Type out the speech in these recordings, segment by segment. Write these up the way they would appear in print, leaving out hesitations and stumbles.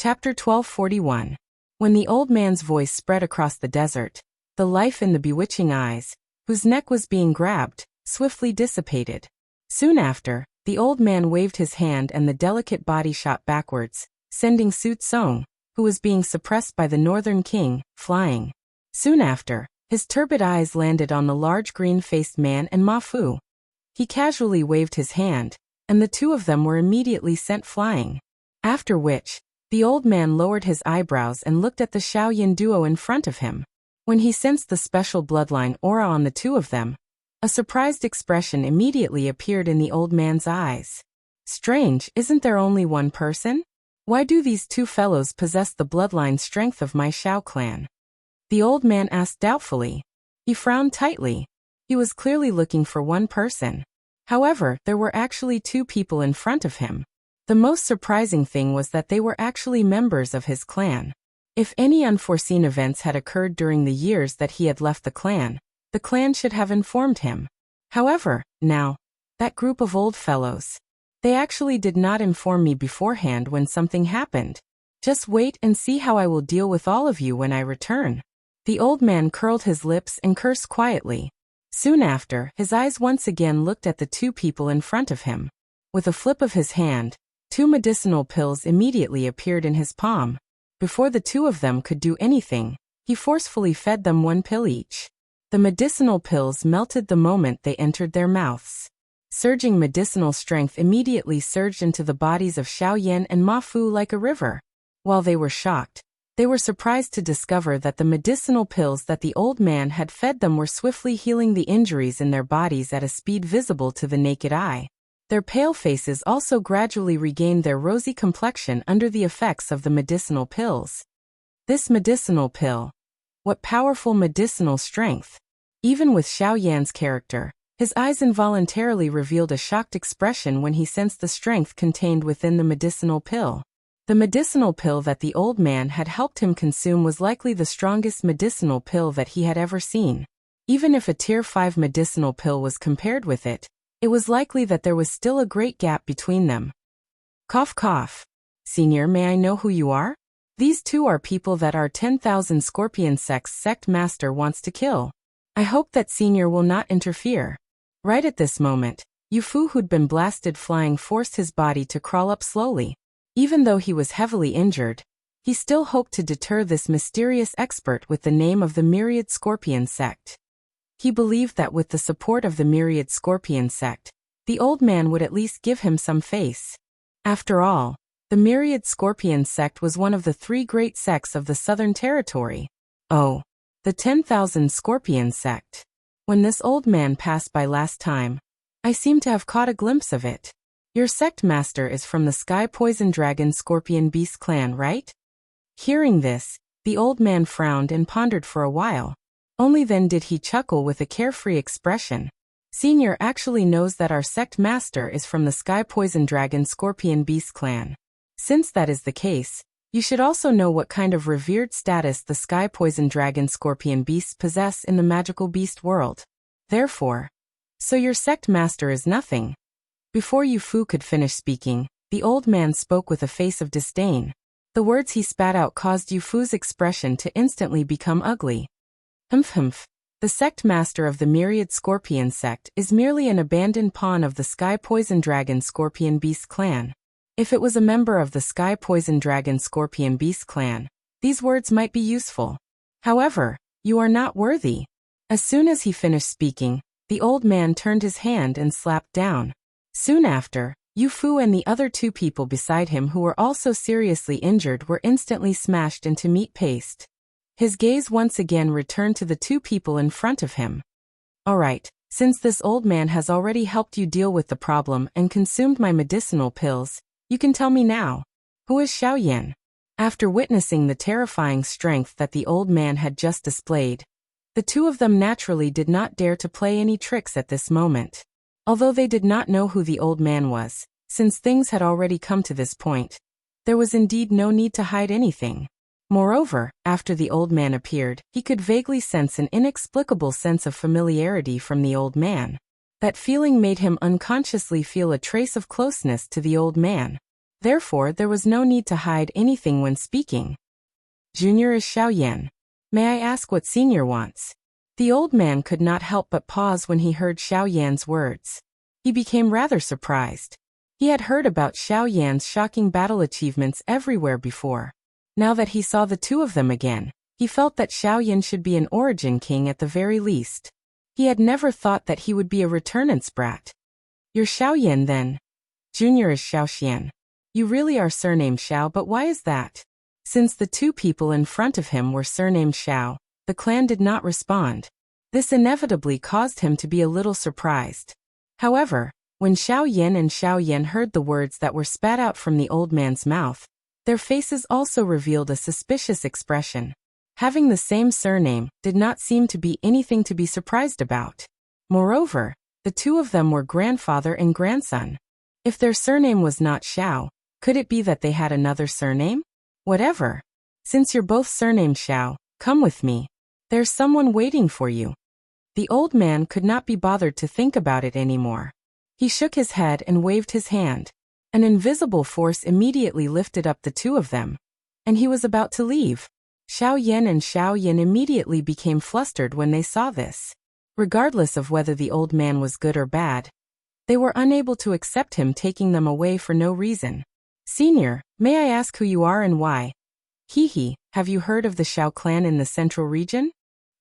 Chapter 1241. When the old man's voice spread across the desert, the life in the bewitching eyes, whose neck was being grabbed, swiftly dissipated. Soon after, the old man waved his hand and the delicate body shot backwards, sending Su Tsong, who was being suppressed by the northern king, flying. Soon after, his turbid eyes landed on the large green-faced man and Ma Fu. He casually waved his hand, and the two of them were immediately sent flying. After which, the old man lowered his eyebrows and looked at the Xiaoyan duo in front of him. When he sensed the special bloodline aura on the two of them, a surprised expression immediately appeared in the old man's eyes. Strange, isn't there only one person? Why do these two fellows possess the bloodline strength of my Xiao clan? The old man asked doubtfully. He frowned tightly. He was clearly looking for one person. However, there were actually two people in front of him. The most surprising thing was that they were actually members of his clan. If any unforeseen events had occurred during the years that he had left the clan should have informed him. However, now, that group of old fellows, they actually did not inform me beforehand when something happened. Just wait and see how I will deal with all of you when I return. The old man curled his lips and cursed quietly. Soon after, his eyes once again looked at the two people in front of him. With a flip of his hand, 2 medicinal pills immediately appeared in his palm. Before the two of them could do anything, he forcefully fed them 1 pill each. The medicinal pills melted the moment they entered their mouths. Surging medicinal strength immediately surged into the bodies of Xiaoyan and Ma Fu like a river. While they were shocked, they were surprised to discover that the medicinal pills that the old man had fed them were swiftly healing the injuries in their bodies at a speed visible to the naked eye. Their pale faces also gradually regained their rosy complexion under the effects of the medicinal pills. This medicinal pill. What powerful medicinal strength! Even with Xiaoyan's character, his eyes involuntarily revealed a shocked expression when he sensed the strength contained within the medicinal pill. The medicinal pill that the old man had helped him consume was likely the strongest medicinal pill that he had ever seen. Even if a Tier 5 medicinal pill was compared with it, it was likely that there was still a great gap between them. Cough cough. Senior, may I know who you are? These two are people that our 10,000 Scorpion sect master wants to kill. I hope that Senior will not interfere. Right at this moment, Yu Fu, who'd been blasted flying, forced his body to crawl up slowly. Even though he was heavily injured, he still hoped to deter this mysterious expert with the name of the Myriad Scorpion sect. He believed that with the support of the Myriad Scorpion sect, the old man would at least give him some face. After all, the Myriad Scorpion sect was one of the 3 great sects of the Southern Territory. Oh, the 10,000 Scorpion sect. When this old man passed by last time, I seem to have caught a glimpse of it. Your sect master is from the Sky Poison Dragon Scorpion Beast clan, right? Hearing this, the old man frowned and pondered for a while. Only then did he chuckle with a carefree expression. Senior actually knows that our sect master is from the Sky Poison Dragon Scorpion Beast clan. Since that is the case, you should also know what kind of revered status the Sky Poison Dragon Scorpion Beasts possess in the magical beast world. Therefore, so your sect master is nothing. Before Yu Fu could finish speaking, the old man spoke with a face of disdain. The words he spat out caused Yu Fu's expression to instantly become ugly. Humph. The sect master of the Myriad Scorpion sect is merely an abandoned pawn of the Sky Poison Dragon Scorpion Beast clan. If it was a member of the Sky Poison Dragon Scorpion Beast clan, these words might be useful. However, you are not worthy. As soon as he finished speaking, the old man turned his hand and slapped down. Soon after, Yu Fu and the other 2 people beside him who were also seriously injured were instantly smashed into meat paste. His gaze once again returned to the 2 people in front of him. Alright, since this old man has already helped you deal with the problem and consumed my medicinal pills, you can tell me now. Who is Xiaoyan? After witnessing the terrifying strength that the old man had just displayed, the 2 of them naturally did not dare to play any tricks at this moment. Although they did not know who the old man was, since things had already come to this point, there was indeed no need to hide anything. Moreover, after the old man appeared, he could vaguely sense an inexplicable sense of familiarity from the old man. That feeling made him unconsciously feel a trace of closeness to the old man. Therefore, there was no need to hide anything when speaking. Junior is Xiaoyan. May I ask what Senior wants? The old man could not help but pause when he heard Xiaoyan's words. He became rather surprised. He had heard about Xiaoyan's shocking battle achievements everywhere before. Now that he saw the two of them again, he felt that Xiaoyan should be an origin king at the very least. He had never thought that he would be a returnant's brat. You're Xiaoyan then? Junior is Xiaoxian. You really are surnamed Xiao, but why is that? Since the two people in front of him were surnamed Xiao, the clan did not respond. This inevitably caused him to be a little surprised. However, when Xiaoyan and Xiaoyan heard the words that were spat out from the old man's mouth, their faces also revealed a suspicious expression. Having the same surname did not seem to be anything to be surprised about. Moreover, the two of them were grandfather and grandson. If their surname was not Xiao, could it be that they had another surname? Whatever. Since you're both surnamed Xiao, come with me. There's someone waiting for you. The old man could not be bothered to think about it anymore. He shook his head and waved his hand. An invisible force immediately lifted up the two of them, and he was about to leave. Xiaoyan and Xiaoyan immediately became flustered when they saw this. Regardless of whether the old man was good or bad, they were unable to accept him taking them away for no reason. Senior, may I ask who you are and why? Hee, have you heard of the Xiao clan in the central region?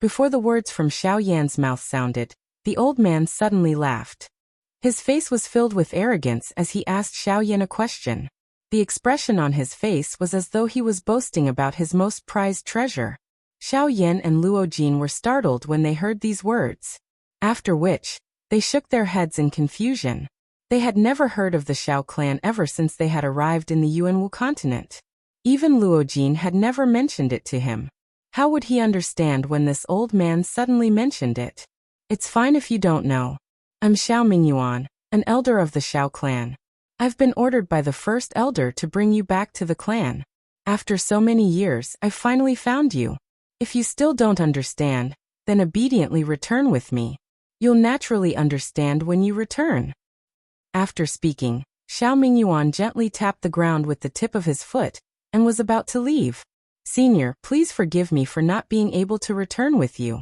Before the words from Xiaoyan's mouth sounded, the old man suddenly laughed. His face was filled with arrogance as he asked Xiaoyan a question. The expression on his face was as though he was boasting about his most prized treasure. Xiaoyan and Luojin were startled when they heard these words. After which, they shook their heads in confusion. They had never heard of the Xiao clan ever since they had arrived in the Yuanwu continent. Even Luojin had never mentioned it to him. How would he understand when this old man suddenly mentioned it? It's fine if you don't know. I'm Xiao Mingyuan, an elder of the Xiao clan. I've been ordered by the first elder to bring you back to the clan. After so many years, I finally found you. If you still don't understand, then obediently return with me. You'll naturally understand when you return. After speaking, Xiao Mingyuan gently tapped the ground with the tip of his foot and was about to leave. Senior, please forgive me for not being able to return with you.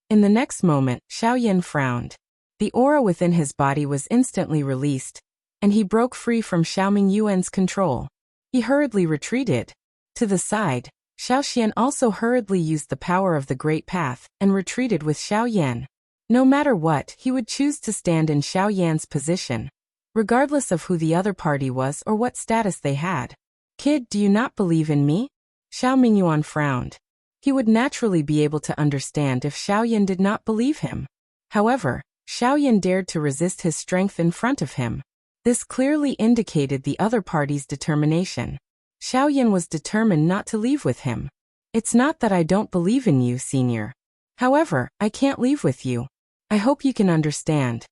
In the next moment, Xiaoyan frowned. The aura within his body was instantly released, and he broke free from Xiao Mingyuan's control. He hurriedly retreated. To the side, Xiaoxian also hurriedly used the power of the Great Path and retreated with Xiaoyan. No matter what, he would choose to stand in Xiaoyan's position, regardless of who the other party was or what status they had. Kid, do you not believe in me? Xiao Mingyuan frowned. He would naturally be able to understand if Xiaoyan did not believe him. However, Xiaoyan dared to resist his strength in front of him. This clearly indicated the other party's determination. Xiaoyan was determined not to leave with him. It's not that I don't believe in you, Senior. However, I can't leave with you. I hope you can understand.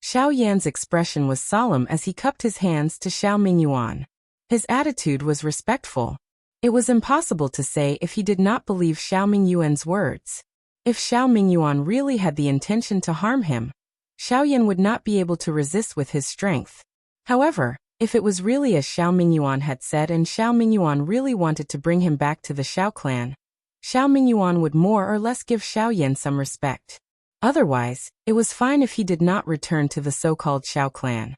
Xiaoyan's expression was solemn as he cupped his hands to Xiao Mingyuan. His attitude was respectful. It was impossible to say if he did not believe Xiao Mingyuan's words. If Xiao Mingyuan really had the intention to harm him, Xiaoyan would not be able to resist with his strength. However, if it was really as Xiao Mingyuan had said and Xiao Mingyuan really wanted to bring him back to the Xiao clan, Xiao Mingyuan would more or less give Xiaoyan some respect. Otherwise, it was fine if he did not return to the so-called Xiao clan.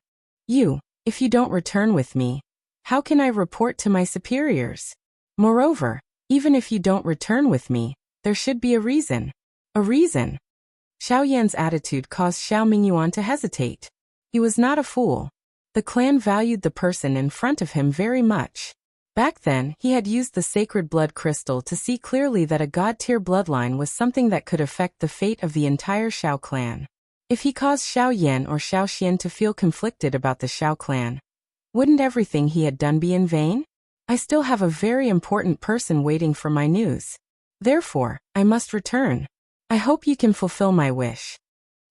If you don't return with me, how can I report to my superiors? Moreover, even if you don't return with me, there should be a reason. A reason? Xiaoyan's attitude caused Xiao Mingyuan to hesitate. He was not a fool. The clan valued the person in front of him very much. Back then, he had used the sacred blood crystal to see clearly that a god-tier bloodline was something that could affect the fate of the entire Xiao clan. If he caused Xiaoyan or Xiaoxian to feel conflicted about the Xiao clan, wouldn't everything he had done be in vain? I still have a very important person waiting for my news. Therefore, I must return. I hope you can fulfill my wish.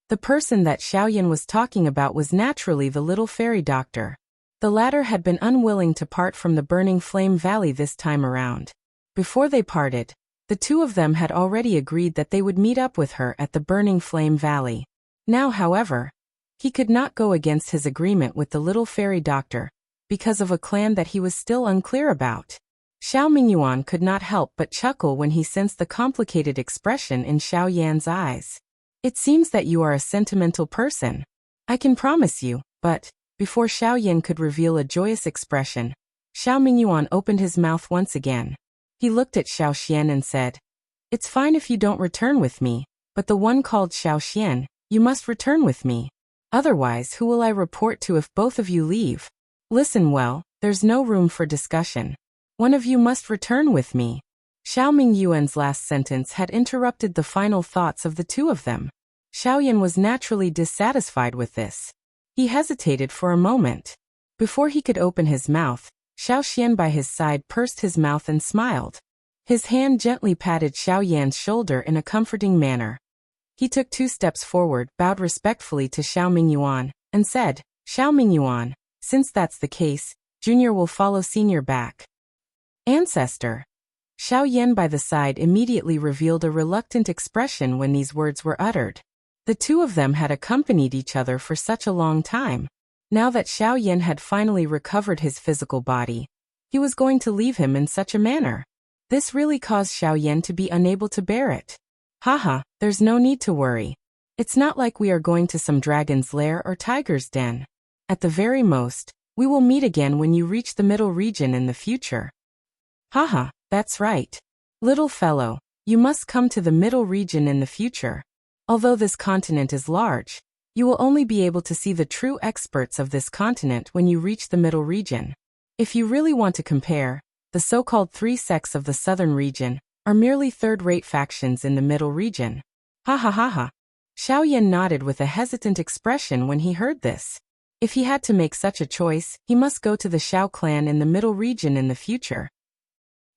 The person that Xiaoyan was talking about was naturally the little fairy doctor. The latter had been unwilling to part from the Burning Flame Valley this time around. Before they parted, the two of them had already agreed that they would meet up with her at the Burning Flame Valley. Now, however, he could not go against his agreement with the little fairy doctor, because of a clan that he was still unclear about. Xiao Mingyuan could not help but chuckle when he sensed the complicated expression in Xiao Yan's eyes. It seems that you are a sentimental person. I can promise you, but, before Xiao Yan could reveal a joyous expression, Xiao Mingyuan opened his mouth once again. He looked at Xiao Xian and said, "It's fine if you don't return with me, but the one called Xiao Xian, you must return with me. Otherwise, who will I report to if both of you leave? Listen well, there's no room for discussion. One of you must return with me." Xiao Mingyuan's last sentence had interrupted the final thoughts of the two of them. Xiao Yan was naturally dissatisfied with this. He hesitated for a moment. Before he could open his mouth, Xiao Xian by his side pursed his mouth and smiled. His hand gently patted Xiao Yan's shoulder in a comforting manner. He took 2 steps forward, bowed respectfully to Xiao Mingyuan, and said, "Xiao Mingyuan, since that's the case, Junior will follow Senior back." "Ancestor." Xiao Yan by the side immediately revealed a reluctant expression when these words were uttered. The two of them had accompanied each other for such a long time. Now that Xiao Yan had finally recovered his physical body, he was going to leave him in such a manner. This really caused Xiao Yan to be unable to bear it. "Haha, there's no need to worry. It's not like we are going to some dragon's lair or tiger's den. At the very most, we will meet again when you reach the middle region in the future." "Haha, that's right. Little fellow, you must come to the middle region in the future. Although this continent is large, you will only be able to see the true experts of this continent when you reach the middle region. If you really want to compare, the so-called 3 sects of the southern region are merely third-rate factions in the middle region." "Ha ha ha ha." Xiao Yan nodded with a hesitant expression when he heard this. If he had to make such a choice, he must go to the Xiao clan in the middle region in the future.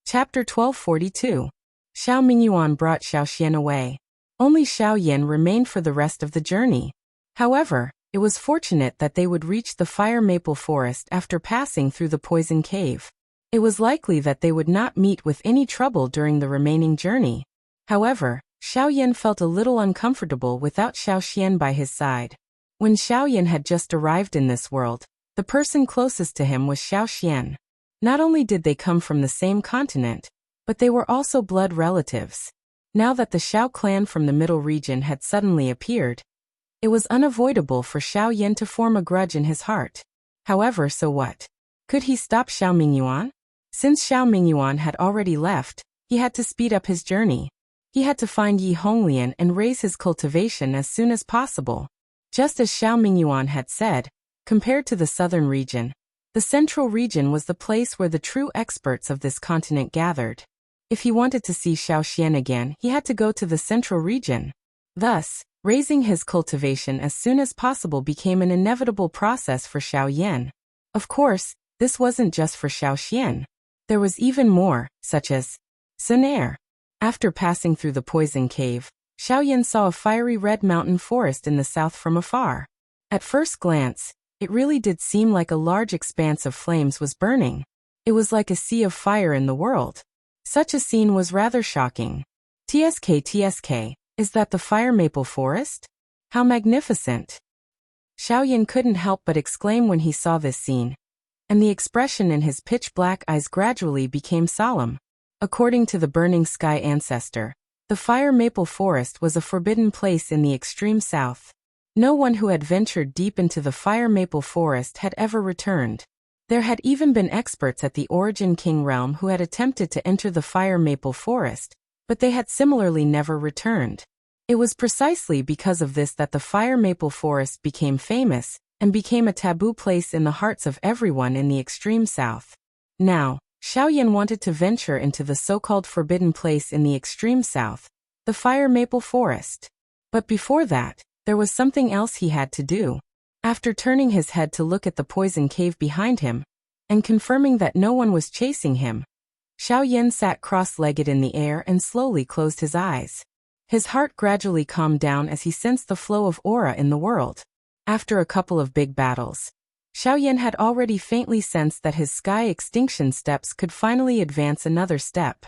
Chapter 1242. Xiao Mingyuan brought Xiao Xian away. Only Xiao Yan remained for the rest of the journey. However, it was fortunate that they would reach the fire maple forest after passing through the poison cave. It was likely that they would not meet with any trouble during the remaining journey. However, Xiao Yan felt a little uncomfortable without Xiao Xian by his side. When Xiao Yan had just arrived in this world, the person closest to him was Xiao Xian. Not only did they come from the same continent, but they were also blood relatives. Now that the Xiao clan from the middle region had suddenly appeared, it was unavoidable for Xiao Yan to form a grudge in his heart. However, so what? Could he stop Xiao Mingyuan? Since Xiao Mingyuan had already left, he had to speed up his journey. He had to find Yi Honglian and raise his cultivation as soon as possible. Just as Xiao Mingyuan had said, compared to the southern region, the central region was the place where the true experts of this continent gathered. If he wanted to see Xiao Xian again, he had to go to the central region. Thus, raising his cultivation as soon as possible became an inevitable process for Xiao Yan. Of course, this wasn't just for Xiao Xian. There was even more, such as Sunair. After passing through the poison cave, Xiao Yan saw a fiery red mountain forest in the south from afar. At first glance, it really did seem like a large expanse of flames was burning. It was like a sea of fire in the world. Such a scene was rather shocking. TSK, is that the fire maple forest? How magnificent! Xiao Yan couldn't help but exclaim when he saw this scene, and the expression in his pitch-black eyes gradually became solemn. According to the Burning Sky ancestor, the fire maple forest was a forbidden place in the extreme south. No one who had ventured deep into the fire maple forest had ever returned. There had even been experts at the Origin King realm who had attempted to enter the fire maple forest, but they had similarly never returned. It was precisely because of this that the fire maple forest became famous, and became a taboo place in the hearts of everyone in the extreme south. Now, Xiao Yan wanted to venture into the so-called forbidden place in the extreme south, the fire maple forest. But before that, there was something else he had to do. After turning his head to look at the poison cave behind him, and confirming that no one was chasing him, Xiao Yan sat cross-legged in the air and slowly closed his eyes. His heart gradually calmed down as he sensed the flow of aura in the world. After a couple of big battles, Xiao Yan had already faintly sensed that his sky extinction steps could finally advance another step.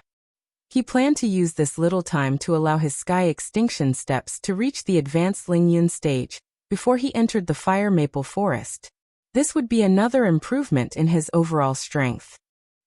He planned to use this little time to allow his sky extinction steps to reach the advanced Lingyun stage, before he entered the fire maple forest. This would be another improvement in his overall strength.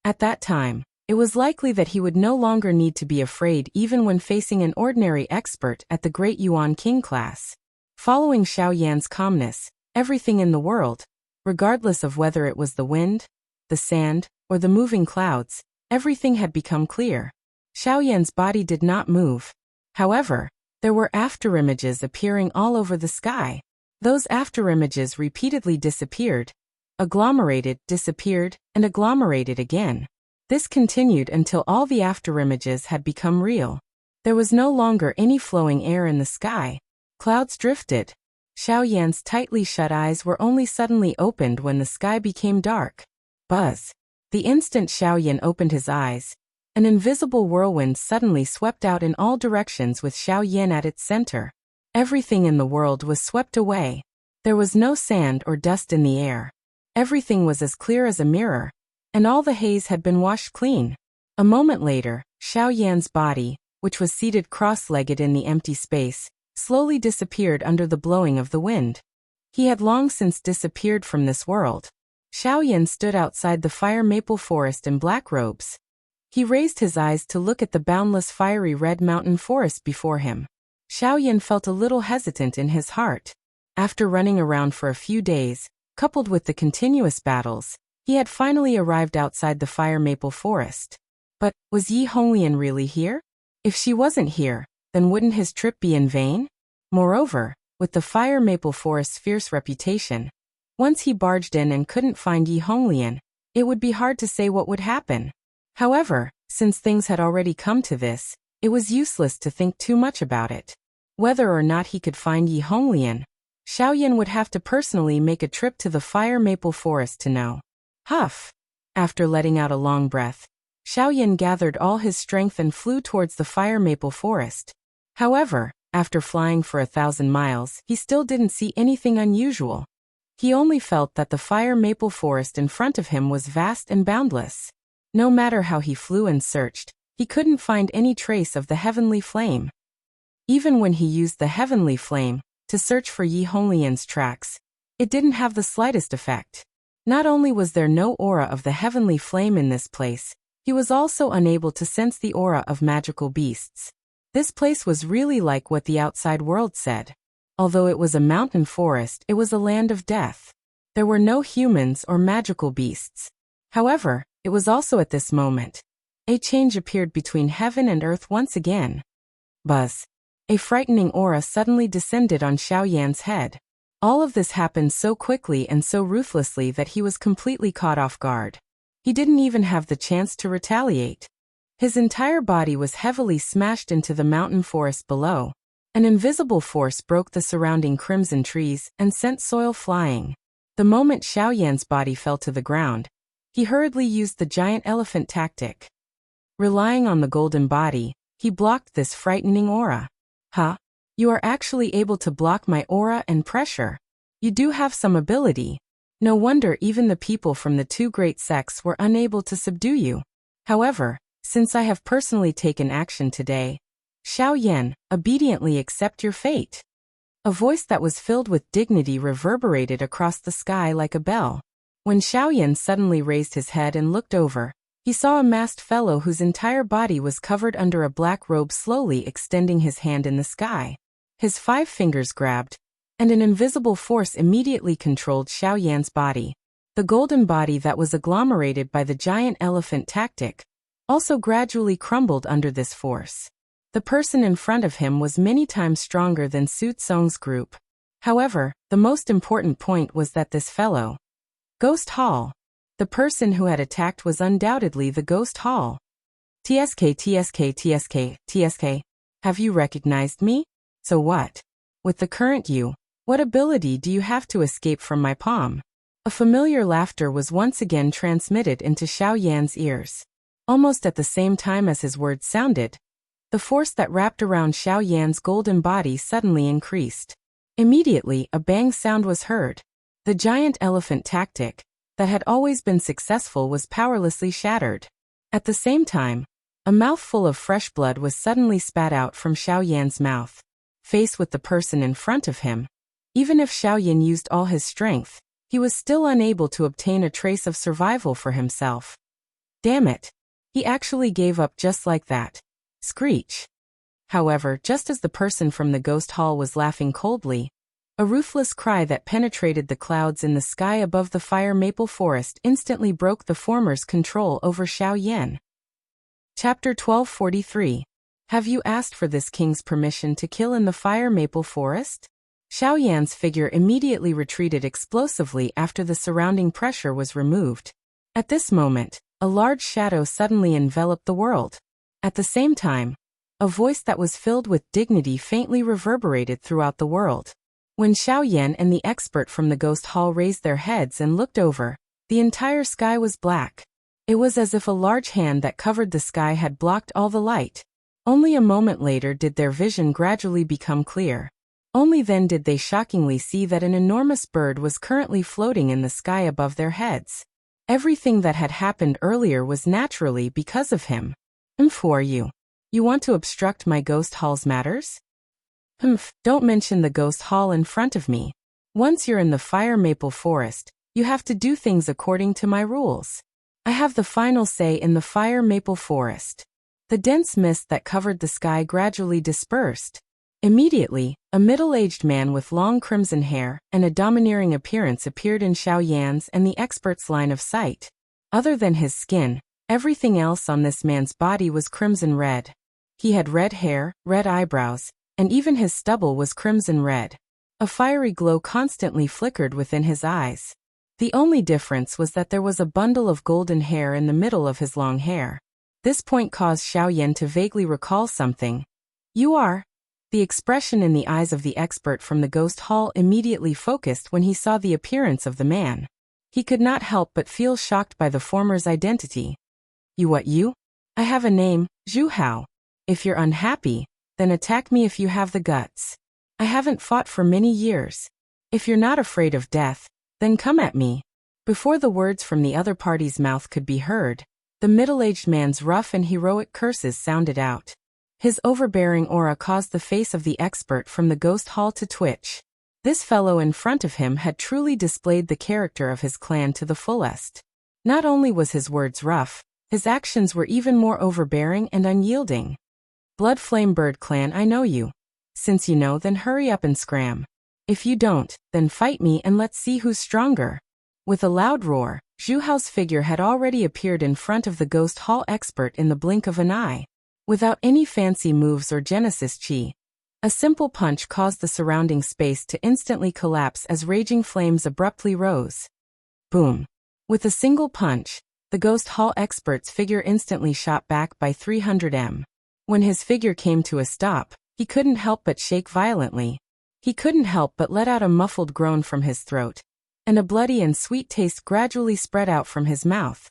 At that time, it was likely that he would no longer need to be afraid even when facing an ordinary expert at the Great Yuan King class. Following Xiao Yan's calmness, everything in the world, regardless of whether it was the wind, the sand, or the moving clouds, everything had become clear. Xiao Yan's body did not move. However, there were afterimages appearing all over the sky. Those afterimages repeatedly disappeared, agglomerated, disappeared, and agglomerated again. This continued until all the afterimages had become real. There was no longer any flowing air in the sky. Clouds drifted. Xiao Yan's tightly shut eyes were only suddenly opened when the sky became dark. Buzz. The instant Xiao Yan opened his eyes, an invisible whirlwind suddenly swept out in all directions with Xiao Yan at its center. Everything in the world was swept away. There was no sand or dust in the air. Everything was as clear as a mirror, and all the haze had been washed clean. A moment later, Xiao Yan's body, which was seated cross-legged in the empty space, slowly disappeared under the blowing of the wind. He had long since disappeared from this world. Xiao Yan stood outside the fire maple forest in black robes. He raised his eyes to look at the boundless fiery red mountain forest before him. Xiao Yan felt a little hesitant in his heart. After running around for a few days, coupled with the continuous battles, he had finally arrived outside the fire maple forest. But, was Yi Honglian really here? If she wasn't here, then wouldn't his trip be in vain? Moreover, with the fire maple forest's fierce reputation, once he barged in and couldn't find Yi Honglian, it would be hard to say what would happen. However, since things had already come to this, it was useless to think too much about it. Whether or not he could find Yi Honglian, Xiao Yan would have to personally make a trip to the fire maple forest to know. Huff! After letting out a long breath, Xiao Yan gathered all his strength and flew towards the fire maple forest. However, after flying for 1,000 miles, he still didn't see anything unusual. He only felt that the fire maple forest in front of him was vast and boundless. No matter how he flew and searched, he couldn't find any trace of the heavenly flame. Even when he used the heavenly flame to search for Yi Honglian's tracks, it didn't have the slightest effect. Not only was there no aura of the heavenly flame in this place, he was also unable to sense the aura of magical beasts. This place was really like what the outside world said. Although it was a mountain forest, it was a land of death. There were no humans or magical beasts. However, it was also at this moment. A change appeared between heaven and earth once again. Buzz. A frightening aura suddenly descended on Xiao Yan's head. All of this happened so quickly and so ruthlessly that he was completely caught off guard. He didn't even have the chance to retaliate. His entire body was heavily smashed into the mountain forest below. An invisible force broke the surrounding crimson trees and sent soil flying. The moment Xiao Yan's body fell to the ground, he hurriedly used the giant elephant tactic. Relying on the golden body, he blocked this frightening aura. Huh? You are actually able to block my aura and pressure. You do have some ability. No wonder even the people from the two great sects were unable to subdue you. However, since I have personally taken action today, Xiao Yan, obediently accept your fate. A voice that was filled with dignity reverberated across the sky like a bell. When Xiao Yan suddenly raised his head and looked over, he saw a masked fellow whose entire body was covered under a black robe slowly extending his hand in the sky. His 5 fingers grabbed, and an invisible force immediately controlled Xiao Yan's body. The golden body that was agglomerated by the giant elephant tactic also gradually crumbled under this force. The person in front of him was many times stronger than Su Tsong's group. However, the most important point was that this fellow, Ghost Hall, the person who had attacked was undoubtedly the Ghost Hall. TSK. Have you recognized me? So what? With the current you, what ability do you have to escape from my palm? A familiar laughter was once again transmitted into Xiao Yan's ears. Almost at the same time as his words sounded, the force that wrapped around Xiao Yan's golden body suddenly increased. Immediately, a bang sound was heard. The giant elephant tactic, that had always been successful, was powerlessly shattered. At the same time, a mouthful of fresh blood was suddenly spat out from Xiao Yan's mouth. Faced with the person in front of him, even if Xiao Yan used all his strength, he was still unable to obtain a trace of survival for himself. Damn it. He actually gave up just like that. Screech. However, just as the person from the ghost hall was laughing coldly, a ruthless cry that penetrated the clouds in the sky above the fire maple forest instantly broke the former's control over Xiao Yan. Chapter 1243. Have you asked for this king's permission to kill in the fire maple forest? Xiao Yan's figure immediately retreated explosively after the surrounding pressure was removed. At this moment, a large shadow suddenly enveloped the world. At the same time, a voice that was filled with dignity faintly reverberated throughout the world. When Xiao Yan and the expert from the ghost hall raised their heads and looked over, the entire sky was black. It was as if a large hand that covered the sky had blocked all the light. Only a moment later did their vision gradually become clear. Only then did they shockingly see that an enormous bird was currently floating in the sky above their heads. Everything that had happened earlier was naturally because of him. Who are you? You want to obstruct my ghost hall's matters? Don't mention the ghost hall in front of me. Once you're in the fire maple forest, you have to do things according to my rules. I have the final say in the fire maple forest. The dense mist that covered the sky gradually dispersed. Immediately, a middle-aged man with long crimson hair and a domineering appearance appeared in Xiao Yan's and the expert's line of sight. Other than his skin, everything else on this man's body was crimson red. He had red hair, red eyebrows, and even his stubble was crimson red. A fiery glow constantly flickered within his eyes. The only difference was that there was a bundle of golden hair in the middle of his long hair. This point caused Xiao Yan to vaguely recall something. You are? The expression in the eyes of the expert from the ghost hall immediately focused when he saw the appearance of the man. He could not help but feel shocked by the former's identity. You what you? I have a name, Zhu Hao. If you're unhappy, then attack me if you have the guts. I haven't fought for many years. If you're not afraid of death, then come at me. Before the words from the other party's mouth could be heard, the middle-aged man's rough and heroic curses sounded out. His overbearing aura caused the face of the expert from the ghost hall to twitch. This fellow in front of him had truly displayed the character of his clan to the fullest. Not only was his words rough, his actions were even more overbearing and unyielding. Blood Flame Bird Clan, I know you. Since you know, then hurry up and scram. If you don't, then fight me and let's see who's stronger. With a loud roar, Zhu Hao's figure had already appeared in front of the ghost hall expert in the blink of an eye. Without any fancy moves or Genesis chi, a simple punch caused the surrounding space to instantly collapse as raging flames abruptly rose. Boom. With a single punch, the ghost hall expert's figure instantly shot back by 300 m. When his figure came to a stop, he couldn't help but shake violently. He couldn't help but let out a muffled groan from his throat, and a bloody and sweet taste gradually spread out from his mouth.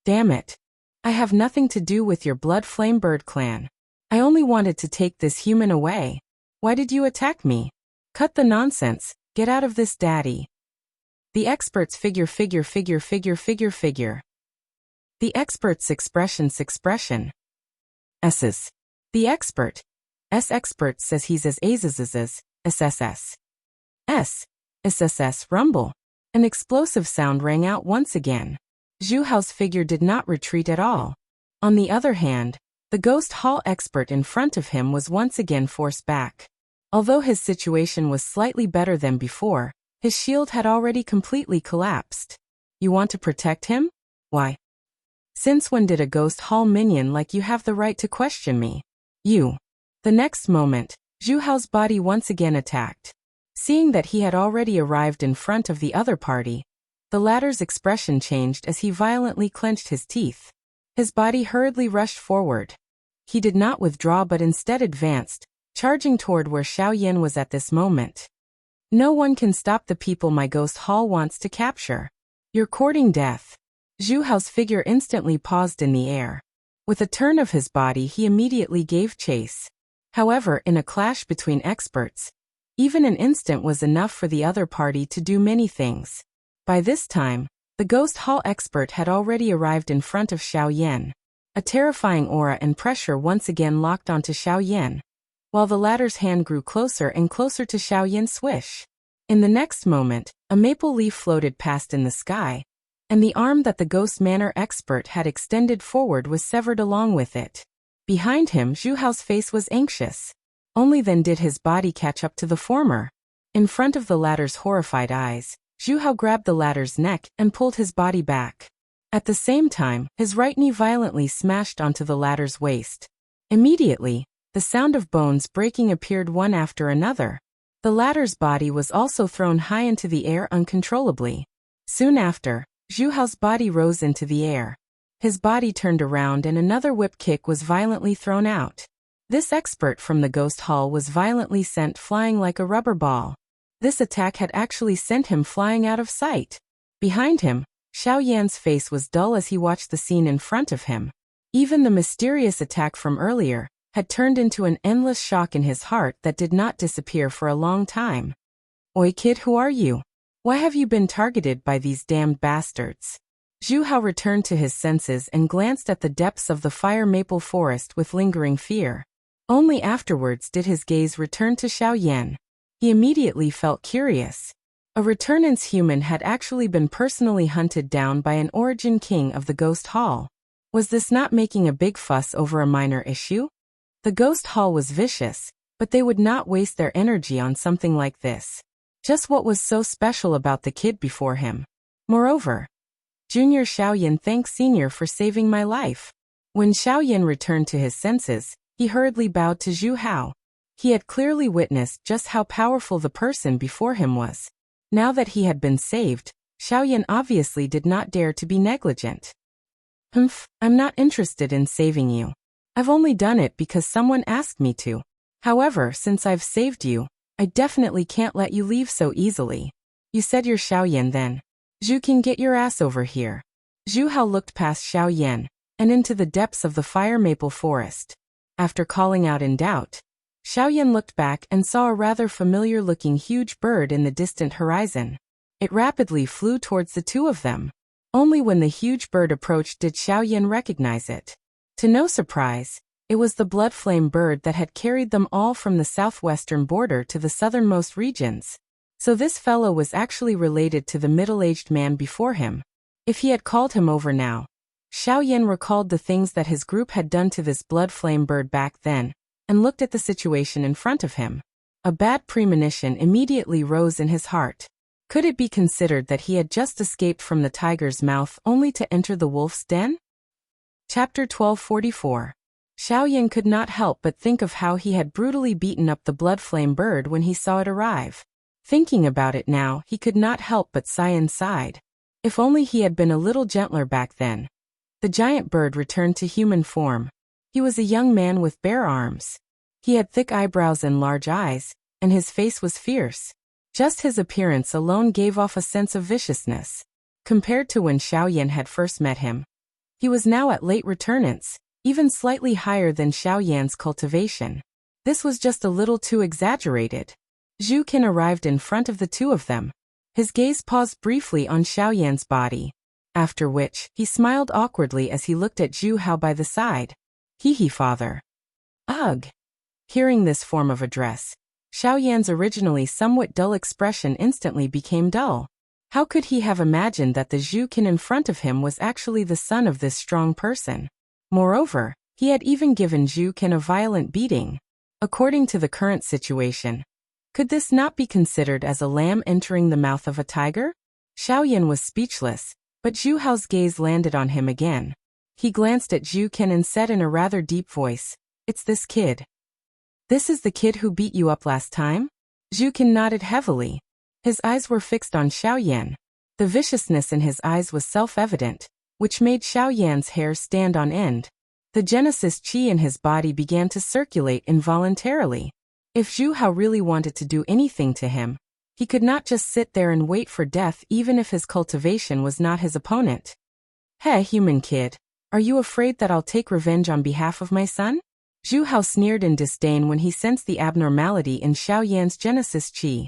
Damn it. I have nothing to do with your Blood Flame Bird clan. I only wanted to take this human away. Why did you attack me? Cut the nonsense. Get out of this, daddy. The expert's figure. The expert's expression. S's. The expert. Expert says he's as SSS. SSS rumble. An explosive sound rang out once again. Zhu Hao's figure did not retreat at all. On the other hand, the ghost hall expert in front of him was once again forced back. Although his situation was slightly better than before, his shield had already completely collapsed. You want to protect him? Why? Since when did a ghost hall minion like you have the right to question me? You. The next moment, Zhu Hao's body once again attacked. Seeing that he had already arrived in front of the other party, the latter's expression changed as he violently clenched his teeth. His body hurriedly rushed forward. He did not withdraw but instead advanced, charging toward where Xiao Yan was at this moment. No one can stop the people my ghost hall wants to capture. You're courting death. Zhu Hao's figure instantly paused in the air. With a turn of his body he immediately gave chase. However, in a clash between experts, even an instant was enough for the other party to do many things. By this time, the ghost hall expert had already arrived in front of Xiao Yan. A terrifying aura and pressure once again locked onto Xiao Yan, while the latter's hand grew closer and closer to Xiao Yan's swish. In the next moment, a maple leaf floated past in the sky, and the arm that the ghost manner expert had extended forward was severed along with it. Behind him, Zhu Hao's face was anxious. Only then did his body catch up to the former. In front of the latter's horrified eyes, Zhu Hao grabbed the latter's neck and pulled his body back. At the same time, his right knee violently smashed onto the latter's waist. Immediately, the sound of bones breaking appeared one after another. The latter's body was also thrown high into the air uncontrollably. Soon after, Zhu Hao's body rose into the air. His body turned around and another whip kick was violently thrown out. This expert from the ghost hall was violently sent flying like a rubber ball. This attack had actually sent him flying out of sight. Behind him, Xiao Yan's face was dull as he watched the scene in front of him. Even the mysterious attack from earlier had turned into an endless shock in his heart that did not disappear for a long time. "Oi kid, who are you? Why have you been targeted by these damned bastards?" Zhu Hao returned to his senses and glanced at the depths of the fire maple forest with lingering fear. Only afterwards did his gaze return to Xiao Yan. He immediately felt curious. A returnance human had actually been personally hunted down by an origin king of the ghost hall. Was this not making a big fuss over a minor issue? The ghost hall was vicious, but they would not waste their energy on something like this. Just what was so special about the kid before him? Moreover, Junior Xiaoyan thanks Senior for saving my life. When Xiaoyan returned to his senses, he hurriedly bowed to Zhu Hao. He had clearly witnessed just how powerful the person before him was. Now that he had been saved, Xiaoyan obviously did not dare to be negligent. I'm not interested in saving you. I've only done it because someone asked me to. However, since I've saved you, I definitely can't let you leave so easily. You said you're Xiaoyan then. Zhu can get your ass over here. Zhu Hao looked past Xiaoyan and into the depths of the fire maple forest. After calling out in doubt, Xiaoyan looked back and saw a rather familiar-looking huge bird in the distant horizon. It rapidly flew towards the two of them. Only when the huge bird approached did Xiaoyan recognize it. To no surprise, it was the blood flame bird that had carried them all from the southwestern border to the southernmost regions. So this fellow was actually related to the middle-aged man before him. If he had called him over now, Xiaoyan recalled the things that his group had done to this blood flame bird back then, and looked at the situation in front of him. A bad premonition immediately rose in his heart. Could it be considered that he had just escaped from the tiger's mouth only to enter the wolf's den? Chapter 1244. Xiaoyan could not help but think of how he had brutally beaten up the blood flame bird when he saw it arrive. Thinking about it now, he could not help but sigh inside. If only he had been a little gentler back then. The giant bird returned to human form. He was a young man with bare arms. He had thick eyebrows and large eyes, and his face was fierce. Just his appearance alone gave off a sense of viciousness. Compared to when Xiaoyan had first met him, he was now at late returnance, even slightly higher than Xiaoyan's cultivation. This was just a little too exaggerated. Zhu Qin arrived in front of the two of them. His gaze paused briefly on Xiaoyan's body, after which he smiled awkwardly as he looked at Zhu Hao by the side. Hee father. Ugh. Hearing this form of address, Xiaoyan's originally somewhat dull expression instantly became dull. How could he have imagined that the Zhu Qin in front of him was actually the son of this strong person? Moreover, he had even given Zhu Qin a violent beating. According to the current situation, could this not be considered as a lamb entering the mouth of a tiger? Xiaoyan was speechless, but Zhu Hao's gaze landed on him again. He glanced at Zhu Qin and said in a rather deep voice, "It's this kid." "This is the kid who beat you up last time?" Zhu Qin nodded heavily. His eyes were fixed on Xiaoyan. The viciousness in his eyes was self-evident, which made Xiaoyan's hair stand on end. The Genesis Qi in his body began to circulate involuntarily. If Zhu Hao really wanted to do anything to him, he could not just sit there and wait for death even if his cultivation was not his opponent. "Hey, human kid, are you afraid that I'll take revenge on behalf of my son?" Zhu Hao sneered in disdain when he sensed the abnormality in Xiaoyan's Genesis Qi.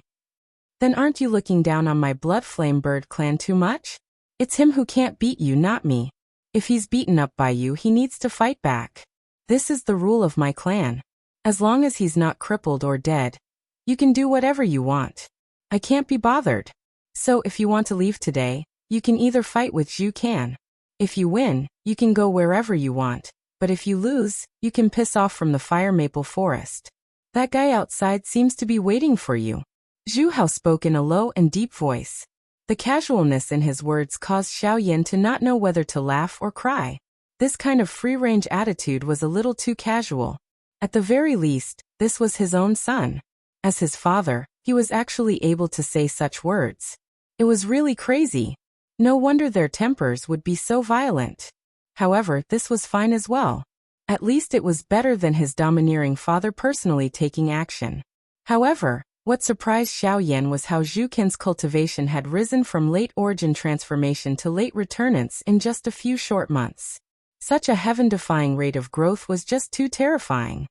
"Then aren't you looking down on my blood flame bird clan too much? It's him who can't beat you, not me. If he's beaten up by you, he needs to fight back. This is the rule of my clan. As long as he's not crippled or dead, you can do whatever you want." I can't be bothered. So if you want to leave today, you can either fight with Zhu Can. If you win, you can go wherever you want, but if you lose, you can piss off from the fire maple forest. That guy outside seems to be waiting for you. Zhu Hao spoke in a low and deep voice. The casualness in his words caused Xiaoyan to not know whether to laugh or cry. This kind of free-range attitude was a little too casual. At the very least, this was his own son. As his father, he was actually able to say such words. It was really crazy. No wonder their tempers would be so violent. However, this was fine as well. At least it was better than his domineering father personally taking action. However, what surprised Xiaoyan was how Zhu Can's cultivation had risen from late origin transformation to late returnance in just a few short months. Such a heaven-defying rate of growth was just too terrifying.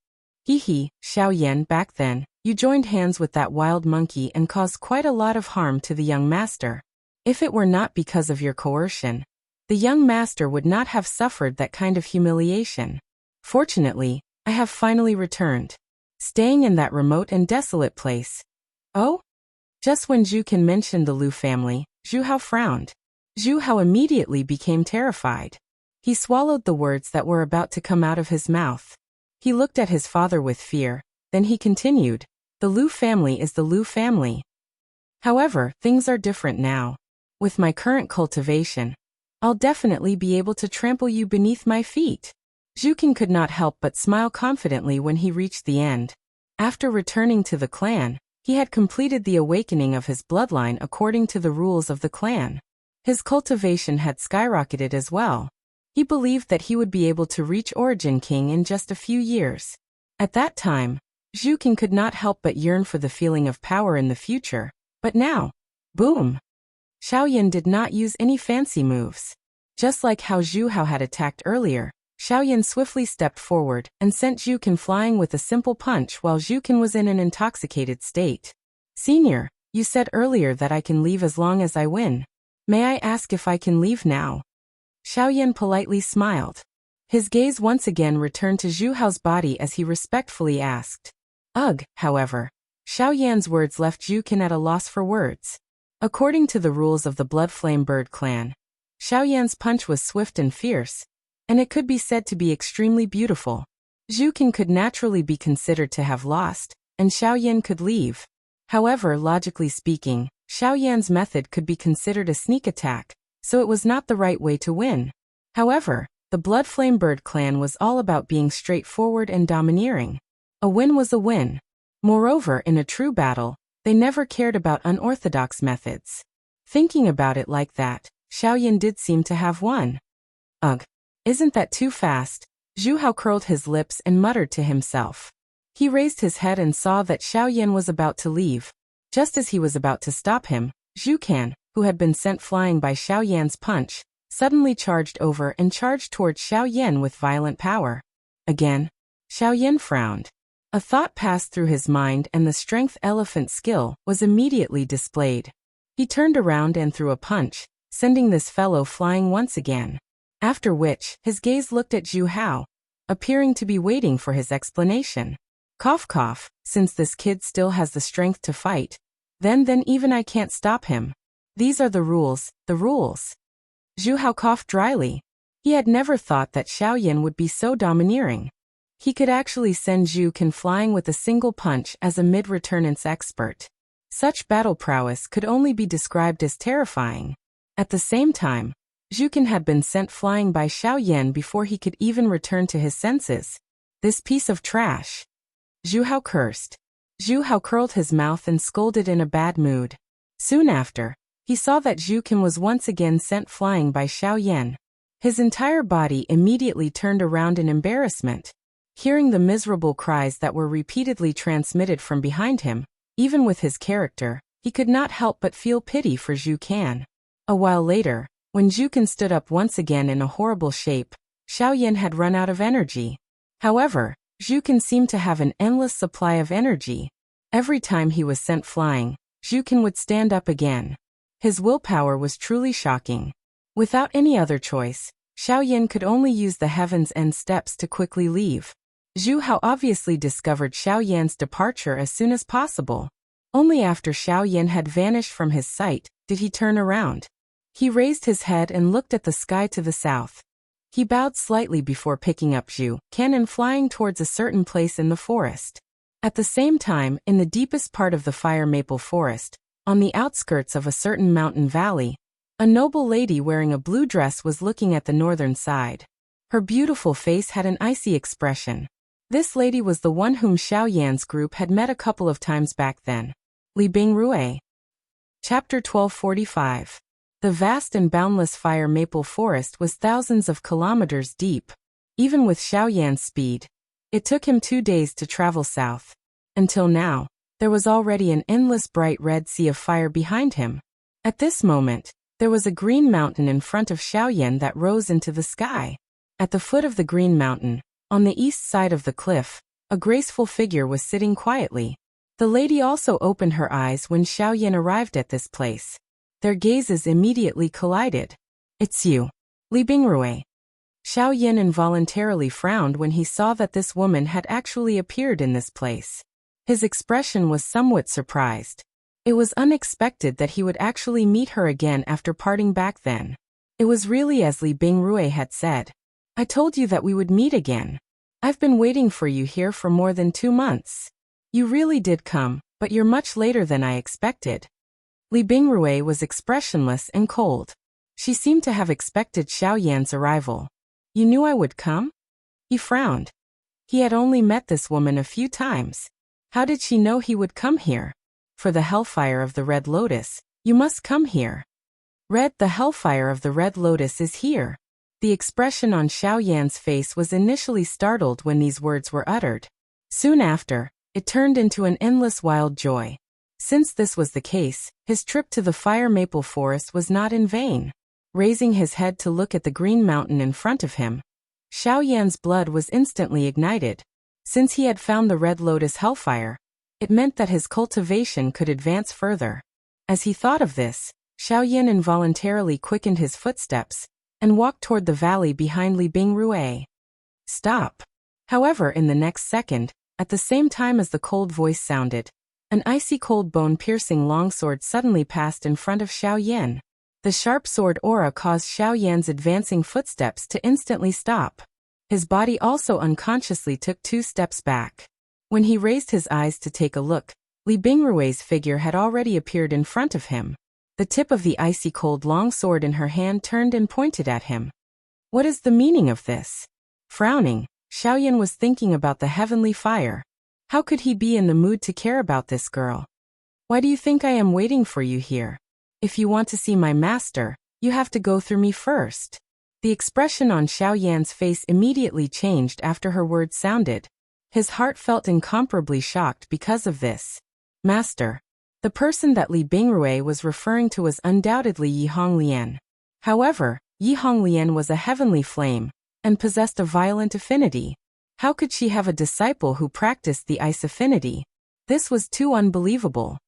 Hee, Xiaoyan, back then, you joined hands with that wild monkey and caused quite a lot of harm to the young master. If it were not because of your coercion, the young master would not have suffered that kind of humiliation. Fortunately, I have finally returned. Staying in that remote and desolate place. Oh? Just when Zhu Can mentioned the Lu family, Zhu Hao frowned. Zhu Hao immediately became terrified. He swallowed the words that were about to come out of his mouth. He looked at his father with fear, then he continued, the Lu family is the Lu family. However, things are different now. With my current cultivation, I'll definitely be able to trample you beneath my feet. Zhu Can could not help but smile confidently when he reached the end. After returning to the clan, he had completed the awakening of his bloodline according to the rules of the clan. His cultivation had skyrocketed as well. He believed that he would be able to reach Origin King in just a few years. At that time, Zhu Can could not help but yearn for the feeling of power in the future. But now, boom! Xiaoyan did not use any fancy moves. Just like how Zhu Hao had attacked earlier, Xiaoyan swiftly stepped forward and sent Zhu Can flying with a simple punch while Zhu Can was in an intoxicated state. Senior, you said earlier that I can leave as long as I win. May I ask if I can leave now? Xiaoyan politely smiled. His gaze once again returned to Zhu Hao's body as he respectfully asked. Ugh, however. Xiaoyan's words left Zhu Can at a loss for words. According to the rules of the Blood Flame Bird clan, Xiaoyan's punch was swift and fierce, and it could be said to be extremely beautiful. Zhu Can could naturally be considered to have lost, and Xiaoyan could leave. However, logically speaking, Xiaoyan's method could be considered a sneak attack, so it was not the right way to win. However, the Blood Flame Bird clan was all about being straightforward and domineering. A win was a win. Moreover, in a true battle, they never cared about unorthodox methods. Thinking about it like that, Xiaoyan did seem to have won. Ugh. Isn't that too fast? Zhu Hao curled his lips and muttered to himself. He raised his head and saw that Xiaoyan was about to leave. Just as he was about to stop him, Zhu Can, who had been sent flying by Xiaoyan's punch, suddenly charged over and charged towards Xiaoyan with violent power. Again, Xiaoyan frowned. A thought passed through his mind and the strength elephant skill was immediately displayed. He turned around and threw a punch, sending this fellow flying once again. After which, his gaze looked at Zhu Hao, appearing to be waiting for his explanation. Cough cough, since this kid still has the strength to fight, then even I can't stop him. These are the rules, the rules. Zhu Hao coughed dryly. He had never thought that Xiaoyan would be so domineering. He could actually send Zhu Can flying with a single punch as a mid-returnance expert. Such battle prowess could only be described as terrifying. At the same time, Zhu Can had been sent flying by Xiaoyan before he could even return to his senses. This piece of trash. Zhu Hao cursed. Zhu Hao curled his mouth and scolded in a bad mood. Soon after, he saw that Zhu Can was once again sent flying by Xiaoyan. His entire body immediately turned around in embarrassment. Hearing the miserable cries that were repeatedly transmitted from behind him, even with his character, he could not help but feel pity for Zhu Can. A while later, when Zhu Can stood up once again in a horrible shape, Xiaoyan had run out of energy. However, Zhu Can seemed to have an endless supply of energy. Every time he was sent flying, Zhu Can would stand up again. His willpower was truly shocking. Without any other choice, Xiaoyan could only use the Heaven's End steps to quickly leave. Zhu Hao obviously discovered Xiaoyan's departure as soon as possible. Only after Xiao Yan had vanished from his sight did he turn around. He raised his head and looked at the sky to the south. He bowed slightly before picking up Zhu Ken and flying towards a certain place in the forest. At the same time, in the deepest part of the fire maple forest, on the outskirts of a certain mountain valley, a noble lady wearing a blue dress was looking at the northern side. Her beautiful face had an icy expression. This lady was the one whom Xiao Yan's group had met a couple of times back then. Li Bingrui. Chapter 1245. The vast and boundless fire maple forest was thousands of kilometers deep. Even with Xiao Yan's speed, it took him 2 days to travel south. Until now, there was already an endless bright red sea of fire behind him. At this moment, there was a green mountain in front of Xiao Yan that rose into the sky. At the foot of the green mountain, on the east side of the cliff, a graceful figure was sitting quietly. The lady also opened her eyes when Xiao Yan arrived at this place. Their gazes immediately collided. "It's you, Li Bingrui." Xiao Yan involuntarily frowned when he saw that this woman had actually appeared in this place. His expression was somewhat surprised. It was unexpected that he would actually meet her again after parting back then. It was really as Li Bingrui had said. "I told you that we would meet again. I've been waiting for you here for more than 2 months. You really did come, but you're much later than I expected." Li Bingrui was expressionless and cold. She seemed to have expected Xiao Yan's arrival. "You knew I would come?" He frowned. He had only met this woman a few times. How did she know he would come here? "For the hellfire of the Red Lotus, you must come here." The hellfire of the Red Lotus is here. The expression on Xiao Yan's face was initially startled when these words were uttered. Soon after, it turned into an endless wild joy. Since this was the case, his trip to the fire maple forest was not in vain. Raising his head to look at the green mountain in front of him, Xiao Yan's blood was instantly ignited. Since he had found the Red Lotus hellfire, it meant that his cultivation could advance further. As he thought of this, Xiao Yan involuntarily quickened his footsteps and walked toward the valley behind Li Bingrui. "Stop." However, in the next second, at the same time as the cold voice sounded, an icy cold bone-piercing longsword suddenly passed in front of Xiao Yan. The sharp sword aura caused Xiao Yan's advancing footsteps to instantly stop. His body also unconsciously took 2 steps back. When he raised his eyes to take a look, Li Bingrui's figure had already appeared in front of him. The tip of the icy cold long sword in her hand turned and pointed at him. What is the meaning of this? Frowning, Xiao Yan was thinking about the heavenly fire. How could he be in the mood to care about this girl? Why do you think I am waiting for you here? If you want to see my master, you have to go through me first. The expression on Xiao Yan's face immediately changed after her words sounded. His heart felt incomparably shocked because of this. Master. The person that Li Bingrui was referring to was undoubtedly Yi Honglian. However, Yi Honglian was a heavenly flame and possessed a violent affinity. How could she have a disciple who practiced the ice affinity? This was too unbelievable.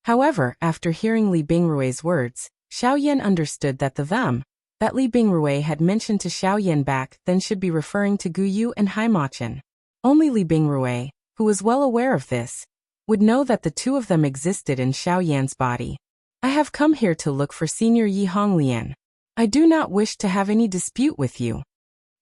However, after hearing Li Bingrui's words, Xiao Yan understood that the them that Li Bingrui had mentioned to Xiao Yan back then should be referring to Gu Yu and Haimachin. Only Li Bingrui, who was well aware of this, would know that the two of them existed in Xiao Yan's body. I have come here to look for Senior Yi Honglian. I do not wish to have any dispute with you.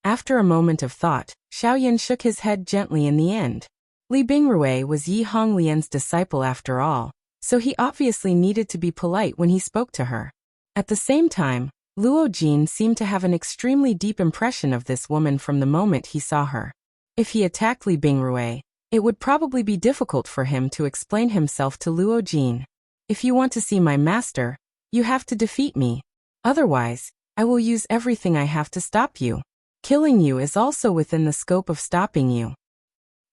After a moment of thought, Xiao Yan shook his head gently in the end. Li Bingrui was Yi Honglian's disciple after all, so he obviously needed to be polite when he spoke to her. At the same time, Luo Jin seemed to have an extremely deep impression of this woman from the moment he saw her. If he attacked Li Bingrui, it would probably be difficult for him to explain himself to Luo Jin. If you want to see my master, you have to defeat me. Otherwise, I will use everything I have to stop you. Killing you is also within the scope of stopping you.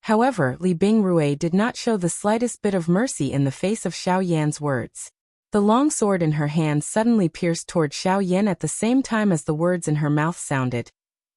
However, Li Bingrui did not show the slightest bit of mercy in the face of Xiao Yan's words. The long sword in her hand suddenly pierced toward Xiao Yan at the same time as the words in her mouth sounded,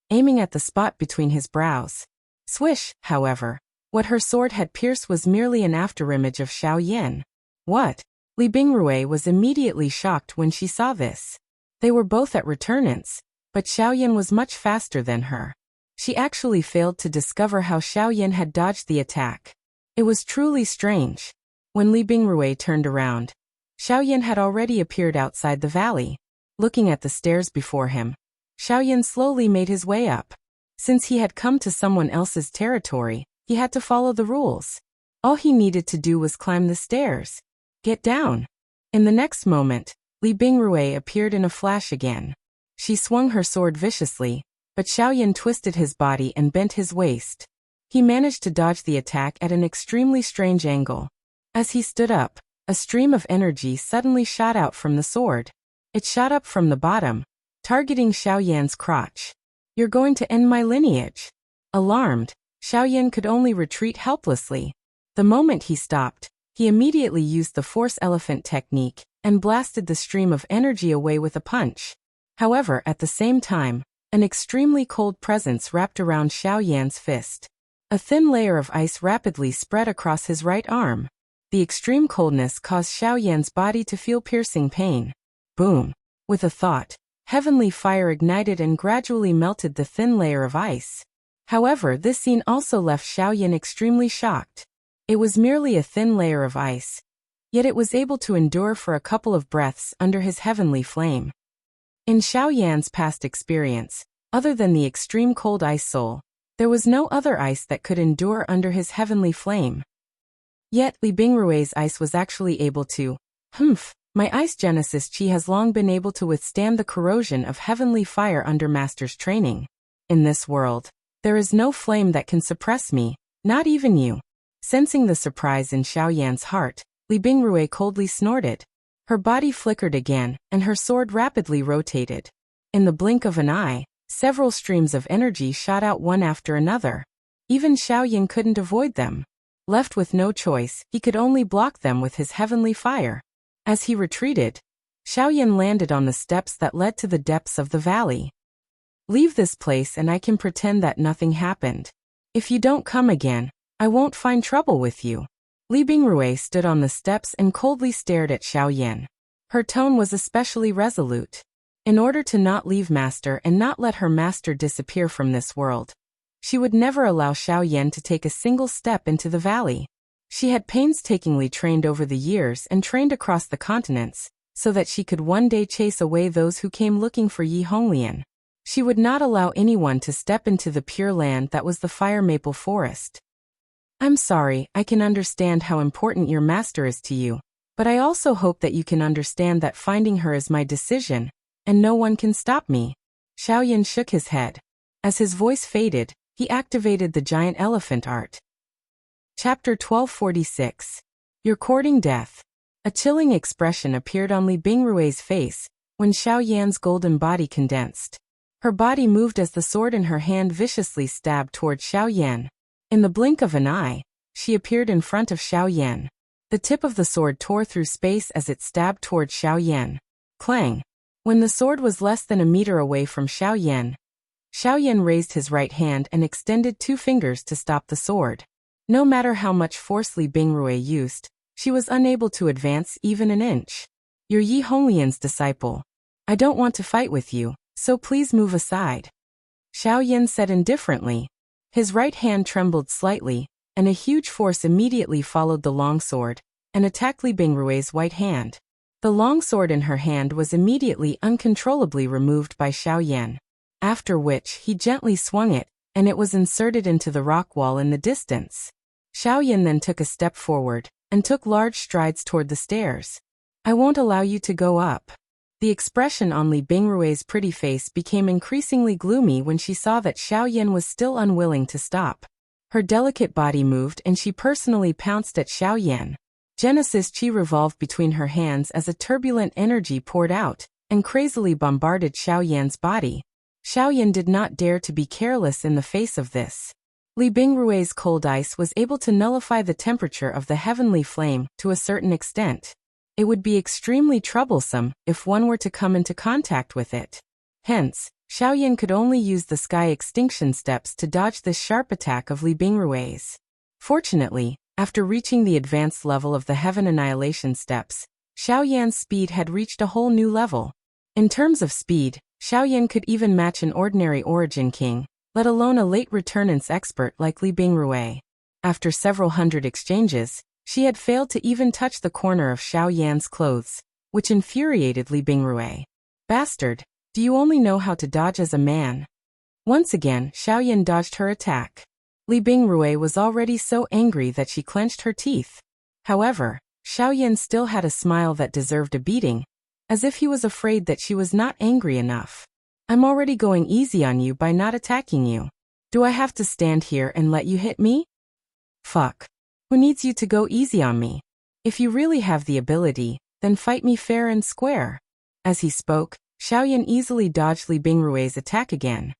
aiming at the spot between his brows. Swish, however, what her sword had pierced was merely an afterimage of Xiao Yan. What? Li Bingrui was immediately shocked when she saw this. They were both at returnants, but Xiao Yan was much faster than her. She actually failed to discover how Xiao Yan had dodged the attack. It was truly strange. When Li Bingrui turned around, Xiaoyan had already appeared outside the valley. Looking at the stairs before him, Xiaoyan slowly made his way up. Since he had come to someone else's territory, he had to follow the rules. All he needed to do was climb the stairs. Get down. In the next moment, Li Bingrui appeared in a flash again. She swung her sword viciously, but Xiaoyan twisted his body and bent his waist. He managed to dodge the attack at an extremely strange angle. As he stood up, a stream of energy suddenly shot out from the sword. It shot up from the bottom, targeting Xiaoyan's crotch. You're going to end my lineage. Alarmed, Xiaoyan could only retreat helplessly. The moment he stopped, he immediately used the force elephant technique and blasted the stream of energy away with a punch. However, at the same time, an extremely cold presence wrapped around Xiaoyan's fist. A thin layer of ice rapidly spread across his right arm. The extreme coldness caused Xiaoyan's body to feel piercing pain. Boom! With a thought, heavenly fire ignited and gradually melted the thin layer of ice. However, this scene also left Xiaoyan extremely shocked. It was merely a thin layer of ice, yet it was able to endure for a couple of breaths under his heavenly flame. In Xiaoyan's past experience, other than the extreme cold ice soul, there was no other ice that could endure under his heavenly flame. Yet Li Bingrui's ice was actually able to. My ice genesis chi has long been able to withstand the corrosion of heavenly fire under master's training. In this world, there is no flame that can suppress me, not even you. Sensing the surprise in Xiaoyan's heart, Li Bingrui coldly snorted. Her body flickered again, and her sword rapidly rotated. In the blink of an eye, several streams of energy shot out one after another. Even Xiaoyan couldn't avoid them. Left with no choice, he could only block them with his heavenly fire. As he retreated, Xiaoyan landed on the steps that led to the depths of the valley. Leave this place and I can pretend that nothing happened. If you don't come again, I won't find trouble with you. Li Bingrui stood on the steps and coldly stared at Xiaoyan. Her tone was especially resolute. In order to not leave master and not let her master disappear from this world, she would never allow Xiaoyan to take a single step into the valley. She had painstakingly trained over the years and trained across the continents, so that she could one day chase away those who came looking for Yi Honglian. She would not allow anyone to step into the pure land that was the fire maple forest. I'm sorry, I can understand how important your master is to you, but I also hope that you can understand that finding her is my decision, and no one can stop me. Xiaoyan shook his head. As his voice faded, he activated the giant elephant art. Chapter 1246. You're courting death. A chilling expression appeared on Li Bingrui's face when Xiaoyan's golden body condensed. Her body moved as the sword in her hand viciously stabbed toward Xiaoyan. In the blink of an eye, she appeared in front of Xiaoyan. The tip of the sword tore through space as it stabbed toward Xiaoyan. Clang! When the sword was less than a meter away from Xiaoyan, Xiaoyan raised his right hand and extended 2 fingers to stop the sword. No matter how much force Li Bingrui used, she was unable to advance even an inch. You're Yi Honglian's disciple. I don't want to fight with you, so please move aside. Xiaoyan said indifferently. His right hand trembled slightly, and a huge force immediately followed the longsword and attacked Li Bingrui's right hand. The longsword in her hand was immediately uncontrollably removed by Xiaoyan, after which he gently swung it, and it was inserted into the rock wall in the distance. Xiaoyan then took a step forward and took large strides toward the stairs. I won't allow you to go up. The expression on Li Bingrui's pretty face became increasingly gloomy when she saw that Xiaoyan was still unwilling to stop. Her delicate body moved and she personally pounced at Xiaoyan. Genesis Chi revolved between her hands as a turbulent energy poured out and crazily bombarded Xiaoyan's body. Xiaoyan did not dare to be careless in the face of this. Li Bingrui's cold ice was able to nullify the temperature of the heavenly flame to a certain extent. It would be extremely troublesome if one were to come into contact with it. Hence, Xiaoyan could only use the sky extinction steps to dodge this sharp attack of Li Bingrui's. Fortunately, after reaching the advanced level of the heaven annihilation steps, Xiaoyan's speed had reached a whole new level. In terms of speed, Xiaoyan could even match an ordinary origin king, let alone a late returnance expert like Li Bingrui. After several hundred exchanges, She had failed to even touch the corner of Xiao Yan's clothes, which infuriated Li Bingrui. Bastard, do you only know how to dodge as a man? Once again, Xiao Yan dodged her attack. Li Bingrui was already so angry that she clenched her teeth. However, Xiao Yan still had a smile that deserved a beating, as if he was afraid that she was not angry enough. I'm already going easy on you by not attacking you. Do I have to stand here and let you hit me? Fuck. Who needs you to go easy on me? If you really have the ability, then fight me fair and square. As he spoke, Xiao Yan easily dodged Li Bingrui's attack again.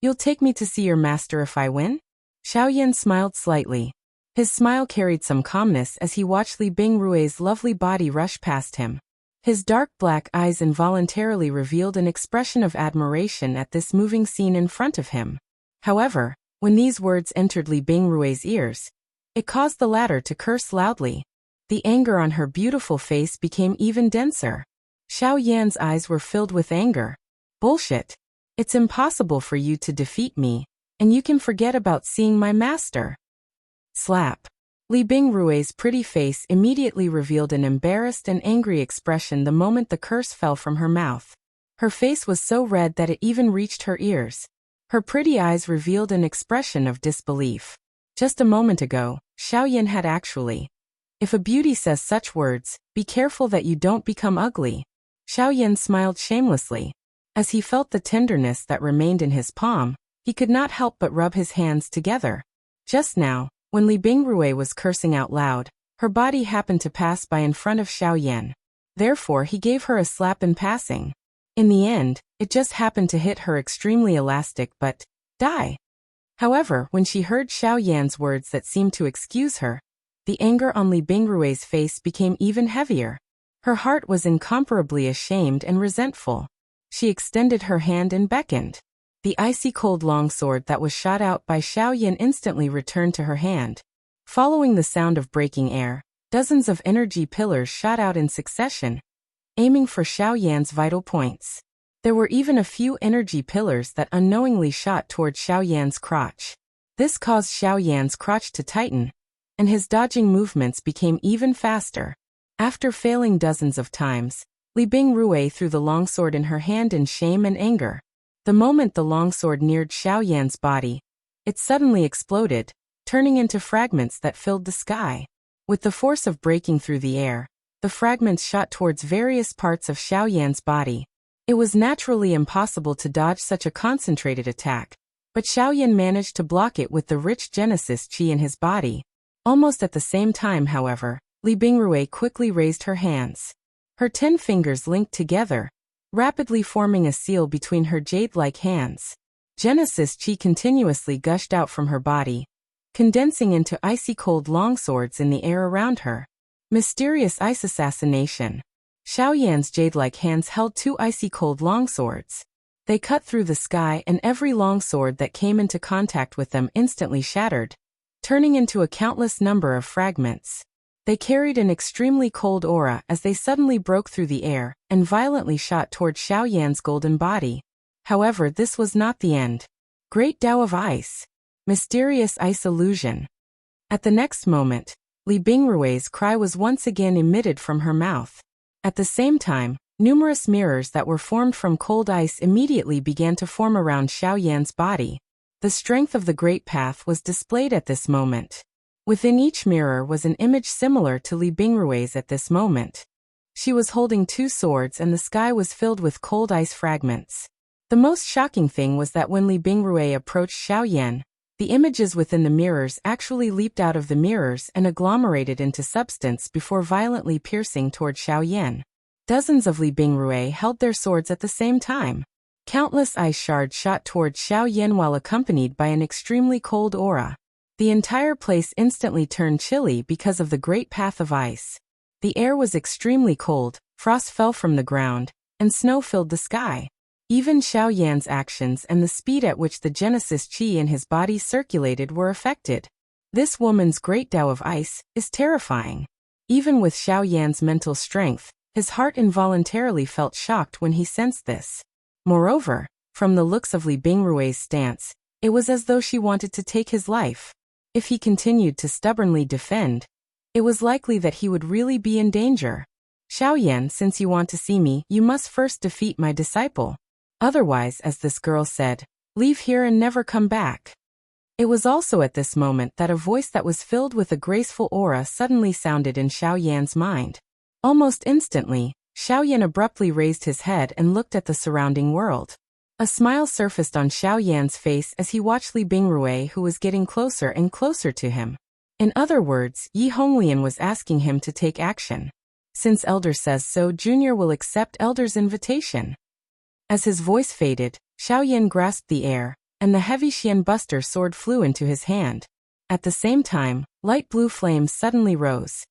You'll take me to see your master if I win? Xiao Yan smiled slightly. His smile carried some calmness as he watched Li Bingrui's lovely body rush past him. His dark black eyes involuntarily revealed an expression of admiration at this moving scene in front of him. However, when these words entered Li Bingrui's ears, it caused the latter to curse loudly. The anger on her beautiful face became even denser. Xiao Yan's eyes were filled with anger. Bullshit. It's impossible for you to defeat me, and you can forget about seeing my master. Slap. Li Bingrui's pretty face immediately revealed an embarrassed and angry expression the moment the curse fell from her mouth. Her face was so red that it even reached her ears. Her pretty eyes revealed an expression of disbelief. Just a moment ago, Xiao Yan had actually. If a beauty says such words, be careful that you don't become ugly. Xiao Yan smiled shamelessly. As he felt the tenderness that remained in his palm, he could not help but rub his hands together. Just now, when Li Bingrui was cursing out loud, her body happened to pass by in front of Xiao Yan. Therefore he gave her a slap in passing. In the end, it just happened to hit her extremely elastic but, die. However, when she heard Xiao Yan's words that seemed to excuse her, the anger on Li Bingrui's face became even heavier. Her heart was incomparably ashamed and resentful. She extended her hand and beckoned. The icy-cold longsword that was shot out by Xiao Yan instantly returned to her hand. Following the sound of breaking air, dozens of energy pillars shot out in succession, aiming for Xiao Yan's vital points. There were even a few energy pillars that unknowingly shot toward Xiao Yan's crotch. This caused Xiao Yan's crotch to tighten, and his dodging movements became even faster. After failing dozens of times, Li Bingrui threw the longsword in her hand in shame and anger. The moment the longsword neared Xiao Yan's body, it suddenly exploded, turning into fragments that filled the sky. With the force of breaking through the air, the fragments shot towards various parts of Xiao Yan's body. It was naturally impossible to dodge such a concentrated attack, but Xiao Yan managed to block it with the rich Genesis Qi in his body. Almost at the same time, however, Li Bingrui quickly raised her hands. Her 10 fingers linked together, rapidly forming a seal between her jade-like hands. Genesis Qi continuously gushed out from her body, condensing into icy-cold longswords in the air around her. Mysterious ice assassination. Xiao Yan's jade-like hands held 2 icy-cold longswords. They cut through the sky and every longsword that came into contact with them instantly shattered, turning into a countless number of fragments. They carried an extremely cold aura as they suddenly broke through the air and violently shot toward Xiao Yan's golden body. However, this was not the end. Great Tao of Ice. Mysterious ice illusion. At the next moment, Li Bingrui's cry was once again emitted from her mouth. At the same time, numerous mirrors that were formed from cold ice immediately began to form around Xiao Yan's body. The strength of the Great Path was displayed at this moment. Within each mirror was an image similar to Li Bingrui's at this moment. She was holding 2 swords and the sky was filled with cold ice fragments. The most shocking thing was that when Li Bingrui approached Xiao Yan, the images within the mirrors actually leaped out of the mirrors and agglomerated into substance before violently piercing toward Xiao Yan. Dozens of Li Bingrui held their swords at the same time. Countless ice shards shot toward Xiao Yan while accompanied by an extremely cold aura. The entire place instantly turned chilly because of the Great Path of Ice. The air was extremely cold, frost fell from the ground, and snow filled the sky. Even Xiao Yan's actions and the speed at which the Genesis Qi in his body circulated were affected. This woman's Great Tao of Ice is terrifying. Even with Xiao Yan's mental strength, his heart involuntarily felt shocked when he sensed this. Moreover, from the looks of Li Bingrui's stance, it was as though she wanted to take his life. If he continued to stubbornly defend, It was likely that he would really be in danger. Xiaoyan, since you want to see me, you must first defeat my disciple. Otherwise, as this girl said, leave here and never come back. It was also at this moment that a voice that was filled with a graceful aura suddenly sounded in Xiaoyan's mind. Almost instantly, Xiaoyan abruptly raised his head and looked at the surrounding world. A smile surfaced on Xiaoyan's face as he watched Li Bingrui, who was getting closer and closer to him. In other words, Yi Honglian was asking him to take action. Since Elder says so, Junior will accept Elder's invitation. As his voice faded, Xiaoyan grasped the air, and the heavy Xian Buster sword flew into his hand. At the same time, light blue flames suddenly rose.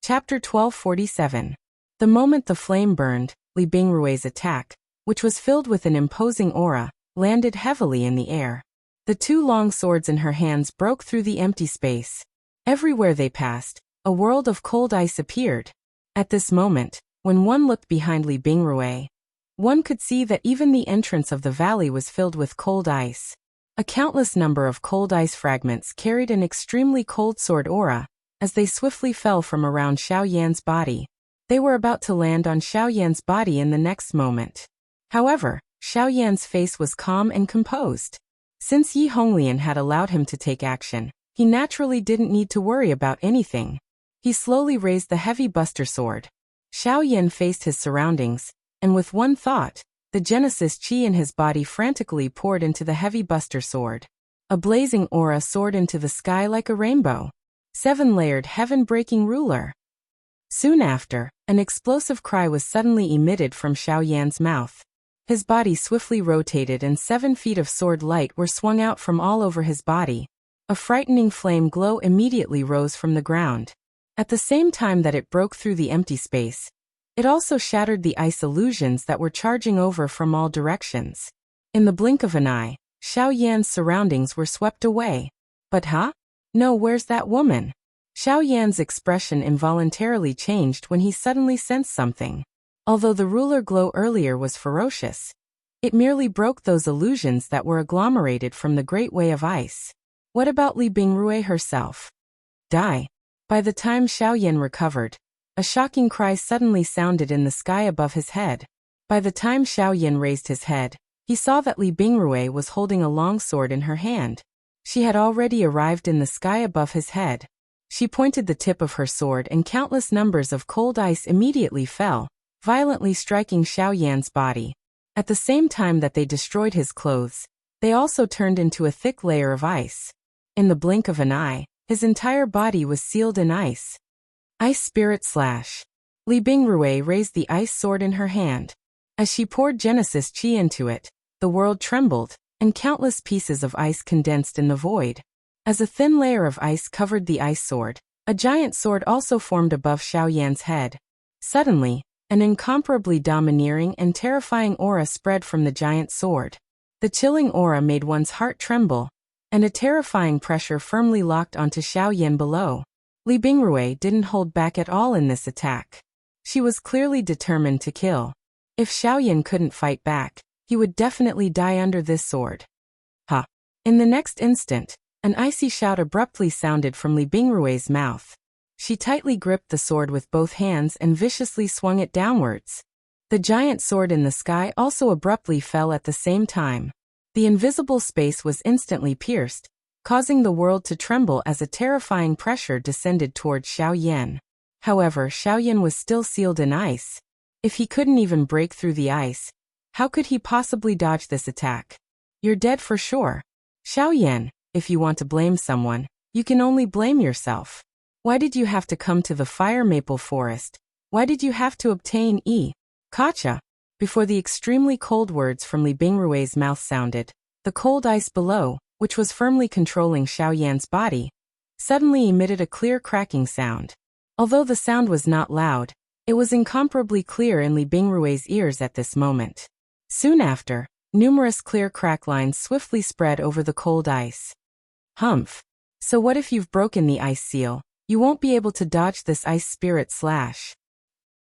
Chapter 1247. The moment the flame burned, Li Bingrui's attack, which was filled with an imposing aura, landed heavily in the air. The two long swords in her hands broke through the empty space. Everywhere they passed, a world of cold ice appeared. At this moment, when one looked behind Li Bingrui, one could see that even the entrance of the valley was filled with cold ice. A countless number of cold ice fragments carried an extremely cold sword aura, as they swiftly fell from around Xiaoyan's body. They were about to land on Xiaoyan's body in the next moment. However, Xiaoyan's face was calm and composed. Since Yi Honglian had allowed him to take action, he naturally didn't need to worry about anything. He slowly raised the heavy buster sword. Xiaoyan faced his surroundings, and with one thought, the Genesis Qi in his body frantically poured into the heavy buster sword. A blazing aura soared into the sky like a rainbow. 7-layered heaven-breaking ruler. Soon after, an explosive cry was suddenly emitted from Xiaoyan's mouth. His body swiftly rotated and 7 feet of sword light were swung out from all over his body. A frightening flame glow immediately rose from the ground. At the same time that it broke through the empty space, it also shattered the ice illusions that were charging over from all directions. In the blink of an eye, Xiaoyan's surroundings were swept away. But No, where's that woman? Xiaoyan's expression involuntarily changed when he suddenly sensed something. Although the ruler glow earlier was ferocious, it merely broke those illusions that were agglomerated from the great way of ice. What about Li Bingrui herself? Die. By the time Xiaoyan recovered, a shocking cry suddenly sounded in the sky above his head. By the time Xiaoyan raised his head, he saw that Li Bingrui was holding a long sword in her hand. She had already arrived in the sky above his head. She pointed the tip of her sword and countless numbers of cold ice immediately fell, violently striking Xiaoyan's body. At the same time that they destroyed his clothes, they also turned into a thick layer of ice. In the blink of an eye, his entire body was sealed in ice. Ice Spirit Slash. Li Bingrui raised the ice sword in her hand. As she poured Genesis Qi into it, the world trembled, and countless pieces of ice condensed in the void. As a thin layer of ice covered the ice sword, a giant sword also formed above Xiaoyan's head. Suddenly, an incomparably domineering and terrifying aura spread from the giant sword. The chilling aura made one's heart tremble, and a terrifying pressure firmly locked onto Xiaoyan below. Li Bingrui didn't hold back at all in this attack. She was clearly determined to kill. If Xiaoyan couldn't fight back, he would definitely die under this sword. In the next instant, an icy shout abruptly sounded from Li Bingrui's mouth. She tightly gripped the sword with both hands and viciously swung it downwards. The giant sword in the sky also abruptly fell at the same time. The invisible space was instantly pierced, causing the world to tremble as a terrifying pressure descended towards Xiaoyan. However, Xiaoyan was still sealed in ice. If he couldn't even break through the ice, how could he possibly dodge this attack? You're dead for sure. Xiaoyan, if you want to blame someone, you can only blame yourself. Why did you have to come to the fire maple forest? Why did you have to obtain Kacha? Before the extremely cold words from Li Bingrui's mouth sounded, the cold ice below, which was firmly controlling Xiaoyan's body, suddenly emitted a clear cracking sound. Although the sound was not loud, it was incomparably clear in Li Bingrui's ears at this moment. Soon after, numerous clear crack lines swiftly spread over the cold ice. Humph. So what if you've broken the ice seal? You won't be able to dodge this ice spirit slash.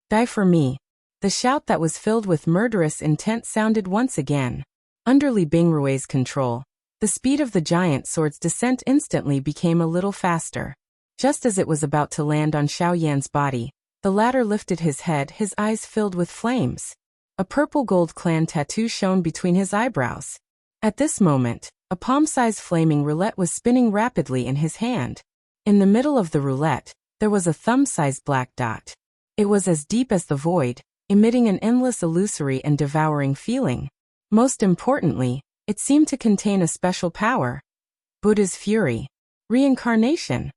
Die for me. The shout that was filled with murderous intent sounded once again. Under Li Bingrui's control, the speed of the giant sword's descent instantly became a little faster. Just as it was about to land on Xiao Yan's body, the latter lifted his head, his eyes filled with flames. A purple gold clan tattoo shone between his eyebrows. At this moment, a palm-sized flaming roulette was spinning rapidly in his hand. In the middle of the roulette, there was a thumb-sized black dot. It was as deep as the void, emitting an endless illusory and devouring feeling. Most importantly, it seemed to contain a special power. Buddha's fury. Reincarnation.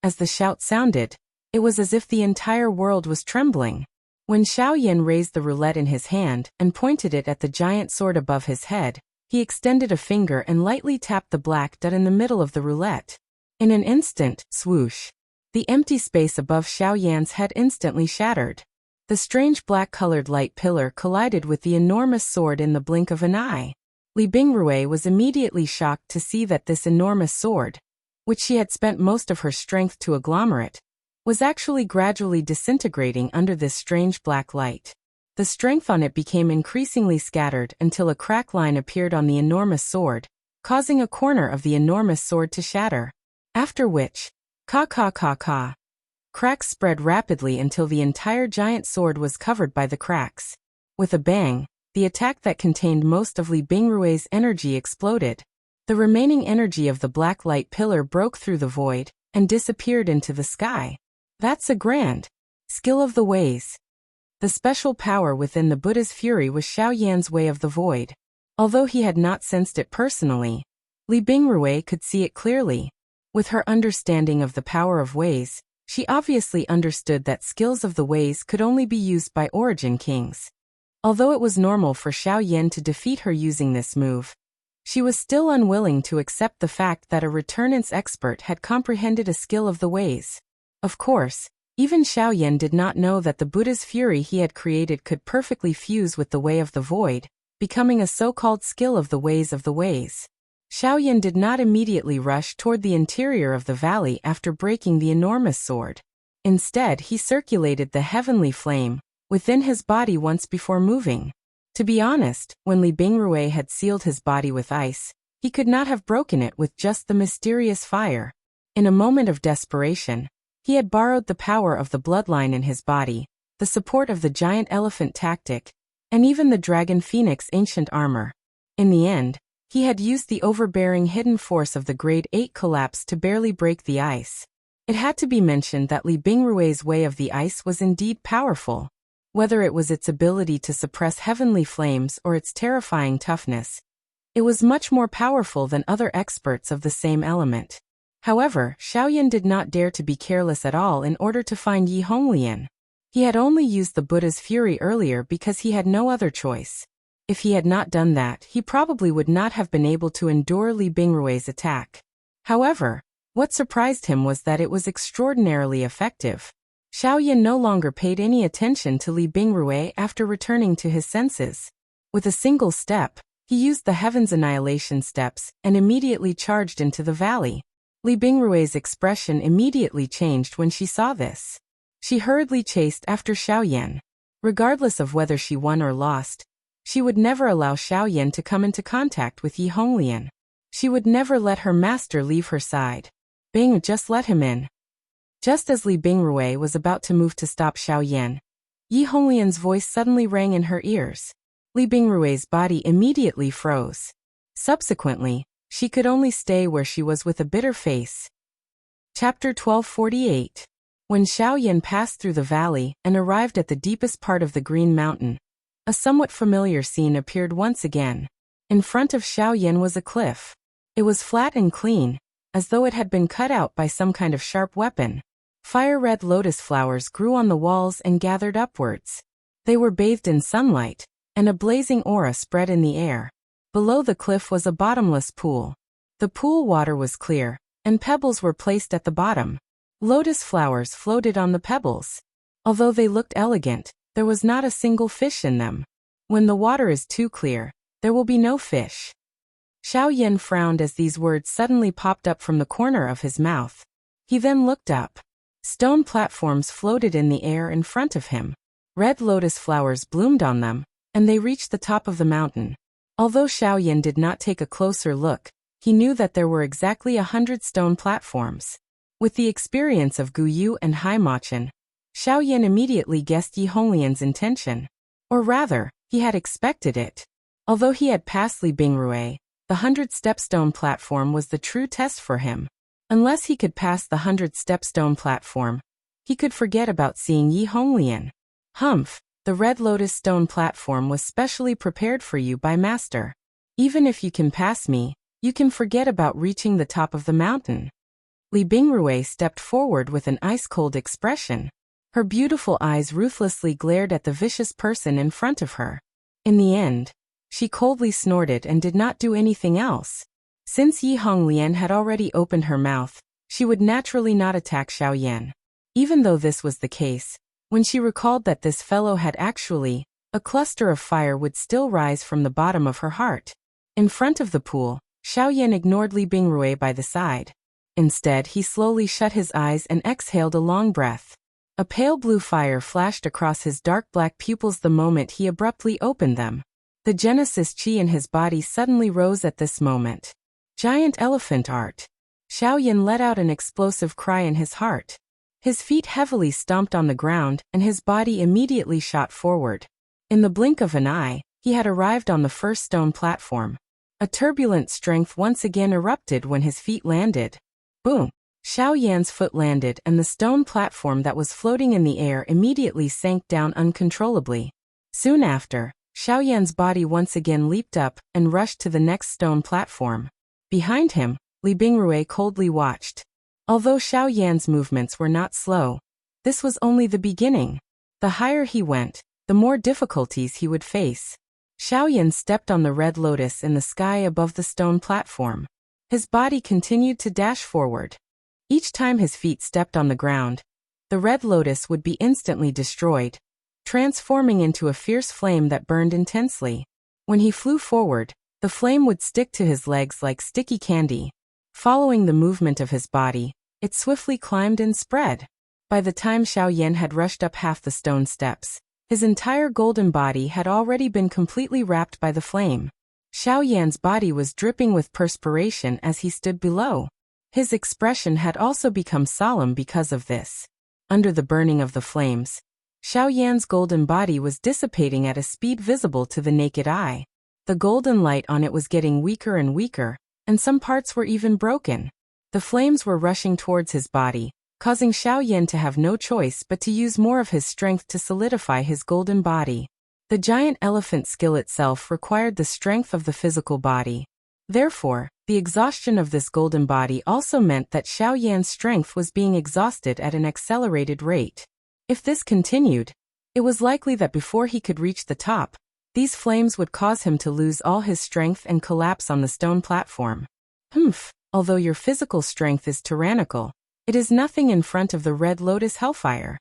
As the shout sounded, it was as if the entire world was trembling. When Xiao Yan raised the roulette in his hand and pointed it at the giant sword above his head, he extended a finger and lightly tapped the black dot in the middle of the roulette. In an instant, swoosh. The empty space above Xiao Yan's head instantly shattered. The strange black-colored light pillar collided with the enormous sword in the blink of an eye. Li Bingrui was immediately shocked to see that this enormous sword, which she had spent most of her strength to agglomerate, was actually gradually disintegrating under this strange black light. The strength on it became increasingly scattered until a crack line appeared on the enormous sword, causing a corner of the enormous sword to shatter. After which, cracks spread rapidly until the entire giant sword was covered by the cracks. With a bang, the attack that contained most of Li Bingrui's energy exploded. The remaining energy of the black light pillar broke through the void and disappeared into the sky. That's a grand skill of the ways. The special power within the Buddha's fury was Xiao Yan's way of the void. Although he had not sensed it personally, Li Bingrui could see it clearly. With her understanding of the power of ways, she obviously understood that skills of the ways could only be used by origin kings. Although it was normal for Xiao Yan to defeat her using this move, she was still unwilling to accept the fact that a returnance expert had comprehended a skill of the ways. Of course, even Xiao Yan did not know that the Buddha's fury he had created could perfectly fuse with the way of the void, becoming a so-called skill of the ways of the ways. Xiao Yan did not immediately rush toward the interior of the valley after breaking the enormous sword. Instead, he circulated the heavenly flame within his body once before moving. To be honest, when Li Bingrui had sealed his body with ice, he could not have broken it with just the mysterious fire. In a moment of desperation, he had borrowed the power of the bloodline in his body, the support of the giant elephant tactic, and even the dragon phoenix ancient armor. In the end, he had used the overbearing hidden force of the grade 8 collapse to barely break the ice. It had to be mentioned that Li Bingrui's way of the ice was indeed powerful. Whether it was its ability to suppress heavenly flames or its terrifying toughness, it was much more powerful than other experts of the same element. However, Xiao Yan did not dare to be careless at all in order to find Yi Honglian. He had only used the Buddha's fury earlier because he had no other choice. If he had not done that, he probably would not have been able to endure Li Bingrui's attack. However, what surprised him was that it was extraordinarily effective. Xiao Yan no longer paid any attention to Li Bingrui after returning to his senses. With a single step, he used the Heaven's Annihilation steps and immediately charged into the valley. Li Bingrui's expression immediately changed when she saw this. She hurriedly chased after Xiao Yan. Regardless of whether she won or lost, she would never allow Xiao Yan to come into contact with Yi Honglian. She would never let her master leave her side. Bing, just let him in. Just as Li Bingrui was about to move to stop Xiao Yan, Yi Honglian's voice suddenly rang in her ears. Li Bingrui's body immediately froze. Subsequently, she could only stay where she was with a bitter face. Chapter 1248. When Xiao Yan passed through the valley and arrived at the deepest part of the Green Mountain, a somewhat familiar scene appeared once again. In front of Xiao Yan was a cliff. It was flat and clean, as though it had been cut out by some kind of sharp weapon. Fire-red lotus flowers grew on the walls and gathered upwards. They were bathed in sunlight, and a blazing aura spread in the air. Below the cliff was a bottomless pool. The pool water was clear, and pebbles were placed at the bottom. Lotus flowers floated on the pebbles. Although they looked elegant, there was not a single fish in them. When the water is too clear, there will be no fish. Xiao Yan frowned as these words suddenly popped up from the corner of his mouth. He then looked up. Stone platforms floated in the air in front of him. Red lotus flowers bloomed on them, and they reached the top of the mountain. Although Xiao Yan did not take a closer look, he knew that there were exactly 100 stone platforms. With the experience of Gu Yu and Hai Machan, Xiaoyan immediately guessed Yi Honglian's intention. Or rather, he had expected it. Although he had passed Li Bingrui, the 100-step stone platform was the true test for him. Unless he could pass the 100-step stone platform, he could forget about seeing Yi Honglian. Humph, the Red Lotus stone platform was specially prepared for you by Master. Even if you can pass me, you can forget about reaching the top of the mountain. Li Bingrui stepped forward with an ice-cold expression. Her beautiful eyes ruthlessly glared at the vicious person in front of her. In the end, she coldly snorted and did not do anything else. Since Yi Honglian had already opened her mouth, she would naturally not attack Xiaoyan. Even though this was the case, when she recalled that this fellow had actually, a cluster of fire would still rise from the bottom of her heart. In front of the pool, Xiaoyan ignored Li Bingrui by the side. Instead, he slowly shut his eyes and exhaled a long breath. A pale blue fire flashed across his dark black pupils the moment he abruptly opened them. The Genesis chi in his body suddenly rose at this moment. Giant elephant art. Xiaoyan let out an explosive cry in his heart. His feet heavily stomped on the ground and his body immediately shot forward. In the blink of an eye, he had arrived on the first stone platform. A turbulent strength once again erupted when his feet landed. Boom! Xiaoyan's foot landed and the stone platform that was floating in the air immediately sank down uncontrollably. Soon after, Xiaoyan's body once again leaped up and rushed to the next stone platform. Behind him, Li Bingrui coldly watched. Although Xiaoyan's movements were not slow, this was only the beginning. The higher he went, the more difficulties he would face. Xiaoyan stepped on the red lotus in the sky above the stone platform. His body continued to dash forward. Each time his feet stepped on the ground, the red lotus would be instantly destroyed, transforming into a fierce flame that burned intensely. When he flew forward, the flame would stick to his legs like sticky candy. Following the movement of his body, it swiftly climbed and spread. By the time Xiaoyan had rushed up half the stone steps, his entire golden body had already been completely wrapped by the flame. Xiaoyan's body was dripping with perspiration as he stood below. His expression had also become solemn because of this. Under the burning of the flames, Xiaoyan's golden body was dissipating at a speed visible to the naked eye. The golden light on it was getting weaker and weaker, and some parts were even broken. The flames were rushing towards his body, causing Xiaoyan to have no choice but to use more of his strength to solidify his golden body. The giant elephant skill itself required the strength of the physical body. Therefore, the exhaustion of this golden body also meant that Xiaoyan's strength was being exhausted at an accelerated rate. If this continued, it was likely that before he could reach the top, these flames would cause him to lose all his strength and collapse on the stone platform. Humph, although your physical strength is tyrannical, it is nothing in front of the Red Lotus Hellfire.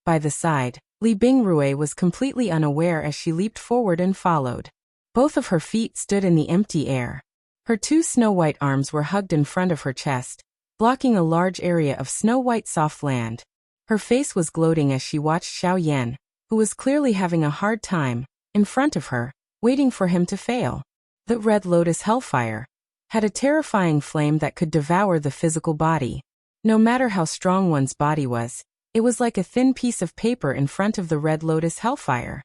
By the side, Li Bingrui was completely unaware as she leaped forward and followed. Both of her feet stood in the empty air. Her two snow-white arms were hugged in front of her chest, blocking a large area of snow-white soft land. Her face was gloating as she watched Xiaoyan, who was clearly having a hard time, in front of her, waiting for him to fail. The Red Lotus Hellfire had a terrifying flame that could devour the physical body. No matter how strong one's body was, it was like a thin piece of paper in front of the Red Lotus Hellfire.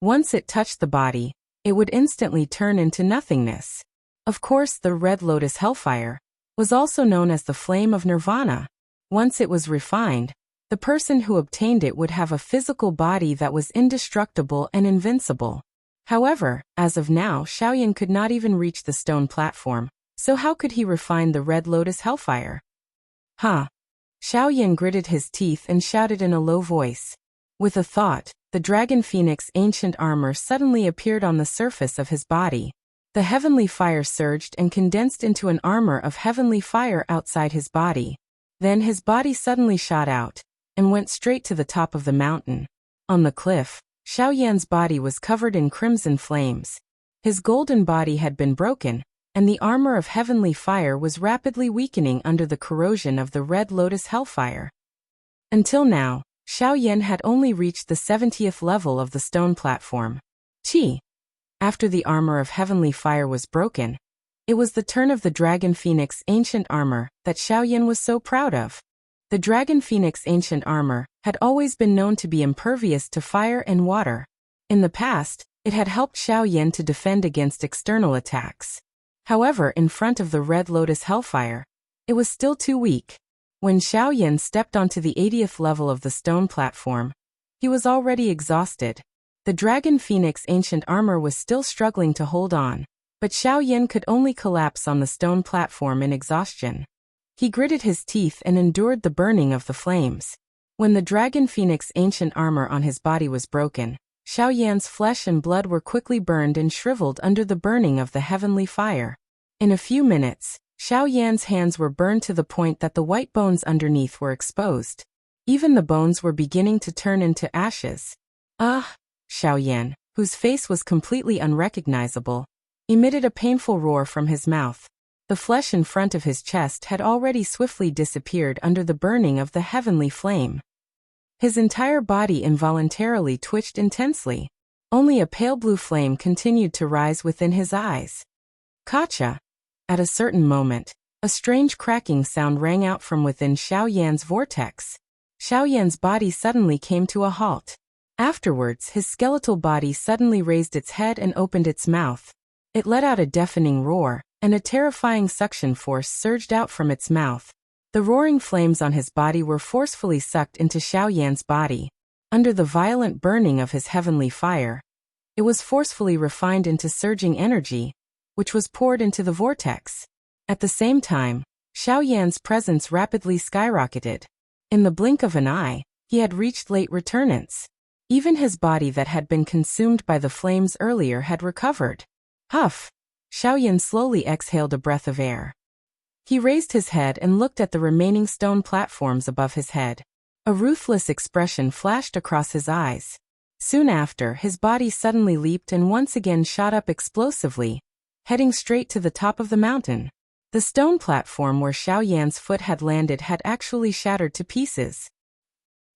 Once it touched the body, it would instantly turn into nothingness. Of course, the Red Lotus Hellfire was also known as the Flame of Nirvana. Once it was refined, the person who obtained it would have a physical body that was indestructible and invincible. However, as of now, Xiaoyan could not even reach the stone platform, so how could he refine the Red Lotus Hellfire? Huh? Xiaoyan gritted his teeth and shouted in a low voice. With a thought, the Dragon Phoenix ancient armor suddenly appeared on the surface of his body. The heavenly fire surged and condensed into an armor of heavenly fire outside his body. Then his body suddenly shot out and went straight to the top of the mountain. On the cliff, Xiaoyan's body was covered in crimson flames. His golden body had been broken, and the armor of heavenly fire was rapidly weakening under the corrosion of the Red Lotus Hellfire. Until now, Xiaoyan had only reached the 70th level of the stone platform. After the armor of heavenly fire was broken, It was the turn of the Dragon Phoenix ancient armor that Xiaoyan was so proud of. The Dragon Phoenix ancient armor had always been known to be impervious to fire and water. In the past, it had helped Xiaoyan to defend against external attacks. However, in front of the Red Lotus Hellfire, it was still too weak. When Xiaoyan stepped onto the 80th level of the stone platform, he was already exhausted. The Dragon Phoenix ancient armor was still struggling to hold on, but Xiaoyan could only collapse on the stone platform in exhaustion. He gritted his teeth and endured the burning of the flames. When the Dragon Phoenix ancient armor on his body was broken, Xiaoyan's flesh and blood were quickly burned and shriveled under the burning of the heavenly fire. In a few minutes, Xiaoyan's hands were burned to the point that the white bones underneath were exposed. Even the bones were beginning to turn into ashes. Xiaoyan, whose face was completely unrecognizable, emitted a painful roar from his mouth. The flesh in front of his chest had already swiftly disappeared under the burning of the heavenly flame. His entire body involuntarily twitched intensely. Only a pale blue flame continued to rise within his eyes. Gotcha! At a certain moment, a strange cracking sound rang out from within Xiaoyan's vortex. Xiaoyan's body suddenly came to a halt. Afterwards, his skeletal body suddenly raised its head and opened its mouth. It let out a deafening roar, and a terrifying suction force surged out from its mouth. The roaring flames on his body were forcefully sucked into Xiaoyan's body. Under the violent burning of his heavenly fire, it was forcefully refined into surging energy, which was poured into the vortex. At the same time, Xiaoyan's presence rapidly skyrocketed. In the blink of an eye, he had reached late returnance. Even his body that had been consumed by the flames earlier had recovered. Huff! Xiaoyan slowly exhaled a breath of air. He raised his head and looked at the remaining stone platforms above his head. A ruthless expression flashed across his eyes. Soon after, his body suddenly leaped and once again shot up explosively, heading straight to the top of the mountain. The stone platform where Xiaoyan's foot had landed had actually shattered to pieces.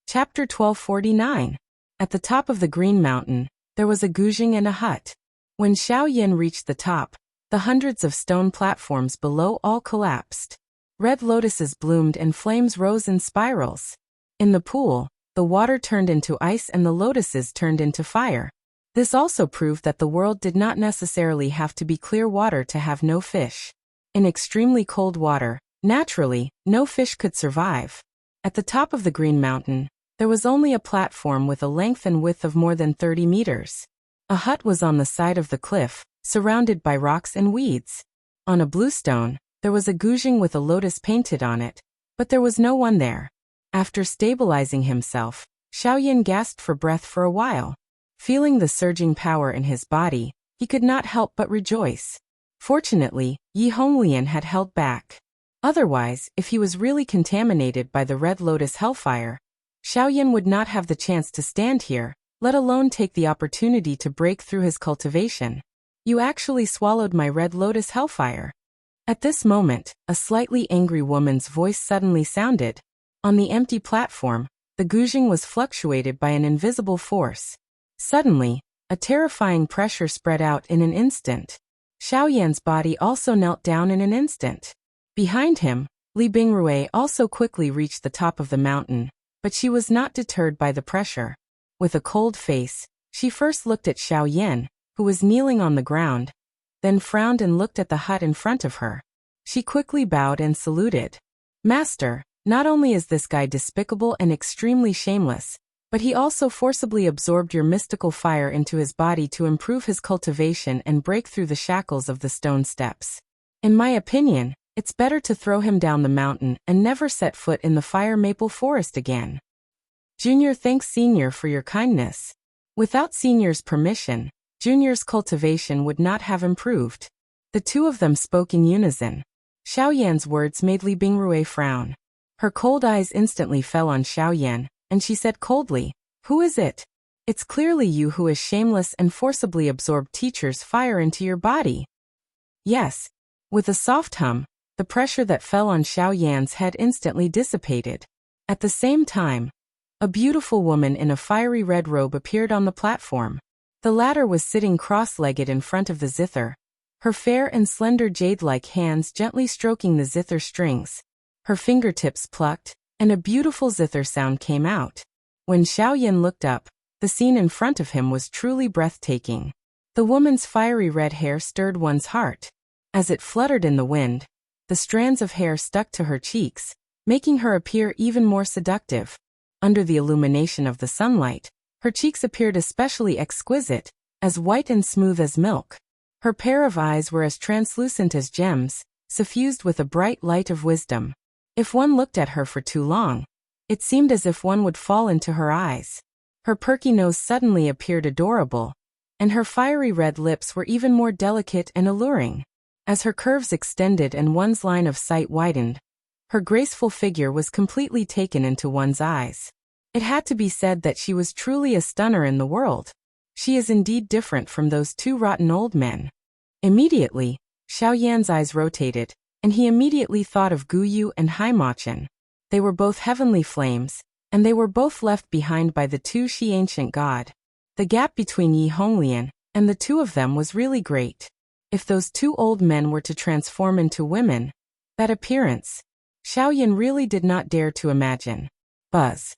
Chapter 1249. At the top of the Green Mountain, there was a guzheng and a hut. When Xiaoyan reached the top, the hundreds of stone platforms below all collapsed. Red lotuses bloomed and flames rose in spirals. In the pool, the water turned into ice and the lotuses turned into fire. This also proved that the world did not necessarily have to be clear water to have no fish. In extremely cold water, naturally, no fish could survive. At the top of the Green Mountain, there was only a platform with a length and width of more than 30 meters. A hut was on the side of the cliff, surrounded by rocks and weeds. On a blue stone, there was a guzheng with a lotus painted on it, but there was no one there. After stabilizing himself, Xiaoyan gasped for breath for a while. Feeling the surging power in his body, he could not help but rejoice. Fortunately, Yi Honglian had held back. Otherwise, if he was really contaminated by the Red Lotus Hellfire, Xiaoyan would not have the chance to stand here, let alone take the opportunity to break through his cultivation. You actually swallowed my Red Lotus Hellfire. At this moment, a slightly angry woman's voice suddenly sounded. On the empty platform, the guzheng was fluctuated by an invisible force. Suddenly, a terrifying pressure spread out in an instant. Xiaoyan's body also knelt down in an instant. Behind him, Li Bingrui also quickly reached the top of the mountain, but she was not deterred by the pressure. With a cold face, she first looked at Xiaoyan, who was kneeling on the ground, then frowned and looked at the hut in front of her. She quickly bowed and saluted. Master, not only is this guy despicable and extremely shameless, but he also forcibly absorbed your mystical fire into his body to improve his cultivation and break through the shackles of the stone steps. In my opinion, it's better to throw him down the mountain and never set foot in the fire maple forest again. Junior thanks Senior for your kindness. Without Senior's permission, Junior's cultivation would not have improved. The two of them spoke in unison. Xiaoyan's words made Li Bingrui frown. Her cold eyes instantly fell on Xiaoyan, and she said coldly, "Who is it? It's clearly you who has shameless and forcibly absorbed teacher's fire into your body." Yes. With a soft hum, the pressure that fell on Xiaoyan's head instantly dissipated. At the same time, a beautiful woman in a fiery red robe appeared on the platform. The latter was sitting cross-legged in front of the zither. her fair and slender jade-like hands gently stroking the zither strings. Her fingertips plucked, and a beautiful zither sound came out. When Xiaoyan looked up, the scene in front of him was truly breathtaking. The woman's fiery red hair stirred one's heart. As it fluttered in the wind, the strands of hair stuck to her cheeks, making her appear even more seductive. Under the illumination of the sunlight, her cheeks appeared especially exquisite, as white and smooth as milk. Her pair of eyes were as translucent as gems, suffused with a bright light of wisdom. If one looked at her for too long, it seemed as if one would fall into her eyes. Her perky nose suddenly appeared adorable, and her fiery red lips were even more delicate and alluring. As her curves extended and one's line of sight widened, her graceful figure was completely taken into one's eyes. It had to be said that she was truly a stunner in the world. She is indeed different from those two rotten old men. Immediately, Xiaoyan's eyes rotated, and he immediately thought of Guyu and Haimachin. They were both heavenly flames, and they were both left behind by the two Shi ancient god. The gap between Yi Honglian and the two of them was really great. If those two old men were to transform into women, that appearance, Xiaoyan really did not dare to imagine. Buzz.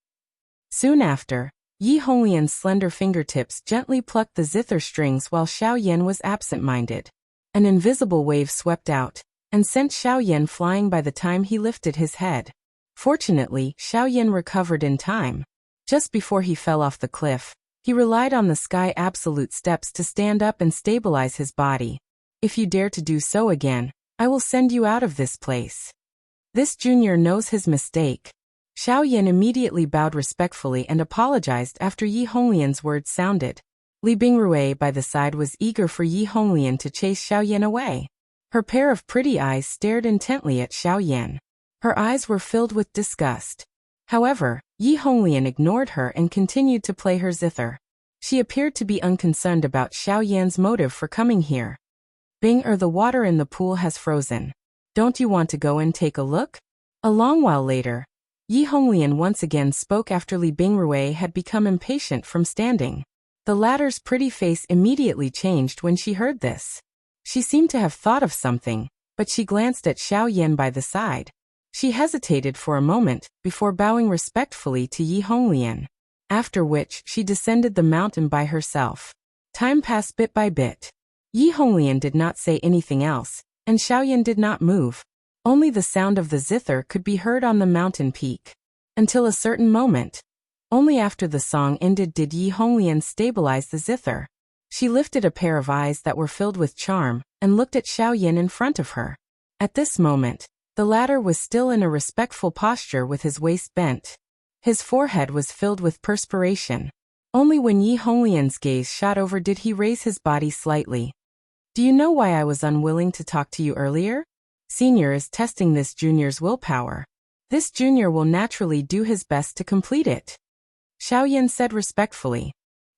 Soon after, Yi Honglian's slender fingertips gently plucked the zither strings while Xiaoyan was absent-minded. An invisible wave swept out, and sent Xiaoyan flying by the time he lifted his head. Fortunately, Xiaoyan recovered in time. Just before he fell off the cliff, he relied on the sky absolute steps to stand up and stabilize his body. If you dare to do so again, I will send you out of this place. This junior knows his mistake. Xiaoyan immediately bowed respectfully and apologized after Yi Honglian's words sounded. Li Bingrui by the side was eager for Yi Honglian to chase Xiaoyan away. Her pair of pretty eyes stared intently at Xiaoyan. Her eyes were filled with disgust. However, Yi Honglian ignored her and continued to play her zither. She appeared to be unconcerned about Xiaoyan's motive for coming here. The water in the pool has frozen. Don't you want to go and take a look? A long while later, Yi Honglian once again spoke after Li Bingrui had become impatient from standing. The latter's pretty face immediately changed when she heard this. She seemed to have thought of something, but she glanced at Xiaoyan by the side. She hesitated for a moment before bowing respectfully to Yi Honglian, after which she descended the mountain by herself. Time passed bit by bit. Yi Honglian did not say anything else, and Xiaoyan did not move. Only the sound of the zither could be heard on the mountain peak. Until a certain moment. Only after the song ended did Yi Honglian stabilize the zither. She lifted a pair of eyes that were filled with charm, and looked at Xiaoyan in front of her. At this moment, the latter was still in a respectful posture with his waist bent. His forehead was filled with perspiration. Only when Yi Honglian's gaze shot over did he raise his body slightly. Do you know why I was unwilling to talk to you earlier? Senior is testing this junior's willpower. This junior will naturally do his best to complete it. Xiaoyan said respectfully.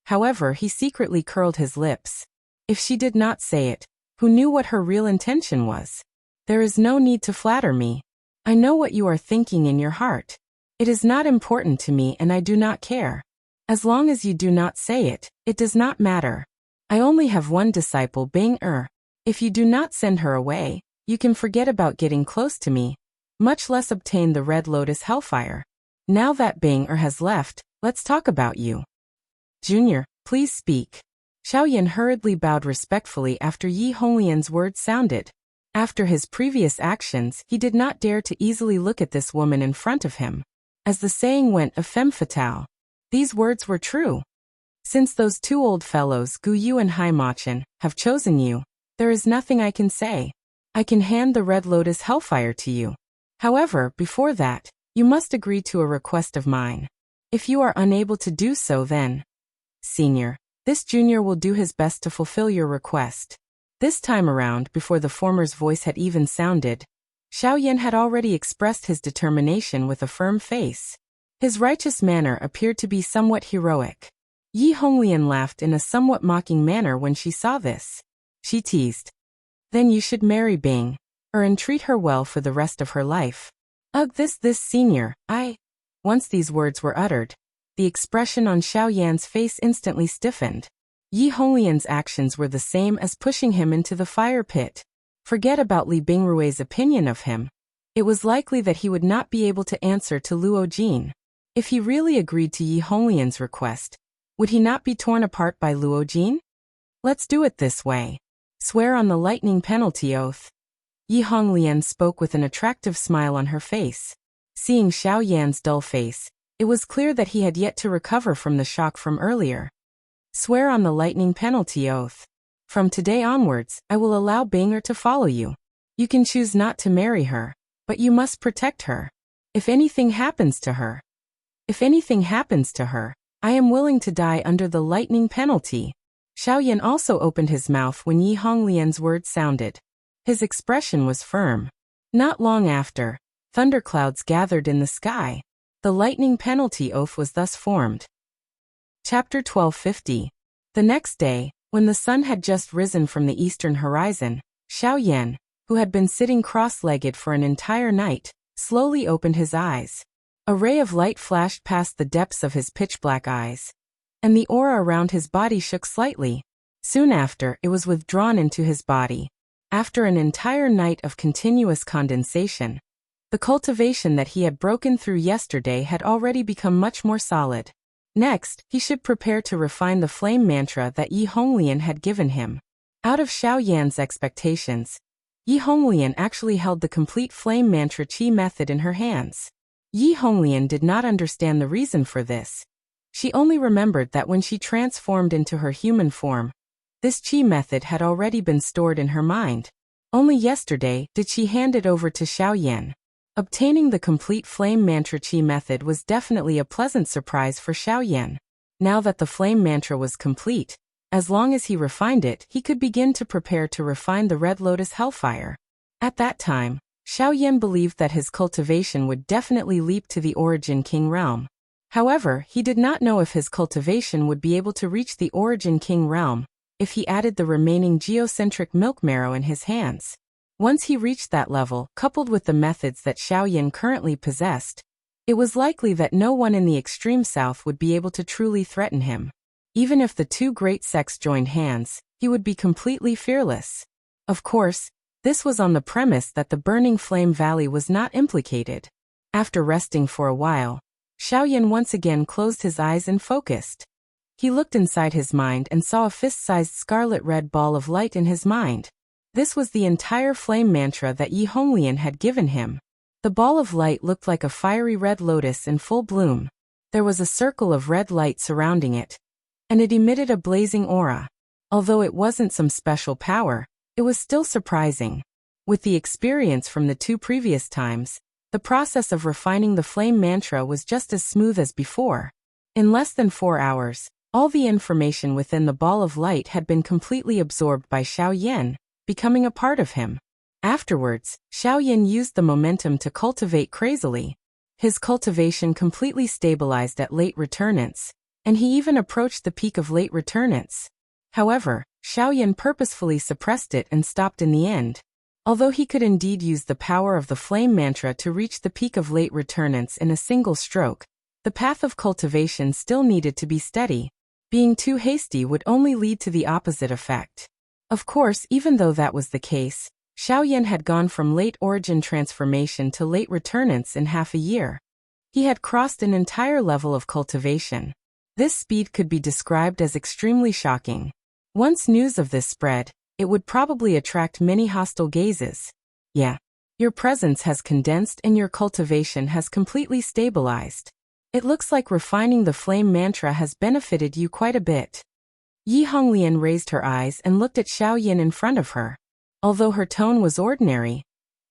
However, he secretly curled his lips. If she did not say it, who knew what her real intention was? There is no need to flatter me. I know what you are thinking in your heart. It is not important to me and I do not care. As long as you do not say it, it does not matter. I only have one disciple, Bang-er. If you do not send her away, you can forget about getting close to me, much less obtain the Red Lotus Hellfire. Now that Bang-er has left, let's talk about you. Junior, please speak. Xiaoyan hurriedly bowed respectfully after Yi Honglian's words sounded. After his previous actions, he did not dare to easily look at this woman in front of him. As the saying went, a femme fatale. These words were true. Since those two old fellows, Guyu and Haimachin, have chosen you, there is nothing I can say. I can hand the Red Lotus Hellfire to you. However, before that, you must agree to a request of mine. If you are unable to do so, then, Senior, this junior will do his best to fulfill your request. This time around, before the former's voice had even sounded, Xiaoyan had already expressed his determination with a firm face. His righteous manner appeared to be somewhat heroic. Yi Honglian laughed in a somewhat mocking manner when she saw this. She teased. Then you should marry Bing, or entreat her well for the rest of her life. Ugh, this senior, Once these words were uttered, the expression on Xiaoyan's face instantly stiffened. Yi Honglian's actions were the same as pushing him into the fire pit. Forget about Li Bingrui's opinion of him. It was likely that he would not be able to answer to Luo Jin. If he really agreed to Yi Honglian's request, would he not be torn apart by Luo Jin? Let's do it this way. Swear on the lightning penalty oath. Yi Honglian spoke with an attractive smile on her face. Seeing Xiao Yan's dull face, it was clear that he had yet to recover from the shock from earlier. Swear on the lightning penalty oath. From today onwards, I will allow Banger to follow you. You can choose not to marry her, but you must protect her. If anything happens to her, I am willing to die under the lightning penalty. Xiao Yan also opened his mouth when Yi Honglian's words sounded. His expression was firm. Not long after, thunderclouds gathered in the sky. The lightning penalty oath was thus formed. Chapter 1250. The next day, when the sun had just risen from the eastern horizon, Xiao Yan, who had been sitting cross-legged for an entire night, slowly opened his eyes. A ray of light flashed past the depths of his pitch-black eyes, and the aura around his body shook slightly. Soon after, it was withdrawn into his body. After an entire night of continuous condensation, the cultivation that he had broken through yesterday had already become much more solid. Next, he should prepare to refine the flame mantra that Yi Honglian had given him. Out of Xiao Yan's expectations, Yi Honglian actually held the complete flame mantra chi method in her hands. Yi Honglian did not understand the reason for this. She only remembered that when she transformed into her human form, this chi method had already been stored in her mind. Only yesterday did she hand it over to Xiao Yan. Obtaining the complete flame mantra chi method was definitely a pleasant surprise for Xiao Yan. Now that the flame mantra was complete, as long as he refined it, he could begin to prepare to refine the Red Lotus Hellfire. At that time, Xiao Yan believed that his cultivation would definitely leap to the Origin King realm. However, he did not know if his cultivation would be able to reach the Origin King realm if he added the remaining geocentric milk marrow in his hands. Once he reached that level, coupled with the methods that Xiao Yan currently possessed, it was likely that no one in the extreme south would be able to truly threaten him. Even if the two great sects joined hands, he would be completely fearless. Of course, this was on the premise that the Burning Flame Valley was not implicated. After resting for a while, Xiao Yan once again closed his eyes and focused. He looked inside his mind and saw a fist-sized scarlet red ball of light in his mind. This was the entire flame mantra that Yi Honglian had given him. The ball of light looked like a fiery red lotus in full bloom. There was a circle of red light surrounding it, and it emitted a blazing aura. Although it wasn't some special power, it was still surprising. With the experience from the two previous times, the process of refining the flame mantra was just as smooth as before. In less than 4 hours, all the information within the ball of light had been completely absorbed by Xiao Yan, becoming a part of him. Afterwards, Xiao Yan used the momentum to cultivate crazily. His cultivation completely stabilized at late returnance, and he even approached the peak of late returnance. However, Xiao Yan purposefully suppressed it and stopped in the end. Although he could indeed use the power of the flame mantra to reach the peak of late returnance in a single stroke, the path of cultivation still needed to be steady. Being too hasty would only lead to the opposite effect. Of course, even though that was the case, Xiao Yan had gone from late origin transformation to late returnance in half a year. He had crossed an entire level of cultivation. This speed could be described as extremely shocking. Once news of this spread, it would probably attract many hostile gazes. Yeah. Your presence has condensed and your cultivation has completely stabilized. It looks like refining the flame mantra has benefited you quite a bit. Yi Honglian raised her eyes and looked at Xiao Yan in front of her. Although her tone was ordinary,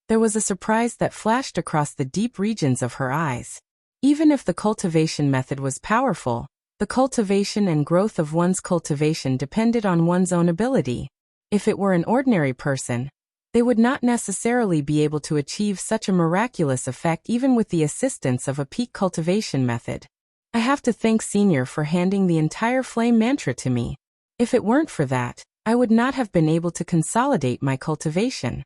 there was a surprise that flashed across the deep regions of her eyes. Even if the cultivation method was powerful, the cultivation and growth of one's cultivation depended on one's own ability. If it were an ordinary person, they would not necessarily be able to achieve such a miraculous effect even with the assistance of a peak cultivation method. I have to thank Senior for handing the entire flame mantra to me. If it weren't for that, I would not have been able to consolidate my cultivation.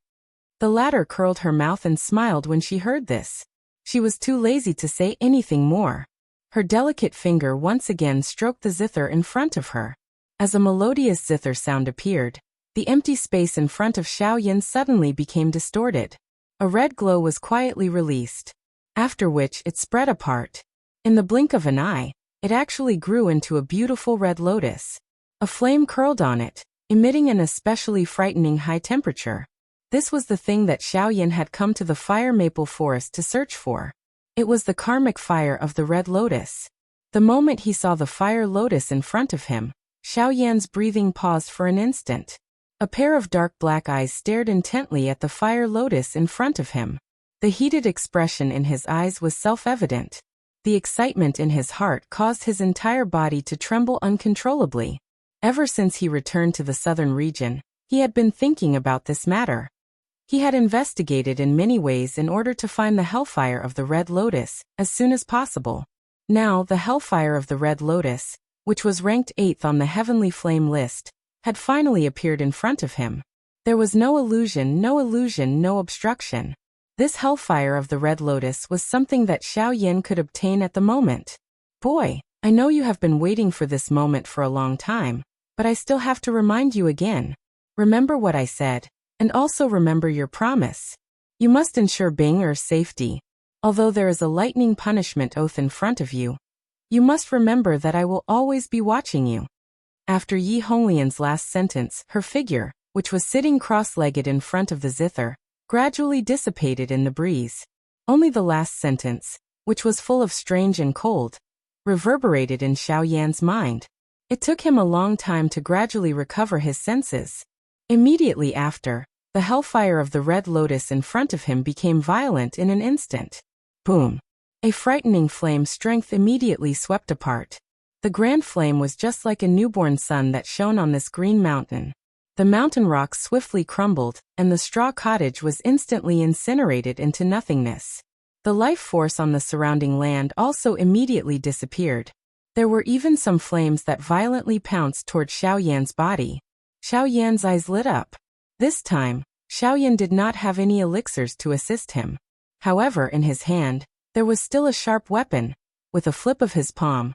The latter curled her mouth and smiled when she heard this. She was too lazy to say anything more. Her delicate finger once again stroked the zither in front of her. As a melodious zither sound appeared, the empty space in front of Xiaoyan suddenly became distorted. A red glow was quietly released, after which it spread apart. In the blink of an eye, it actually grew into a beautiful red lotus. A flame curled on it, emitting an especially frightening high temperature. This was the thing that Xiaoyan had come to the fire maple forest to search for. It was the karmic fire of the red lotus. The moment he saw the fire lotus in front of him, Xiaoyan's breathing paused for an instant. A pair of dark black eyes stared intently at the fire lotus in front of him. The heated expression in his eyes was self-evident. The excitement in his heart caused his entire body to tremble uncontrollably. Ever since he returned to the southern region, he had been thinking about this matter. He had investigated in many ways in order to find the hellfire of the red lotus as soon as possible. Now, the hellfire of the red lotus, which was ranked 8th on the heavenly flame list, had finally appeared in front of him. There was no illusion, no obstruction. This hellfire of the red lotus was something that Xiaoyan could obtain at the moment. Boy, I know you have been waiting for this moment for a long time, but I still have to remind you again. Remember what I said, and also remember your promise. You must ensure Banger's safety. Although there is a lightning punishment oath in front of you, you must remember that I will always be watching you. After Yi Honglian's last sentence, her figure, which was sitting cross-legged in front of the zither, gradually dissipated in the breeze. Only the last sentence, which was full of strange and cold, reverberated in Xiaoyan's mind. It took him a long time to gradually recover his senses. Immediately after, the hellfire of the red lotus in front of him became violent in an instant. Boom! A frightening flame strength immediately swept apart. The grand flame was just like a newborn sun that shone on this green mountain. The mountain rocks swiftly crumbled, and the straw cottage was instantly incinerated into nothingness. The life force on the surrounding land also immediately disappeared. There were even some flames that violently pounced toward Xiaoyan's body. Xiaoyan's eyes lit up. This time, Xiaoyan did not have any elixirs to assist him. However, in his hand, there was still a sharp weapon. With a flip of his palm,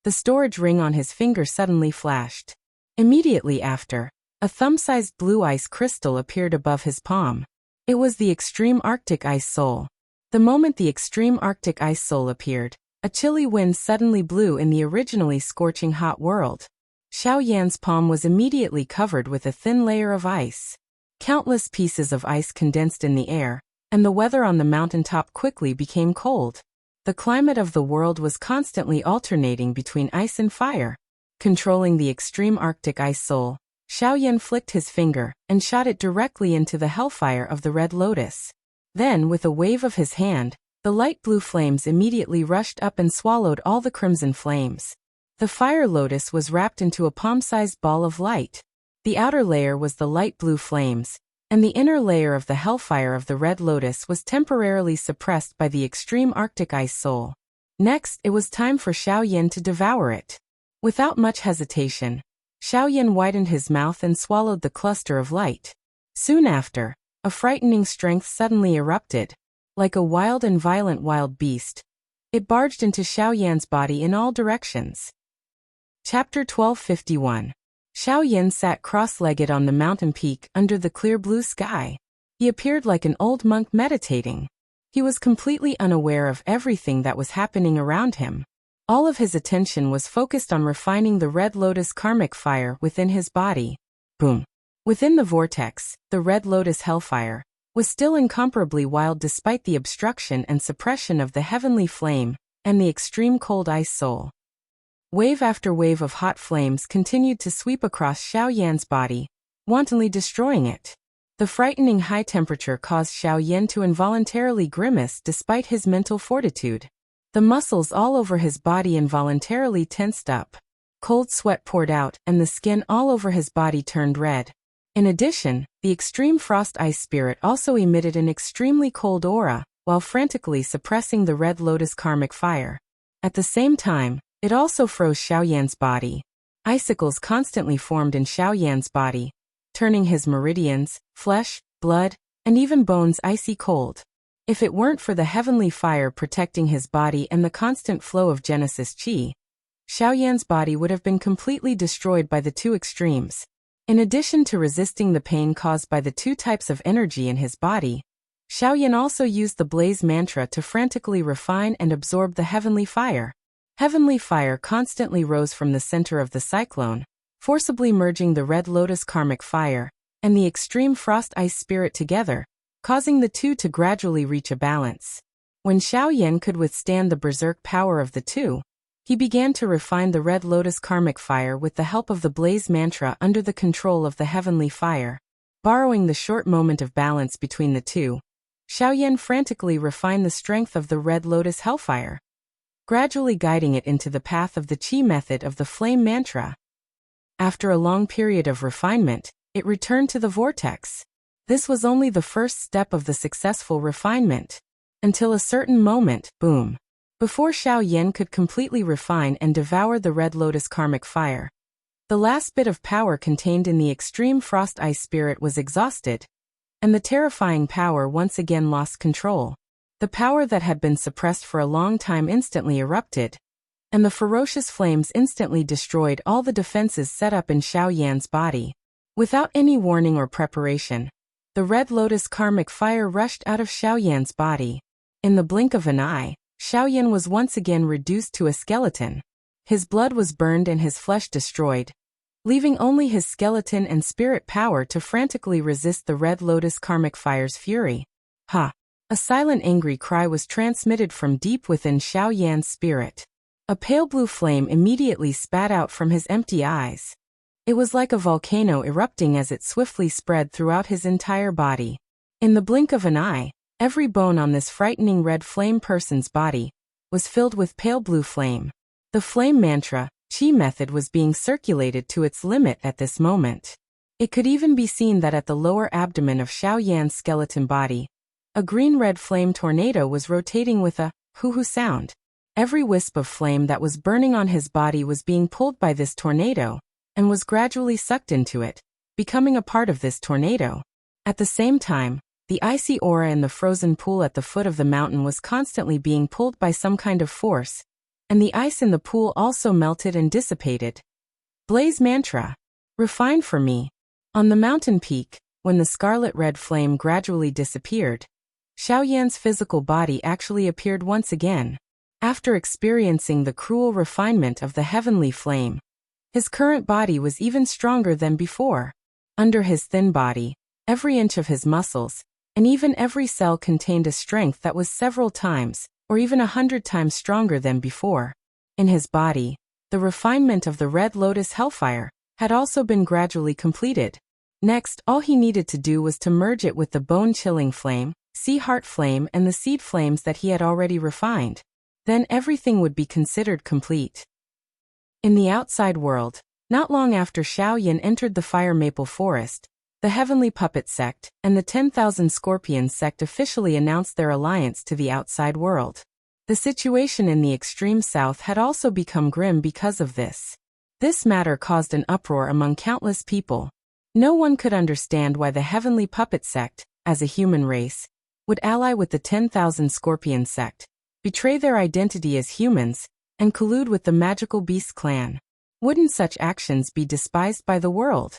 the storage ring on his finger suddenly flashed. Immediately after, a thumb-sized blue ice crystal appeared above his palm. It was the extreme Arctic ice soul. The moment the extreme Arctic ice soul appeared, a chilly wind suddenly blew in the originally scorching hot world. Xiaoyan's palm was immediately covered with a thin layer of ice. Countless pieces of ice condensed in the air, and the weather on the mountaintop quickly became cold. The climate of the world was constantly alternating between ice and fire. Controlling the extreme Arctic ice soul, Xiaoyan flicked his finger and shot it directly into the hellfire of the red lotus. Then, with a wave of his hand, the light blue flames immediately rushed up and swallowed all the crimson flames. The fire lotus was wrapped into a palm-sized ball of light. The outer layer was the light blue flames, and the inner layer of the hellfire of the red lotus was temporarily suppressed by the extreme Arctic ice soul. Next, it was time for Xiaoyan to devour it. Without much hesitation, Xiaoyan widened his mouth and swallowed the cluster of light. Soon after, a frightening strength suddenly erupted. Like a wild and violent wild beast, it barged into Xiaoyan's body in all directions. Chapter 1251. Xiaoyan sat cross-legged on the mountain peak under the clear blue sky. He appeared like an old monk meditating. He was completely unaware of everything that was happening around him. All of his attention was focused on refining the red lotus karmic fire within his body. Boom! Within the vortex, the red lotus hellfire was still incomparably wild despite the obstruction and suppression of the heavenly flame and the extreme cold ice soul. Wave after wave of hot flames continued to sweep across Xiaoyan's body, wantonly destroying it. The frightening high temperature caused Xiaoyan to involuntarily grimace despite his mental fortitude. The muscles all over his body involuntarily tensed up. Cold sweat poured out and the skin all over his body turned red. In addition, the extreme frost ice spirit also emitted an extremely cold aura, while frantically suppressing the red lotus karmic fire. At the same time, it also froze Xiaoyan's body. Icicles constantly formed in Xiaoyan's body, turning his meridians, flesh, blood, and even bones icy cold. If it weren't for the heavenly fire protecting his body and the constant flow of Genesis Qi, Xiaoyan's body would have been completely destroyed by the two extremes. In addition to resisting the pain caused by the two types of energy in his body, Xiaoyan also used the blaze mantra to frantically refine and absorb the heavenly fire. Heavenly fire constantly rose from the center of the cyclone, forcibly merging the red lotus karmic fire and the extreme frost ice spirit together, causing the two to gradually reach a balance. When Xiaoyan could withstand the berserk power of the two, he began to refine the red lotus karmic fire with the help of the blaze mantra under the control of the heavenly fire. Borrowing the short moment of balance between the two, Xiaoyan frantically refined the strength of the red lotus hellfire, gradually guiding it into the path of the qi method of the flame mantra. After a long period of refinement, it returned to the vortex. This was only the first step of the successful refinement. Until a certain moment, boom. Before Xiaoyan could completely refine and devour the red lotus karmic fire, the last bit of power contained in the extreme frost ice spirit was exhausted, and the terrifying power once again lost control. The power that had been suppressed for a long time instantly erupted, and the ferocious flames instantly destroyed all the defenses set up in Xiaoyan's body. Without any warning or preparation, the red lotus karmic fire rushed out of Xiaoyan's body. In the blink of an eye, Xiaoyan was once again reduced to a skeleton. His blood was burned and his flesh destroyed, leaving only his skeleton and spirit power to frantically resist the red lotus karmic fire's fury. Ha! A silent angry cry was transmitted from deep within Xiaoyan's spirit. A pale blue flame immediately spat out from his empty eyes. It was like a volcano erupting as it swiftly spread throughout his entire body. In the blink of an eye, every bone on this frightening red flame person's body was filled with pale blue flame. The flame mantra, qi method, was being circulated to its limit at this moment. It could even be seen that at the lower abdomen of Xiaoyan's skeleton body, a green-red flame tornado was rotating with a hoo-hoo sound. Every wisp of flame that was burning on his body was being pulled by this tornado, and was gradually sucked into it, becoming a part of this tornado. At the same time, the icy aura in the frozen pool at the foot of the mountain was constantly being pulled by some kind of force, and the ice in the pool also melted and dissipated. Blaze mantra. Refine for me. On the mountain peak, when the scarlet red flame gradually disappeared, Xiaoyan's physical body actually appeared once again. After experiencing the cruel refinement of the heavenly flame, his current body was even stronger than before. Under his thin body, every inch of his muscles, and even every cell contained a strength that was several times, or even 100 times stronger than before. In his body, the refinement of the red lotus hellfire had also been gradually completed. Next, all he needed to do was to merge it with the bone-chilling flame, sea heart flame, and the seed flames that he had already refined. Then everything would be considered complete. In the outside world, not long after Xiaoyan entered the fire maple forest, the Heavenly Puppet Sect and the 10,000 Scorpions Sect officially announced their alliance to the outside world. The situation in the extreme south had also become grim because of this. This matter caused an uproar among countless people. No one could understand why the Heavenly Puppet Sect, as a human race, would ally with the 10,000 Scorpion Sect, betray their identity as humans, and collude with the Magical Beast clan. Wouldn't such actions be despised by the world?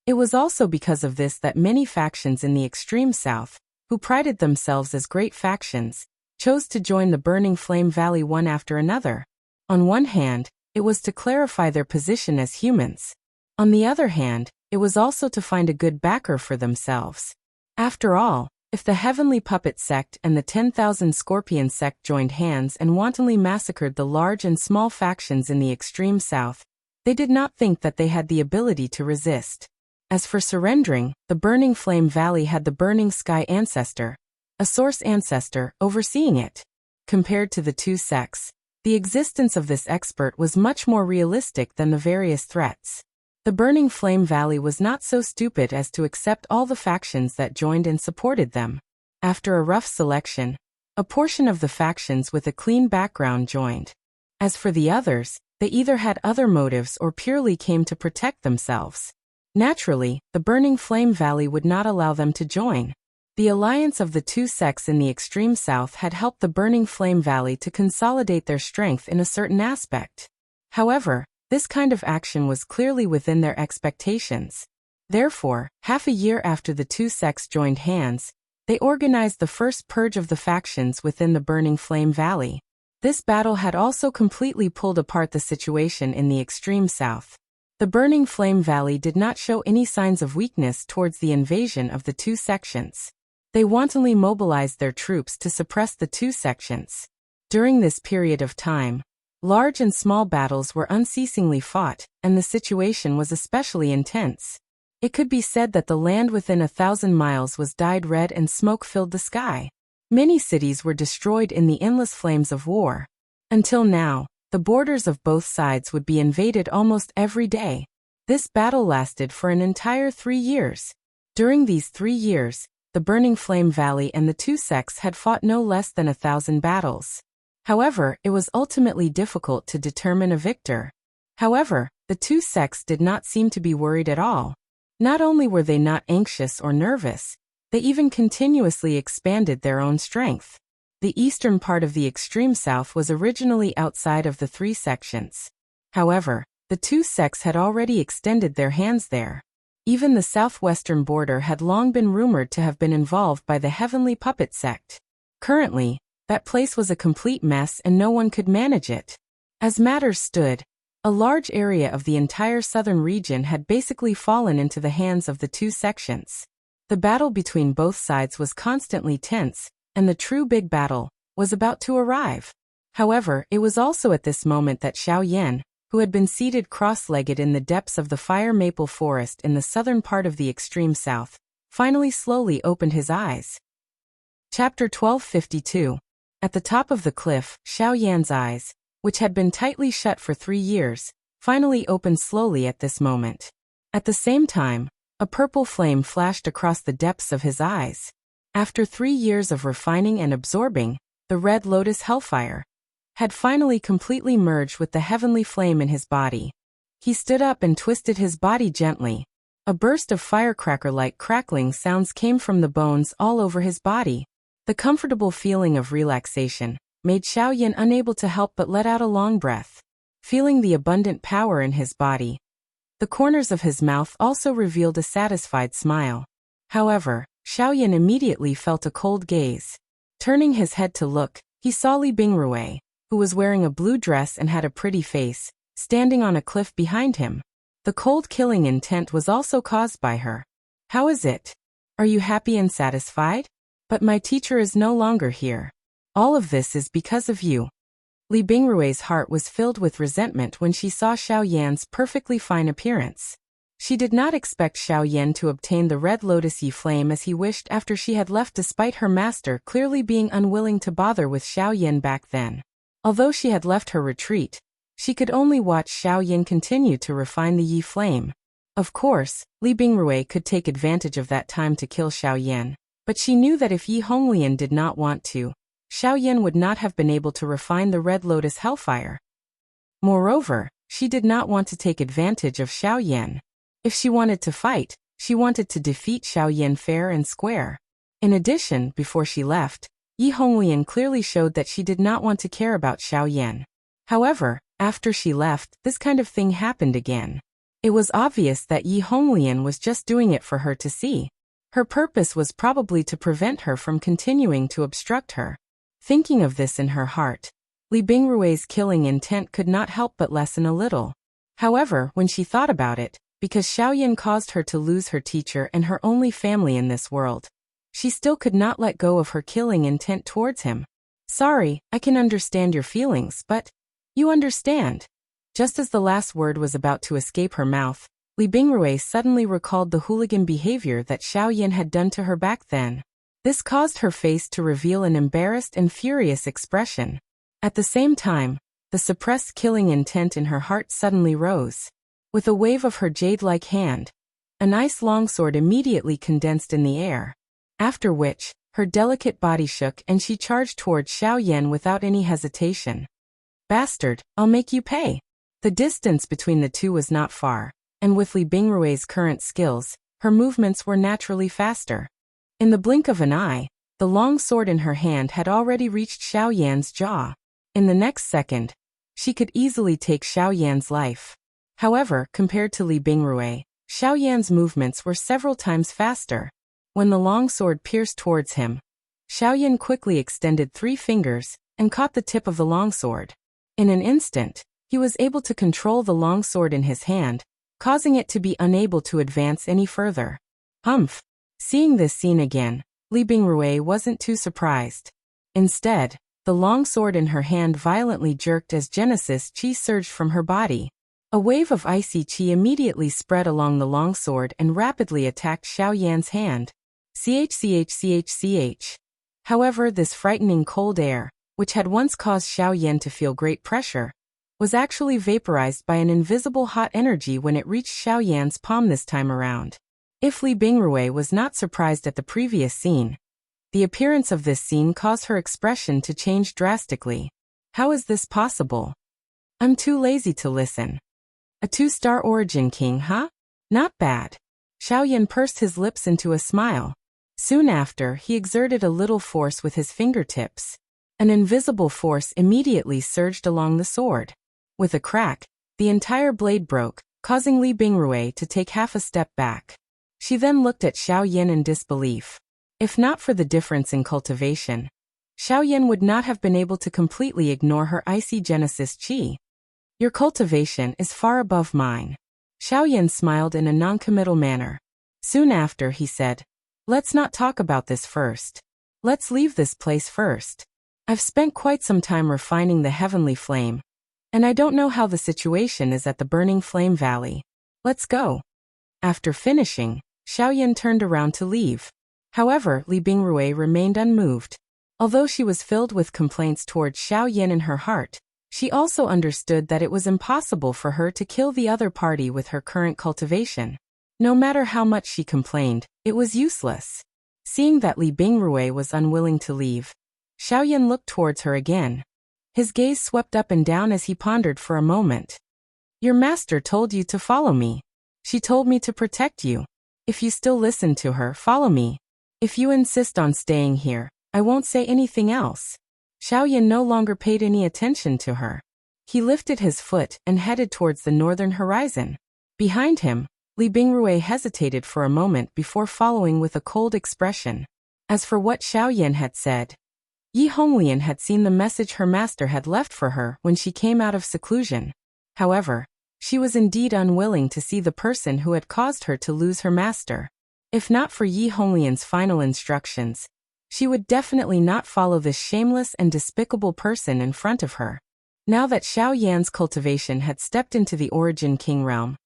It was also because of this that many factions in the extreme south, who prided themselves as great factions, chose to join the Burning Flame Valley one after another. On one hand, it was to clarify their position as humans. On the other hand, it was also to find a good backer for themselves. After all, if the Heavenly Puppet Sect and the 10,000 Scorpion Sect joined hands and wantonly massacred the large and small factions in the extreme south, they did not think that they had the ability to resist. As for surrendering, the Burning Flame Valley had the Burning Sky Ancestor, a Source Ancestor, overseeing it. Compared to the two sects, the existence of this expert was much more realistic than the various threats. The Burning Flame Valley was not so stupid as to accept all the factions that joined and supported them. After a rough selection, a portion of the factions with a clean background joined. As for the others, they either had other motives or purely came to protect themselves. Naturally, the Burning Flame Valley would not allow them to join. The alliance of the two sects in the extreme south had helped the Burning Flame Valley to consolidate their strength in a certain aspect. However, this kind of action was clearly within their expectations. Therefore, half a year after the two sects joined hands, they organized the first purge of the factions within the Burning Flame Valley. This battle had also completely pulled apart the situation in the extreme south. The Burning Flame Valley did not show any signs of weakness towards the invasion of the two sections. They wantonly mobilized their troops to suppress the two sections. During this period of time, large and small battles were unceasingly fought, and the situation was especially intense. It could be said that the land within 1,000 miles was dyed red and smoke filled the sky. Many cities were destroyed in the endless flames of war. Until now, the borders of both sides would be invaded almost every day. This battle lasted for an entire 3 years. During these 3 years, the Burning Flame Valley and the two sects had fought no less than 1,000 battles. However, it was ultimately difficult to determine a victor. However, the two sects did not seem to be worried at all. Not only were they not anxious or nervous, they even continuously expanded their own strength. The eastern part of the extreme south was originally outside of the three sections. However, the two sects had already extended their hands there. Even the southwestern border had long been rumored to have been involved by the Heavenly Puppet sect. Currently, that place was a complete mess and no one could manage it. As matters stood, a large area of the entire southern region had basically fallen into the hands of the two sections. The battle between both sides was constantly tense, and the true big battle was about to arrive. However, it was also at this moment that Xiao Yan, who had been seated cross-legged in the depths of the fire maple forest in the southern part of the extreme south, finally slowly opened his eyes. Chapter 1252. At the top of the cliff, Xiao Yan's eyes, which had been tightly shut for 3 years, finally opened slowly at this moment. At the same time, a purple flame flashed across the depths of his eyes. After 3 years of refining and absorbing, the red lotus hellfire had finally completely merged with the heavenly flame in his body. He stood up and twisted his body gently. A burst of firecracker-like crackling sounds came from the bones all over his body. The comfortable feeling of relaxation made Xiao Yan unable to help but let out a long breath. Feeling the abundant power in his body, the corners of his mouth also revealed a satisfied smile. However, Xiao Yan immediately felt a cold gaze. Turning his head to look, he saw Li Bingrui, who was wearing a blue dress and had a pretty face, standing on a cliff behind him. The cold killing intent was also caused by her. "How is it? Are you happy and satisfied? But my teacher is no longer here. All of this is because of you." Li Bingrui's heart was filled with resentment when she saw Xiao Yan's perfectly fine appearance. She did not expect Xiao Yan to obtain the red lotus-y flame as he wished after she had left, despite her master clearly being unwilling to bother with Xiao Yan back then. Although she had left her retreat, she could only watch Xiao Yan continue to refine the Yi flame. Of course, Li Bingrui could take advantage of that time to kill Xiao Yan, but she knew that if Yi Honglian did not want to, Xiao Yan would not have been able to refine the red lotus hellfire. Moreover, she did not want to take advantage of Xiao Yan. If she wanted to fight, she wanted to defeat Xiao Yan fair and square. In addition, before she left, Yi Honglian clearly showed that she did not want to care about Xiao Yan. However, after she left, this kind of thing happened again. It was obvious that Yi Honglian was just doing it for her to see. Her purpose was probably to prevent her from continuing to obstruct her. Thinking of this in her heart, Li Bingrui's killing intent could not help but lessen a little. However, when she thought about it, because Xiao Yan caused her to lose her teacher and her only family in this world, she still could not let go of her killing intent towards him. "Sorry, I can understand your feelings, but you understand." Just as the last word was about to escape her mouth, Li Bingrui suddenly recalled the hooligan behavior that Xiao Yan had done to her back then. This caused her face to reveal an embarrassed and furious expression. At the same time, the suppressed killing intent in her heart suddenly rose. With a wave of her jade-like hand, a nice longsword immediately condensed in the air. After which, her delicate body shook and she charged towards Xiao Yan without any hesitation. "Bastard, I'll make you pay." The distance between the two was not far, and with Li Bingrui's current skills, her movements were naturally faster. In the blink of an eye, the long sword in her hand had already reached Xiao Yan's jaw. In the next second, She could easily take Xiaoyan's life. However, compared to Li Bingrui, Xiaoyan's movements were several times faster. When the long sword pierced towards him, Xiaoyan quickly extended 3 fingers and caught the tip of the longsword. In an instant, he was able to control the longsword in his hand, causing it to be unable to advance any further. Humph! Seeing this scene again, Li Bingrui wasn't too surprised. Instead, the longsword in her hand violently jerked as Genesis Qi surged from her body. A wave of icy qi immediately spread along the longsword and rapidly attacked Xiaoyan's hand. Ch. However, this frightening cold air, which had once caused Xiaoyan to feel great pressure, was actually vaporized by an invisible hot energy when it reached Xiaoyan's palm this time around. If Li Bingrui was not surprised at the previous scene, the appearance of this scene caused her expression to change drastically. How is this possible? I'm too lazy to listen. A 2-star origin king, huh? Not bad. Xiaoyan pursed his lips into a smile. Soon after, he exerted a little force with his fingertips. An invisible force immediately surged along the sword. With a crack, the entire blade broke, causing Li Bingrui to take half a step back. She then looked at Xiaoyan in disbelief. If not for the difference in cultivation, Xiaoyan would not have been able to completely ignore her icy Genesis Qi. Your cultivation is far above mine. Xiaoyan smiled in a non-committal manner. Soon after, he said, let's not talk about this first. Let's leave this place first. I've spent quite some time refining the heavenly flame, and I don't know how the situation is at the burning flame valley. Let's go. After finishing, Xiaoyan turned around to leave. However, Li Bingrui remained unmoved. Although she was filled with complaints towards Xiaoyan in her heart, she also understood that it was impossible for her to kill the other party with her current cultivation. No matter how much she complained, it was useless. Seeing that Li Bingrui was unwilling to leave, Xiaoyan looked towards her again. His gaze swept up and down as he pondered for a moment. Your master told you to follow me. She told me to protect you. If you still listen to her, follow me. If you insist on staying here, I won't say anything else. Xiaoyan no longer paid any attention to her. He lifted his foot and headed towards the northern horizon. Behind him, Li Bingrui hesitated for a moment before following with a cold expression. As for what Xiaoyan had said, Yi Honglian had seen the message her master had left for her when she came out of seclusion. However, she was indeed unwilling to see the person who had caused her to lose her master. If not for Yi Honglian's final instructions, she would definitely not follow this shameless and despicable person in front of her. Now that Xiaoyan's cultivation had stepped into the Origin King realm,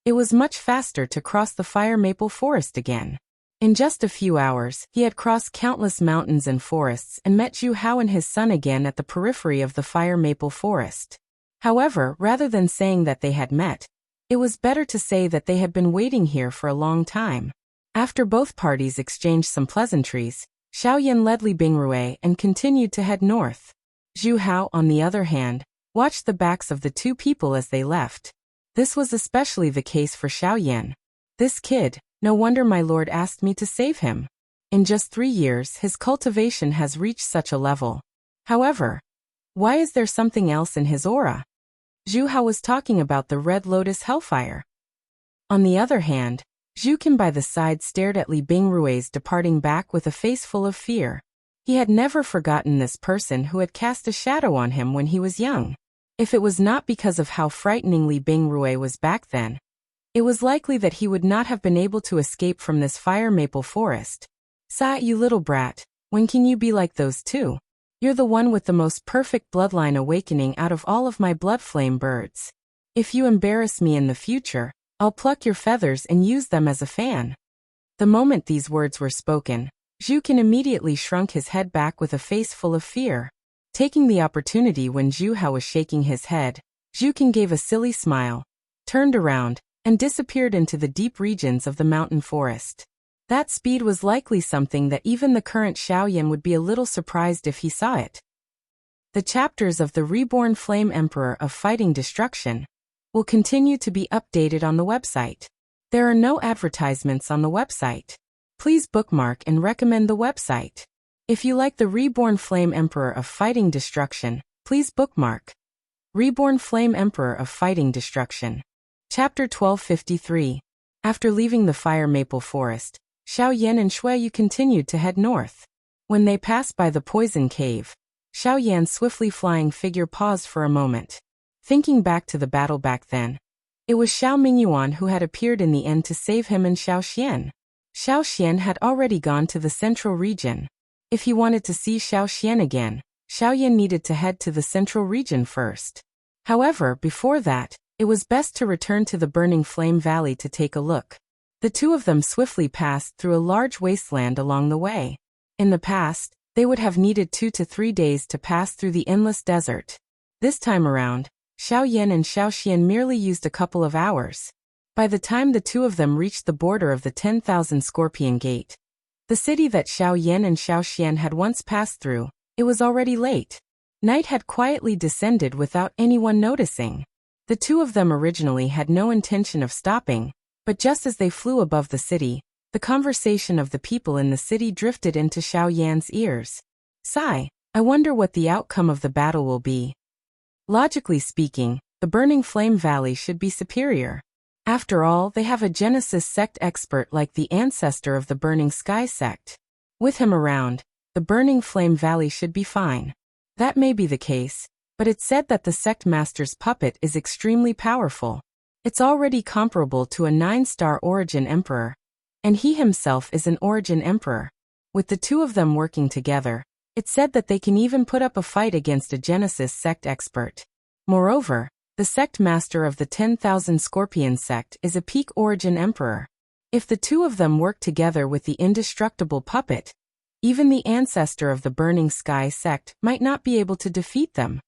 it was much faster to cross the fire maple forest again. In just a few hours, he had crossed countless mountains and forests and met Zhu Hao and his son again at the periphery of the fire maple forest. However, rather than saying that they had met, it was better to say that they had been waiting here for a long time. After both parties exchanged some pleasantries, Xiaoyan led Li Bingrui and continued to head north. Zhu Hao, on the other hand, watched the backs of the two people as they left. This was especially the case for Xiaoyan. This kid, no wonder my lord asked me to save him. In just 3 years, his cultivation has reached such a level. However, why is there something else in his aura? Zhu Hao was talking about the Red Lotus Hellfire. On the other hand, Zhu Qin by the side stared at Li Bingrui's departing back with a face full of fear. He had never forgotten this person who had cast a shadow on him when he was young. If it was not because of how frightening Li Bingrui was back then, it was likely that he would not have been able to escape from this fire maple forest. Sa, you little brat, when can you be like those two? You're the one with the most perfect bloodline awakening out of all of my blood flame birds. If you embarrass me in the future, I'll pluck your feathers and use them as a fan. The moment these words were spoken, Zhu Qin immediately shrunk his head back with a face full of fear. Taking the opportunity when Zhu Hao was shaking his head, Zhu Qin gave a silly smile, turned around, and disappeared into the deep regions of the mountain forest. That speed was likely something that even the current Xiaoyan would be a little surprised if he saw it. The chapters of the Reborn Flame Emperor of Fighting Destruction will continue to be updated on the website. There are no advertisements on the website. Please bookmark and recommend the website. If you like the Reborn Flame Emperor of Fighting Destruction, please bookmark. Reborn Flame Emperor of Fighting Destruction. Chapter 1253. After leaving the Fire Maple Forest, Xiao Yan and Shui Yu continued to head north. When they passed by the Poison Cave, Xiao Yan's swiftly flying figure paused for a moment. Thinking back to the battle back then, it was Xiao Mingyuan who had appeared in the end to save him and Xiao Xian. Xiao Xian had already gone to the central region. If he wanted to see Xiao Xian again, Xiao Yan needed to head to the central region first. However, before that, it was best to return to the Burning Flame Valley to take a look. The two of them swiftly passed through a large wasteland along the way. In the past, they would have needed 2 to 3 days to pass through the endless desert. This time around, Xiao Yan and Xiao Xian merely used a couple of hours. By the time the two of them reached the border of the 10,000 Scorpion Gate, the city that Xiao Yan and Xiao Xian had once passed through, it was already late. Night had quietly descended without anyone noticing. The two of them originally had no intention of stopping, but just as they flew above the city, the conversation of the people in the city drifted into Xiao Yan's ears. Sigh, I wonder what the outcome of the battle will be. Logically speaking, the Burning Flame Valley should be superior. After all, they have a Genesis sect expert like the ancestor of the Burning Sky sect. With him around, the Burning Flame Valley should be fine. That may be the case, but it's said that the sect master's puppet is extremely powerful. It's already comparable to a 9-star Origin Emperor, and he himself is an Origin Emperor. With the two of them working together, it's said that they can even put up a fight against a Genesis sect expert. Moreover, the sect master of the 10,000 Scorpion sect is a peak Origin Emperor. If the two of them work together with the indestructible puppet, even the ancestor of the Burning Sky sect might not be able to defeat them.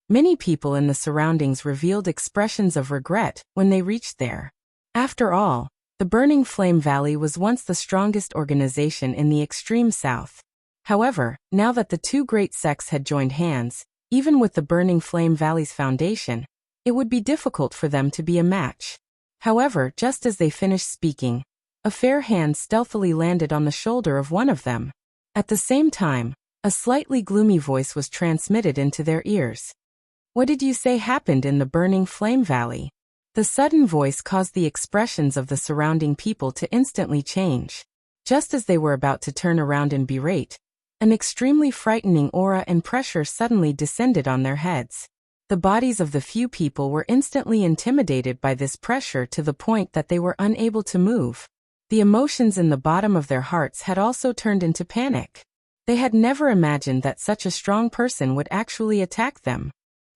Many people in the surroundings revealed expressions of regret when they reached there. After all, the Burning Flame Valley was once the strongest organization in the extreme south. However, now that the two great sects had joined hands, even with the Burning Flame Valley's foundation, it would be difficult for them to be a match. However, just as they finished speaking, a fair hand stealthily landed on the shoulder of one of them. At the same time, a slightly gloomy voice was transmitted into their ears. What did you say happened in the Burning Flame Valley? The sudden voice caused the expressions of the surrounding people to instantly change. Just as they were about to turn around and berate, an extremely frightening aura and pressure suddenly descended on their heads. The bodies of the few people were instantly intimidated by this pressure to the point that they were unable to move. The emotions in the bottom of their hearts had also turned into panic. They had never imagined that such a strong person would actually attack them.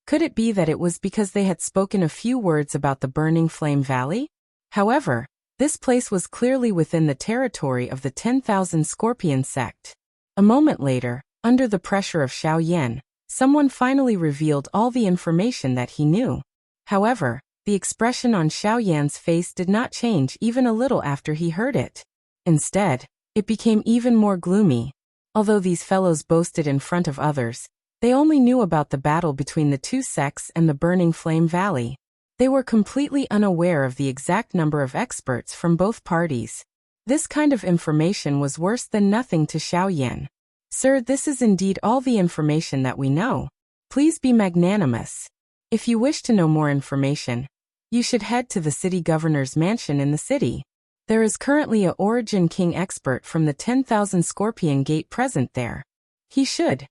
Could it be that it was because they had spoken a few words about the Burning Flame Valley? However, this place was clearly within the territory of the 10,000 Scorpion sect. A moment later, under the pressure of Xiao Yan, someone finally revealed all the information that he knew. However, the expression on Xiao Yan's face did not change even a little after he heard it. Instead, it became even more gloomy. Although these fellows boasted in front of others, they only knew about the battle between the two sects and the Burning Flame Valley. They were completely unaware of the exact number of experts from both parties. This kind of information was worse than nothing to Xiao Yan. Sir, this is indeed all the information that we know. Please be magnanimous. If you wish to know more information, you should head to the city governor's mansion in the city. There is currently a Origin King expert from the 10,000 Scorpion Gate present there. He should.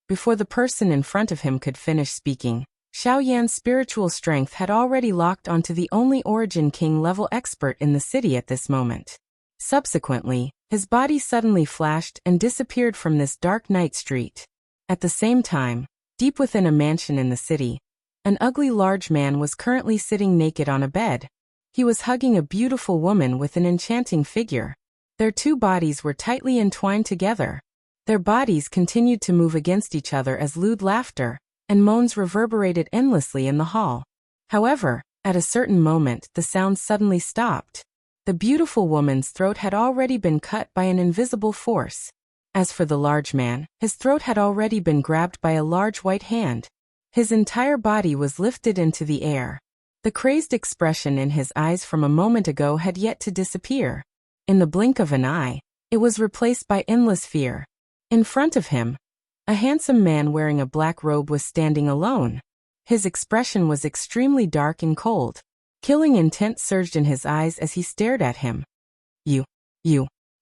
Before the person in front of him could finish speaking, Xiao Yan's spiritual strength had already locked onto the only Origin King level expert in the city at this moment. Subsequently, his body suddenly flashed and disappeared from this dark night street. At the same time, deep within a mansion in the city, an ugly large man was currently sitting naked on a bed. He was hugging a beautiful woman with an enchanting figure. Their two bodies were tightly entwined together. Their bodies continued to move against each other as lewd laughter and moans reverberated endlessly in the hall. However, at a certain moment the sounds suddenly stopped. The beautiful woman's throat had already been cut by an invisible force. As for the large man, his throat had already been grabbed by a large white hand. His entire body was lifted into the air. The crazed expression in his eyes from a moment ago had yet to disappear. In the blink of an eye, it was replaced by endless fear. In front of him, a handsome man wearing a black robe was standing alone. His expression was extremely dark and cold. Killing intent surged in his eyes as he stared at him. You.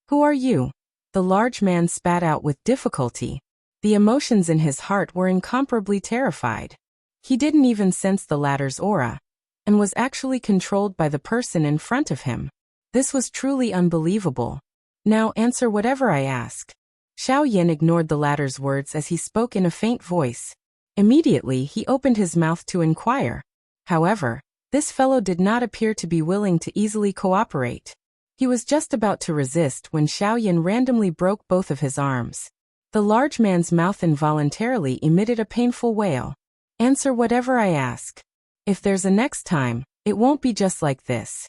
Who are you? The large man spat out with difficulty. The emotions in his heart were incomparably terrified. He didn't even sense the latter's aura, and was actually controlled by the person in front of him. This was truly unbelievable. Now answer whatever I ask. Xiao Yan ignored the latter's words as he spoke in a faint voice. Immediately he opened his mouth to inquire. However, this fellow did not appear to be willing to easily cooperate. He was just about to resist when Xiao Yan randomly broke both of his arms. The large man's mouth involuntarily emitted a painful wail. Answer whatever I ask. If there's a next time, it won't be just like this.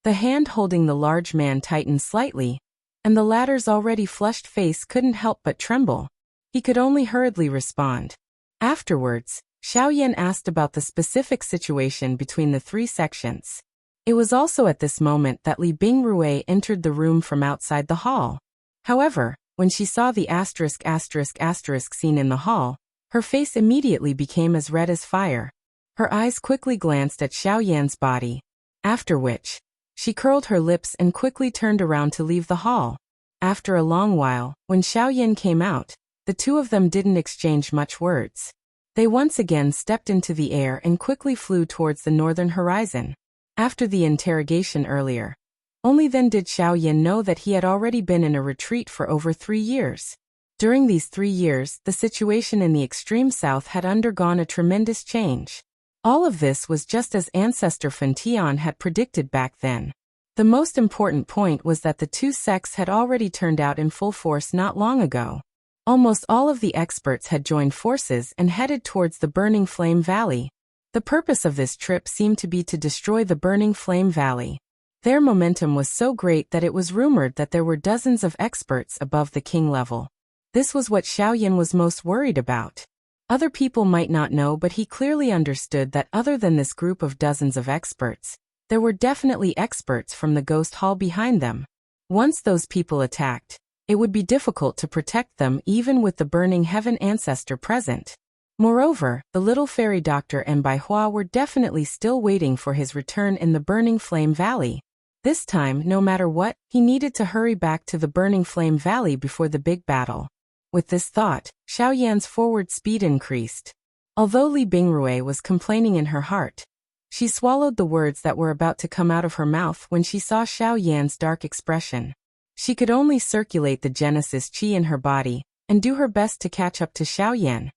The hand holding the large man tightened slightly, and the latter's already flushed face couldn't help but tremble. He could only hurriedly respond. Afterwards, Xiao Yan asked about the specific situation between the three sections. It was also at this moment that Li Bingrui entered the room from outside the hall. However, when she saw the **** scene in the hall, her face immediately became as red as fire. Her eyes quickly glanced at Xiao Yan's body, after which, she curled her lips and quickly turned around to leave the hall. After a long while, when Xiao Yan came out, the two of them didn't exchange much words. They once again stepped into the air and quickly flew towards the northern horizon. After the interrogation earlier, only then did Xiao Yan know that he had already been in a retreat for over 3 years. During these 3 years, the situation in the extreme south had undergone a tremendous change. All of this was just as Ancestor Fentian had predicted back then. The most important point was that the two sects had already turned out in full force not long ago. Almost all of the experts had joined forces and headed towards the Burning Flame Valley. The purpose of this trip seemed to be to destroy the Burning Flame Valley. Their momentum was so great that it was rumored that there were dozens of experts above the king level. This was what Xiao Yan was most worried about. Other people might not know, but he clearly understood that other than this group of dozens of experts, there were definitely experts from the Ghost Hall behind them. Once those people attacked, it would be difficult to protect them even with the Burning Heaven Ancestor present. Moreover, the little fairy doctor and Bai Hua were definitely still waiting for his return in the Burning Flame Valley. This time, no matter what, he needed to hurry back to the Burning Flame Valley before the big battle. With this thought, Xiao Yan's forward speed increased. Although Li Bingrui was complaining in her heart, she swallowed the words that were about to come out of her mouth when she saw Xiao Yan's dark expression. She could only circulate the Genesis Qi in her body, and do her best to catch up to Xiao Yan.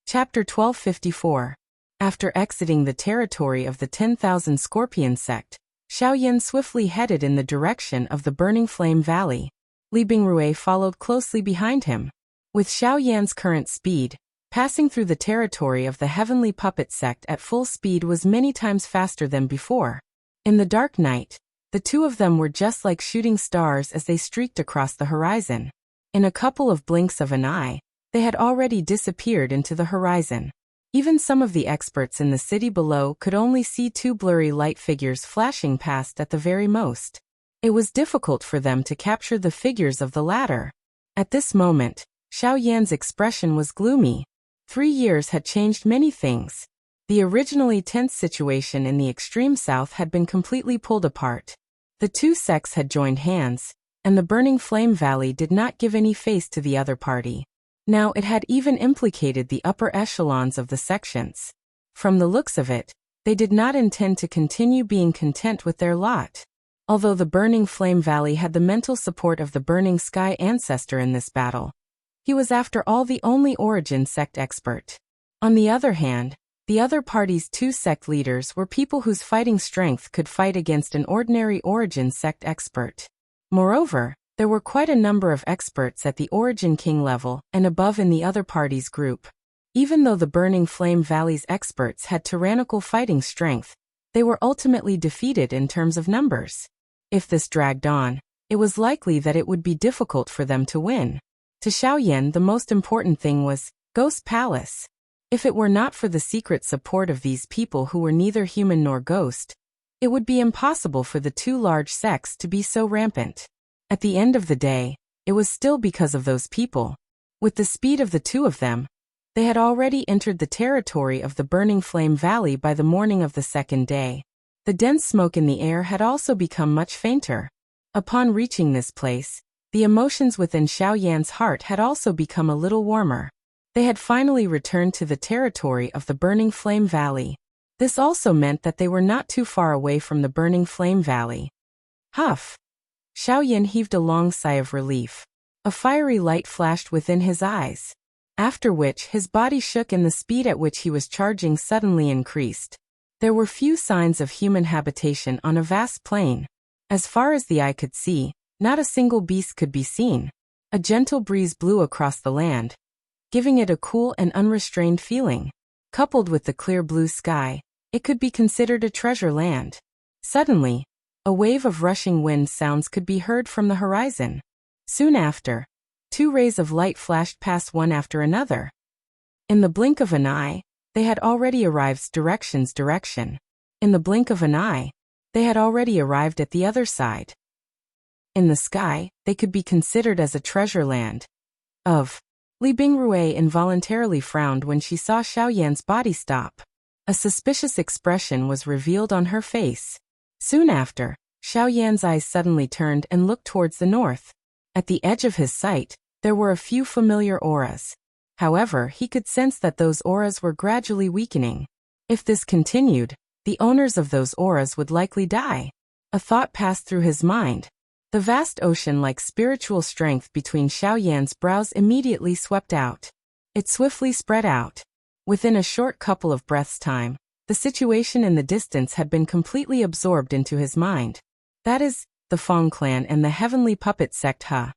Chapter 1254. After exiting the territory of the 10,000 Scorpion sect, Xiao Yan swiftly headed in the direction of the Burning Flame Valley. Li Bingrui followed closely behind him. With Xiao Yan's current speed, passing through the territory of the Heavenly Puppet sect at full speed was many times faster than before. In the dark night, the two of them were just like shooting stars as they streaked across the horizon. In a couple of blinks of an eye, they had already disappeared into the horizon. Even some of the experts in the city below could only see two blurry light figures flashing past at the very most. It was difficult for them to capture the figures of the latter. At this moment, Xiao Yan's expression was gloomy. 3 years had changed many things. The originally tense situation in the extreme south had been completely pulled apart. The two sects had joined hands, and the Burning Flame Valley did not give any face to the other party. Now it had even implicated the upper echelons of the sections. From the looks of it, they did not intend to continue being content with their lot. Although the Burning Flame Valley had the mental support of the Burning Sky Ancestor in this battle, he was after all the only Origin sect expert. On the other hand, the other party's two sect leaders were people whose fighting strength could fight against an ordinary Origin sect expert. Moreover, there were quite a number of experts at the Origin King level and above in the other party's group. Even though the Burning Flame Valley's experts had tyrannical fighting strength, they were ultimately defeated in terms of numbers. If this dragged on, it was likely that it would be difficult for them to win. To Xiao Yan, the most important thing was Ghost Palace. If it were not for the secret support of these people who were neither human nor ghost, it would be impossible for the two large sects to be so rampant. At the end of the day, it was still because of those people. With the speed of the two of them, They had already entered the territory of the Burning Flame Valley by the morning of the second day. The dense smoke in the air had also become much fainter. Upon reaching this place, the emotions within Xiao Yan's heart had also become a little warmer. They had finally returned to the territory of the Burning Flame Valley. This also meant that they were not too far away from the Burning Flame Valley. Huff! Xiao Yan heaved a long sigh of relief. A fiery light flashed within his eyes. After which his body shook and the speed at which he was charging suddenly increased. There were few signs of human habitation on a vast plain. As far as the eye could see, not a single beast could be seen. A gentle breeze blew across the land, giving it a cool and unrestrained feeling. Coupled with the clear blue sky, it could be considered a treasure land. Suddenly, a wave of rushing wind sounds could be heard from the horizon. Soon after, 2 rays of light flashed past one after another. In the blink of an eye, they had already arrived direction. In the blink of an eye, they had already arrived at the other side. In the sky, they could be considered as a treasure land. Li Bingrui involuntarily frowned when she saw Xiao Yan's body stop. A suspicious expression was revealed on her face. Soon after, Xiao Yan's eyes suddenly turned and looked towards the north. At the edge of his sight, there were a few familiar auras. However, he could sense that those auras were gradually weakening. If this continued, the owners of those auras would likely die. A thought passed through his mind. The vast ocean-like spiritual strength between Xiao Yan's brows immediately swept out. It swiftly spread out. Within a short couple of breaths' time, the situation in the distance had been completely absorbed into his mind. That is, the Fong clan and the heavenly puppet sect Ha.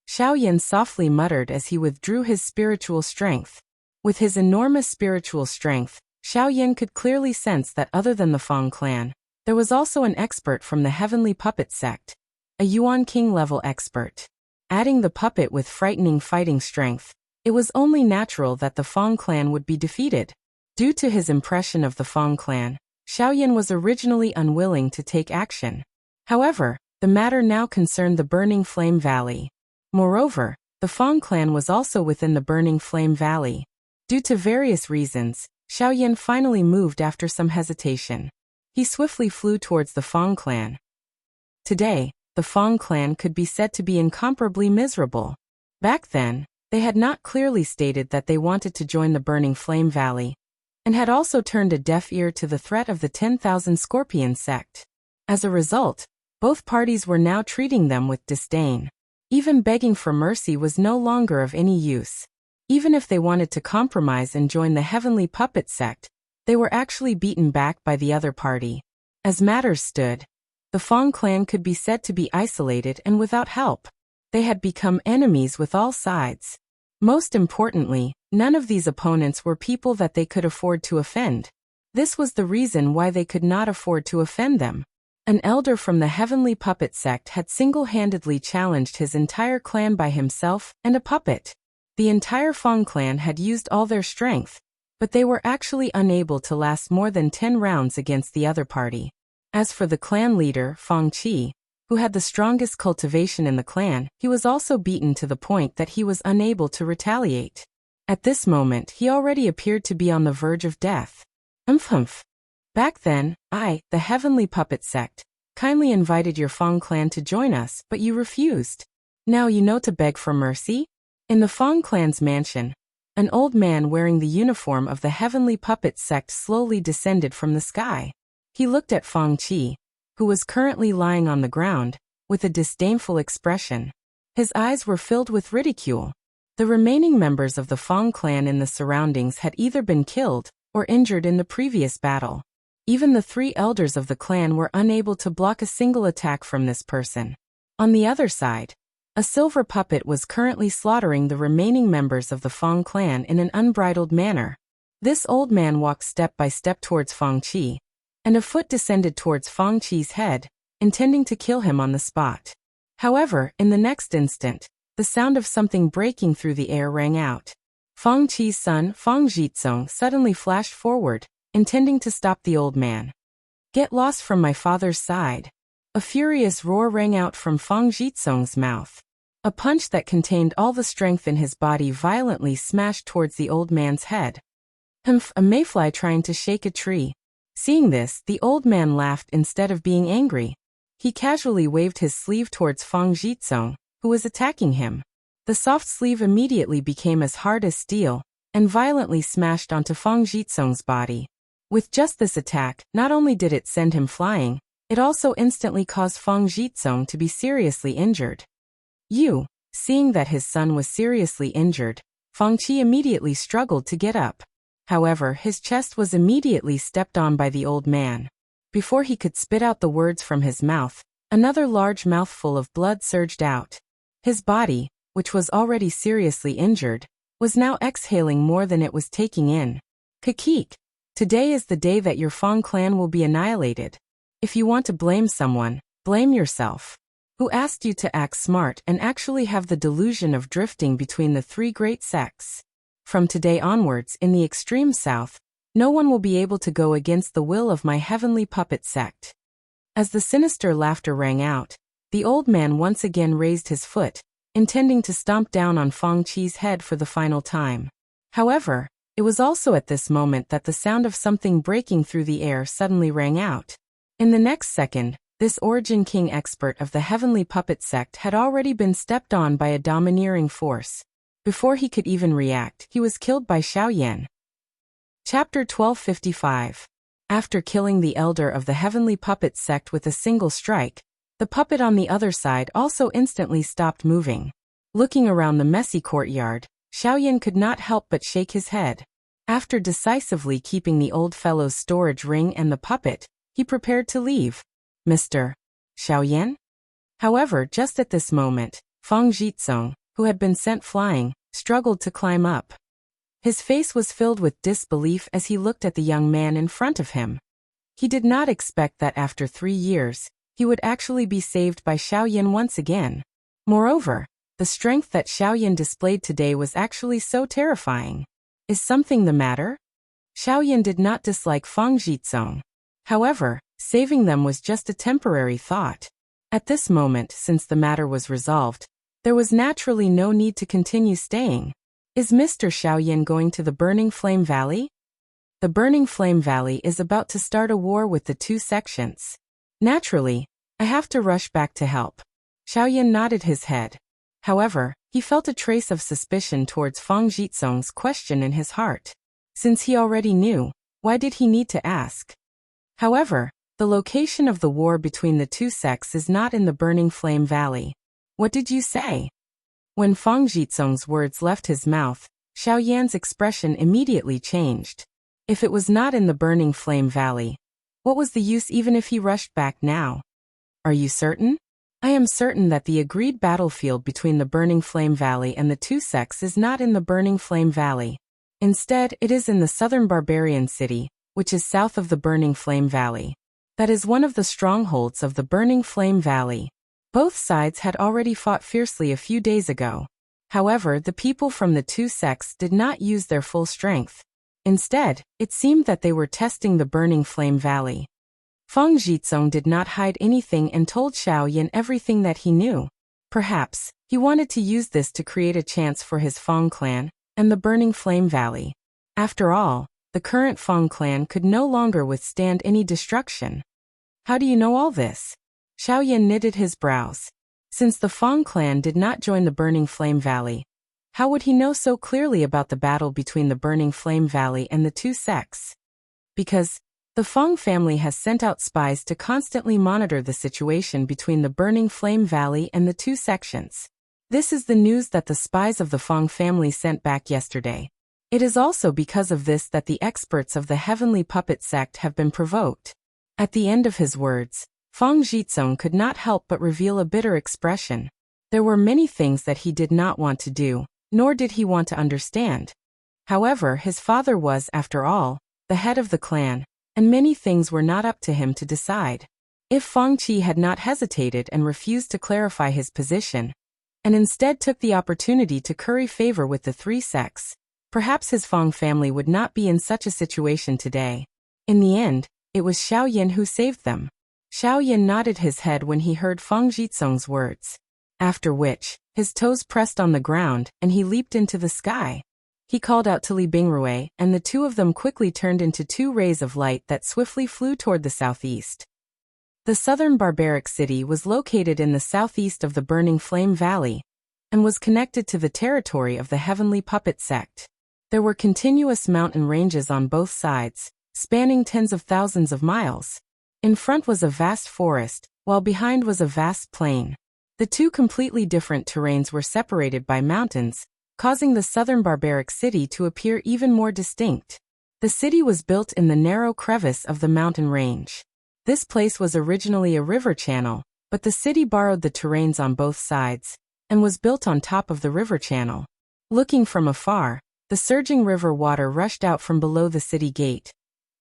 Xiao Yan softly muttered as he withdrew his spiritual strength. With his enormous spiritual strength, Xiao Yan could clearly sense that other than the Fong clan, there was also an expert from the heavenly puppet sect. A Yuan King level expert. Adding the puppet with frightening fighting strength, it was only natural that the Fong clan would be defeated. Due to his impression of the Fong clan, Xiao Yan was originally unwilling to take action. However, the matter now concerned the Burning Flame Valley. Moreover, the Fong clan was also within the Burning Flame Valley. Due to various reasons, Xiao Yan finally moved after some hesitation. He swiftly flew towards the Fong clan. Today, the Fong clan could be said to be incomparably miserable. Back then, they had not clearly stated that they wanted to join the Burning Flame Valley, and had also turned a deaf ear to the threat of the 10,000 Scorpion sect. As a result, both parties were now treating them with disdain. Even begging for mercy was no longer of any use. Even if they wanted to compromise and join the heavenly puppet sect, they were actually beaten back by the other party. As matters stood, the Fong clan could be said to be isolated and without help. They had become enemies with all sides. Most importantly, none of these opponents were people that they could afford to offend. This was the reason why they could not afford to offend them. An elder from the heavenly puppet sect had single-handedly challenged his entire clan by himself and a puppet. The entire Fong clan had used all their strength, but they were actually unable to last more than 10 rounds against the other party. As for the clan leader, Fong Qi, who had the strongest cultivation in the clan, he was also beaten to the point that he was unable to retaliate. At this moment, he already appeared to be on the verge of death. Humph. Back then, I, the heavenly puppet sect, kindly invited your Fong clan to join us, but you refused. Now you know to beg for mercy? In the Fong clan's mansion, an old man wearing the uniform of the heavenly puppet sect slowly descended from the sky. He looked at Fong Qi, who was currently lying on the ground, with a disdainful expression. His eyes were filled with ridicule. The remaining members of the Fong clan in the surroundings had either been killed or injured in the previous battle. Even the 3 elders of the clan were unable to block a single attack from this person. On the other side, a silver puppet was currently slaughtering the remaining members of the Fong clan in an unbridled manner. This old man walked step by step towards Fong Qi, and a foot descended towards Fong Qi's head, intending to kill him on the spot. However, in the next instant, the sound of something breaking through the air rang out. Fong Qi's son, Fong Zhizong, suddenly flashed forward, intending to stop the old man. Get lost from my father's side. A furious roar rang out from Fong Zhizong's mouth. A punch that contained all the strength in his body violently smashed towards the old man's head. Humph, a mayfly trying to shake a tree. Seeing this, the old man laughed instead of being angry. He casually waved his sleeve towards Feng Jitsong, who was attacking him. The soft sleeve immediately became as hard as steel, and violently smashed onto Feng Jitsong's body. With just this attack, not only did it send him flying, it also instantly caused Feng Jitsong to be seriously injured. Seeing that his son was seriously injured, Feng Qi immediately struggled to get up. However, his chest was immediately stepped on by the old man. Before he could spit out the words from his mouth, another large mouthful of blood surged out. His body, which was already seriously injured, was now exhaling more than it was taking in. Kakik, today is the day that your Feng clan will be annihilated. If you want to blame someone, blame yourself. Who asked you to act smart and actually have the delusion of drifting between the three great sects? From today onwards, in the extreme south, no one will be able to go against the will of my heavenly puppet sect. As the sinister laughter rang out, the old man once again raised his foot, intending to stomp down on Feng Qi's head for the final time. However, it was also at this moment that the sound of something breaking through the air suddenly rang out. In the next second, this Origin King expert of the Heavenly Puppet Sect had already been stepped on by a domineering force. Before he could even react, he was killed by Xiaoyan. Chapter 1255. After killing the elder of the Heavenly Puppet Sect with a single strike, the puppet on the other side also instantly stopped moving. Looking around the messy courtyard, Xiaoyan could not help but shake his head. After decisively keeping the old fellow's storage ring and the puppet, he prepared to leave. Mr. Xiaoyan? However, just at this moment, Feng Jitsong, who had been sent flying, struggled to climb up. His face was filled with disbelief as he looked at the young man in front of him. He did not expect that after 3 years, he would actually be saved by Xiaoyan once again. Moreover, the strength that Xiaoyan displayed today was actually so terrifying. Is something the matter? Xiaoyan did not dislike Feng Jitsong. However, saving them was just a temporary thought. At this moment, since the matter was resolved, there was naturally no need to continue staying. Is Mr. Xiaoyan going to the Burning Flame Valley? The Burning Flame Valley is about to start a war with the two sections. Naturally, I have to rush back to help. Xiaoyan nodded his head. However, he felt a trace of suspicion towards Feng Jitsong's question in his heart. Since he already knew, why did he need to ask? However, the location of the war between the two sects is not in the Burning Flame Valley. What did you say? When Feng Jitsong's words left his mouth, Xiaoyan's expression immediately changed. If it was not in the Burning Flame Valley, what was the use even if he rushed back now? Are you certain? I am certain that the agreed battlefield between the Burning Flame Valley and the two sects is not in the Burning Flame Valley. Instead, it is in the southern barbarian city, which is south of the Burning Flame Valley. That is one of the strongholds of the Burning Flame Valley. Both sides had already fought fiercely a few days ago. However, the people from the two sects did not use their full strength. Instead, it seemed that they were testing the Burning Flame Valley. Feng Jitsong did not hide anything and told Xiaoyan everything that he knew. Perhaps, he wanted to use this to create a chance for his Feng clan and the Burning Flame Valley. After all, the current Feng clan could no longer withstand any destruction. How do you know all this? Xiaoyan knitted his brows. Since the Feng clan did not join the Burning Flame Valley, how would he know so clearly about the battle between the Burning Flame Valley and the two sects? Because the Feng family has sent out spies to constantly monitor the situation between the Burning Flame Valley and the two sections. This is the news that the spies of the Feng family sent back yesterday. It is also because of this that the experts of the Heavenly Puppet Sect have been provoked. At the end of his words, Feng Jitsong could not help but reveal a bitter expression. There were many things that he did not want to do, nor did he want to understand. However, his father was, after all, the head of the clan, and many things were not up to him to decide. If Feng Qi had not hesitated and refused to clarify his position, and instead took the opportunity to curry favor with the three sects, perhaps his Feng family would not be in such a situation today. In the end, it was Xiaoyan who saved them. Xiaoyan nodded his head when he heard Feng Jitsong's words. after which, his toes pressed on the ground and he leaped into the sky. He called out to Li Bingrui, and the two of them quickly turned into two rays of light that swiftly flew toward the southeast. The southern barbaric city was located in the southeast of the Burning Flame Valley and was connected to the territory of the Heavenly Puppet Sect. There were continuous mountain ranges on both sides, spanning tens of thousands of miles. In front was a vast forest, while behind was a vast plain. The two completely different terrains were separated by mountains, causing the southern barbaric city to appear even more distinct. The city was built in the narrow crevice of the mountain range. This place was originally a river channel, but the city borrowed the terrains on both sides and was built on top of the river channel. Looking from afar, the surging river water rushed out from below the city gate,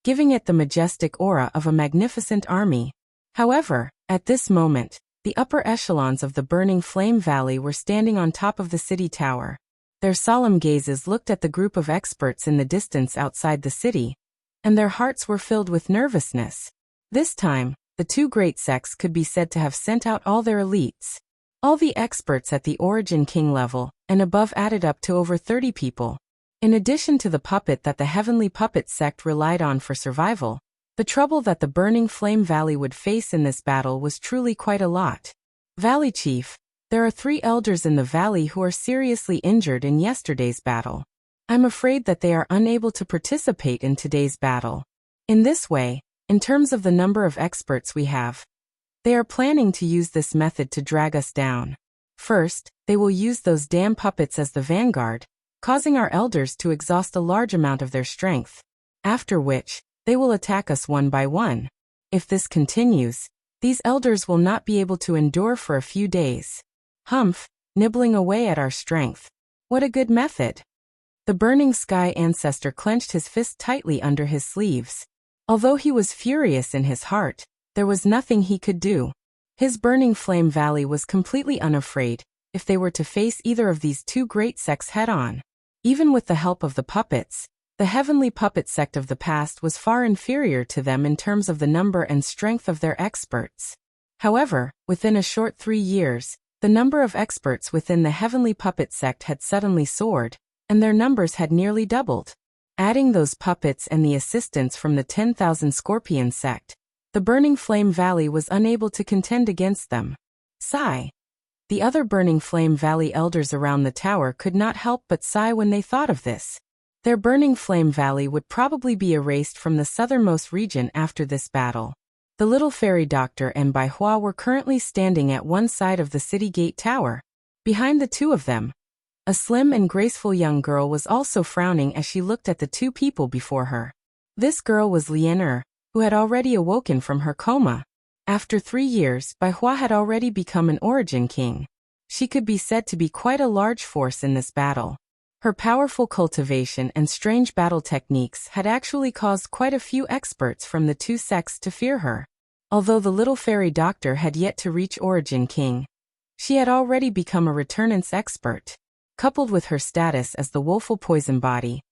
giving it the majestic aura of a magnificent army. However, at this moment, the upper echelons of the Burning Flame Valley were standing on top of the city tower. Their solemn gazes looked at the group of experts in the distance outside the city, and their hearts were filled with nervousness. This time, the two great sects could be said to have sent out all their elites. All the experts at the Origin King level and above added up to over 30 people. In addition to the puppet that the Heavenly Puppet Sect relied on for survival, the trouble that the Burning Flame Valley would face in this battle was truly quite a lot. Valley Chief, there are 3 elders in the valley who are seriously injured in yesterday's battle. I'm afraid that they are unable to participate in today's battle. In this way, in terms of the number of experts we have, they are planning to use this method to drag us down. First, they will use those damn puppets as the vanguard, causing our elders to exhaust a large amount of their strength. After which, they will attack us one by one. If this continues, these elders will not be able to endure for a few days. Humph, nibbling away at our strength. What a good method. The Burning Sky Ancestor clenched his fist tightly under his sleeves. Although he was furious in his heart, there was nothing he could do. His Burning Flame Valley was completely unafraid if they were to face either of these two great sects head-on. Even with the help of the puppets, the Heavenly Puppet Sect of the past was far inferior to them in terms of the number and strength of their experts. However, within a short 3 years, the number of experts within the Heavenly Puppet Sect had suddenly soared, and their numbers had nearly doubled. Adding those puppets and the assistance from the 10,000 Scorpion Sect, the Burning Flame Valley was unable to contend against them. Sigh. The other Burning Flame Valley elders around the tower could not help but sigh when they thought of this. Their Burning Flame Valley would probably be erased from the southernmost region after this battle. The little fairy doctor and Bai Hua were currently standing at one side of the city gate tower. Behind the two of them, a slim and graceful young girl was also frowning as she looked at the two people before her. This girl was Lian, who had already awoken from her coma. After 3 years, Bai Hua had already become an Origin King. She could be said to be quite a large force in this battle. Her powerful cultivation and strange battle techniques had actually caused quite a few experts from the two sects to fear her. Although the little fairy doctor had yet to reach Origin King, she had already become a returnance expert. Coupled with her status as the woeful poison body,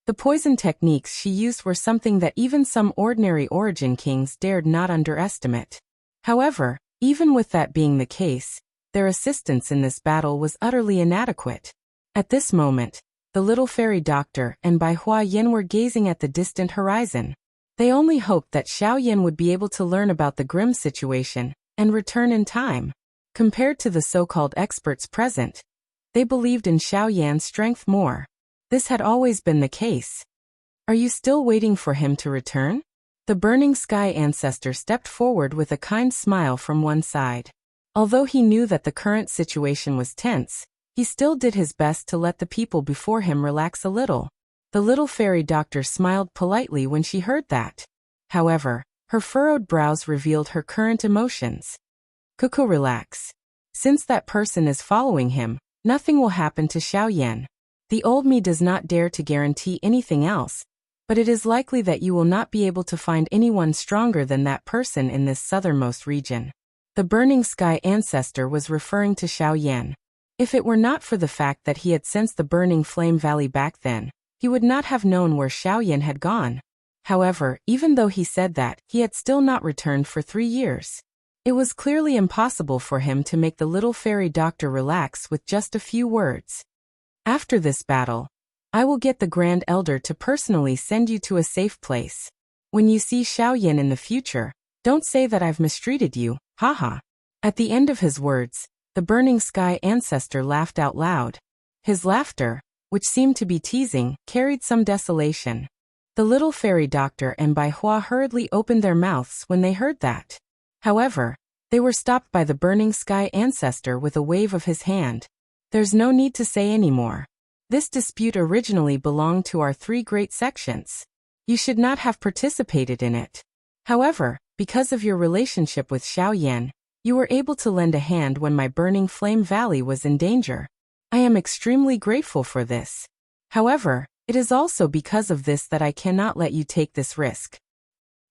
the poison techniques she used were something that even some ordinary Origin Kings dared not underestimate. However, even with that being the case, their assistance in this battle was utterly inadequate. At this moment, the little fairy doctor and Bai Hua Yin were gazing at the distant horizon. They only hoped that Xiao Yin would be able to learn about the grim situation and return in time. Compared to the so-called experts present, they believed in Xiao Yan's strength more. This had always been the case. Are you still waiting for him to return? The Burning Sky Ancestor stepped forward with a kind smile from one side. Although he knew that the current situation was tense, he still did his best to let the people before him relax a little. The little fairy doctor smiled politely when she heard that. However, her furrowed brows revealed her current emotions. Cuckoo, relax. Since that person is following him, nothing will happen to Xiao Yan. The old me does not dare to guarantee anything else, but it is likely that you will not be able to find anyone stronger than that person in this southernmost region. The Burning Sky Ancestor was referring to Xiao Yan. If it were not for the fact that he had sensed the Burning Flame Valley back then, he would not have known where Xiao Yan had gone. However, even though he said that, he had still not returned for 3 years. It was clearly impossible for him to make the little fairy doctor relax with just a few words. After this battle, I will get the Grand Elder to personally send you to a safe place. When you see Xiao Yan in the future, don't say that I've mistreated you, haha. At the end of his words, the Burning Sky ancestor laughed out loud. His laughter, which seemed to be teasing, carried some desolation. The little fairy doctor and Bai Hua hurriedly opened their mouths when they heard that. However, they were stopped by the Burning Sky ancestor with a wave of his hand. There's no need to say any more. This dispute originally belonged to our three great sections. You should not have participated in it. However, because of your relationship with Xiao Yan, you were able to lend a hand when my Burning Flame Valley was in danger. I am extremely grateful for this. However, it is also because of this that I cannot let you take this risk.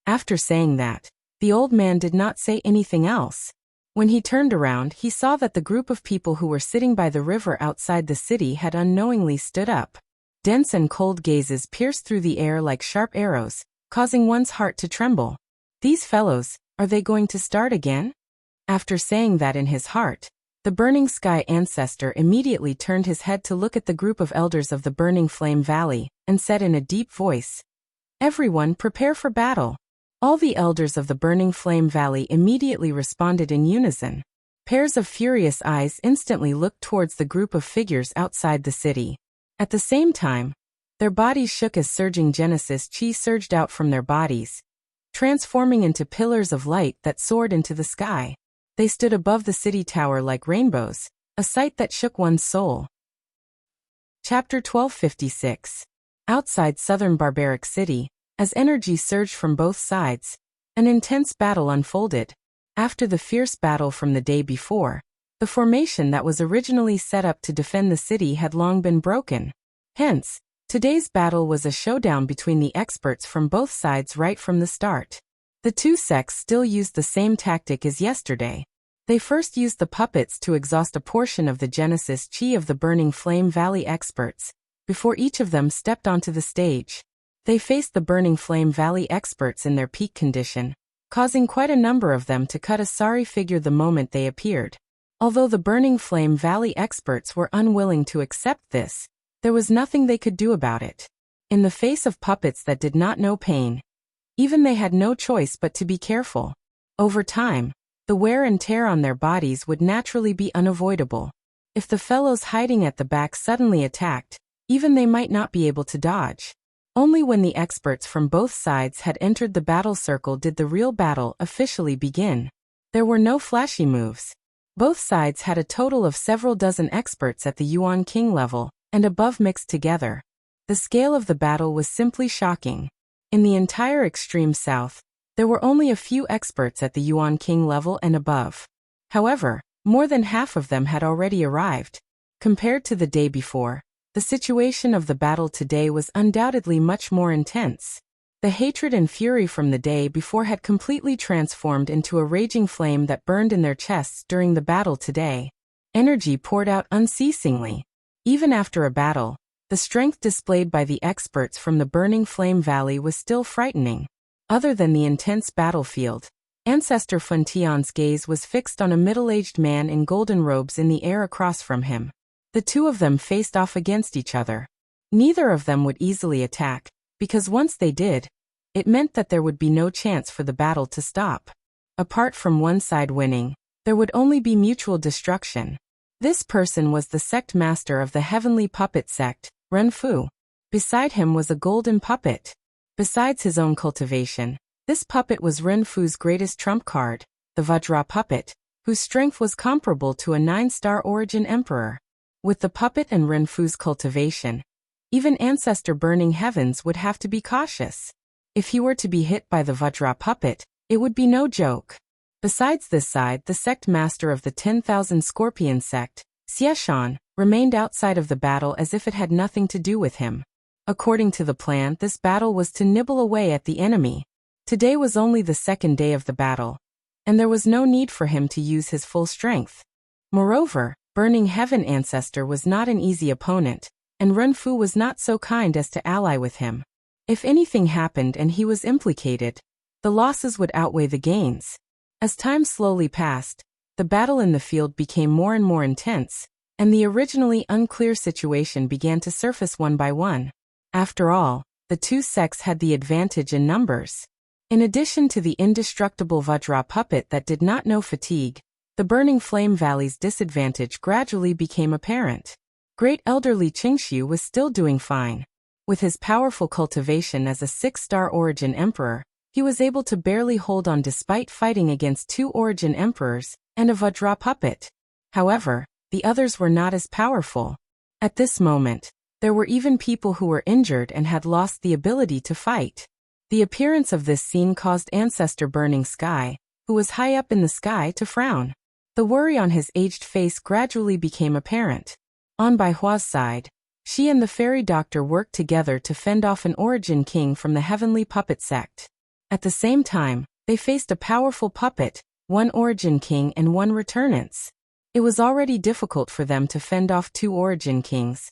After saying that, the old man did not say anything else. When he turned around, he saw that the group of people who were sitting by the river outside the city had unknowingly stood up. Dense and cold gazes pierced through the air like sharp arrows, causing one's heart to tremble. These fellows, are they going to start again? After saying that in his heart, the Burning Sky ancestor immediately turned his head to look at the group of elders of the Burning Flame Valley, and said in a deep voice, "Everyone prepare for battle." All the elders of the Burning Flame Valley immediately responded in unison. Pairs of furious eyes instantly looked towards the group of figures outside the city. At the same time, their bodies shook as surging Genesis chi surged out from their bodies, transforming into pillars of light that soared into the sky. They stood above the city tower like rainbows, a sight that shook one's soul. Chapter 1256. Outside southern barbaric city, as energy surged from both sides, an intense battle unfolded. After the fierce battle from the day before, the formation that was originally set up to defend the city had long been broken. Hence, today's battle was a showdown between the experts from both sides right from the start. The two sects still used the same tactic as yesterday. They first used the puppets to exhaust a portion of the Genesis chi of the Burning Flame Valley experts, before each of them stepped onto the stage. They faced the Burning Flame Valley experts in their peak condition, causing quite a number of them to cut a sorry figure the moment they appeared. Although the Burning Flame Valley experts were unwilling to accept this, there was nothing they could do about it. In the face of puppets that did not know pain, even they had no choice but to be careful. Over time, the wear and tear on their bodies would naturally be unavoidable. If the fellows hiding at the back suddenly attacked, even they might not be able to dodge. Only when the experts from both sides had entered the battle circle did the real battle officially begin. There were no flashy moves. Both sides had a total of several dozen experts at the Yuan King level, and above mixed together. The scale of the battle was simply shocking. In the entire extreme south, there were only a few experts at the Yuan King level and above. However, more than half of them had already arrived. Compared to the day before, the situation of the battle today was undoubtedly much more intense. The hatred and fury from the day before had completely transformed into a raging flame that burned in their chests during the battle today. Energy poured out unceasingly. Even after a battle, the strength displayed by the experts from the Burning Flame Valley was still frightening. Other than the intense battlefield, Ancestor Funtion's gaze was fixed on a middle-aged man in golden robes in the air across from him. The two of them faced off against each other. Neither of them would easily attack, because once they did, it meant that there would be no chance for the battle to stop. Apart from one side winning, there would only be mutual destruction. This person was the sect master of the Heavenly Puppet Sect, Ren Fu. Beside him was a golden puppet. Besides his own cultivation, this puppet was Ren Fu's greatest trump card, the Vajra puppet, whose strength was comparable to a 9-star origin emperor. With the puppet and Ren Fu's cultivation, even Ancestor Burning Heavens would have to be cautious. If he were to be hit by the Vajra puppet, it would be no joke. Besides this side, the sect master of the 10,000 Scorpion sect, Xieshan, remained outside of the battle as if it had nothing to do with him. According to the plan, this battle was to nibble away at the enemy. Today was only the second day of the battle, and there was no need for him to use his full strength. Moreover, Burning Heaven Ancestor was not an easy opponent, and Ren Fu was not so kind as to ally with him. If anything happened and he was implicated, the losses would outweigh the gains. As time slowly passed, the battle in the field became more and more intense, and the originally unclear situation began to surface one by one. After all, the two sects had the advantage in numbers. In addition to the indestructible Vajra puppet that did not know fatigue, the Burning Flame Valley's disadvantage gradually became apparent. Great elderly Qingxiu was still doing fine. With his powerful cultivation as a 6-star origin emperor, he was able to barely hold on despite fighting against 2 origin emperors and a Vajra puppet. However, the others were not as powerful. At this moment, there were even people who were injured and had lost the ability to fight. The appearance of this scene caused Ancestor Burning Sky, who was high up in the sky, to frown. The worry on his aged face gradually became apparent. On Bai Hua's side, she and the fairy doctor worked together to fend off an origin king from the heavenly puppet sect. At the same time, they faced a powerful puppet, 1 origin king and 1 returnance. It was already difficult for them to fend off 2 origin kings,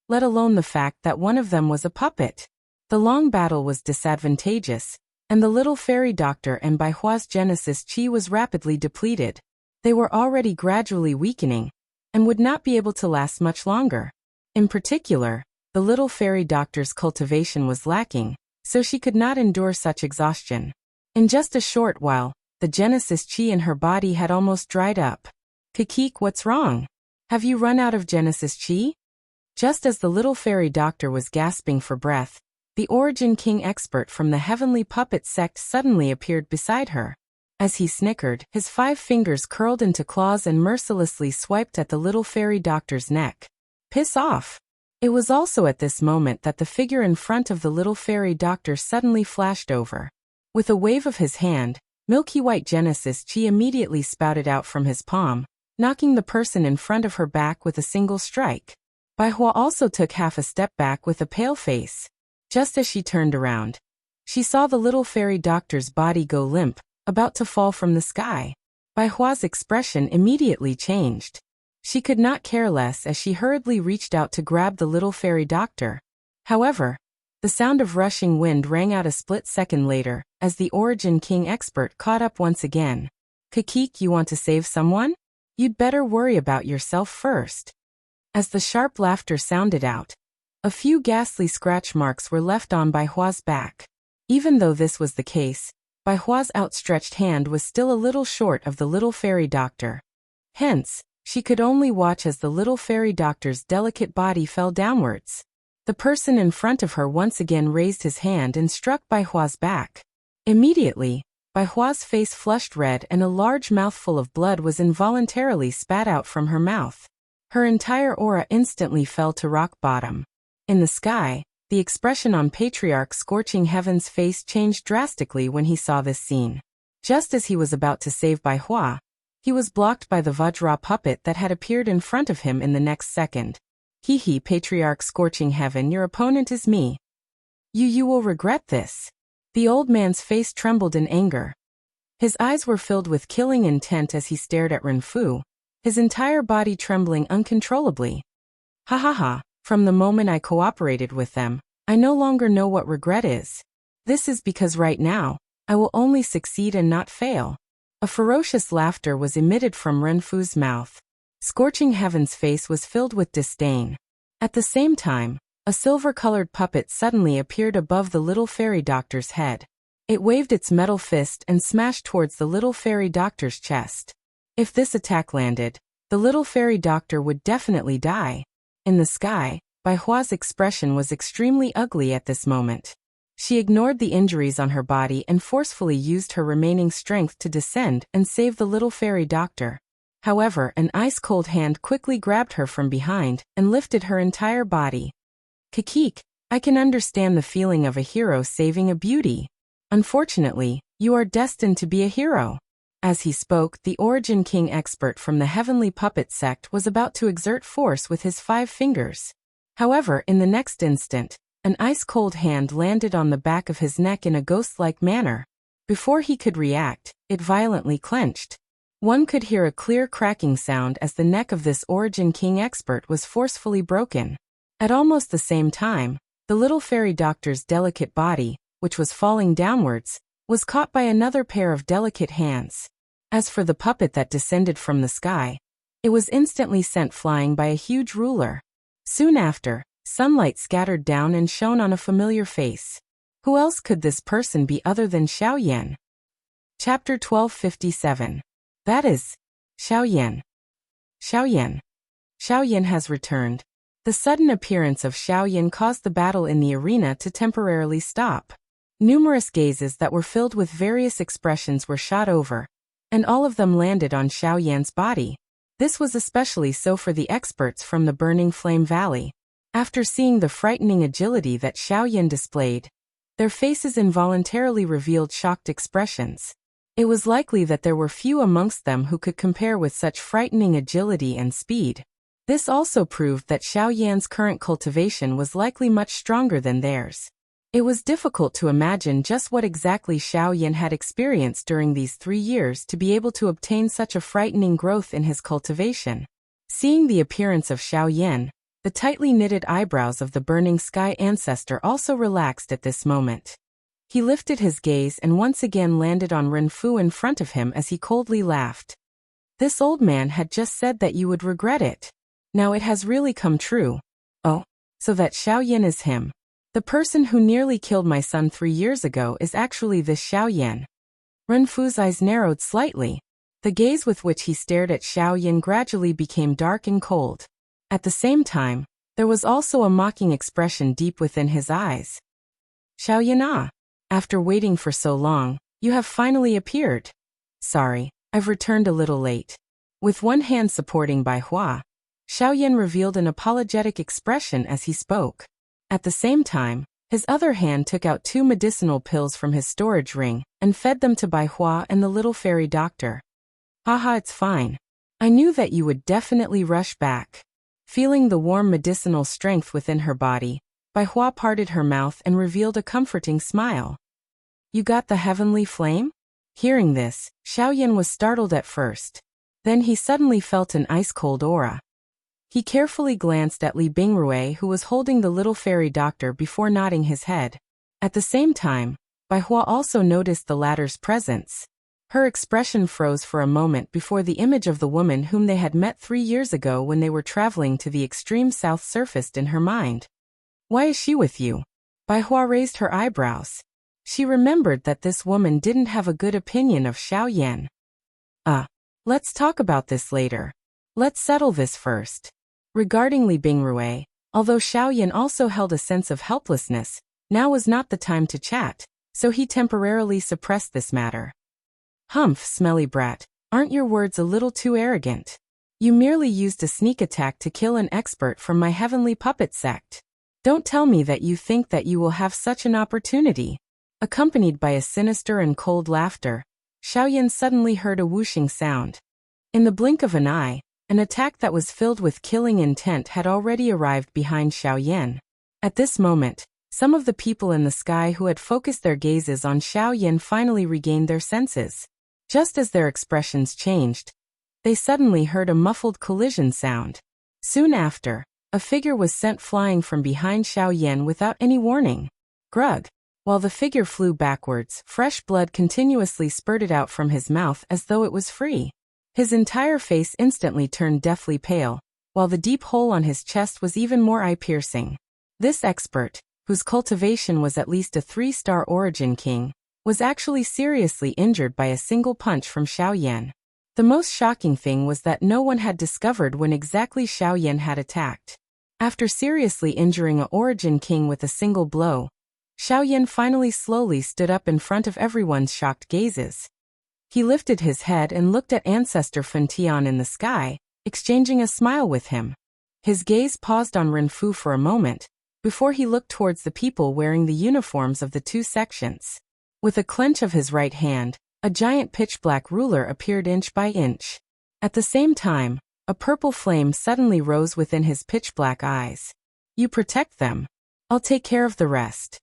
let alone the fact that one of them was a puppet. The long battle was disadvantageous, and the little fairy doctor and Bai Hua's Genesis Qi was rapidly depleted. They were already gradually weakening, and would not be able to last much longer. In particular, the little fairy doctor's cultivation was lacking, so she could not endure such exhaustion. In just a short while, the Genesis Qi in her body had almost dried up. "Kikik, what's wrong? Have you run out of Genesis Qi?" Just as the little fairy doctor was gasping for breath, the Origin King expert from the Heavenly Puppet sect suddenly appeared beside her. As he snickered, his 5 fingers curled into claws and mercilessly swiped at the little fairy doctor's neck. "Piss off!" It was also at this moment that the figure in front of the little fairy doctor suddenly flashed over. With a wave of his hand, milky white Genesis Qi immediately spouted out from his palm, knocking the person in front of her back with a single strike. Bai Hua also took half a step back with a pale face. Just as she turned around, she saw the little fairy doctor's body go limp, about to fall from the sky. Bai Hua's expression immediately changed. She could not care less as she hurriedly reached out to grab the little fairy doctor. However, the sound of rushing wind rang out a split second later, as the Origin King expert caught up once again. "Kikik, you want to save someone? You'd better worry about yourself first." As the sharp laughter sounded out, a few ghastly scratch marks were left on Bai Hua's back. Even though this was the case, Bai Hua's outstretched hand was still a little short of the little fairy doctor. Hence, she could only watch as the little fairy doctor's delicate body fell downwards. The person in front of her once again raised his hand and struck Bai Hua's back. Immediately, Bai Hua's face flushed red and a large mouthful of blood was involuntarily spat out from her mouth. Her entire aura instantly fell to rock bottom. In the sky, the expression on Patriarch Scorching Heaven's face changed drastically when he saw this scene. Just as he was about to save Bai Hua, he was blocked by the Vajra puppet that had appeared in front of him in the next second. "Hee, Patriarch Scorching Heaven, your opponent is me. You will regret this." The old man's face trembled in anger. His eyes were filled with killing intent as he stared at Renfu, his entire body trembling uncontrollably. "Ha ha ha. From the moment I cooperated with them, I no longer know what regret is. This is because right now, I will only succeed and not fail." A ferocious laughter was emitted from Renfu's mouth. Scorching Heaven's face was filled with disdain. At the same time, a silver-colored puppet suddenly appeared above the little fairy doctor's head. It waved its metal fist and smashed towards the little fairy doctor's chest. If this attack landed, the little fairy doctor would definitely die. In the sky, Bai Hua's expression was extremely ugly at this moment. She ignored the injuries on her body and forcefully used her remaining strength to descend and save the little fairy doctor. However, an ice-cold hand quickly grabbed her from behind and lifted her entire body. "Kikik, I can understand the feeling of a hero saving a beauty. Unfortunately, you are destined to be a hero." As he spoke, the Origin King expert from the Heavenly Puppet sect was about to exert force with his 5 fingers. However, in the next instant, an ice-cold hand landed on the back of his neck in a ghost-like manner. Before he could react, it violently clenched. One could hear a clear cracking sound as the neck of this Origin King expert was forcefully broken. At almost the same time, the little fairy doctor's delicate body, which was falling downwards, was caught by another pair of delicate hands. As for the puppet that descended from the sky, it was instantly sent flying by a huge ruler. Soon after, sunlight scattered down and shone on a familiar face. Who else could this person be other than Xiao Yan? Chapter 1257. That is, Xiao Yan. Xiao Yan. Xiao Yan has returned. The sudden appearance of Xiao Yan caused the battle in the arena to temporarily stop. Numerous gazes that were filled with various expressions were shot over, and all of them landed on Xiao Yan's body. This was especially so for the experts from the Burning Flame Valley. After seeing the frightening agility that Xiao Yan displayed, their faces involuntarily revealed shocked expressions. It was likely that there were few amongst them who could compare with such frightening agility and speed. This also proved that Xiao Yan's current cultivation was likely much stronger than theirs. It was difficult to imagine just what exactly Xiao Yan had experienced during these 3 years to be able to obtain such a frightening growth in his cultivation. Seeing the appearance of Xiao Yan, the tightly knitted eyebrows of the Burning Sky ancestor also relaxed at this moment. He lifted his gaze and once again landed on Renfu in front of him as he coldly laughed. This old man had just said that you would regret it. Now it has really come true. Oh, so that Xiao Yan is him. The person who nearly killed my son 3 years ago is actually this Xiao Yan. Renfu's eyes narrowed slightly. The gaze with which he stared at Xiao Yan gradually became dark and cold. At the same time, there was also a mocking expression deep within his eyes. Xiao Yan, after waiting for so long, you have finally appeared. Sorry, I've returned a little late. With one hand supporting Bai Hua, Xiao Yan revealed an apologetic expression as he spoke. At the same time, his other hand took out 2 medicinal pills from his storage ring and fed them to Bai Hua and the little fairy doctor. Haha, it's fine. I knew that you would definitely rush back. Feeling the warm medicinal strength within her body, Bai Hua parted her mouth and revealed a comforting smile. You got the heavenly flame? Hearing this, Xiao Yan was startled at first. Then he suddenly felt an ice-cold aura. He carefully glanced at Li Bingrui, who was holding the little fairy doctor, before nodding his head. At the same time, Bai Hua also noticed the latter's presence. Her expression froze for a moment before the image of the woman whom they had met 3 years ago when they were traveling to the extreme south surfaced in her mind. Why is she with you? Bai Hua raised her eyebrows. She remembered that this woman didn't have a good opinion of Xiao Yan. Let's talk about this later. Let's settle this first. Regarding Li Bingrui, although Xiao Yan also held a sense of helplessness, now was not the time to chat, so he temporarily suppressed this matter. Humph, smelly brat, aren't your words a little too arrogant? You merely used a sneak attack to kill an expert from my heavenly puppet sect. Don't tell me that you think that you will have such an opportunity. Accompanied by a sinister and cold laughter, Xiao Yan suddenly heard a whooshing sound. In the blink of an eye, an attack that was filled with killing intent had already arrived behind Xiao Yan. At this moment, some of the people in the sky who had focused their gazes on Xiao Yan finally regained their senses. Just as their expressions changed, they suddenly heard a muffled collision sound. Soon after, a figure was sent flying from behind Xiao Yan without any warning. Grug. While the figure flew backwards, fresh blood continuously spurted out from his mouth as though it was free. His entire face instantly turned deathly pale, while the deep hole on his chest was even more eye-piercing. This expert, whose cultivation was at least a 3-star origin king, was actually seriously injured by a single punch from Xiao Yan. The most shocking thing was that no one had discovered when exactly Xiao Yan had attacked. After seriously injuring a origin king with a single blow, Xiao Yan finally slowly stood up in front of everyone's shocked gazes. He lifted his head and looked at Ancestor Fentian in the sky, exchanging a smile with him. His gaze paused on Renfu for a moment, before he looked towards the people wearing the uniforms of the 2 sections. With a clench of his right hand, a giant pitch-black ruler appeared inch by inch. At the same time, a purple flame suddenly rose within his pitch-black eyes. You protect them. I'll take care of the rest.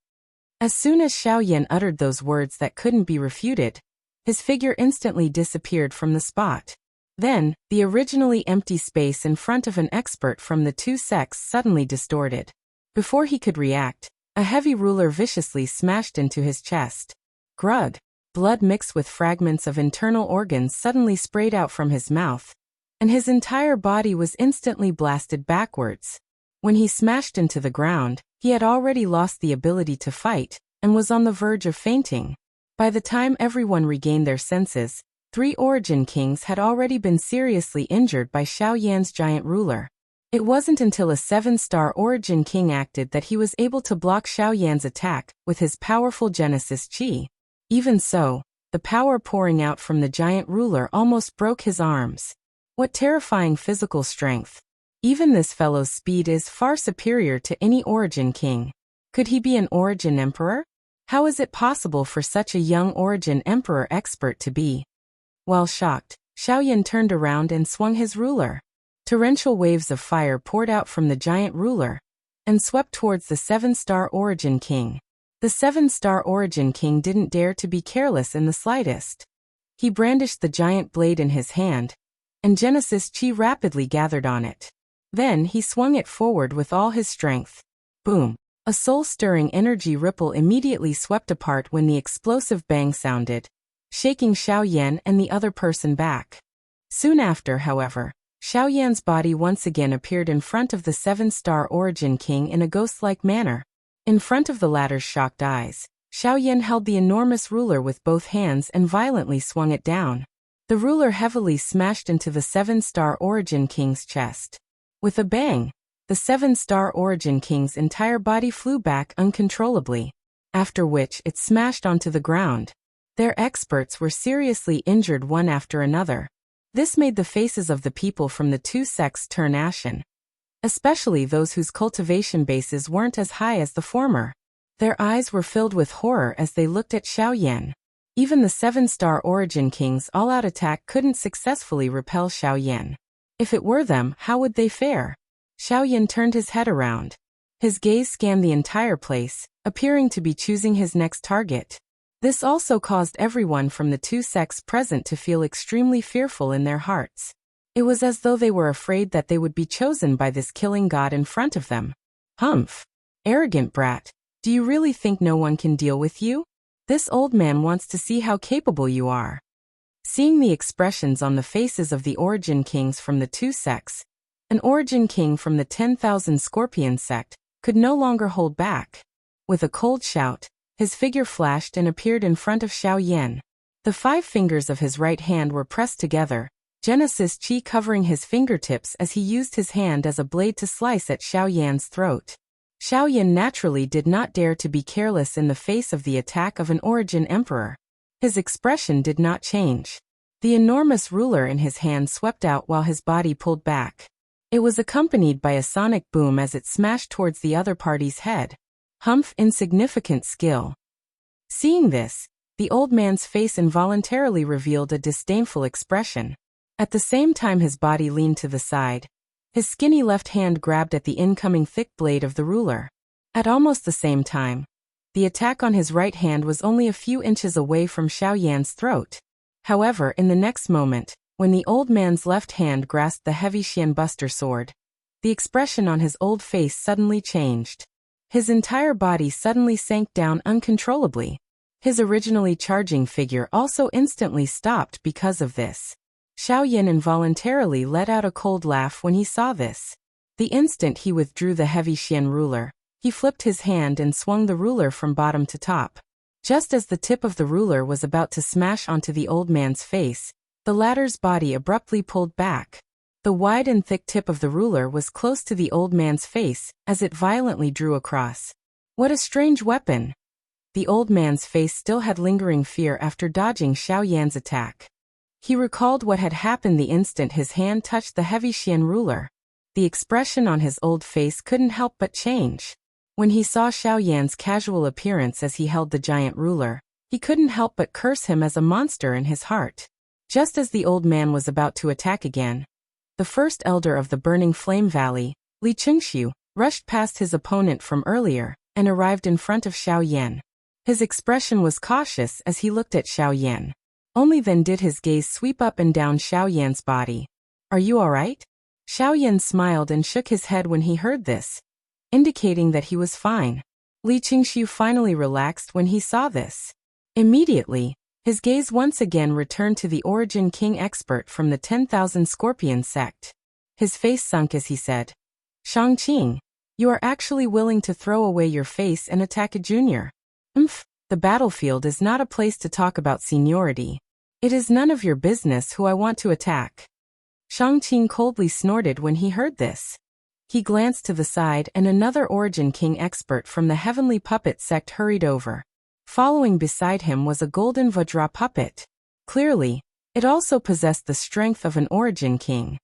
As soon as Xiao Yan uttered those words that couldn't be refuted, his figure instantly disappeared from the spot. Then, the originally empty space in front of an expert from the 2 sects suddenly distorted. Before he could react, a heavy ruler viciously smashed into his chest. Grug. Blood mixed with fragments of internal organs suddenly sprayed out from his mouth, and his entire body was instantly blasted backwards. When he smashed into the ground, he had already lost the ability to fight, and was on the verge of fainting. By the time everyone regained their senses, 3 Origin Kings had already been seriously injured by Xiao Yan's giant ruler. It wasn't until a 7-star Origin King acted that he was able to block Xiao Yan's attack with his powerful Genesis Chi. Even so, the power pouring out from the giant ruler almost broke his arms. What terrifying physical strength! Even this fellow's speed is far superior to any Origin King. Could he be an Origin Emperor? How is it possible for such a young Origin Emperor expert to be? While shocked, Xiao Yan turned around and swung his ruler. Torrential waves of fire poured out from the giant ruler and swept towards the 7-star Origin King. The 7-star Origin King didn't dare to be careless in the slightest. He brandished the giant blade in his hand, and Genesis Chi rapidly gathered on it. Then he swung it forward with all his strength. Boom! A soul-stirring energy ripple immediately swept apart when the explosive bang sounded, shaking Xiao Yan and the other person back. Soon after, however, Xiao Yan's body once again appeared in front of the 7-star Origin King in a ghost-like manner. In front of the latter's shocked eyes, Xiao Yan held the enormous ruler with both hands and violently swung it down. The ruler heavily smashed into the 7-star Origin King's chest. With a bang, the 7-star Origin King's entire body flew back uncontrollably, after which it smashed onto the ground. Their experts were seriously injured one after another. This made the faces of the people from the 2 sects turn ashen, especially those whose cultivation bases weren't as high as the former. Their eyes were filled with horror as they looked at Xiao Yan. Even the 7-star Origin King's all-out attack couldn't successfully repel Xiao Yan. If it were them, how would they fare? Xiao Yan turned his head around. His gaze scanned the entire place, appearing to be choosing his next target. This also caused everyone from the 2 sects present to feel extremely fearful in their hearts. It was as though they were afraid that they would be chosen by this killing god in front of them. Humph! Arrogant brat, do you really think no one can deal with you? This old man wants to see how capable you are. Seeing the expressions on the faces of the Origin Kings from the 2 sects, an Origin King from the 10,000 Scorpion sect could no longer hold back. With a cold shout, his figure flashed and appeared in front of Xiao Yan. The 5 fingers of his right hand were pressed together, Genesis Chi covering his fingertips as he used his hand as a blade to slice at Xiao Yan's throat. Xiao Yan naturally did not dare to be careless in the face of the attack of an Origin Emperor. His expression did not change. The enormous ruler in his hand swept out while his body pulled back. It was accompanied by a sonic boom as it smashed towards the other party's head. Humph! Insignificant skill. Seeing this, the old man's face involuntarily revealed a disdainful expression. At the same time his body leaned to the side. His skinny left hand grabbed at the incoming thick blade of the ruler. At almost the same time, the attack on his right hand was only a few inches away from Xiao Yan's throat. However, in the next moment, when the old man's left hand grasped the heavy Xian Buster sword, the expression on his old face suddenly changed. His entire body suddenly sank down uncontrollably. His originally charging figure also instantly stopped because of this. Xiao Yan involuntarily let out a cold laugh when he saw this. The instant he withdrew the heavy Xian ruler, he flipped his hand and swung the ruler from bottom to top. Just as the tip of the ruler was about to smash onto the old man's face, the latter's body abruptly pulled back. The wide and thick tip of the ruler was close to the old man's face as it violently drew across. What a strange weapon! The old man's face still had lingering fear after dodging Xiao Yan's attack. He recalled what had happened the instant his hand touched the heavy Xian ruler. The expression on his old face couldn't help but change. When he saw Xiao Yan's casual appearance as he held the giant ruler, he couldn't help but curse him as a monster in his heart. Just as the old man was about to attack again, the first elder of the Burning Flame Valley, Li Qingxiu, rushed past his opponent from earlier and arrived in front of Xiao Yan. His expression was cautious as he looked at Xiao Yan. Only then did his gaze sweep up and down Xiao Yan's body. Are you alright? Xiao Yan smiled and shook his head when he heard this, indicating that he was fine. Li Qingxiu finally relaxed when he saw this. Immediately, His gaze once again returned to the Origin King expert from the 10,000 Scorpion sect. His face sunk as he said, "Shang-Qing, you are actually willing to throw away your face and attack a junior? The battlefield is not a place to talk about seniority. It is none of your business who I want to attack." Shang-Qing coldly snorted when he heard this. He glanced to the side and another Origin King expert from the Heavenly Puppet sect hurried over. Following beside him was a golden Vajra puppet. Clearly, it also possessed the strength of an Origin King.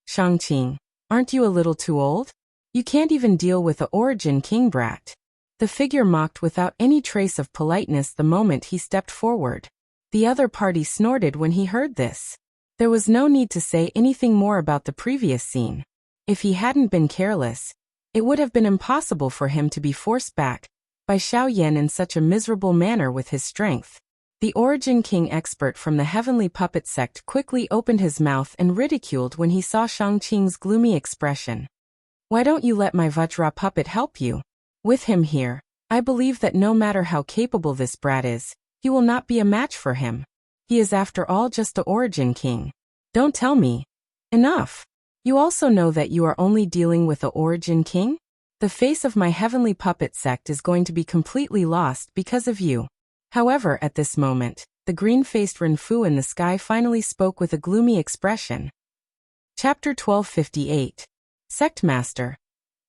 "Shang-Qing, aren't you a little too old? You can't even deal with a Origin King brat." The figure mocked without any trace of politeness the moment he stepped forward. The other party snorted when he heard this. There was no need to say anything more about the previous scene. If he hadn't been careless, it would have been impossible for him to be forced back by Xiao Yan in such a miserable manner with his strength. The Origin King expert from the Heavenly Puppet sect quickly opened his mouth and ridiculed when he saw Shang-Qing's gloomy expression. "Why don't you let my Vajra puppet help you? With him here, I believe that no matter how capable this brat is, he will not be a match for him. He is after all just a Origin King. Don't tell me. Enough. You also know that you are only dealing with a Origin King? The face of my Heavenly Puppet sect is going to be completely lost because of you." However, at this moment, the green-faced Renfu in the sky finally spoke with a gloomy expression. Chapter 1258. Sect Master.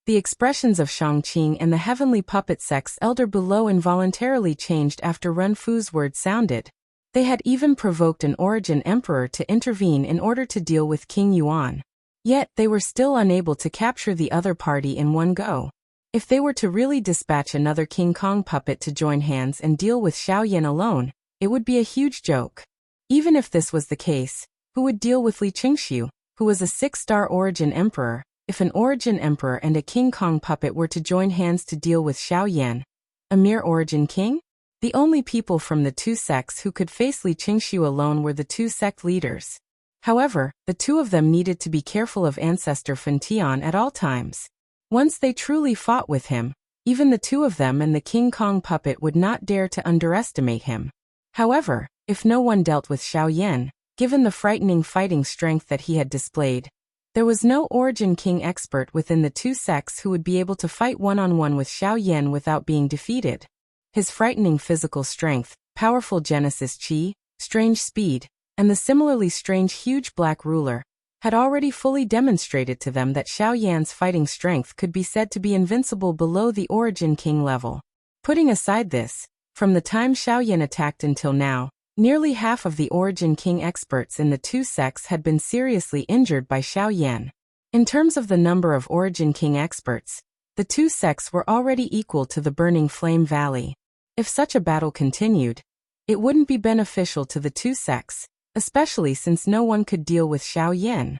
The expressions of Shang-Qing and the Heavenly Puppet sect's elder below involuntarily changed after Renfu's words sounded. They had even provoked an Origin Emperor to intervene in order to deal with King Yuan. Yet, they were still unable to capture the other party in one go. If they were to really dispatch another King Kong puppet to join hands and deal with Xiao Yan alone, it would be a huge joke. Even if this was the case, who would deal with Li Qingxiu, who was a 6-star Origin Emperor? If an Origin Emperor and a King Kong puppet were to join hands to deal with Xiao Yan, a mere Origin King? The only people from the two sects who could face Li Qingxiu alone were the two sect leaders. However, the two of them needed to be careful of Ancestor Fan Tian at all times. Once they truly fought with him, even the two of them and the King Kong puppet would not dare to underestimate him. However, if no one dealt with Xiao Yan, given the frightening fighting strength that he had displayed, there was no Origin King expert within the two sects who would be able to fight one-on-one with Xiao Yan without being defeated. His frightening physical strength, powerful Genesis Chi, strange speed, and the similarly strange huge black ruler, had already fully demonstrated to them that Xiao Yan's fighting strength could be said to be invincible below the Origin King level. Putting aside this, from the time Xiao Yan attacked until now, nearly half of the Origin King experts in the two sects had been seriously injured by Xiao Yan. In terms of the number of Origin King experts, the two sects were already equal to the Burning Flame Valley. If such a battle continued, it wouldn't be beneficial to the two sects, especially since no one could deal with Xiao Yan.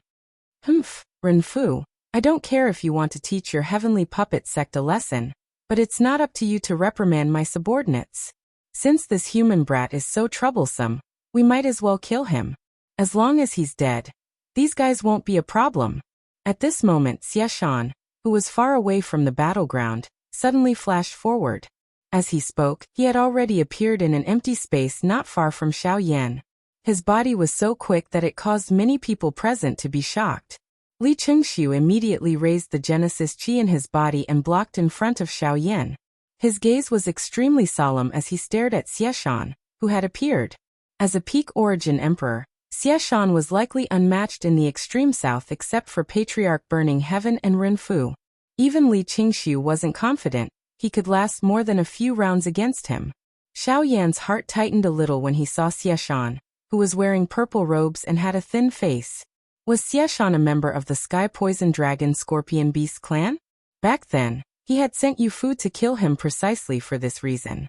Renfu, I don't care if you want to teach your Heavenly Puppet sect a lesson, but it's not up to you to reprimand my subordinates. Since this human brat is so troublesome, we might as well kill him. As long as he's dead, these guys won't be a problem. At this moment, Xie Shan, who was far away from the battleground, suddenly flashed forward. As he spoke, he had already appeared in an empty space not far from Xiao Yan. His body was so quick that it caused many people present to be shocked. Li Qingxiu immediately raised the Genesis Qi in his body and blocked in front of Xiao Yan. His gaze was extremely solemn as he stared at Xie Shan, who had appeared. As a peak Origin Emperor, Xie Shan was likely unmatched in the extreme south except for Patriarch Burning Heaven and Renfu. Even Li Qingxiu wasn't confident he could last more than a few rounds against him. Xiao Yan's heart tightened a little when he saw Xie Shan, who was wearing purple robes and had a thin face. Was Xie Shan a member of the Sky Poison Dragon Scorpion Beast clan? Back then, he had sent Yu Fu to kill him precisely for this reason.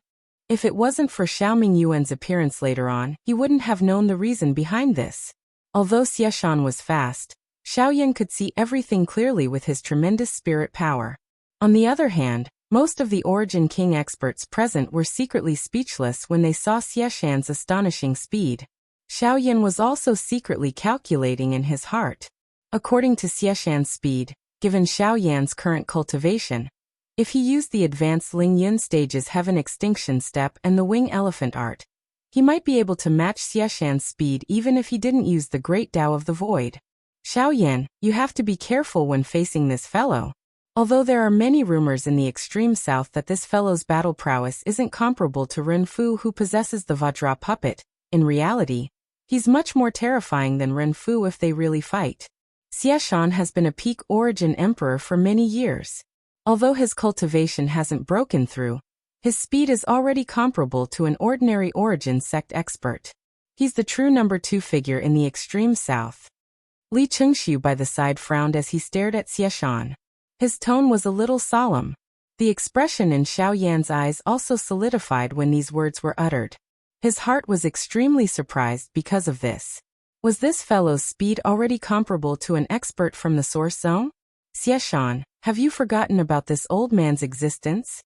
If it wasn't for Xiaoming Yuan's appearance later on, he wouldn't have known the reason behind this. Although Xie Shan was fast, Xiao Yan could see everything clearly with his tremendous spirit power. On the other hand, most of the Origin King experts present were secretly speechless when they saw Xie Shan's astonishing speed. Xiao Yan was also secretly calculating in his heart. According to Xie Shan's speed, given Xiao Yan's current cultivation, if he used the advanced Ling Yun stage's Heaven Extinction Step and the Wing Elephant Art, He might be able to match Xiashan's speed even if he didn't use the Great Tao of the Void. Xiaoyan, you have to be careful when facing this fellow. Although there are many rumors in the extreme south that this fellow's battle prowess isn't comparable to Renfu who possesses the Vajra puppet, in reality, he's much more terrifying than Renfu if they really fight. Xiashan has been a peak origin emperor for many years. Although his cultivation hasn't broken through, his speed is already comparable to an ordinary origin sect expert. He's the true number 2 figure in the extreme south. Li Chengxiu by the side frowned as he stared at Xiashan. His tone was a little solemn. The expression in Xiaoyan's eyes also solidified when these words were uttered. His heart was extremely surprised because of this. Was this fellow's speed already comparable to an expert from the Source Zone? Xiashan, have you forgotten about this old man's existence?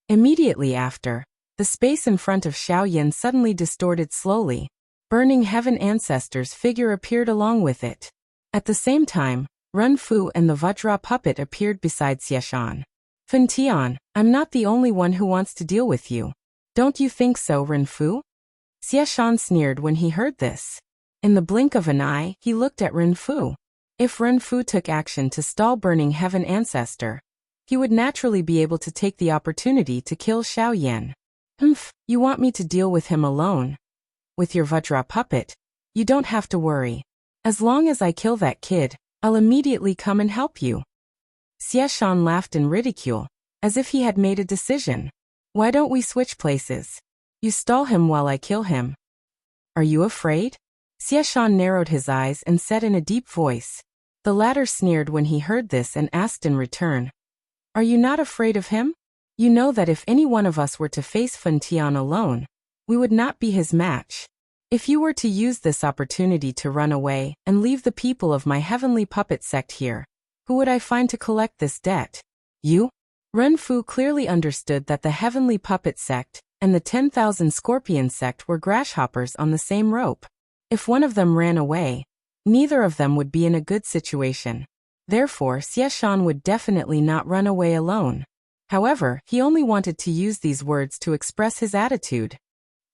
Immediately after, the space in front of Xiaoyan suddenly distorted slowly. Burning Heaven Ancestor's figure appeared along with it. At the same time, Renfu and the Vajra puppet appeared beside Xiashan. Fen Tian, I'm not the only one who wants to deal with you. Don't you think so, Renfu? Xiashan sneered when he heard this. In the blink of an eye, he looked at Renfu. If Renfu took action to stall Burning Heaven Ancestor, he would naturally be able to take the opportunity to kill Xiaoyan. You want me to deal with him alone? With your Vajra puppet, you don't have to worry. As long as I kill that kid, I'll immediately come and help you. Xiashan laughed in ridicule, as if he had made a decision. Why don't we switch places? You stall him while I kill him. Are you afraid? Xiashan narrowed his eyes and said in a deep voice. The latter sneered when he heard this and asked in return. Are you not afraid of him? You know that if any one of us were to face Fen Tian alone, we would not be his match. If you were to use this opportunity to run away and leave the people of my heavenly puppet sect here, who would I find to collect this debt? You? Renfu clearly understood that the heavenly puppet sect and the 10,000 scorpion sect were grasshoppers on the same rope. If one of them ran away, neither of them would be in a good situation. Therefore, Xiashan would definitely not run away alone. However, he only wanted to use these words to express his attitude.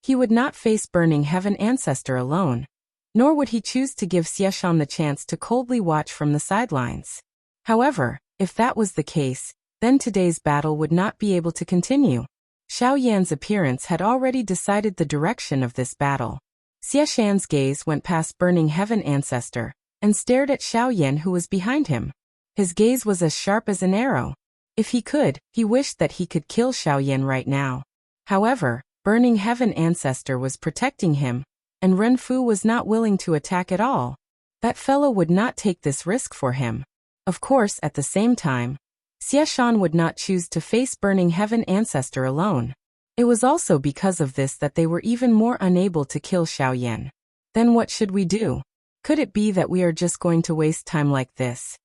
He would not face Burning Heaven Ancestor alone, nor would he choose to give Xiashan the chance to coldly watch from the sidelines. However, if that was the case, then today's battle would not be able to continue. Xiaoyan's appearance had already decided the direction of this battle. Xiashan's gaze went past Burning Heaven Ancestor and stared at Xiaoyan who was behind him. His gaze was as sharp as an arrow. If he could, he wished that he could kill Xiaoyan right now. However, Burning Heaven Ancestor was protecting him, and Renfu was not willing to attack at all. That fellow would not take this risk for him. Of course, at the same time, Xiashan would not choose to face Burning Heaven Ancestor alone. It was also because of this that they were even more unable to kill Xiaoyan. Then what should we do? Could it be that we are just going to waste time like this?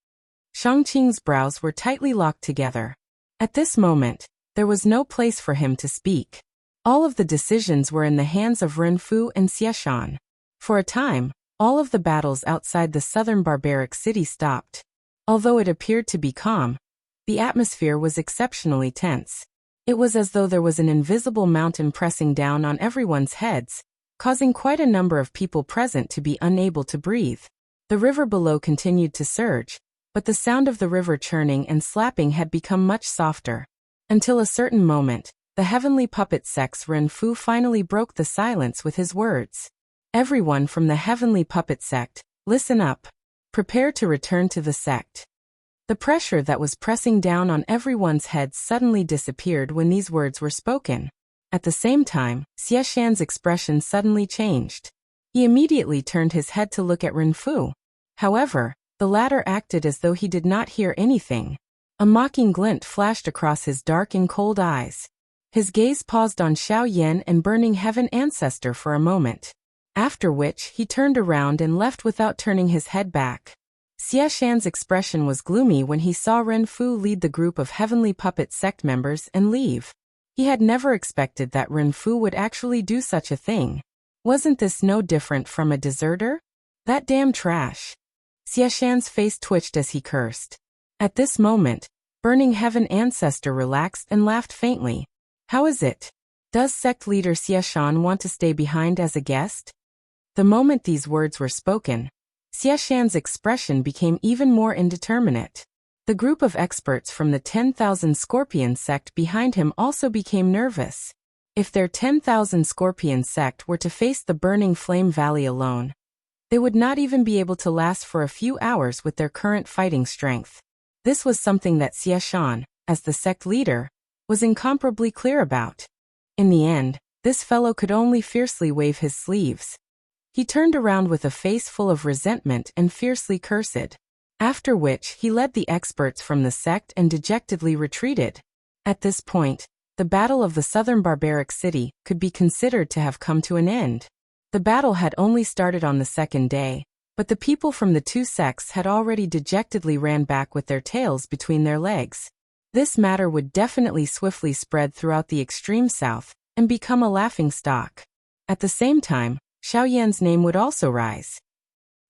Shangqing's brows were tightly locked together. At this moment, there was no place for him to speak. All of the decisions were in the hands of Renfu and Xiashan. For a time, all of the battles outside the southern barbaric city stopped. Although it appeared to be calm, the atmosphere was exceptionally tense. It was as though there was an invisible mountain pressing down on everyone's heads, causing quite a number of people present to be unable to breathe. The river below continued to surge, but the sound of the river churning and slapping had become much softer. Until a certain moment, the heavenly puppet sect's Renfu finally broke the silence with his words. Everyone from the heavenly puppet sect, listen up. Prepare to return to the sect. The pressure that was pressing down on everyone's heads suddenly disappeared when these words were spoken. At the same time, Xiashan's expression suddenly changed. He immediately turned his head to look at Renfu. However, the latter acted as though he did not hear anything. A mocking glint flashed across his dark and cold eyes. His gaze paused on Xiaoyan and Burning Heaven Ancestor for a moment, after which he turned around and left without turning his head back. Xiashan's expression was gloomy when he saw Renfu lead the group of heavenly puppet sect members and leave. He had never expected that Renfu would actually do such a thing. Wasn't this no different from a deserter? That damn trash. Xiashan's face twitched as he cursed. At this moment, Burning Heaven Ancestor relaxed and laughed faintly. How is it? Does sect leader Xieshan want to stay behind as a guest? The moment these words were spoken, Xieshan's expression became even more indeterminate. The group of experts from the 10,000 Scorpion sect behind him also became nervous. If their 10,000 Scorpion sect were to face the burning flame valley alone, they would not even be able to last for a few hours with their current fighting strength. This was something that Xieshan, as the sect leader, was incomparably clear about. In the end, this fellow could only fiercely wave his sleeves. He turned around with a face full of resentment and fiercely cursed. After which he led the experts from the sect and dejectedly retreated. At this point, the battle of the southern barbaric city could be considered to have come to an end. The battle had only started on the second day, but the people from the two sects had already dejectedly ran back with their tails between their legs. This matter would definitely swiftly spread throughout the extreme south and become a laughingstock. At the same time, Xiaoyan's name would also rise.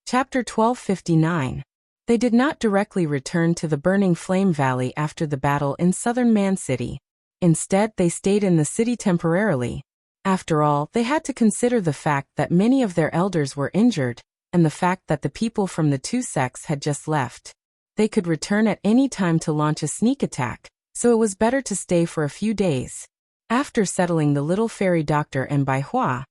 Chapter 1259. They did not directly return to the Burning Flame Valley after the battle in southern Man City. Instead, they stayed in the city temporarily. After all, they had to consider the fact that many of their elders were injured, and the fact that the people from the two sects had just left. They could return at any time to launch a sneak attack, so it was better to stay for a few days. After settling the little fairy doctor and Bai Hua,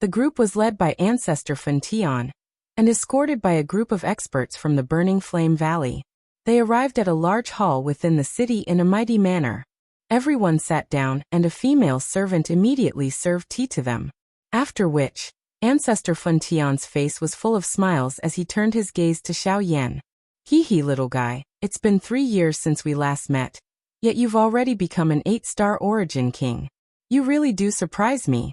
the group was led by Ancestor Fen Tian and escorted by a group of experts from the Burning Flame Valley. They arrived at a large hall within the city in a mighty manner. Everyone sat down and a female servant immediately served tea to them. After which, Ancestor Fen Tian's face was full of smiles as he turned his gaze to Xiaoyan. Hee little guy, it's been 3 years since we last met, yet you've already become an 8-star origin king. You really do surprise me.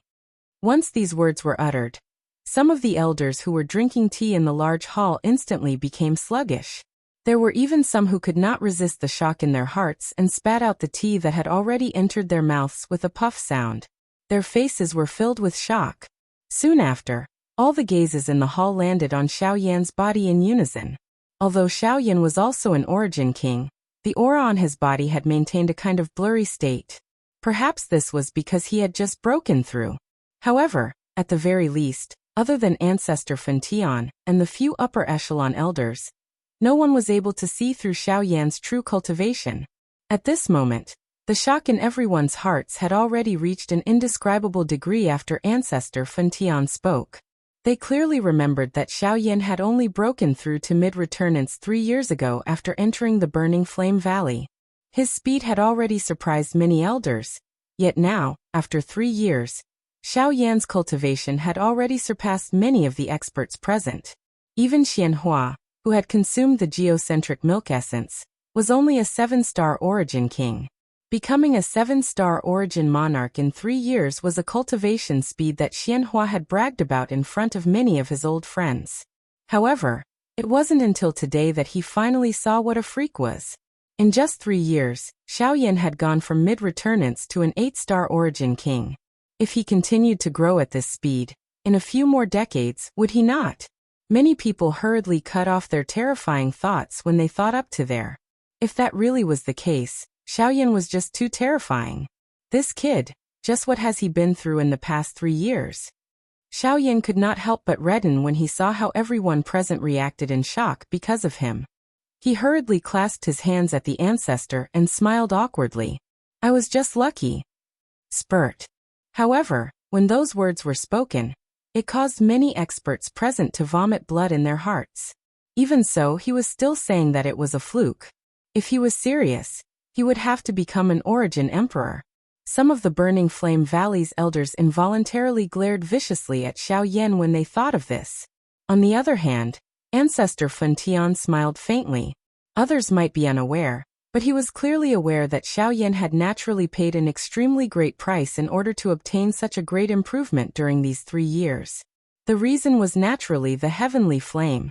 Once these words were uttered, some of the elders who were drinking tea in the large hall instantly became sluggish. There were even some who could not resist the shock in their hearts and spat out the tea that had already entered their mouths with a puff sound. Their faces were filled with shock. Soon after, all the gazes in the hall landed on Xiaoyan's body in unison. Although Xiaoyan was also an origin king, the aura on his body had maintained a kind of blurry state. Perhaps this was because he had just broken through. However, at the very least, other than Ancestor Fen Tian and the few upper echelon elders, no one was able to see through Xiaoyan's true cultivation. At this moment, the shock in everyone's hearts had already reached an indescribable degree after Ancestor Fen Tian spoke. They clearly remembered that Xiaoyan had only broken through to mid-returnance 3 years ago after entering the Burning Flame Valley. His speed had already surprised many elders, yet now, after 3 years, Xiaoyan's cultivation had already surpassed many of the experts present. Even Xianhua, who had consumed the geocentric milk essence, was only a 7-star origin king. Becoming a 7-star origin monarch in 3 years was a cultivation speed that Xianhua had bragged about in front of many of his old friends. However, it wasn't until today that he finally saw what a freak was. In just 3 years, Xiaoyan had gone from mid-returnance to an 8-star origin king. If he continued to grow at this speed, in a few more decades, would he not? Many people hurriedly cut off their terrifying thoughts when they thought up to there. If that really was the case, Xiaoyan was just too terrifying. This kid, just what has he been through in the past 3 years? Xiaoyan could not help but redden when he saw how everyone present reacted in shock because of him. He hurriedly clasped his hands at the ancestor and smiled awkwardly. I was just lucky. Spurt. However, when those words were spoken, it caused many experts present to vomit blood in their hearts. Even so, he was still saying that it was a fluke. If he was serious, he would have to become an origin emperor. Some of the Burning Flame Valley's elders involuntarily glared viciously at Xiaoyan when they thought of this. On the other hand, Ancestor Fen Tian smiled faintly. Others might be unaware, but he was clearly aware that Xiaoyan had naturally paid an extremely great price in order to obtain such a great improvement during these 3 years. The reason was naturally the heavenly flame.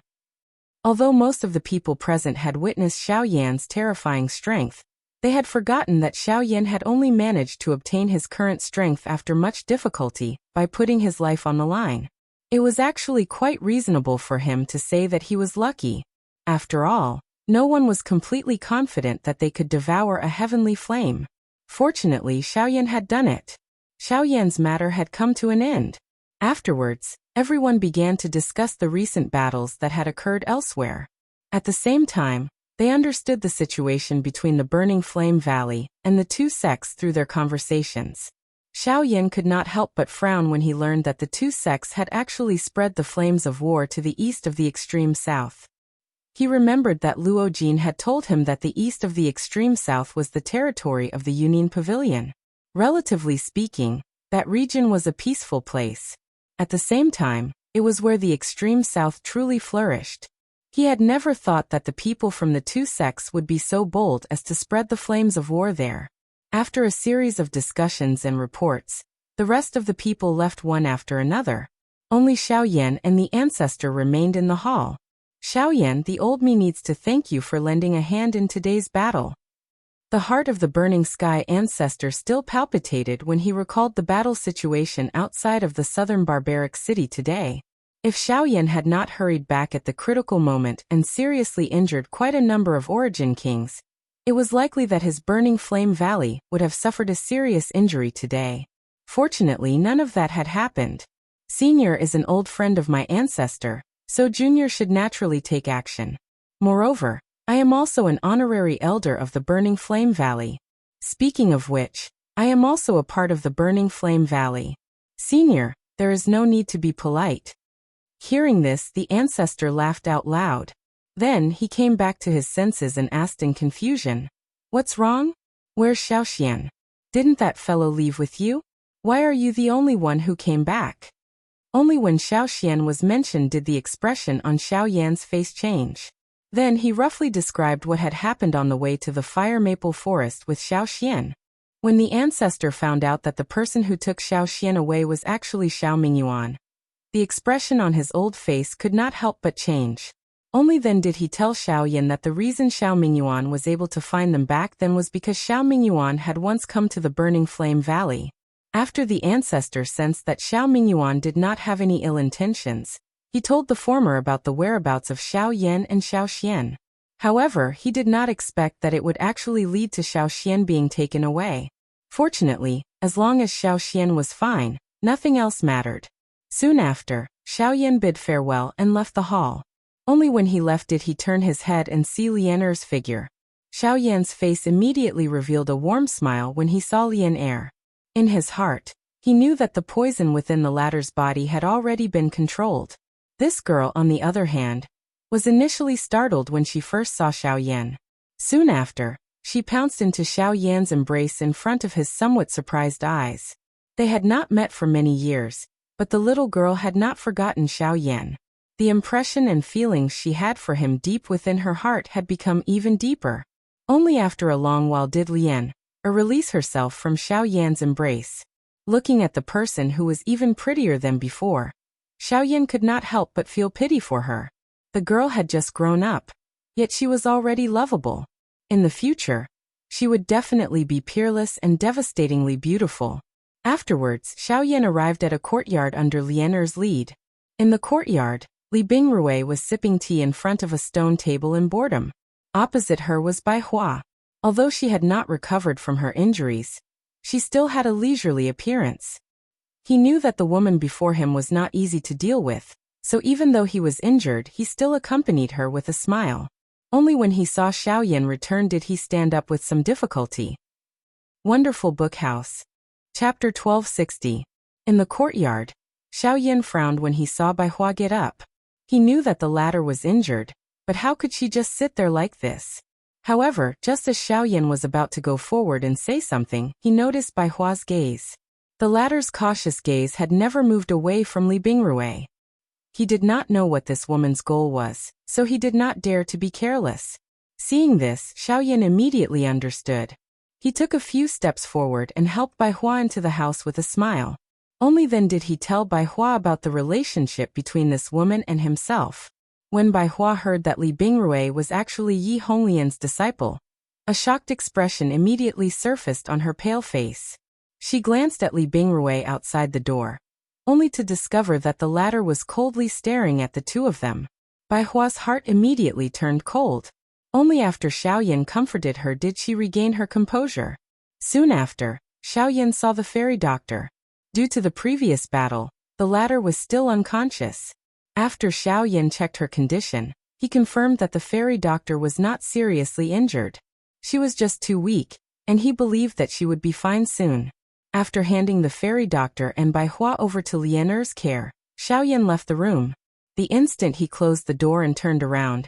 Although most of the people present had witnessed Xiaoyan's terrifying strength, they had forgotten that Xiaoyan had only managed to obtain his current strength after much difficulty, by putting his life on the line. It was actually quite reasonable for him to say that he was lucky. After all, no one was completely confident that they could devour a heavenly flame. Fortunately, Xiaoyan had done it. Xiao Yan's matter had come to an end. Afterwards, everyone began to discuss the recent battles that had occurred elsewhere. At the same time, they understood the situation between the Burning Flame Valley and the two sects through their conversations. Xiao Yan could not help but frown when he learned that the two sects had actually spread the flames of war to the east of the extreme south. He remembered that Luo Jin had told him that the east of the extreme south was the territory of the Union Pavilion. Relatively speaking, that region was a peaceful place. At the same time, it was where the extreme south truly flourished. He had never thought that the people from the two sects would be so bold as to spread the flames of war there. After a series of discussions and reports, the rest of the people left one after another. Only Xiao Yan and the ancestor remained in the hall. Xiao Yan, the old me needs to thank you for lending a hand in today's battle. The heart of the Burning Sky ancestor still palpitated when he recalled the battle situation outside of the southern barbaric city today. If Xiao Yan had not hurried back at the critical moment and seriously injured quite a number of Origin Kings, it was likely that his Burning Flame Valley would have suffered a serious injury today. Fortunately, none of that had happened. Senior is an old friend of my ancestor, so Junior should naturally take action. Moreover, I am also an honorary elder of the Burning Flame Valley. Speaking of which, I am also a part of the Burning Flame Valley. Senior, there is no need to be polite. Hearing this, the ancestor laughed out loud. Then he came back to his senses and asked in confusion, "What's wrong? Where's Xiaoxian? Didn't that fellow leave with you? Why are you the only one who came back?" Only when Xiaoxian was mentioned did the expression on Xiao Yan's face change. Then he roughly described what had happened on the way to the fire maple forest with Xiaoxian. When the ancestor found out that the person who took Xiaoxian away was actually Xiao Mingyuan, the expression on his old face could not help but change. Only then did he tell Xiao Yan that the reason Xiao Mingyuan was able to find them back then was because Xiao Mingyuan had once come to the Burning Flame Valley. After the ancestor sensed that Xiao Mingyuan did not have any ill intentions, he told the former about the whereabouts of Xiao Yan and Xiao Xian. However, he did not expect that it would actually lead to Xiao Xian being taken away. Fortunately, as long as Xiao Xian was fine, nothing else mattered. Soon after, Xiao Yan bid farewell and left the hall. Only when he left did he turn his head and see Lian Er's figure. Xiao Yan's face immediately revealed a warm smile when he saw Lian Er. In his heart, he knew that the poison within the latter's body had already been controlled. This girl, on the other hand, was initially startled when she first saw Xiao Yan. Soon after, she pounced into Xiao Yan's embrace in front of his somewhat surprised eyes. They had not met for many years, but the little girl had not forgotten Xiao Yan. The impression and feelings she had for him deep within her heart had become even deeper. Only after a long while did Lian Er release herself from Xiao Yan's embrace. Looking at the person who was even prettier than before, Xiao Yan could not help but feel pity for her. The girl had just grown up, yet she was already lovable. In the future, she would definitely be peerless and devastatingly beautiful. Afterwards, Xiao Yan arrived at a courtyard under Lian Er's lead. In the courtyard, Li Bingrui was sipping tea in front of a stone table in boredom. Opposite her was Bai Hua. Although she had not recovered from her injuries, she still had a leisurely appearance. He knew that the woman before him was not easy to deal with, so even though he was injured, he still accompanied her with a smile. Only when he saw Xiao Yan return did he stand up with some difficulty. Wonderful Book House. Chapter 1260. In the courtyard, Xiao Yan frowned when he saw Bai Hua get up. He knew that the latter was injured, but how could she just sit there like this? However, just as Xiao Yan was about to go forward and say something, he noticed Bai Hua's gaze. The latter's cautious gaze had never moved away from Li Bingrui. He did not know what this woman's goal was, so he did not dare to be careless. Seeing this, Xiao Yan immediately understood. He took a few steps forward and helped Bai Hua into the house with a smile. Only then did he tell Bai Hua about the relationship between this woman and himself. When Bai Hua heard that Li Bingrui was actually Yi Honglian's disciple, a shocked expression immediately surfaced on her pale face. She glanced at Li Bingrui outside the door, only to discover that the latter was coldly staring at the two of them. Bai Hua's heart immediately turned cold. Only after Xiao Yan comforted her did she regain her composure. Soon after, Xiaoyan saw the fairy doctor. Due to the previous battle, the latter was still unconscious. After Xiaoyan checked her condition, he confirmed that the fairy doctor was not seriously injured. She was just too weak, and he believed that she would be fine soon. After handing the fairy doctor and Bai Hua over to Lian Er's care, Xiaoyan left the room. The instant he closed the door and turned around,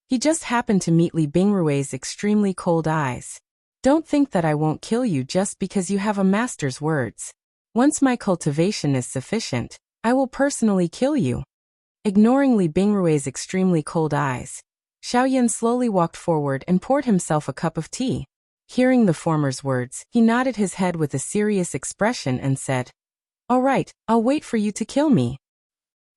he just happened to meet Li Bingrui's extremely cold eyes. Don't think that I won't kill you just because you have a master's words. Once my cultivation is sufficient, I will personally kill you. Ignoring Li Bingrui's extremely cold eyes, Xiaoyan slowly walked forward and poured himself a cup of tea. Hearing the former's words, he nodded his head with a serious expression and said, "All right, I'll wait for you to kill me."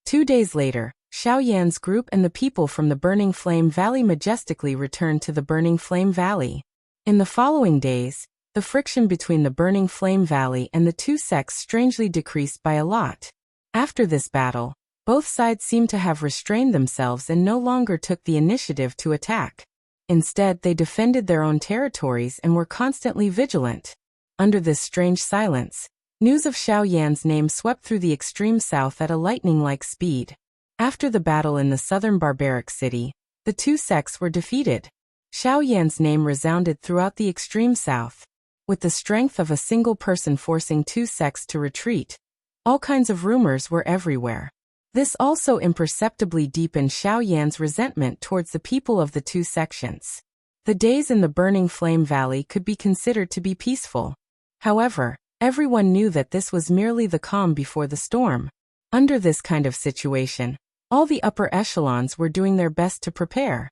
2 days later, Xiaoyan's group and the people from the Burning Flame Valley majestically returned to the Burning Flame Valley. In the following days, the friction between the Burning Flame Valley and the two sects strangely decreased by a lot. After this battle, both sides seemed to have restrained themselves and no longer took the initiative to attack. Instead, they defended their own territories and were constantly vigilant. Under this strange silence, news of Xiaoyan's name swept through the extreme south at a lightning-like speed. After the battle in the southern barbaric city, the two sects were defeated. Xiaoyan's name resounded throughout the extreme south. With the strength of a single person forcing two sects to retreat, all kinds of rumors were everywhere. This also imperceptibly deepened Xiaoyan's resentment towards the people of the two sections. The days in the Burning Flame Valley could be considered to be peaceful. However, everyone knew that this was merely the calm before the storm. Under this kind of situation, all the upper echelons were doing their best to prepare.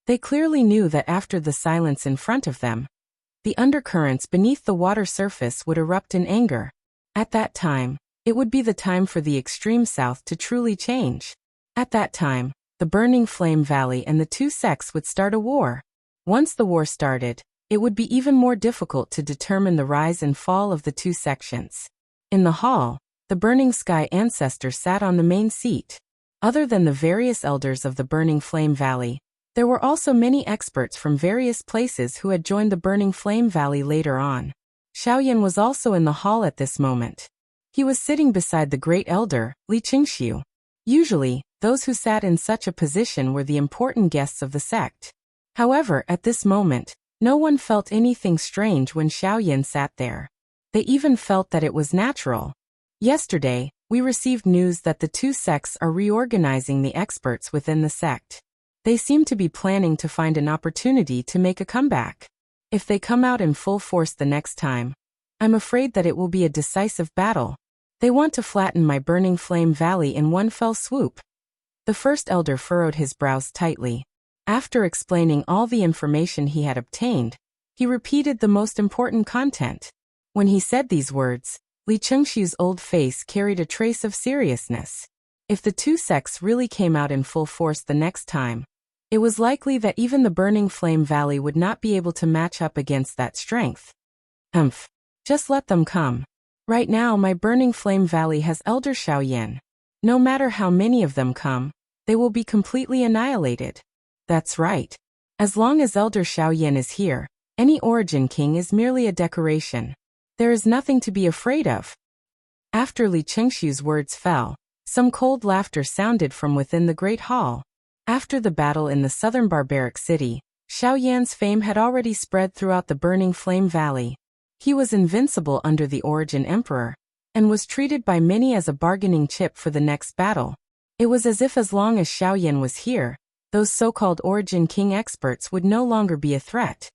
They clearly knew that after the silence in front of them, the undercurrents beneath the water surface would erupt in anger. At that time, it would be the time for the extreme south to truly change. At that time, the Burning Flame Valley and the two sects would start a war. Once the war started, it would be even more difficult to determine the rise and fall of the two sections. In the hall, the Burning Sky ancestor sat on the main seat. Other than the various elders of the Burning Flame Valley, there were also many experts from various places who had joined the Burning Flame Valley later on. Xiaoyan was also in the hall at this moment. He was sitting beside the great elder, Li Qingxiu. Usually, those who sat in such a position were the important guests of the sect. However, at this moment, no one felt anything strange when Xiaoyan sat there. They even felt that it was natural. Yesterday, we received news that the two sects are reorganizing the experts within the sect. They seem to be planning to find an opportunity to make a comeback. If they come out in full force the next time, I'm afraid that it will be a decisive battle. They want to flatten my Burning Flame Valley in one fell swoop. The first elder furrowed his brows tightly. After explaining all the information he had obtained, he repeated the most important content. When he said these words, Li Chengxiu's old face carried a trace of seriousness. If the two sects really came out in full force the next time, it was likely that even the Burning Flame Valley would not be able to match up against that strength. Just let them come. Right now my Burning Flame Valley has Elder Xiaoyan. No matter how many of them come, they will be completely annihilated. That's right. As long as Elder Xiaoyan is here, any Origin King is merely a decoration. There is nothing to be afraid of. After Li Chengxiu's words fell, some cold laughter sounded from within the great hall. After the battle in the southern barbaric city, Xiaoyan's fame had already spread throughout the Burning Flame Valley. He was invincible under the Origin Emperor, and was treated by many as a bargaining chip for the next battle. It was as if as long as Xiaoyan was here, those so-called Origin King experts would no longer be a threat.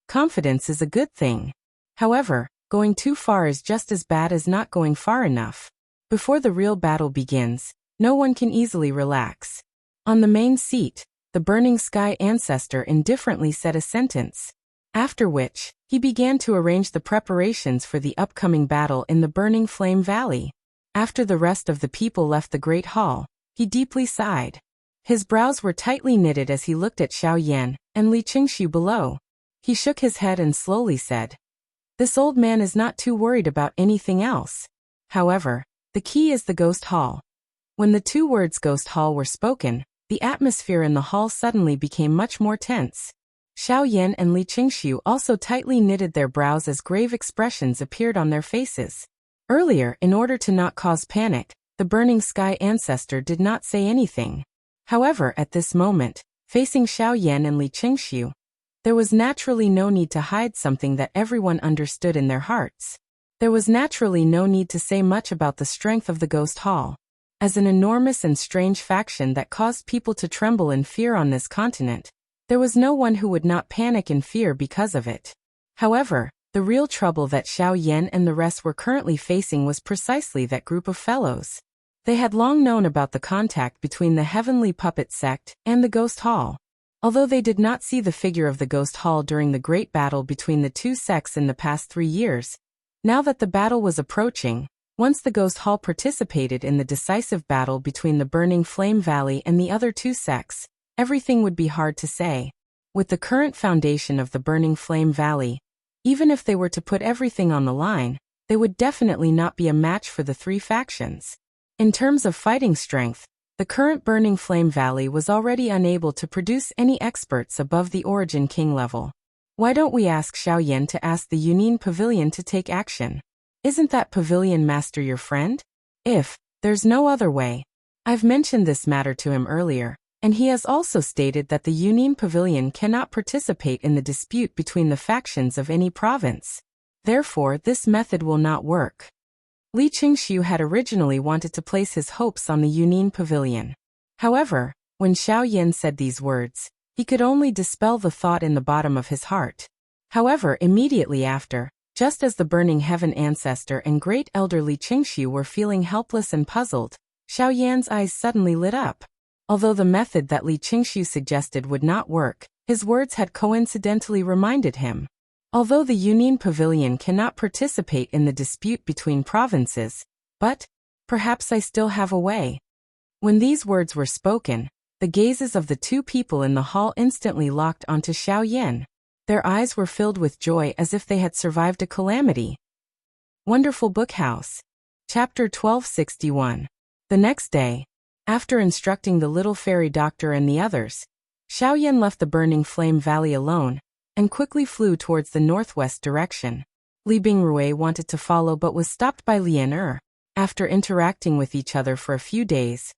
Confidence is a good thing. However, going too far is just as bad as not going far enough. Before the real battle begins, no one can easily relax. On the main seat, the Burning Sky ancestor indifferently said a sentence. After which, he began to arrange the preparations for the upcoming battle in the Burning Flame Valley. After the rest of the people left the great hall, he deeply sighed. His brows were tightly knitted as he looked at Xiaoyan and Li Qingxiu below. He shook his head and slowly said, "This old man is not too worried about anything else. However, the key is the Ghost Hall." When the two words Ghost Hall were spoken, the atmosphere in the hall suddenly became much more tense. Xiao Yan and Li Qingxiu also tightly knitted their brows as grave expressions appeared on their faces. Earlier, in order to not cause panic, the Burning Sky ancestor did not say anything. However, at this moment, facing Xiao Yan and Li Qingxiu, there was naturally no need to hide something that everyone understood in their hearts. There was naturally no need to say much about the strength of the Ghost Hall. As an enormous and strange faction that caused people to tremble in fear on this continent, there was no one who would not panic in fear because of it. However, the real trouble that Xiao Yan and the rest were currently facing was precisely that group of fellows. They had long known about the contact between the Heavenly Puppet Sect and the Ghost Hall. Although they did not see the figure of the Ghost Hall during the great battle between the two sects in the past 3 years, now that the battle was approaching, once the Ghost Hall participated in the decisive battle between the Burning Flame Valley and the other two sects, everything would be hard to say. With the current foundation of the Burning Flame Valley, even if they were to put everything on the line, they would definitely not be a match for the three factions. In terms of fighting strength, the current Burning Flame Valley was already unable to produce any experts above the Origin King level. Why don't we ask Xiao Yan to ask the Yunin Pavilion to take action? Isn't that Pavilion Master your friend? If there's no other way. I've mentioned this matter to him earlier, and he has also stated that the Yunin Pavilion cannot participate in the dispute between the factions of any province. Therefore, this method will not work. Li Qingxiu had originally wanted to place his hopes on the Yunin Pavilion. However, when Xiao Yan said these words, he could only dispel the thought in the bottom of his heart. However, immediately after, just as the Burning Heaven ancestor and great elder Li Qingxiu were feeling helpless and puzzled, Xiao Yan's eyes suddenly lit up. Although the method that Li Qingxiu suggested would not work, his words had coincidentally reminded him. Although the Yunin Pavilion cannot participate in the dispute between provinces, but perhaps I still have a way. When these words were spoken, the gazes of the two people in the hall instantly locked onto Xiao Yan. Their eyes were filled with joy as if they had survived a calamity. Wonderful Book House. Chapter 1261. The next day, after instructing the little fairy doctor and the others, Xiao Yan left the Burning Flame Valley alone, and quickly flew towards the northwest direction. Li Bingrui wanted to follow but was stopped by Lian Er. After interacting with each other for a few days,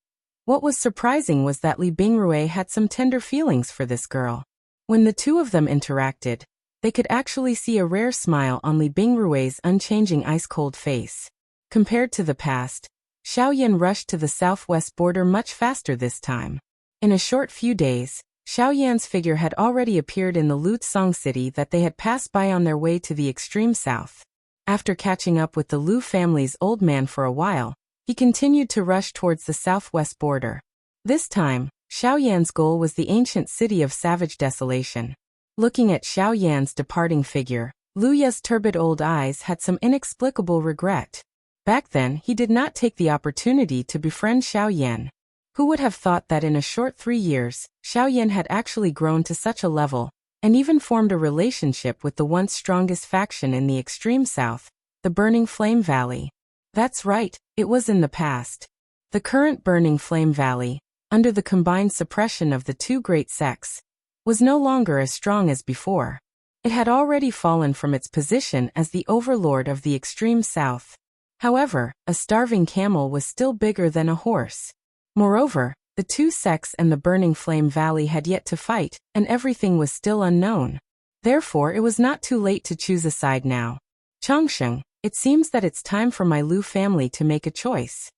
what was surprising was that Li Bingrui had some tender feelings for this girl. When the two of them interacted, they could actually see a rare smile on Li Bingrui's unchanging ice-cold face. Compared to the past, Xiao Yan rushed to the southwest border much faster this time. In a short few days, Xiao Yan's figure had already appeared in the Lutsong city that they had passed by on their way to the extreme south. After catching up with the Lu family's old man for a while, he continued to rush towards the southwest border. This time, Xiao Yan's goal was the ancient city of Savage Desolation. Looking at Xiao Yan's departing figure, Lu Ye's turbid old eyes had some inexplicable regret. Back then, he did not take the opportunity to befriend Xiao Yan. Who would have thought that in a short 3 years, Xiao Yan had actually grown to such a level, and even formed a relationship with the once strongest faction in the extreme south, the Burning Flame Valley. That's right, it was in the past. The current Burning Flame Valley, under the combined suppression of the two great sects, was no longer as strong as before. It had already fallen from its position as the overlord of the extreme south. However, a starving camel was still bigger than a horse. Moreover, the two sects and the Burning Flame Valley had yet to fight, and everything was still unknown. Therefore, it was not too late to choose a side now. Changsheng, it seems that it's time for my Lu family to make a choice.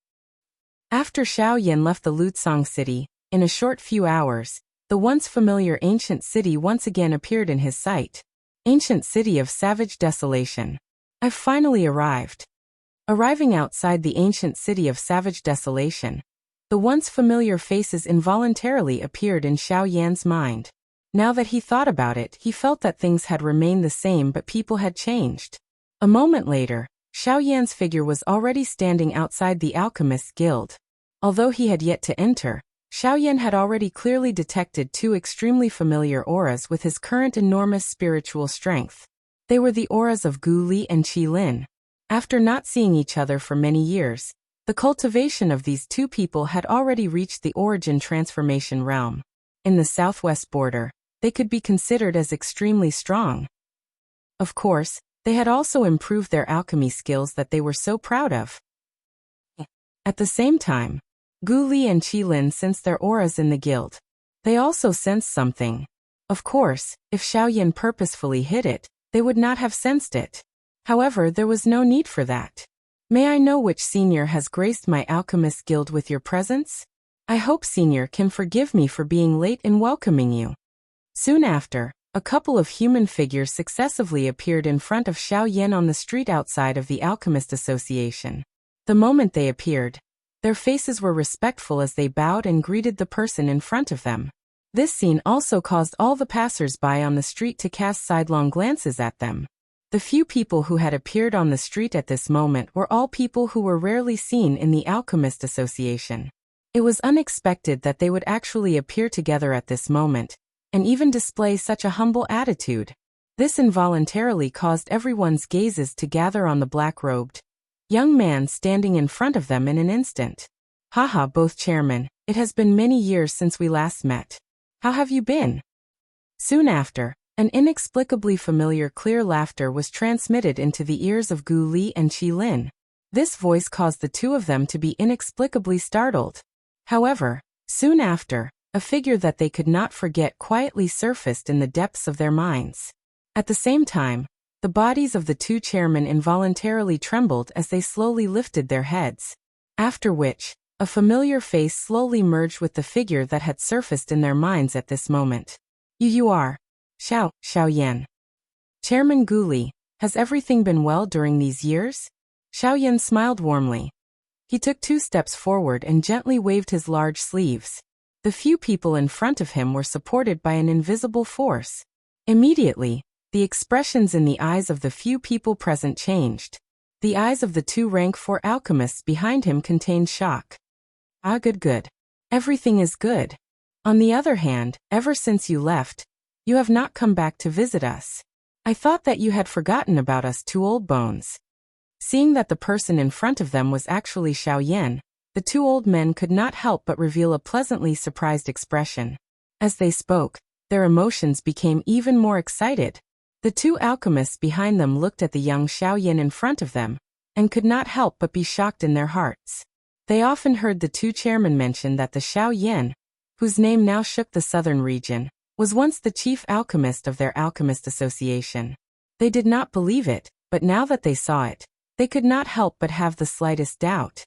After Xiao Yan left the Lutsong city, in a short few hours, the once familiar ancient city once again appeared in his sight. Ancient city of Savage Desolation. I've finally arrived. Arriving outside the ancient city of Savage Desolation, the once familiar faces involuntarily appeared in Xiao Yan's mind. Now that he thought about it, he felt that things had remained the same but people had changed. A moment later, Xiao Yan's figure was already standing outside the Alchemist's Guild. Although he had yet to enter, Xiao Yan had already clearly detected two extremely familiar auras with his current enormous spiritual strength. They were the auras of Gu Li and Qi Lin. After not seeing each other for many years, the cultivation of these two people had already reached the origin transformation realm. In the southwest border, they could be considered as extremely strong. Of course, they had also improved their alchemy skills that they were so proud of. At the same time, Gu Li and Qi Lin sensed their auras in the guild. They also sensed something. Of course, if Xiaoyan purposefully hid it, they would not have sensed it. However, there was no need for that. May I know which senior has graced my alchemist guild with your presence? I hope senior can forgive me for being late in welcoming you. Soon after, a couple of human figures successively appeared in front of Xiaoyan on the street outside of the Alchemist Association. The moment they appeared, their faces were respectful as they bowed and greeted the person in front of them. This scene also caused all the passers-by on the street to cast sidelong glances at them. The few people who had appeared on the street at this moment were all people who were rarely seen in the Alchemist Association. It was unexpected that they would actually appear together at this moment, and even display such a humble attitude. This involuntarily caused everyone's gazes to gather on the black-robed young man standing in front of them in an instant. Haha, both chairmen, it has been many years since we last met. How have you been? Soon after, an inexplicably familiar clear laughter was transmitted into the ears of Gu Li and Qi Lin. This voice caused the two of them to be inexplicably startled. However, soon after, a figure that they could not forget quietly surfaced in the depths of their minds. At the same time, the bodies of the two chairmen involuntarily trembled as they slowly lifted their heads. After which, a familiar face slowly merged with the figure that had surfaced in their minds at this moment. You are Xiaoyan. Chairman Gu Li, has everything been well during these years? Xiaoyan smiled warmly. He took 2 steps forward and gently waved his large sleeves. The few people in front of him were supported by an invisible force. Immediately, the expressions in the eyes of the few people present changed. The eyes of the 2 rank 4 alchemists behind him contained shock. Ah, good. Everything is good. On the other hand, ever since you left, you have not come back to visit us. I thought that you had forgotten about us 2 old bones. Seeing that the person in front of them was actually Xiaoyan, the 2 old men could not help but reveal a pleasantly surprised expression. As they spoke, their emotions became even more excited. The 2 alchemists behind them looked at the young Xiaoyan in front of them, and could not help but be shocked in their hearts. They often heard the 2 chairmen mention that the Xiaoyan, whose name now shook the southern region, was once the chief alchemist of their alchemist association. They did not believe it, but now that they saw it, they could not help but have the slightest doubt.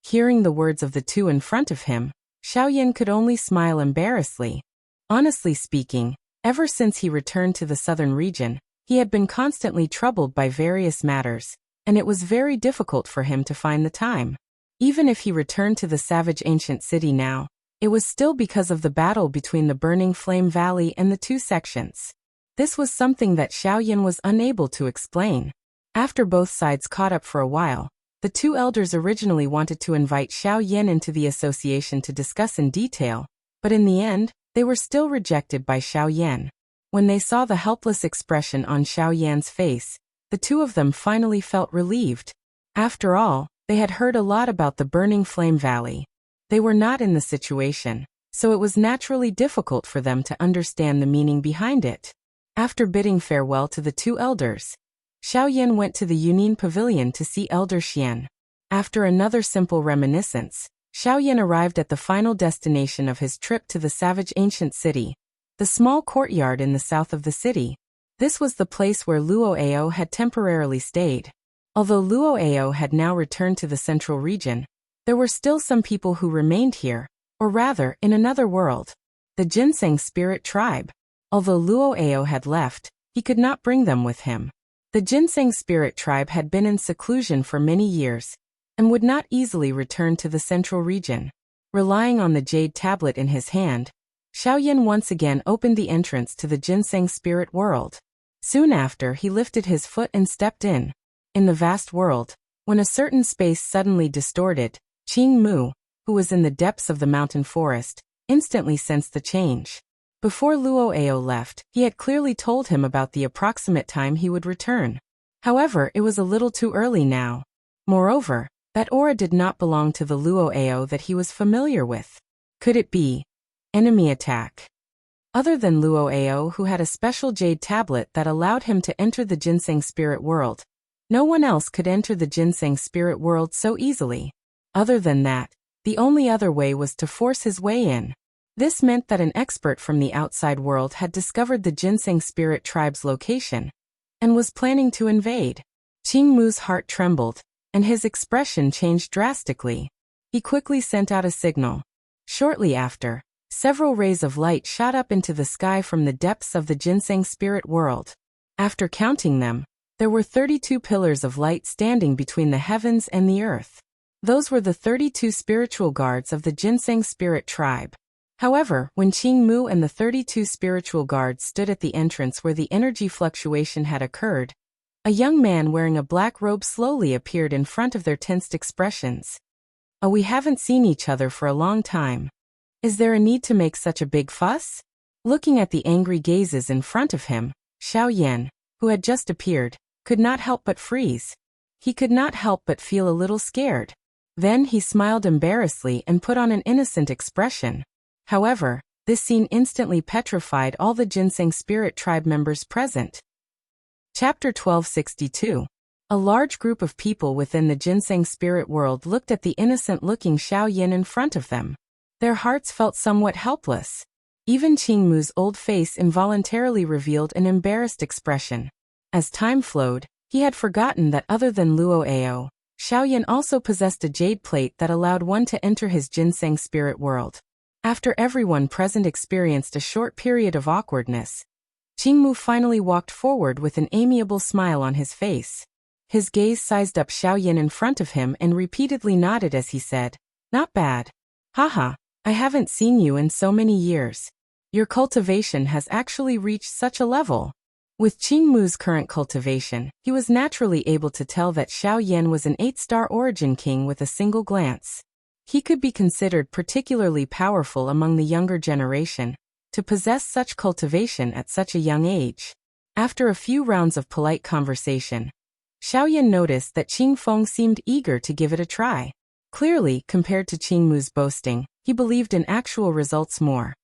Hearing the words of the 2 in front of him, Xiaoyan could only smile embarrassedly. Honestly speaking, ever since he returned to the southern region, he had been constantly troubled by various matters, and it was very difficult for him to find the time. Even if he returned to the savage ancient city now, it was still because of the battle between the Burning Flame Valley and the 2 sections. This was something that Xiaoyan was unable to explain. After both sides caught up for a while, the 2 elders originally wanted to invite Xiaoyan into the association to discuss in detail, but in the end, they were still rejected by Xiaoyan. When they saw the helpless expression on Xiaoyan's face, the 2 of them finally felt relieved. After all, they had heard a lot about the Burning Flame Valley. They were not in the situation, so it was naturally difficult for them to understand the meaning behind it. After bidding farewell to the 2 elders, Xiaoyan went to the Yunin Pavilion to see Elder Xian. After another simple reminiscence, Xiaoyan arrived at the final destination of his trip to the savage ancient city, the small courtyard in the south of the city. This was the place where Luoao had temporarily stayed. Although Luoao had now returned to the central region, there were still some people who remained here, or rather, in another world. The Ginseng spirit tribe. Although Luoao had left, he could not bring them with him. The Ginseng spirit tribe had been in seclusion for many years, and would not easily return to the central region. Relying on the jade tablet in his hand, Xiaoyan once again opened the entrance to the Ginseng spirit world. Soon after, he lifted his foot and stepped in. In the vast world, when a certain space suddenly distorted, Qing Mu, who was in the depths of the mountain forest, instantly sensed the change. Before Luoao left, he had clearly told him about the approximate time he would return. However, it was a little too early now. Moreover, that aura did not belong to the Luoao that he was familiar with. Could it be enemy attack? Other than Luo Ao, who had a special jade tablet that allowed him to enter the ginseng spirit world, no one else could enter the ginseng spirit world so easily. Other than that, the only other way was to force his way in. This meant that an expert from the outside world had discovered the ginseng spirit tribe's location and was planning to invade. Qing Mu's heart trembled, and his expression changed drastically. He quickly sent out a signal. Shortly after, several rays of light shot up into the sky from the depths of the ginseng spirit world. After counting them, there were 32 pillars of light standing between the heavens and the earth. Those were the 32 spiritual guards of the ginseng spirit tribe. However, when Qing Mu and the 32 spiritual guards stood at the entrance where the energy fluctuation had occurred, a young man wearing a black robe slowly appeared in front of their tensed expressions. "Oh, we haven't seen each other for a long time. Is there a need to make such a big fuss?" Looking at the angry gazes in front of him, Xiao Yan, who had just appeared, could not help but freeze. He could not help but feel a little scared. Then he smiled embarrassedly and put on an innocent expression. However, this scene instantly petrified all the ginseng spirit tribe members present. Chapter 1262. A large group of people within the ginseng spirit world looked at the innocent-looking Xiao Yin in front of them. Their hearts felt somewhat helpless. Even Qing Mu's old face involuntarily revealed an embarrassed expression. As time flowed, he had forgotten that other than Luo Ao, Xiao Yin also possessed a jade plate that allowed one to enter his ginseng spirit world. After everyone present experienced a short period of awkwardness, Qing Mu finally walked forward with an amiable smile on his face. His gaze sized up Xiao Yin in front of him and repeatedly nodded as he said, "Not bad. Haha, I haven't seen you in so many years. Your cultivation has actually reached such a level." With Qing Mu's current cultivation, he was naturally able to tell that Xiao Yan was an 8-star origin king with a single glance. He could be considered particularly powerful among the younger generation, to possess such cultivation at such a young age. After a few rounds of polite conversation, Xiao Yan noticed that Qing Feng seemed eager to give it a try. Clearly, compared to Qing Mu's boasting, he believed in actual results more.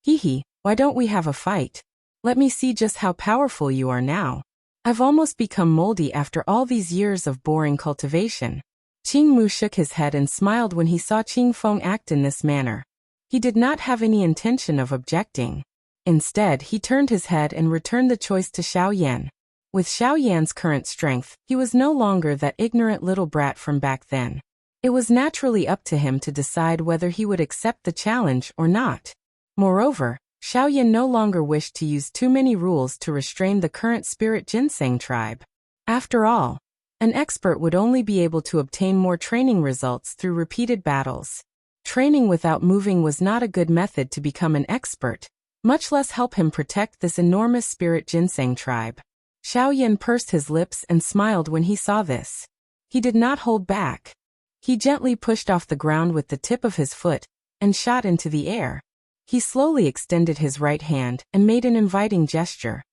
"Hee, why don't we have a fight? Let me see just how powerful you are now. I've almost become moldy after all these years of boring cultivation." Qing Mu shook his head and smiled when he saw Qing Feng act in this manner. He did not have any intention of objecting. Instead, he turned his head and returned the choice to Xiao Yan. With Xiao Yan's current strength, he was no longer that ignorant little brat from back then. It was naturally up to him to decide whether he would accept the challenge or not. Moreover, Xiao Yan no longer wished to use too many rules to restrain the current spirit ginseng tribe. After all, an expert would only be able to obtain more training results through repeated battles. Training without moving was not a good method to become an expert, much less help him protect this enormous spirit ginseng tribe. Xiao Yan pursed his lips and smiled when he saw this. He did not hold back. He gently pushed off the ground with the tip of his foot and shot into the air. He slowly extended his right hand and made an inviting gesture.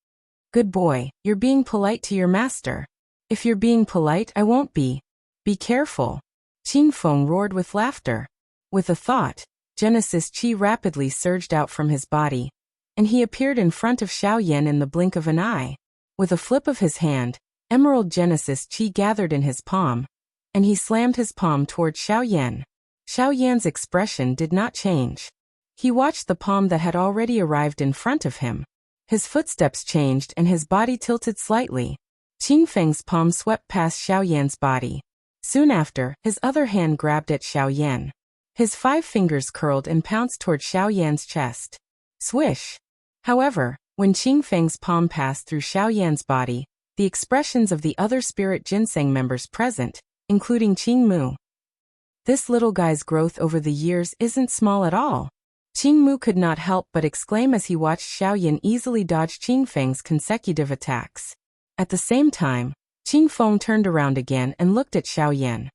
"Good boy, you're being polite to your master. If you're being polite, I won't be. Be careful." Qing Feng roared with laughter. With a thought, Genesis Qi rapidly surged out from his body, and he appeared in front of Xiao Yan in the blink of an eye. With a flip of his hand, Emerald Genesis Qi gathered in his palm, and he slammed his palm toward Xiao Yan. Xiao Yan's expression did not change. He watched the palm that had already arrived in front of him. His footsteps changed and his body tilted slightly. Qing Feng's palm swept past Xiao Yan's body. Soon after, his other hand grabbed at Xiao Yan. His 5 fingers curled and pounced toward Xiao Yan's chest. Swish! However, when Qing Feng's palm passed through Xiao Yan's body, the expressions of the other spirit ginseng members present, including Qing Mu. This little guy's growth over the years isn't small at all. Qing Mu could not help but exclaim as he watched Xiao Yan easily dodge Qing Feng's consecutive attacks. At the same time, Qing Feng turned around again and looked at Xiao Yan.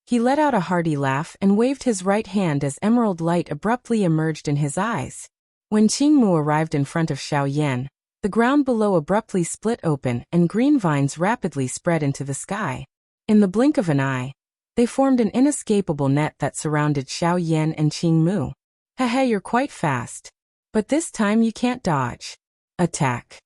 He let out a hearty laugh and waved his right hand as emerald light abruptly emerged in his eyes. When Qing Mu arrived in front of Xiao Yan, the ground below abruptly split open and green vines rapidly spread into the sky. In the blink of an eye, they formed an inescapable net that surrounded Xiao Yan and Qing Mu. "Hehe, you're quite fast. But this time you can't dodge. Attack.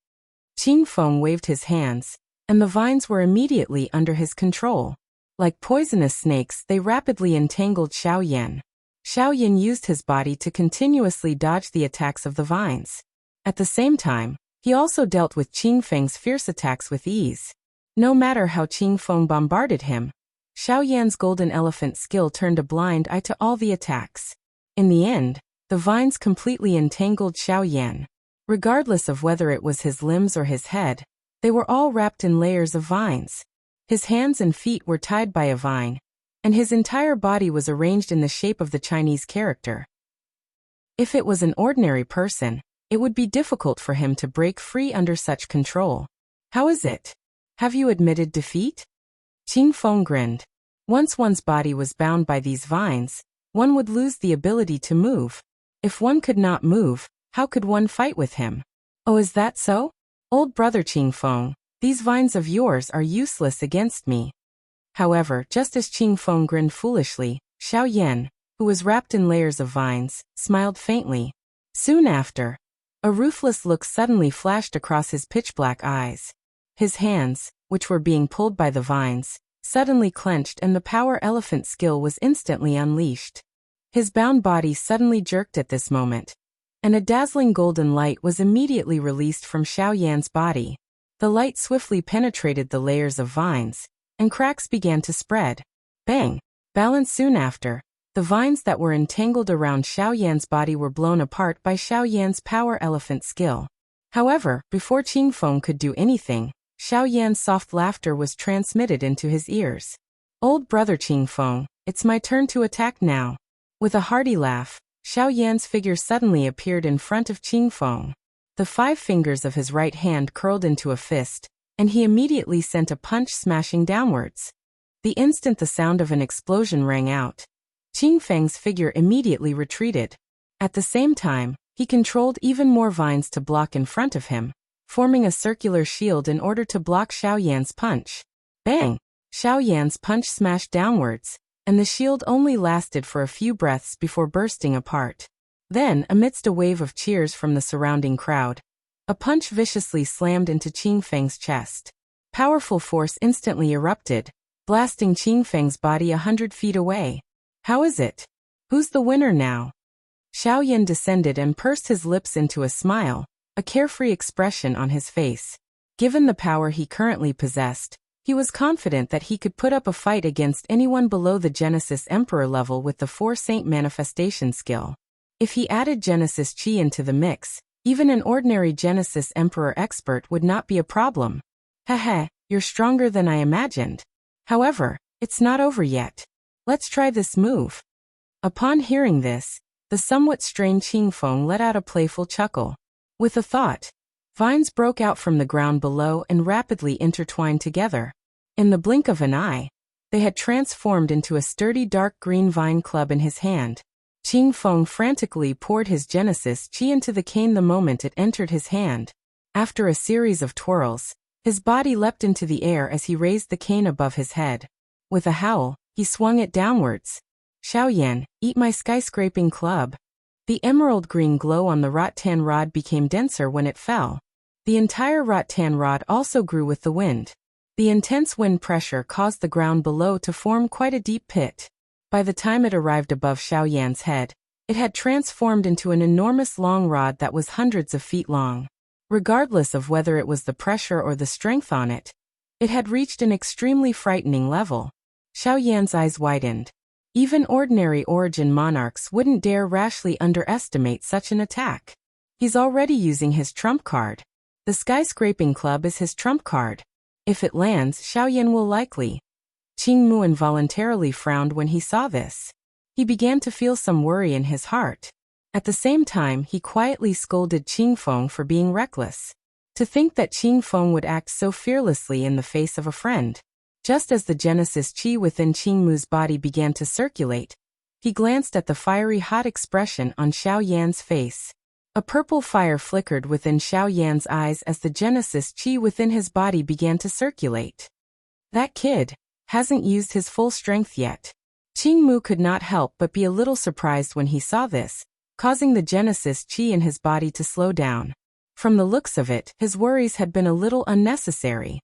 Qing Feng waved his hands, and the vines were immediately under his control. Like poisonous snakes, they rapidly entangled Xiao Yan. Xiao Yan used his body to continuously dodge the attacks of the vines. At the same time, he also dealt with Qing Feng's fierce attacks with ease. No matter how Qing Feng bombarded him, Xiao Yan's golden elephant skill turned a blind eye to all the attacks. In the end, the vines completely entangled Xiao Yan. Regardless of whether it was his limbs or his head, they were all wrapped in layers of vines. His hands and feet were tied by a vine, and his entire body was arranged in the shape of the Chinese character. If it was an ordinary person, it would be difficult for him to break free under such control. How is it? Have you admitted defeat? Qing Feng grinned. Once one's body was bound by these vines, one would lose the ability to move. If one could not move, how could one fight with him? Oh, is that so? Old brother Qing Feng, these vines of yours are useless against me. However, just as Qing Feng grinned foolishly, Xiao Yan, who was wrapped in layers of vines, smiled faintly. Soon after, a ruthless look suddenly flashed across his pitch-black eyes. His hands, which were being pulled by the vines, suddenly clenched and the power elephant skill was instantly unleashed. His bound body suddenly jerked at this moment, and a dazzling golden light was immediately released from Xiao Yan's body. The light swiftly penetrated the layers of vines, and cracks began to spread. Bang! Balance soon after, the vines that were entangled around Xiao Yan's body were blown apart by Xiao Yan's power elephant skill. However, before Qing Feng could do anything, Xiao Yan's soft laughter was transmitted into his ears. Old brother Qing Feng, it's my turn to attack now. With a hearty laugh, Xiao Yan's figure suddenly appeared in front of Qing Feng. The 5 fingers of his right hand curled into a fist, and he immediately sent a punch smashing downwards. The instant the sound of an explosion rang out, Qing Feng's figure immediately retreated. At the same time, he controlled even more vines to block in front of him, forming a circular shield in order to block Xiao Yan's punch. Bang! Xiao Yan's punch smashed downwards, and the shield only lasted for a few breaths before bursting apart. Then, amidst a wave of cheers from the surrounding crowd, a punch viciously slammed into Qing Feng's chest. Powerful force instantly erupted, blasting Qing Feng's body 100 feet away. How is it? Who's the winner now? Xiao Yan descended and pursed his lips into a smile, a carefree expression on his face. Given the power he currently possessed, he was confident that he could put up a fight against anyone below the Genesis Emperor level with the 4 Saint manifestation skill. If he added Genesis Chi into the mix, even an ordinary Genesis Emperor expert would not be a problem. Heh, you're stronger than I imagined. However, it's not over yet. Let's try this move. Upon hearing this, the somewhat strained Qing Feng let out a playful chuckle. With a thought, vines broke out from the ground below and rapidly intertwined together. In the blink of an eye, they had transformed into a sturdy dark green vine club in his hand. Qing Feng frantically poured his Genesis Chi into the cane the moment it entered his hand. After a series of twirls, his body leapt into the air as he raised the cane above his head. With a howl, he swung it downwards. Xiao Yan, eat my skyscraping club. The emerald green glow on the rattan rod became denser when it fell. The entire rattan rod also grew with the wind. The intense wind pressure caused the ground below to form quite a deep pit. By the time it arrived above Xiao Yan's head, it had transformed into an enormous long rod that was hundreds of feet long. Regardless of whether it was the pressure or the strength on it, it had reached an extremely frightening level. Xiao Yan's eyes widened. Even ordinary origin monarchs wouldn't dare rashly underestimate such an attack. He's already using his trump card. The skyscraping club is his trump card. If it lands, Xiao Yan will likely. Qing Mu involuntarily frowned when he saw this. He began to feel some worry in his heart. At the same time, he quietly scolded Qing Feng for being reckless. To think that Qing Feng would act so fearlessly in the face of a friend. Just as the Genesis Chi within Qing Mu's body began to circulate, he glanced at the fiery hot expression on Xiao Yan's face. A purple fire flickered within Xiao Yan's eyes as the Genesis Chi within his body began to circulate. That kid hasn't used his full strength yet. Qing Mu could not help but be a little surprised when he saw this, causing the Genesis chi in his body to slow down. From the looks of it, his worries had been a little unnecessary.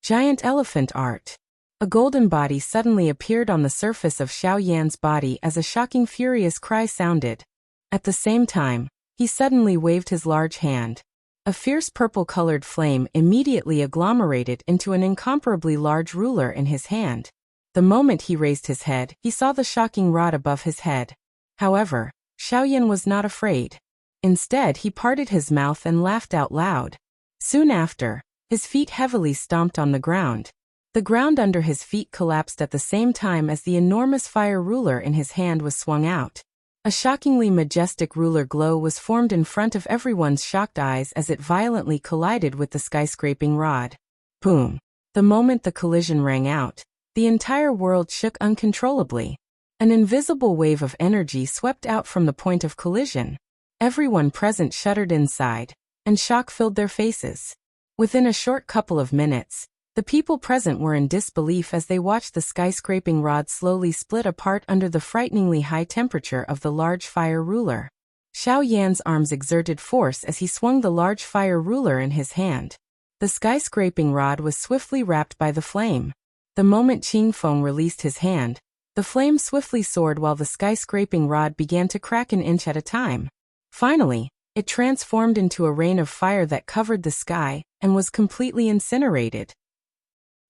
Giant elephant art. A golden body suddenly appeared on the surface of Xiao Yan's body as a shocking furious cry sounded. At the same time, he suddenly waved his large hand. A fierce purple-colored flame immediately agglomerated into an incomparably large ruler in his hand. The moment he raised his head, he saw the shocking rod above his head. However, Xiao Yan was not afraid. Instead, he parted his mouth and laughed out loud. Soon after, his feet heavily stomped on the ground. The ground under his feet collapsed at the same time as the enormous fire ruler in his hand was swung out. A shockingly majestic ruler glow was formed in front of everyone's shocked eyes as it violently collided with the skyscraping rod. Boom! The moment the collision rang out, the entire world shook uncontrollably. An invisible wave of energy swept out from the point of collision. Everyone present shuddered inside, and shock filled their faces. Within a short couple of minutes, the people present were in disbelief as they watched the skyscraping rod slowly split apart under the frighteningly high temperature of the large fire ruler. Xiao Yan's arms exerted force as he swung the large fire ruler in his hand. The skyscraping rod was swiftly wrapped by the flame. The moment Qing Feng released his hand, the flame swiftly soared while the skyscraping rod began to crack an inch at a time. Finally, it transformed into a rain of fire that covered the sky and was completely incinerated.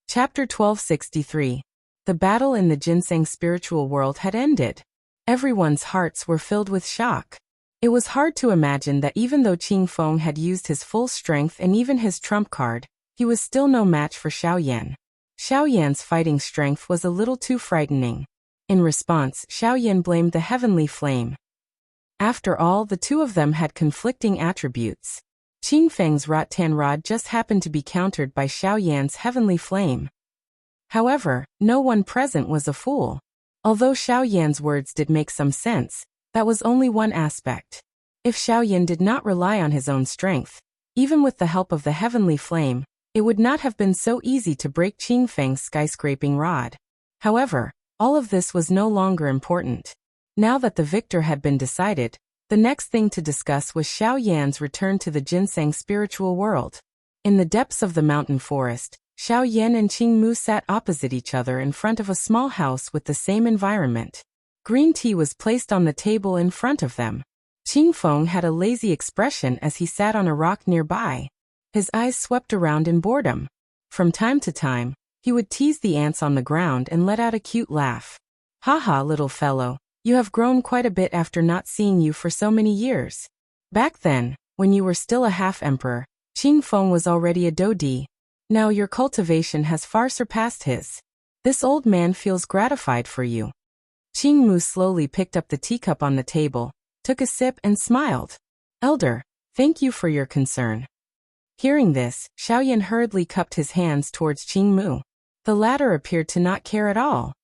Chapter 1263. The battle in the ginseng spiritual world had ended. Everyone's hearts were filled with shock. It was hard to imagine that even though Qing Feng had used his full strength and even his trump card, he was still no match for Xiao Yan. Xiao Yan's fighting strength was a little too frightening. In response, Xiao Yan blamed the heavenly flame. After all, the two of them had conflicting attributes. Qing Feng's Rattan rod just happened to be countered by Xiao Yan's heavenly flame. However, no one present was a fool. Although Xiao Yan's words did make some sense, that was only one aspect. If Xiao Yan did not rely on his own strength, even with the help of the heavenly flame, it would not have been so easy to break Qing Feng's skyscraping rod. However, all of this was no longer important. Now that the victor had been decided, the next thing to discuss was Xiao Yan's return to the ginseng spiritual world. In the depths of the mountain forest, Xiao Yan and Qing Mu sat opposite each other in front of a small house with the same environment. Green tea was placed on the table in front of them. Qing Feng had a lazy expression as he sat on a rock nearby. His eyes swept around in boredom. From time to time, he would tease the ants on the ground and let out a cute laugh. "Haha, little fellow. You have grown quite a bit after not seeing you for so many years. Back then, when you were still a half-emperor, Qing Feng was already a dodi. Now your cultivation has far surpassed his. This old man feels gratified for you." Qing Mu slowly picked up the teacup on the table, took a sip and smiled. "Elder, thank you for your concern." Hearing this, Xiao Yan hurriedly cupped his hands towards Qing Mu. The latter appeared to not care at all.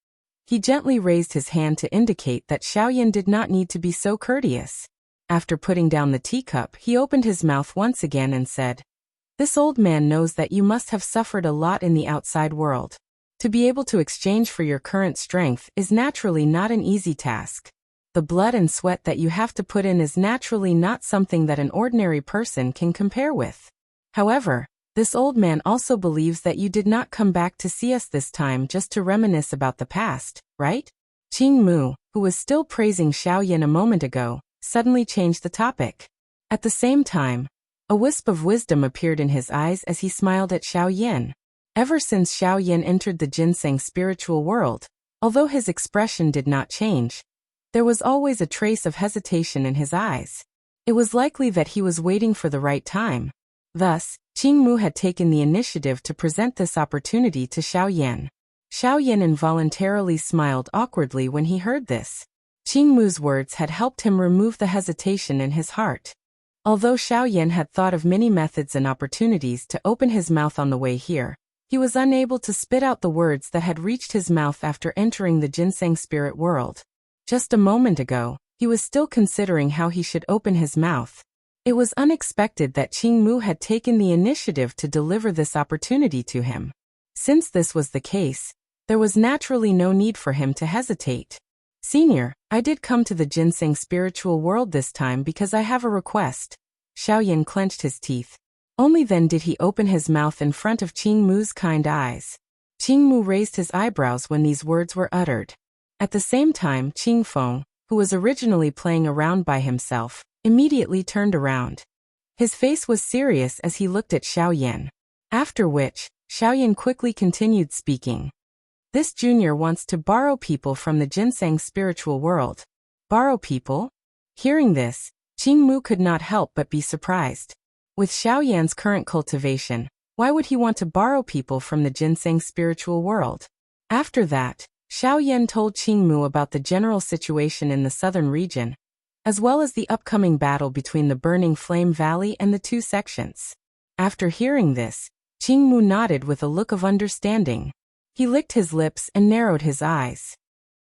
He gently raised his hand to indicate that Xiao Yan did not need to be so courteous. After putting down the teacup, he opened his mouth once again and said, "This old man knows that you must have suffered a lot in the outside world. To be able to exchange for your current strength is naturally not an easy task. The blood and sweat that you have to put in is naturally not something that an ordinary person can compare with. However, this old man also believes that you did not come back to see us this time just to reminisce about the past, right?" Qing Mu, who was still praising Xiao Yan a moment ago, suddenly changed the topic. At the same time, a wisp of wisdom appeared in his eyes as he smiled at Xiao Yan. Ever since Xiao Yan entered the ginseng spiritual world, although his expression did not change, there was always a trace of hesitation in his eyes. It was likely that he was waiting for the right time. Thus, Qing Mu had taken the initiative to present this opportunity to Xiao Yan. Xiao Yan involuntarily smiled awkwardly when he heard this. Qing Mu's words had helped him remove the hesitation in his heart. Although Xiao Yan had thought of many methods and opportunities to open his mouth on the way here, he was unable to spit out the words that had reached his mouth after entering the ginseng spirit world. Just a moment ago, he was still considering how he should open his mouth. It was unexpected that Qing Mu had taken the initiative to deliver this opportunity to him. Since this was the case, there was naturally no need for him to hesitate. Senior, I did come to the ginseng spiritual world this time because I have a request. Xiaoyan clenched his teeth. Only then did he open his mouth in front of Qing Mu's kind eyes. Qing Mu raised his eyebrows when these words were uttered. At the same time, Qing Feng, who was originally playing around by himself, immediately turned around. His face was serious as he looked at Xiaoyan. After which, Xiaoyan quickly continued speaking. This junior wants to borrow people from the ginseng spiritual world. Borrow people? Hearing this, Qing Mu could not help but be surprised. With Xiaoyan's current cultivation, why would he want to borrow people from the ginseng spiritual world? After that, Xiaoyan told Qing Mu about the general situation in the southern region, as well as the upcoming battle between the Burning Flame Valley and the two sections. After hearing this, Qing Mu nodded with a look of understanding. He licked his lips and narrowed his eyes.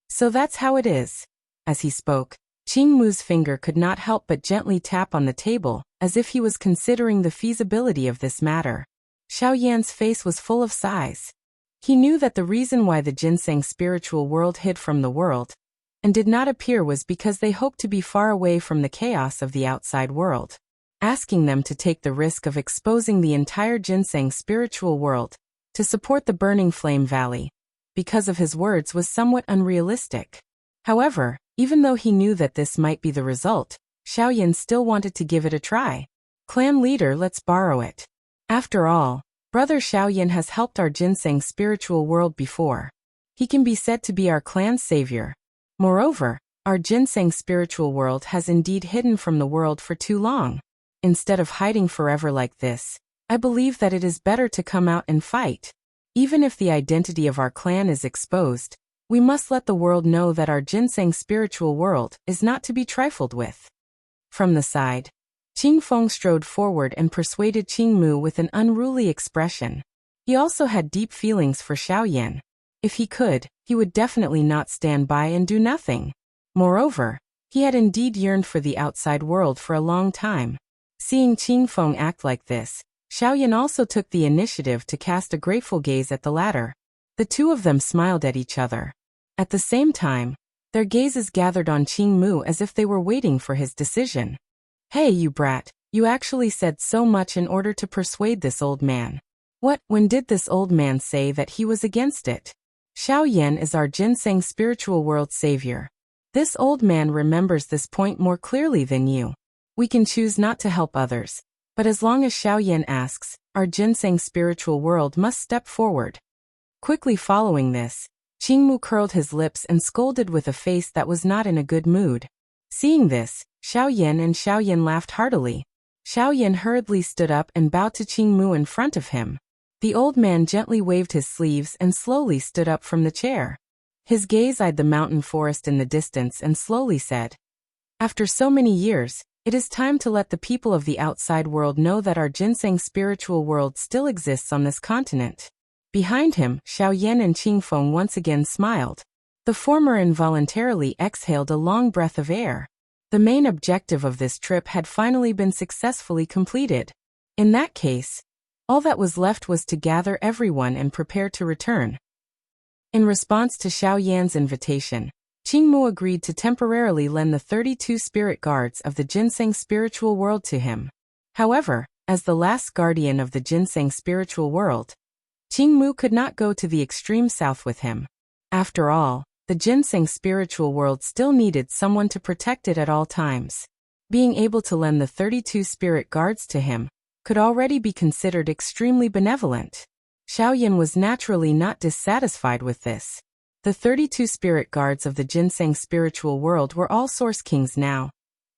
So that's how it is. As he spoke, Qing Mu's finger could not help but gently tap on the table, as if he was considering the feasibility of this matter. Xiaoyan's face was full of sighs. He knew that the reason why the ginseng spiritual world hid from the world and did not appear was because they hoped to be far away from the chaos of the outside world. Asking them to take the risk of exposing the entire ginseng spiritual world to support the Burning Flame Valley, because of his words, was somewhat unrealistic. However, even though he knew that this might be the result, Xiaoyan still wanted to give it a try. Clan leader, let's borrow it. After all, Brother Xiaoyan has helped our ginseng spiritual world before. He can be said to be our clan's savior. Moreover, our ginseng spiritual world has indeed hidden from the world for too long. Instead of hiding forever like this, I believe that it is better to come out and fight. Even if the identity of our clan is exposed, we must let the world know that our ginseng spiritual world is not to be trifled with. From the side, Qing Feng strode forward and persuaded Qing Mu with an unruly expression. He also had deep feelings for Xiaoyan. If he could, he would definitely not stand by and do nothing. Moreover, he had indeed yearned for the outside world for a long time. Seeing Qing Feng act like this, Xiaoyan also took the initiative to cast a grateful gaze at the latter. The two of them smiled at each other. At the same time, their gazes gathered on Qing Mu as if they were waiting for his decision. Hey, you brat, you actually said so much in order to persuade this old man. When did this old man say that he was against it? Xiaoyan is our ginseng spiritual world savior. This old man remembers this point more clearly than you. We can choose not to help others, but as long as Xiaoyan asks, our ginseng spiritual world must step forward. Quickly following this, Qing Mu curled his lips and scolded with a face that was not in a good mood. Seeing this, Xiaoyan laughed heartily. Xiaoyan hurriedly stood up and bowed to Qing Mu in front of him. The old man gently waved his sleeves and slowly stood up from the chair. His gaze eyed the mountain forest in the distance and slowly said, "After so many years, it is time to let the people of the outside world know that our ginseng spiritual world still exists on this continent." Behind him, Xiaoyan and Qing Feng once again smiled. The former involuntarily exhaled a long breath of air. The main objective of this trip had finally been successfully completed. In that case, all that was left was to gather everyone and prepare to return. In response to Xiaoyan's invitation, Qing Mu agreed to temporarily lend the 32 spirit guards of the ginseng spiritual world to him. However, as the last guardian of the ginseng spiritual world, Qing Mu could not go to the extreme south with him. After all, the ginseng spiritual world still needed someone to protect it at all times. Being able to lend the 32 spirit guards to him could already be considered extremely benevolent. Xiaoyan was naturally not dissatisfied with this. The 32 spirit guards of the ginseng spiritual world were all source kings now,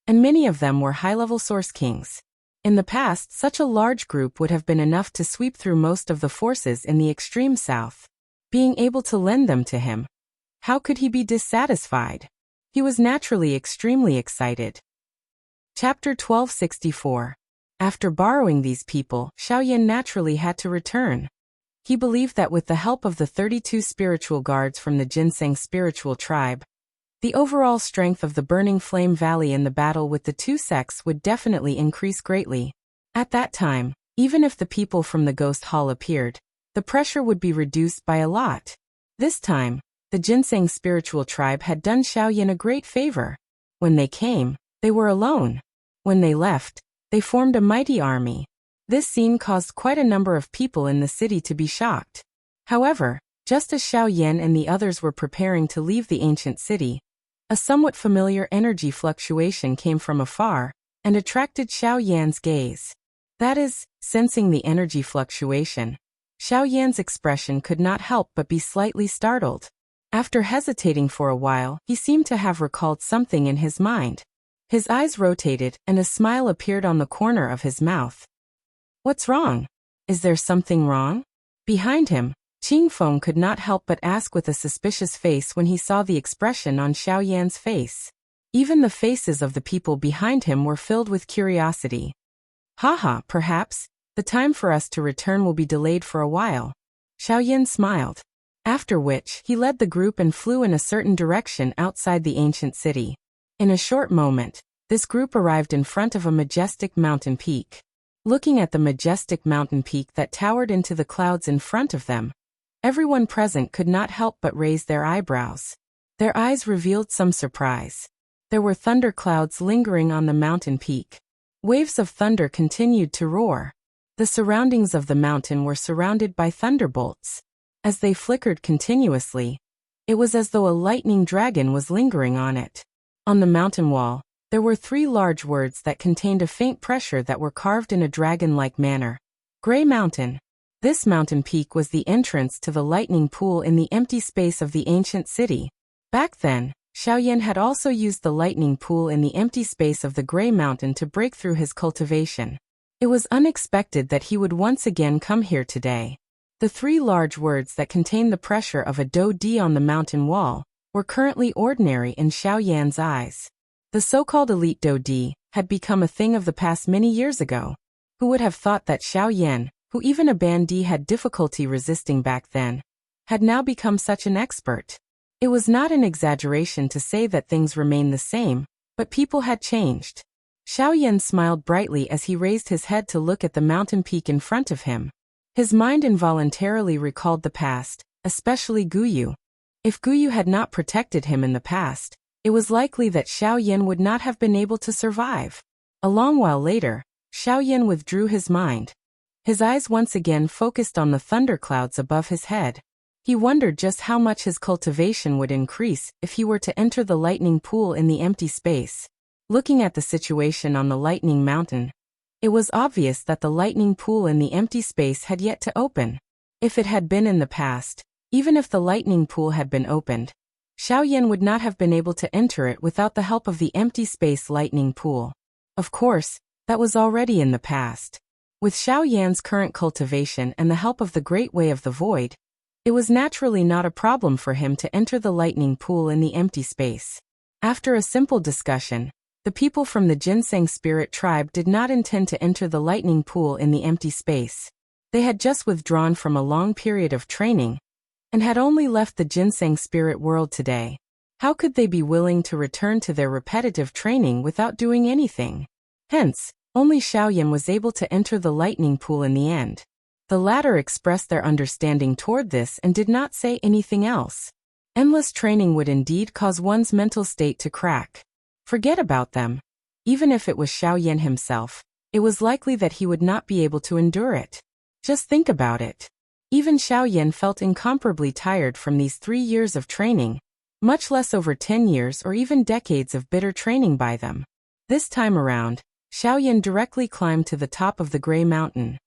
and many of them were high-level source kings. In the past, such a large group would have been enough to sweep through most of the forces in the extreme south. Being able to lend them to him, how could he be dissatisfied? He was naturally extremely excited. Chapter 1264. After borrowing these people, Xiaoyan naturally had to return. He believed that with the help of the 32 spiritual guards from the ginseng spiritual tribe, the overall strength of the Burning Flame Valley in the battle with the two sects would definitely increase greatly. At that time, even if the people from the Ghost Hall appeared, the pressure would be reduced by a lot. This time, The ginseng spiritual tribe had done Xiaoyan a great favor. When they came, they were alone. When they left, they formed a mighty army. This scene caused quite a number of people in the city to be shocked. However, just as Xiaoyan and the others were preparing to leave the ancient city, a somewhat familiar energy fluctuation came from afar and attracted Xiaoyan's gaze. That is, sensing the energy fluctuation, Xiaoyan's expression could not help but be slightly startled. After hesitating for a while, he seemed to have recalled something in his mind. His eyes rotated and a smile appeared on the corner of his mouth. "What's wrong? Is there something wrong?" Behind him, Qingfeng could not help but ask with a suspicious face when he saw the expression on Xiaoyan's face. Even the faces of the people behind him were filled with curiosity. "Haha, perhaps the time for us to return will be delayed for a while." Xiaoyan smiled. After which, he led the group and flew in a certain direction outside the ancient city. In a short moment, this group arrived in front of a majestic mountain peak. Looking at the majestic mountain peak that towered into the clouds in front of them, everyone present could not help but raise their eyebrows. Their eyes revealed some surprise. There were thunder clouds lingering on the mountain peak. Waves of thunder continued to roar. The surroundings of the mountain were surrounded by thunderbolts. As they flickered continuously, it was as though a lightning dragon was lingering on it. On the mountain wall, there were 3 large words that contained a faint pressure that were carved in a dragon-like manner. Gray Mountain. This mountain peak was the entrance to the lightning pool in the empty space of the ancient city. Back then, Xiaoyan had also used the lightning pool in the empty space of the Gray Mountain to break through his cultivation. It was unexpected that he would once again come here today. The 3 large words that contained the pressure of a Do-D on the mountain wall were currently ordinary in Xiaoyan's eyes. The so-called elite Do-D had become a thing of the past many years ago. Who would have thought that Xiaoyan, who even a bandit had difficulty resisting back then, had now become such an expert? It was not an exaggeration to say that things remained the same, but people had changed. Xiaoyan smiled brightly as he raised his head to look at the mountain peak in front of him. His mind involuntarily recalled the past, especially Guyu. If Guyu had not protected him in the past, it was likely that Xiaoyan would not have been able to survive. A long while later, Xiaoyan withdrew his mind. His eyes once again focused on the thunderclouds above his head. He wondered just how much his cultivation would increase if he were to enter the lightning pool in the empty space. Looking at the situation on the lightning mountain, it was obvious that the lightning pool in the empty space had yet to open. If it had been in the past, even if the lightning pool had been opened, Xiaoyan would not have been able to enter it without the help of the empty space lightning pool. Of course, that was already in the past. With Xiaoyan's current cultivation and the help of the Great Way of the Void, it was naturally not a problem for him to enter the lightning pool in the empty space. After a simple discussion, the people from the Ginseng Spirit tribe did not intend to enter the lightning pool in the empty space. They had just withdrawn from a long period of training and had only left the Ginseng Spirit world today. How could they be willing to return to their repetitive training without doing anything? Hence, only Xiaoyan was able to enter the lightning pool in the end. The latter expressed their understanding toward this and did not say anything else. Endless training would indeed cause one's mental state to crack. Forget about them. Even if it was Xiaoyan himself, it was likely that he would not be able to endure it. Just think about it. Even Xiaoyan felt incomparably tired from these 3 years of training, much less over 10 years or even decades of bitter training by them. This time around, Xiaoyan directly climbed to the top of the Gray Mountain.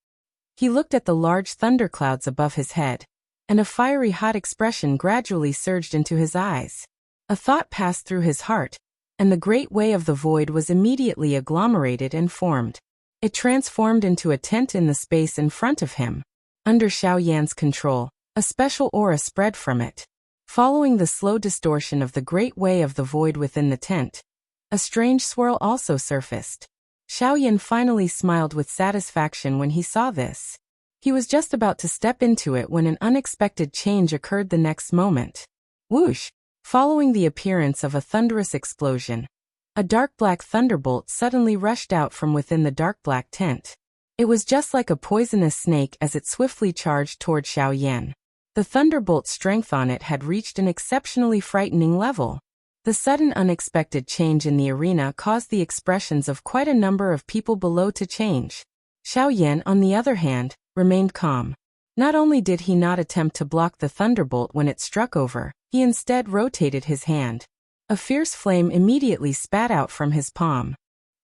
He looked at the large thunderclouds above his head, and a fiery hot expression gradually surged into his eyes. A thought passed through his heart, and the Great Way of the Void was immediately agglomerated and formed. It transformed into a tent in the space in front of him. Under Xiaoyan's control, a special aura spread from it. Following the slow distortion of the Great Way of the Void within the tent, a strange swirl also surfaced. Xiaoyan finally smiled with satisfaction when he saw this. He was just about to step into it when an unexpected change occurred the next moment. Whoosh! Following the appearance of a thunderous explosion, a dark black thunderbolt suddenly rushed out from within the dark black tent. It was just like a poisonous snake as it swiftly charged toward Xiaoyan. The thunderbolt strength on it had reached an exceptionally frightening level. The sudden unexpected change in the arena caused the expressions of quite a number of people below to change. Xiaoyan, on the other hand, remained calm. Not only did he not attempt to block the thunderbolt when it struck over, he instead rotated his hand. A fierce flame immediately spat out from his palm.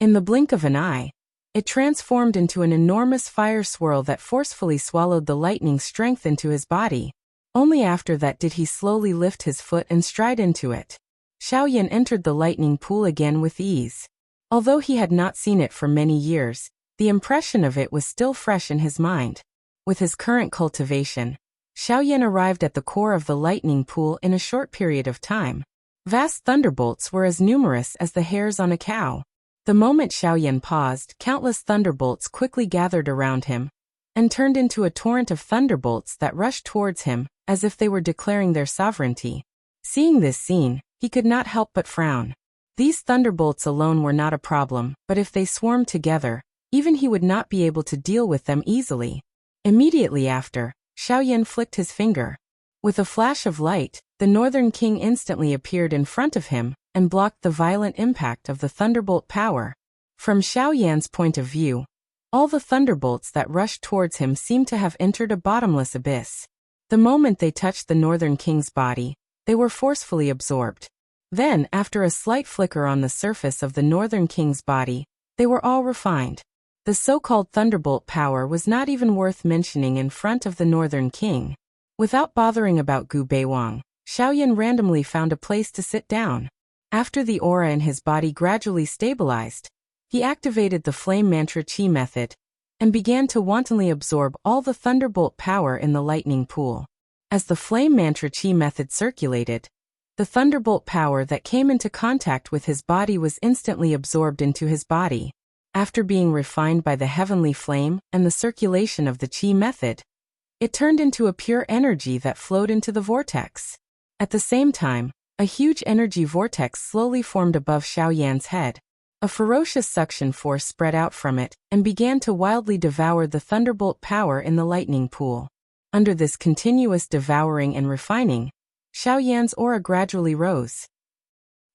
In the blink of an eye, it transformed into an enormous fire swirl that forcefully swallowed the lightning strength into his body. Only after that did he slowly lift his foot and stride into it. Xiaoyan entered the lightning pool again with ease. Although he had not seen it for many years, the impression of it was still fresh in his mind. With his current cultivation, Xiaoyan arrived at the core of the lightning pool in a short period of time. Vast thunderbolts were as numerous as the hairs on a cow. The moment Xiaoyan paused, countless thunderbolts quickly gathered around him and turned into a torrent of thunderbolts that rushed towards him, as if they were declaring their sovereignty. Seeing this scene, he could not help but frown. These thunderbolts alone were not a problem, but if they swarmed together, even he would not be able to deal with them easily. Immediately after, Xiaoyan flicked his finger. With a flash of light, the Northern King instantly appeared in front of him and blocked the violent impact of the thunderbolt power. From Xiaoyan's point of view, all the thunderbolts that rushed towards him seemed to have entered a bottomless abyss. The moment they touched the Northern King's body, they were forcefully absorbed. Then, after a slight flicker on the surface of the Northern King's body, they were all refined. The so-called thunderbolt power was not even worth mentioning in front of the Northern King. Without bothering about Gu Beiwang, Xiaoyan randomly found a place to sit down. After the aura in his body gradually stabilized, he activated the flame mantra chi method and began to wantonly absorb all the thunderbolt power in the lightning pool. As the flame mantra chi method circulated, the thunderbolt power that came into contact with his body was instantly absorbed into his body. After being refined by the heavenly flame and the circulation of the chi method, it turned into a pure energy that flowed into the vortex. At the same time, a huge energy vortex slowly formed above Xiaoyan's head. A ferocious suction force spread out from it and began to wildly devour the thunderbolt power in the lightning pool. Under this continuous devouring and refining, Xiaoyan's aura gradually rose.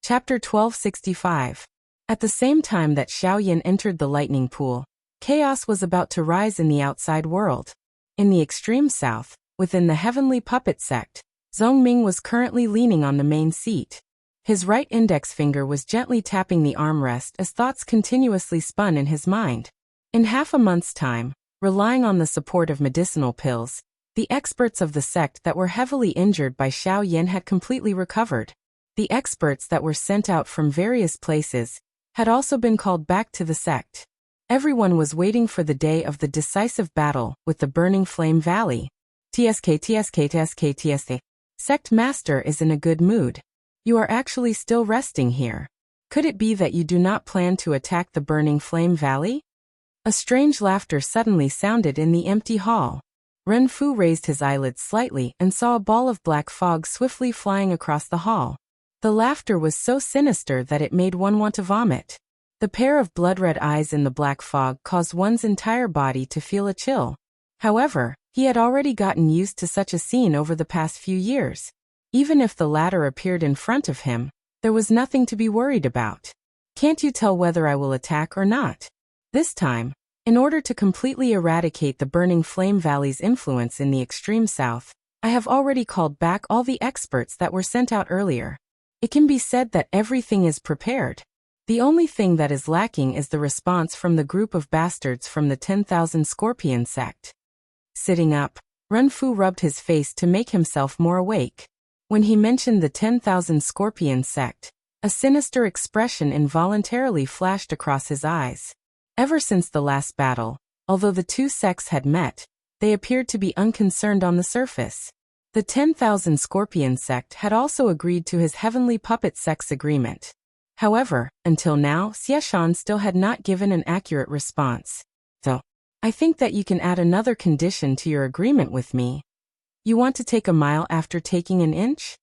Chapter 1265. At the same time that Xiaoyan entered the lightning pool, chaos was about to rise in the outside world. In the extreme south, within the heavenly puppet sect, Zhongming was currently leaning on the main seat. His right index finger was gently tapping the armrest as thoughts continuously spun in his mind. In half a month's time, relying on the support of medicinal pills, the experts of the sect that were heavily injured by Xiaoyan had completely recovered. The experts that were sent out from various places had also been called back to the sect. Everyone was waiting for the day of the decisive battle with the Burning Flame Valley. TSK. Sect Master is in a good mood. You are actually still resting here. Could it be that you do not plan to attack the Burning Flame Valley? A strange laughter suddenly sounded in the empty hall. Ren Fu raised his eyelids slightly and saw a ball of black fog swiftly flying across the hall. The laughter was so sinister that it made one want to vomit. The pair of blood-red eyes in the black fog caused one's entire body to feel a chill. However, he had already gotten used to such a scene over the past few years. Even if the latter appeared in front of him, there was nothing to be worried about. Can't you tell whether I will attack or not? This time, in order to completely eradicate the Burning Flame Valley's influence in the extreme south, I have already called back all the experts that were sent out earlier. It can be said that everything is prepared. The only thing that is lacking is the response from the group of bastards from the 10,000 Scorpion sect. Sitting up, Ren Fu rubbed his face to make himself more awake. When he mentioned the 10,000 Scorpion sect, a sinister expression involuntarily flashed across his eyes. Ever since the last battle, although the two sects had met, they appeared to be unconcerned on the surface. The 10,000 Scorpion sect had also agreed to his Heavenly Puppet sect's agreement. However, until now, Xieshan still had not given an accurate response. So, I think that you can add another condition to your agreement with me. You want to take a mile after taking an inch?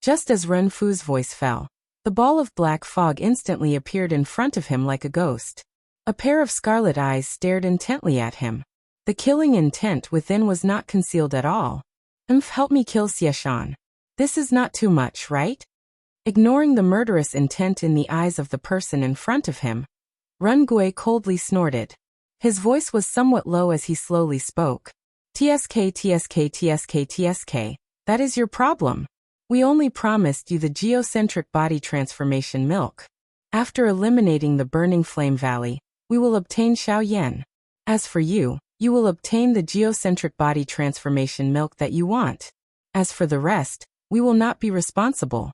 Just as Ren Fu's voice fell, the ball of black fog instantly appeared in front of him like a ghost. A pair of scarlet eyes stared intently at him. The killing intent within was not concealed at all. Help me kill Xieshan. This is not too much, right? Ignoring the murderous intent in the eyes of the person in front of him, Ren Gui coldly snorted. His voice was somewhat low as he slowly spoke. TSK, TSK, TSK, TSK. That is your problem. We only promised you the geocentric body transformation milk. After eliminating the burning flame valley, we will obtain Xiaoyan. As for you, you will obtain the geocentric body transformation milk that you want. As for the rest, we will not be responsible.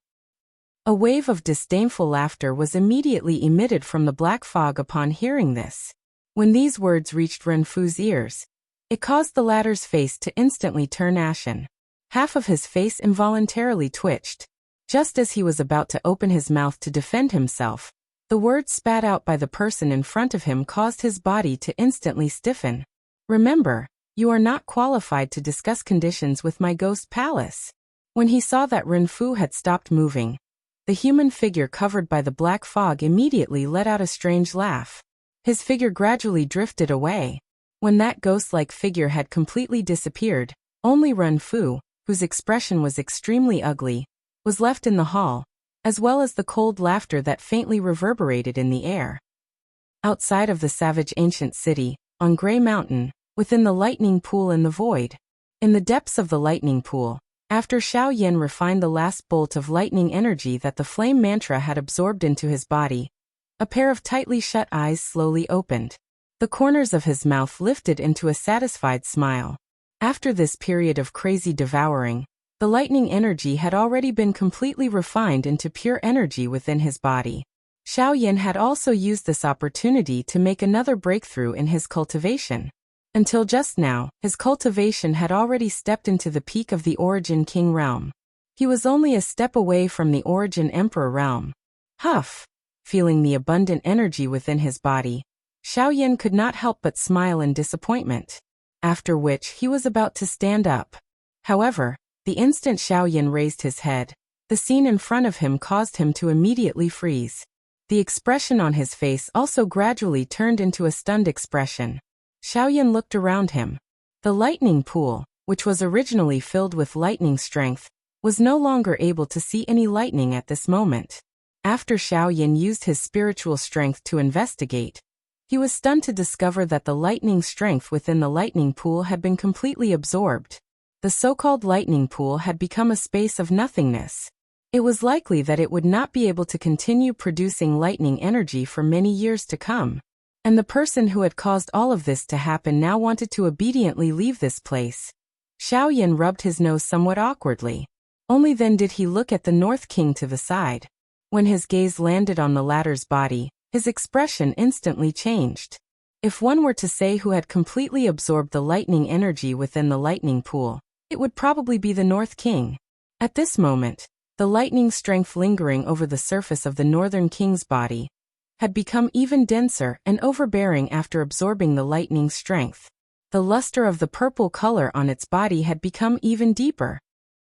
A wave of disdainful laughter was immediately emitted from the black fog upon hearing this. When these words reached Renfu's ears, it caused the latter's face to instantly turn ashen. Half of his face involuntarily twitched. Just as he was about to open his mouth to defend himself, the words spat out by the person in front of him caused his body to instantly stiffen. Remember, you are not qualified to discuss conditions with my ghost palace. When he saw that Renfu had stopped moving, the human figure covered by the black fog immediately let out a strange laugh. His figure gradually drifted away. When that ghost-like figure had completely disappeared, only Renfu, whose expression was extremely ugly, was left in the hall, as well as the cold laughter that faintly reverberated in the air. Outside of the savage ancient city, on Grey Mountain, within the lightning pool in the void. In the depths of the lightning pool, after Xiaoyan refined the last bolt of lightning energy that the flame mantra had absorbed into his body, a pair of tightly shut eyes slowly opened. The corners of his mouth lifted into a satisfied smile. After this period of crazy devouring, the lightning energy had already been completely refined into pure energy within his body. Xiaoyan had also used this opportunity to make another breakthrough in his cultivation. Until just now, his cultivation had already stepped into the peak of the Origin King realm. He was only a step away from the Origin Emperor realm. Huff! Feeling the abundant energy within his body, Xiaoyan could not help but smile in disappointment. After which he was about to stand up. However, the instant Xiaoyan raised his head, the scene in front of him caused him to immediately freeze. The expression on his face also gradually turned into a stunned expression. Xiaoyan looked around him. The lightning pool, which was originally filled with lightning strength, was no longer able to see any lightning at this moment. After Xiaoyan used his spiritual strength to investigate, he was stunned to discover that the lightning strength within the lightning pool had been completely absorbed. The so-called lightning pool had become a space of nothingness. It was likely that it would not be able to continue producing lightning energy for many years to come. And the person who had caused all of this to happen now wanted to obediently leave this place. Xiaoyan rubbed his nose somewhat awkwardly. Only then did he look at the North King to the side. When his gaze landed on the latter's body, his expression instantly changed. If one were to say who had completely absorbed the lightning energy within the lightning pool, it would probably be the North King. At this moment, the lightning strength lingering over the surface of the Northern King's body had become even denser and overbearing after absorbing the lightning strength. The luster of the purple color on its body had become even deeper.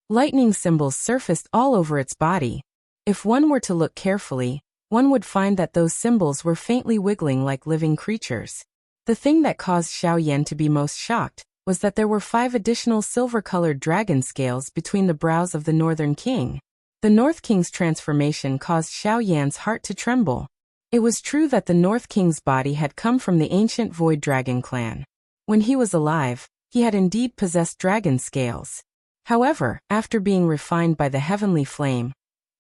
Lightning symbols surfaced all over its body. If one were to look carefully, one would find that those symbols were faintly wiggling like living creatures. The thing that caused Xiaoyan to be most shocked was that there were 5 additional silver-colored dragon scales between the brows of the Northern King. The North King's transformation caused Xiaoyan's heart to tremble. It was true that the North King's body had come from the ancient Void Dragon clan. When he was alive, he had indeed possessed dragon scales. However, after being refined by the heavenly flame,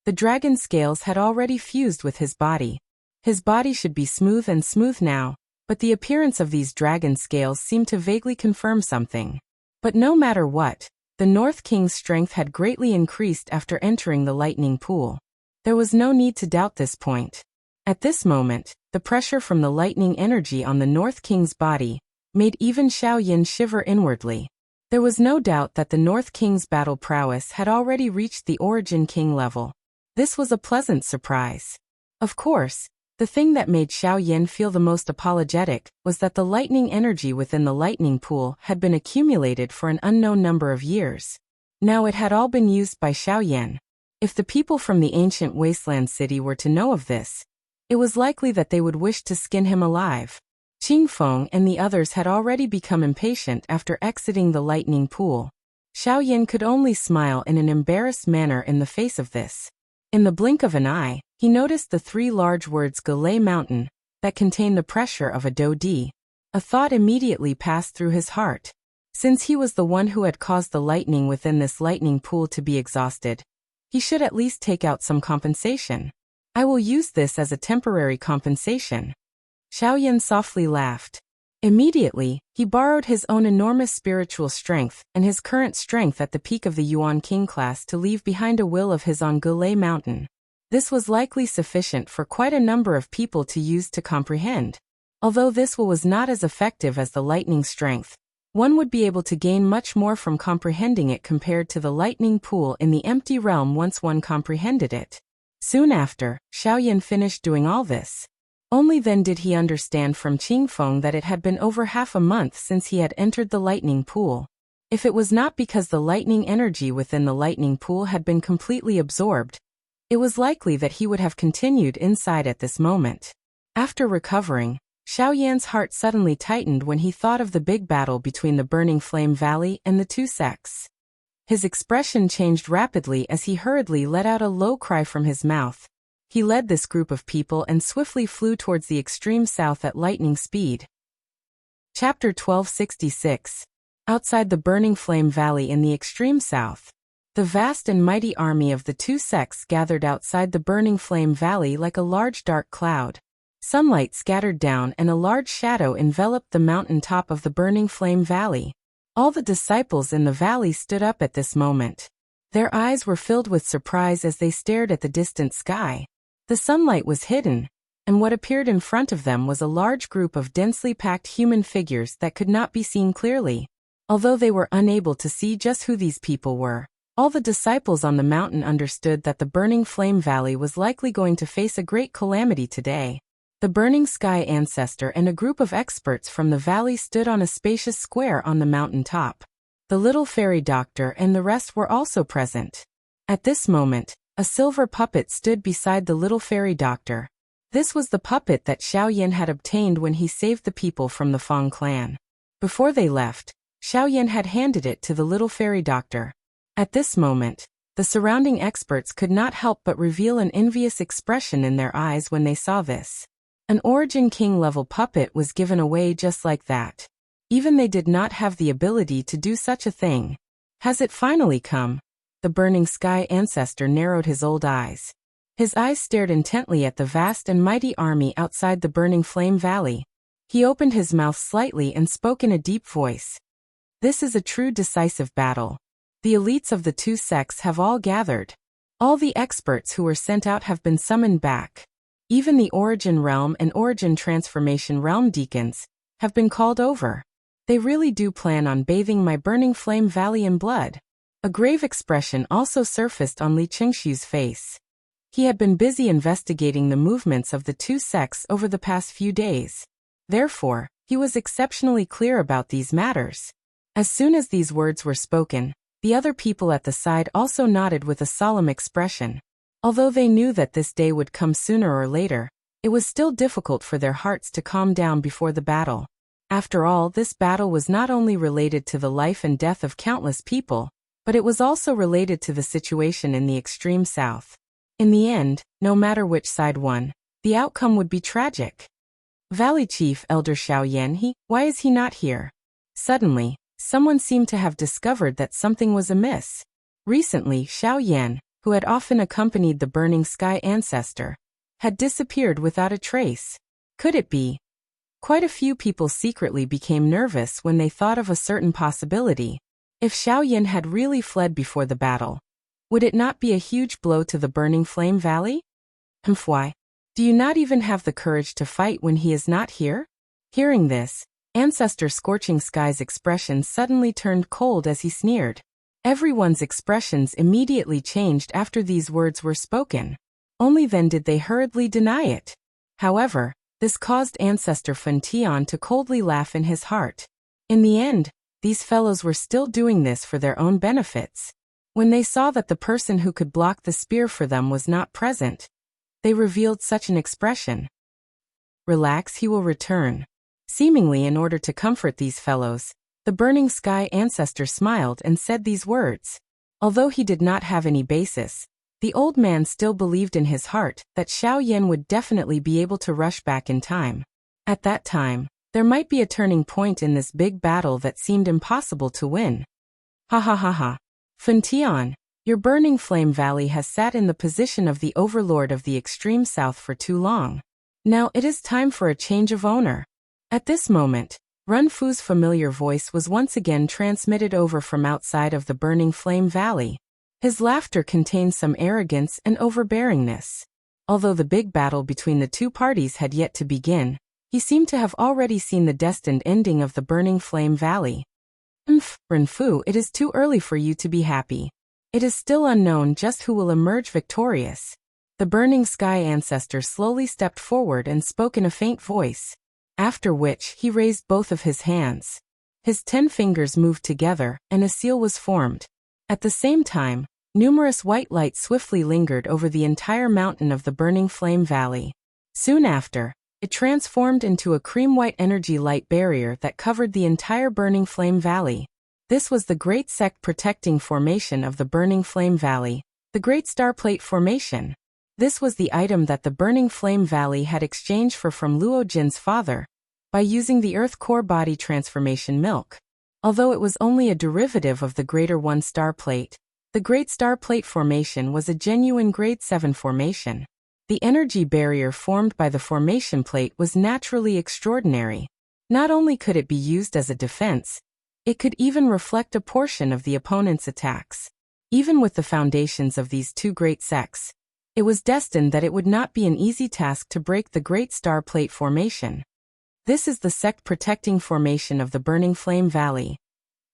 the dragon scales had already fused with his body. His body should be smooth and smooth now, but the appearance of these dragon scales seemed to vaguely confirm something. But no matter what, the North King's strength had greatly increased after entering the lightning pool. There was no need to doubt this point. At this moment, the pressure from the lightning energy on the North King's body made even Xiaoyan shiver inwardly. There was no doubt that the North King's battle prowess had already reached the Origin King level. This was a pleasant surprise. Of course, the thing that made Xiaoyan feel the most apologetic was that the lightning energy within the lightning pool had been accumulated for an unknown number of years. Now it had all been used by Xiaoyan. If the people from the ancient wasteland city were to know of this, it was likely that they would wish to skin him alive. Qingfeng and the others had already become impatient after exiting the lightning pool. Xiaoyan could only smile in an embarrassed manner in the face of this. In the blink of an eye, he noticed the 3 large words Galay Mountain that contained the pressure of a Do-di. A thought immediately passed through his heart. Since he was the one who had caused the lightning within this lightning pool to be exhausted, he should at least take out some compensation. I will use this as a temporary compensation. Xiaoyan softly laughed. Immediately, he borrowed his own enormous spiritual strength and his current strength at the peak of the Yuan King class to leave behind a will of his on Galay Mountain. This was likely sufficient for quite a number of people to use to comprehend. Although this will was not as effective as the lightning strength, one would be able to gain much more from comprehending it compared to the lightning pool in the empty realm once one comprehended it. Soon after, Xiaoyan finished doing all this. Only then did he understand from Qingfeng that it had been over half a month since he had entered the lightning pool. If it was not because the lightning energy within the lightning pool had been completely absorbed, it was likely that he would have continued inside at this moment. After recovering, Xiaoyan's heart suddenly tightened when he thought of the big battle between the Burning Flame Valley and the 2 sects. His expression changed rapidly as he hurriedly let out a low cry from his mouth. He led this group of people and swiftly flew towards the extreme south at lightning speed. Chapter 1266. Outside the Burning Flame Valley in the extreme south. The vast and mighty army of the 2 sects gathered outside the Burning Flame Valley like a large dark cloud. Sunlight scattered down and a large shadow enveloped the mountain top of the Burning Flame Valley. All the disciples in the valley stood up at this moment. Their eyes were filled with surprise as they stared at the distant sky. The sunlight was hidden, and what appeared in front of them was a large group of densely packed human figures that could not be seen clearly. Although they were unable to see just who these people were, all the disciples on the mountain understood that the Burning Flame Valley was likely going to face a great calamity today. The Burning Sky Ancestor and a group of experts from the valley stood on a spacious square on the mountain top. The little fairy doctor and the rest were also present. At this moment, a silver puppet stood beside the little fairy doctor. This was the puppet that Xiaoyan had obtained when he saved the people from the Fang clan. Before they left, Xiaoyan had handed it to the little fairy doctor. At this moment, the surrounding experts could not help but reveal an envious expression in their eyes when they saw this. An Origin King level puppet was given away just like that. Even they did not have the ability to do such a thing. Has it finally come? The Burning Sky Ancestor narrowed his old eyes. His eyes stared intently at the vast and mighty army outside the Burning Flame Valley. He opened his mouth slightly and spoke in a deep voice. This is a true decisive battle. The elites of the 2 sects have all gathered. All the experts who were sent out have been summoned back. Even the Origin Realm and Origin Transformation Realm deacons have been called over. They really do plan on bathing my Burning Flame Valley in blood. A grave expression also surfaced on Li Qingshu's face. He had been busy investigating the movements of the 2 sects over the past few days. Therefore, he was exceptionally clear about these matters. As soon as these words were spoken, the other people at the side also nodded with a solemn expression. Although they knew that this day would come sooner or later, it was still difficult for their hearts to calm down before the battle. After all, this battle was not only related to the life and death of countless people, but it was also related to the situation in the extreme south. In the end, no matter which side won, the outcome would be tragic. Valley Chief Elder Xiaoyan, why is he not here? Suddenly, someone seemed to have discovered that something was amiss. Recently, Xiaoyan, who had often accompanied the Burning Sky Ancestor, had disappeared without a trace. Could it be? Quite a few people secretly became nervous when they thought of a certain possibility. If Xiaoyan had really fled before the battle, would it not be a huge blow to the Burning Flame Valley? Why? Do you not even have the courage to fight when he is not here? Hearing this, Ancestor Scorching Sky's expression suddenly turned cold as he sneered. Everyone's expressions immediately changed after these words were spoken. Only then did they hurriedly deny it. However, this caused Ancestor Fen Tian to coldly laugh in his heart. In the end, these fellows were still doing this for their own benefits. When they saw that the person who could block the spear for them was not present, they revealed such an expression. Relax, he will return. Seemingly in order to comfort these fellows, The burning sky ancestor smiled and said these words. Although he did not have any basis, the old man still believed in his heart that Xiao Yan would definitely be able to rush back in time. At that time, there might be a turning point in this big battle that seemed impossible to win. Ha ha ha ha. Fen Tian, your burning flame valley has sat in the position of the overlord of the extreme south for too long. Now it is time for a change of owner. At this moment, Ren Fu's familiar voice was once again transmitted over from outside of the burning flame valley. His laughter contained some arrogance and overbearingness. Although the big battle between the two parties had yet to begin, he seemed to have already seen the destined ending of the burning flame valley. Ren Fu, it is too early for you to be happy. It is still unknown just who will emerge victorious. The burning sky ancestor slowly stepped forward and spoke in a faint voice, after which he raised both of his hands. His 10 fingers moved together, and a seal was formed. At the same time, numerous white lights swiftly lingered over the entire mountain of the burning flame valley. Soon after, it transformed into a cream-white energy light barrier that covered the entire burning flame valley. This was the Great Sect protecting formation of the burning flame valley, the Great Star Plate formation. This was the item that the burning flame valley had exchanged from Luo Jin's father, by using the Earth Core Body Transformation Milk. Although it was only a derivative of the Greater One Star Plate, the Great Star Plate formation was a genuine Grade 7 formation. The energy barrier formed by the formation plate was naturally extraordinary. Not only could it be used as a defense, it could even reflect a portion of the opponent's attacks. Even with the foundations of these two great sects, it was destined that it would not be an easy task to break the Great Star Plate formation. This is the sect protecting formation of the Burning Flame Valley.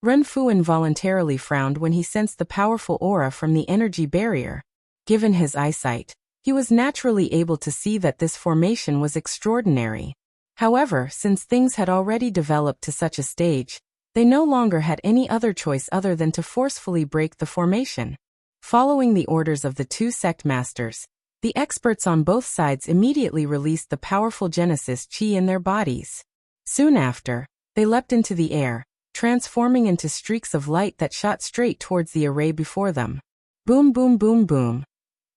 Ren Fu involuntarily frowned when he sensed the powerful aura from the energy barrier. Given his eyesight, he was naturally able to see that this formation was extraordinary. However, since things had already developed to such a stage, they no longer had any other choice other than to forcefully break the formation. Following the orders of the two sect masters, the experts on both sides immediately released the powerful Genesis Qi in their bodies. Soon after, they leapt into the air, transforming into streaks of light that shot straight towards the array before them. Boom boom boom boom.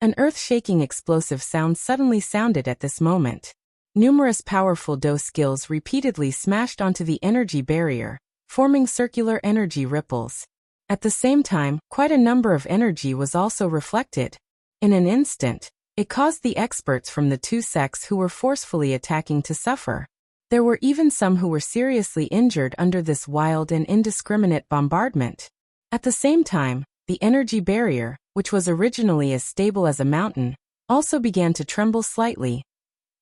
An earth-shaking explosive sound suddenly sounded at this moment. Numerous powerful Do skills repeatedly smashed onto the energy barrier, forming circular energy ripples. At the same time, quite a number of energy was also reflected. In an instant, it caused the experts from the two sects who were forcefully attacking to suffer. There were even some who were seriously injured under this wild and indiscriminate bombardment. At the same time, the energy barrier, which was originally as stable as a mountain, also began to tremble slightly.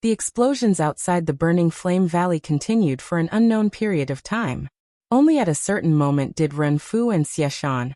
The explosions outside the burning flame valley continued for an unknown period of time. Only at a certain moment did Ren Fu and Xieshan,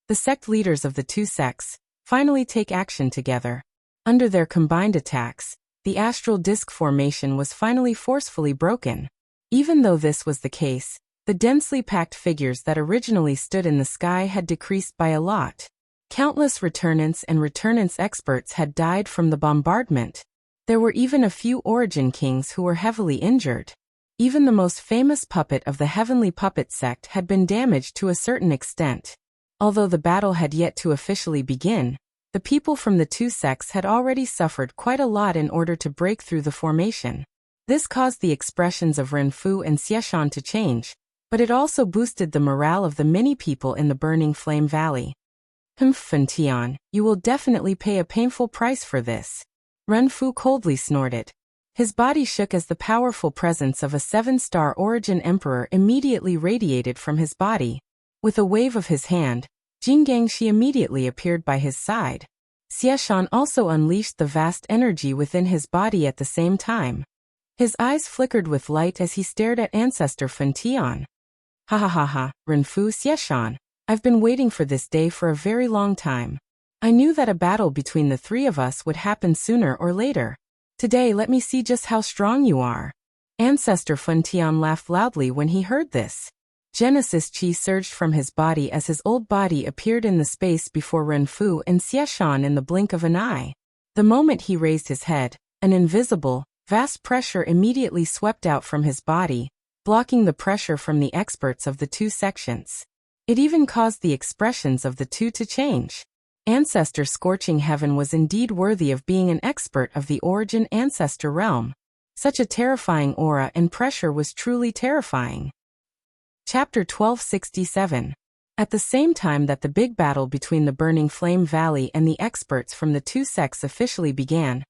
the sect leaders of the two sects, finally take action together. Under their combined attacks, the astral disk formation was finally forcefully broken. Even though this was the case, the densely packed figures that originally stood in the sky had decreased by a lot. Countless returnants and returnance experts had died from the bombardment. There were even a few origin kings who were heavily injured. Even the most famous puppet of the Heavenly Puppet sect had been damaged to a certain extent. Although the battle had yet to officially begin, the people from the two sects had already suffered quite a lot in order to break through the formation. This caused the expressions of Ren Fu and Xieshan to change, but it also boosted the morale of the many people in the Burning Flame Valley. Fen Tian, you will definitely pay a painful price for this. Ren Fu coldly snorted. His body shook as the powerful presence of a 7-star origin emperor immediately radiated from his body. With a wave of his hand, Jin Gangxi immediately appeared by his side. Xieshan also unleashed the vast energy within his body at the same time. His eyes flickered with light as he stared at Ancestor Fen Tian. Ha ha ha ha, Ren Fu Xieshan, I've been waiting for this day for a very long time. I knew that a battle between the three of us would happen sooner or later. Today let me see just how strong you are. Ancestor Fen Tian laughed loudly when he heard this. Genesis Qi surged from his body as his old body appeared in the space before Ren Fu and Xieshan in the blink of an eye. The moment he raised his head, an invisible, vast pressure immediately swept out from his body, blocking the pressure from the experts of the two sections. It even caused the expressions of the two to change. Ancestor Scorching Heaven was indeed worthy of being an expert of the origin ancestor realm. Such a terrifying aura and pressure was truly terrifying. Chapter 1267. At the same time that the big battle between the Burning Flame Valley and the experts from the two sects officially began,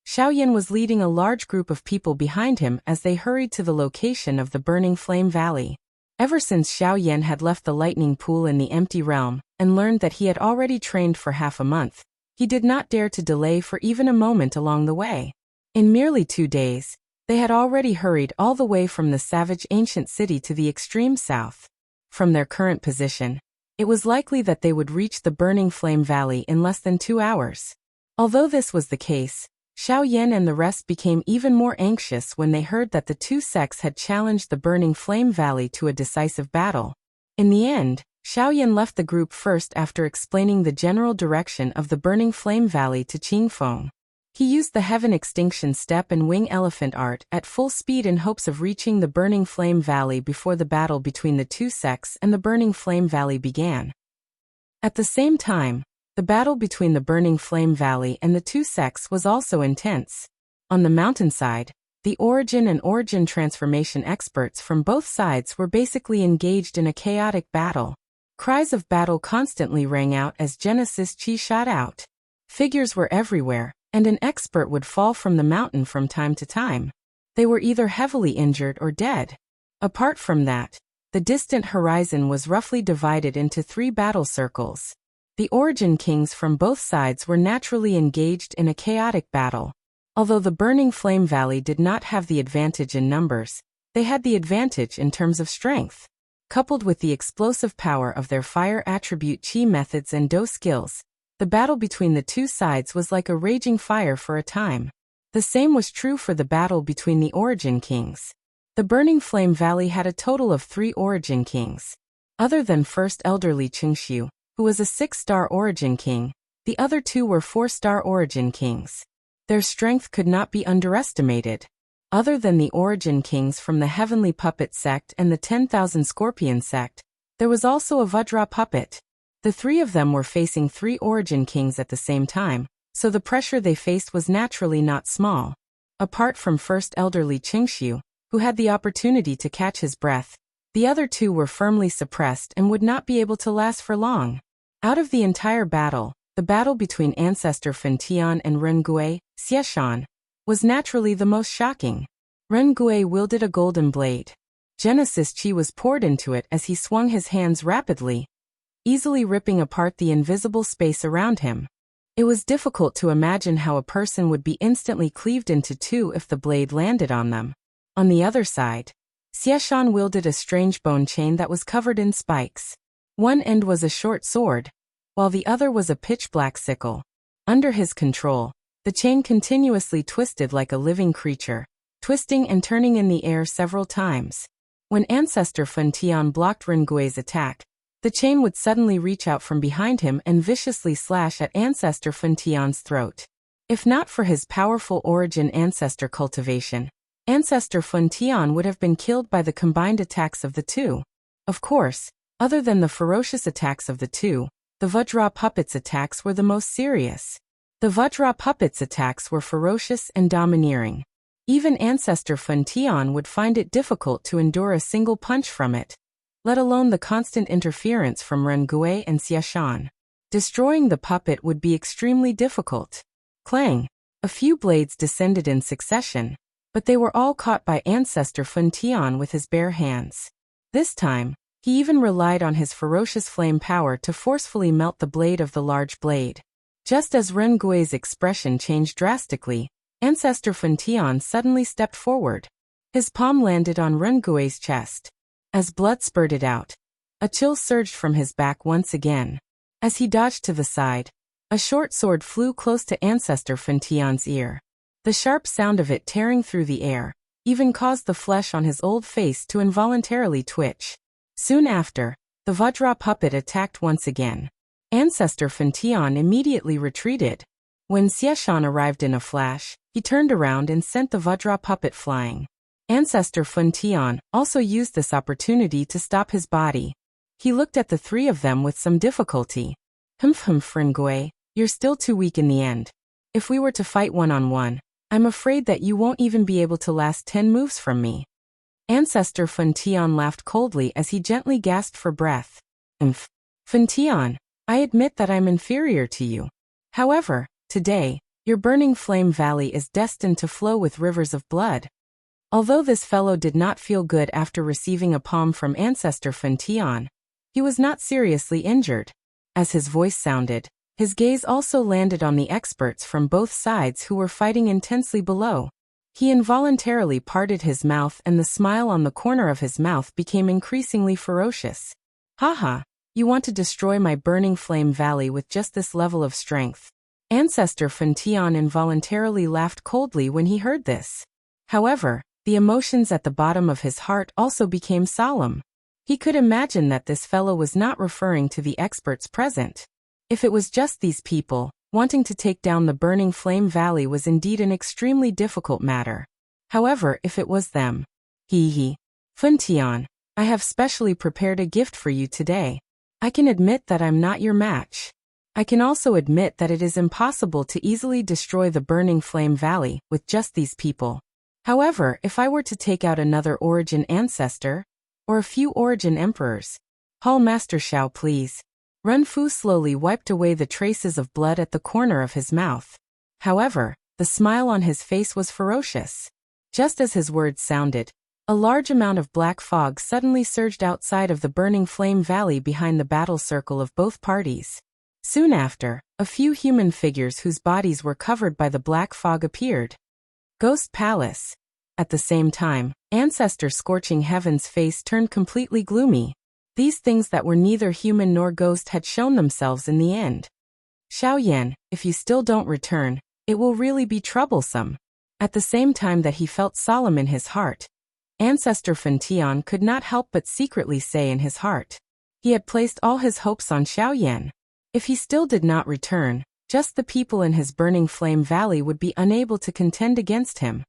Xiaoyan was leading a large group of people behind him as they hurried to the location of the Burning Flame Valley. Ever since Xiaoyan had left the lightning pool in the empty realm and learned that he had already trained for half a month, he did not dare to delay for even a moment along the way. In merely 2 days, they had already hurried all the way from the savage ancient city to the extreme south. From their current position, it was likely that they would reach the Burning Flame Valley in less than 2 hours. Although this was the case, Xiaoyan and the rest became even more anxious when they heard that the two sects had challenged the Burning Flame Valley to a decisive battle. In the end, Xiaoyan left the group first after explaining the general direction of the Burning Flame Valley to Qingfeng. He used the Heaven Extinction Step and Wing Elephant Art at full speed in hopes of reaching the Burning Flame Valley before the battle between the two sects and the Burning Flame Valley began. At the same time, the battle between the Burning Flame Valley and the two sects was also intense. On the mountainside, the Origin and Origin Transformation experts from both sides were basically engaged in a chaotic battle. Cries of battle constantly rang out as Genesis Chi shot out. Figures were everywhere, and an expert would fall from the mountain from time to time. They were either heavily injured or dead. Apart from that, the distant horizon was roughly divided into 3 battle circles. The Origin Kings from both sides were naturally engaged in a chaotic battle. Although the Burning Flame Valley did not have the advantage in numbers, they had the advantage in terms of strength. Coupled with the explosive power of their fire attribute Qi methods and Do skills, the battle between the two sides was like a raging fire for a time. The same was true for the battle between the Origin Kings. The Burning Flame Valley had a total of 3 Origin Kings. Other than first elderly Qingxiu, who was a 6-star Origin King, the other 2 were 4-star Origin Kings. Their strength could not be underestimated. Other than the Origin Kings from the Heavenly Puppet Sect and the 10,000 Scorpion Sect, there was also a Vajra Puppet. The 3 of them were facing 3 Origin Kings at the same time, so the pressure they faced was naturally not small. Apart from first elderly Qingxiu, who had the opportunity to catch his breath, the other 2 were firmly suppressed and would not be able to last for long. Out of the entire battle, the battle between Ancestor Fen Tian and Ren Gui, Xieshan, was naturally the most shocking. Ren Gui wielded a golden blade. Genesis Chi was poured into it as he swung his hands rapidly, easily ripping apart the invisible space around him. It was difficult to imagine how a person would be instantly cleaved into 2 if the blade landed on them. On the other side, Xieshan wielded a strange bone chain that was covered in spikes. One end was a short sword, while the other was a pitch-black sickle. Under his control, the chain continuously twisted like a living creature, twisting and turning in the air several times. When Ancestor Fen Tian blocked Ren Gui's attack, the chain would suddenly reach out from behind him and viciously slash at Ancestor Fen Tian's throat. If not for his powerful origin ancestor cultivation, Ancestor Fen Tian would have been killed by the combined attacks of the 2. Of course, other than the ferocious attacks of the 2, the Vajra Puppet's attacks were the most serious. The Vajra Puppet's attacks were ferocious and domineering. Even Ancestor Fen Tian would find it difficult to endure a single punch from it, let alone the constant interference from Ren Gui and Xieshan. Destroying the puppet would be extremely difficult. Clang! A few blades descended in succession, but they were all caught by Ancestor Fen Tian with his bare hands. This time, he even relied on his ferocious flame power to forcefully melt the blade of the large blade. Just as Ren Gui's expression changed drastically, Ancestor Fen Tian suddenly stepped forward. His palm landed on Ren Gui's chest. As blood spurted out, a chill surged from his back once again. As he dodged to the side, a short sword flew close to Ancestor Fen Tian's ear. The sharp sound of it tearing through the air even caused the flesh on his old face to involuntarily twitch. Soon after, the Vajra puppet attacked once again. Ancestor Fen Tian immediately retreated. When Xieshan arrived in a flash, he turned around and sent the Vajra puppet flying. Ancestor Fun Tian also used this opportunity to stop his body. He looked at the three of them with some difficulty. Fringui, you're still too weak in the end. If we were to fight one-on-one, I'm afraid that you won't even be able to last 10 moves from me. Ancestor Fun Tian laughed coldly as he gently gasped for breath. Fun Tian, I admit that I'm inferior to you. However, today, your burning flame valley is destined to flow with rivers of blood. Although this fellow did not feel good after receiving a palm from Ancestor Fun Tian, he was not seriously injured. As his voice sounded, his gaze also landed on the experts from both sides who were fighting intensely below. He involuntarily parted his mouth and the smile on the corner of his mouth became increasingly ferocious. Haha, you want to destroy my burning flame valley with just this level of strength. Ancestor Fun Tian involuntarily laughed coldly when he heard this. However, the emotions at the bottom of his heart also became solemn. He could imagine that this fellow was not referring to the experts present. If it was just these people, wanting to take down the burning flame valley was indeed an extremely difficult matter. However, if it was them. Fun Tian, I have specially prepared a gift for you today. I can admit that I'm not your match. I can also admit that it is impossible to easily destroy the burning flame valley with just these people. However, if I were to take out another origin ancestor, or a few origin emperors. Hall Master Xiao, please. Ren Fu slowly wiped away the traces of blood at the corner of his mouth. However, the smile on his face was ferocious. Just as his words sounded, a large amount of black fog suddenly surged outside of the burning flame valley behind the battle circle of both parties. Soon after, a few human figures whose bodies were covered by the black fog appeared. Ghost Palace. At the same time, Ancestor Scorching Heaven's face turned completely gloomy. These things that were neither human nor ghost had shown themselves in the end. Xiao Yan, if you still don't return, it will really be troublesome. At the same time that he felt solemn in his heart, Ancestor Fun Tian could not help but secretly say in his heart. He had placed all his hopes on Xiao Yan. If he still did not return, just the people in his burning flame valley would be unable to contend against him.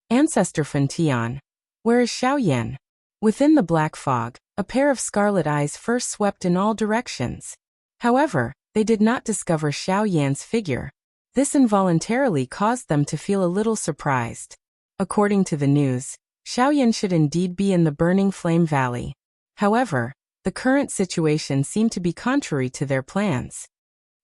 Ancestor Fun Tian, where is Xiao Yan? Within the black fog, a pair of scarlet eyes first swept in all directions. However, they did not discover Xiao Yan's figure. This involuntarily caused them to feel a little surprised. According to the news, Xiao Yan should indeed be in the burning flame valley. However, the current situation seemed to be contrary to their plans.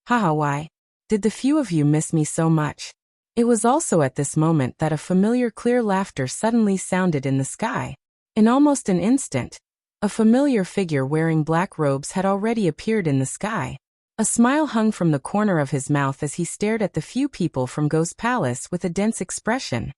Haha, why? Did the few of you miss me so much? It was also at this moment that a familiar clear laughter suddenly sounded in the sky. In almost an instant, a familiar figure wearing black robes had already appeared in the sky. A smile hung from the corner of his mouth as he stared at the few people from Ghost Palace with a dense expression.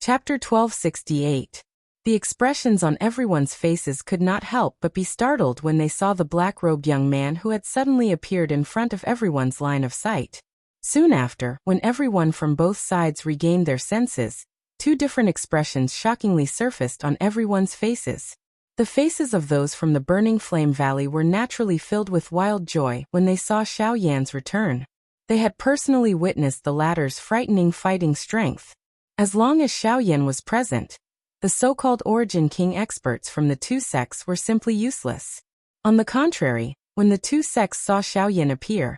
Chapter 1268. The expressions on everyone's faces could not help but be startled when they saw the black-robed young man who had suddenly appeared in front of everyone's line of sight. Soon after, when everyone from both sides regained their senses, two different expressions shockingly surfaced on everyone's faces. The faces of those from the Burning Flame Valley were naturally filled with wild joy when they saw Xiao Yan's return. They had personally witnessed the latter's frightening fighting strength. As long as Xiao Yan was present, the so-called Origin King experts from the two sects were simply useless. On the contrary, when the two sects saw Xiao Yan appear,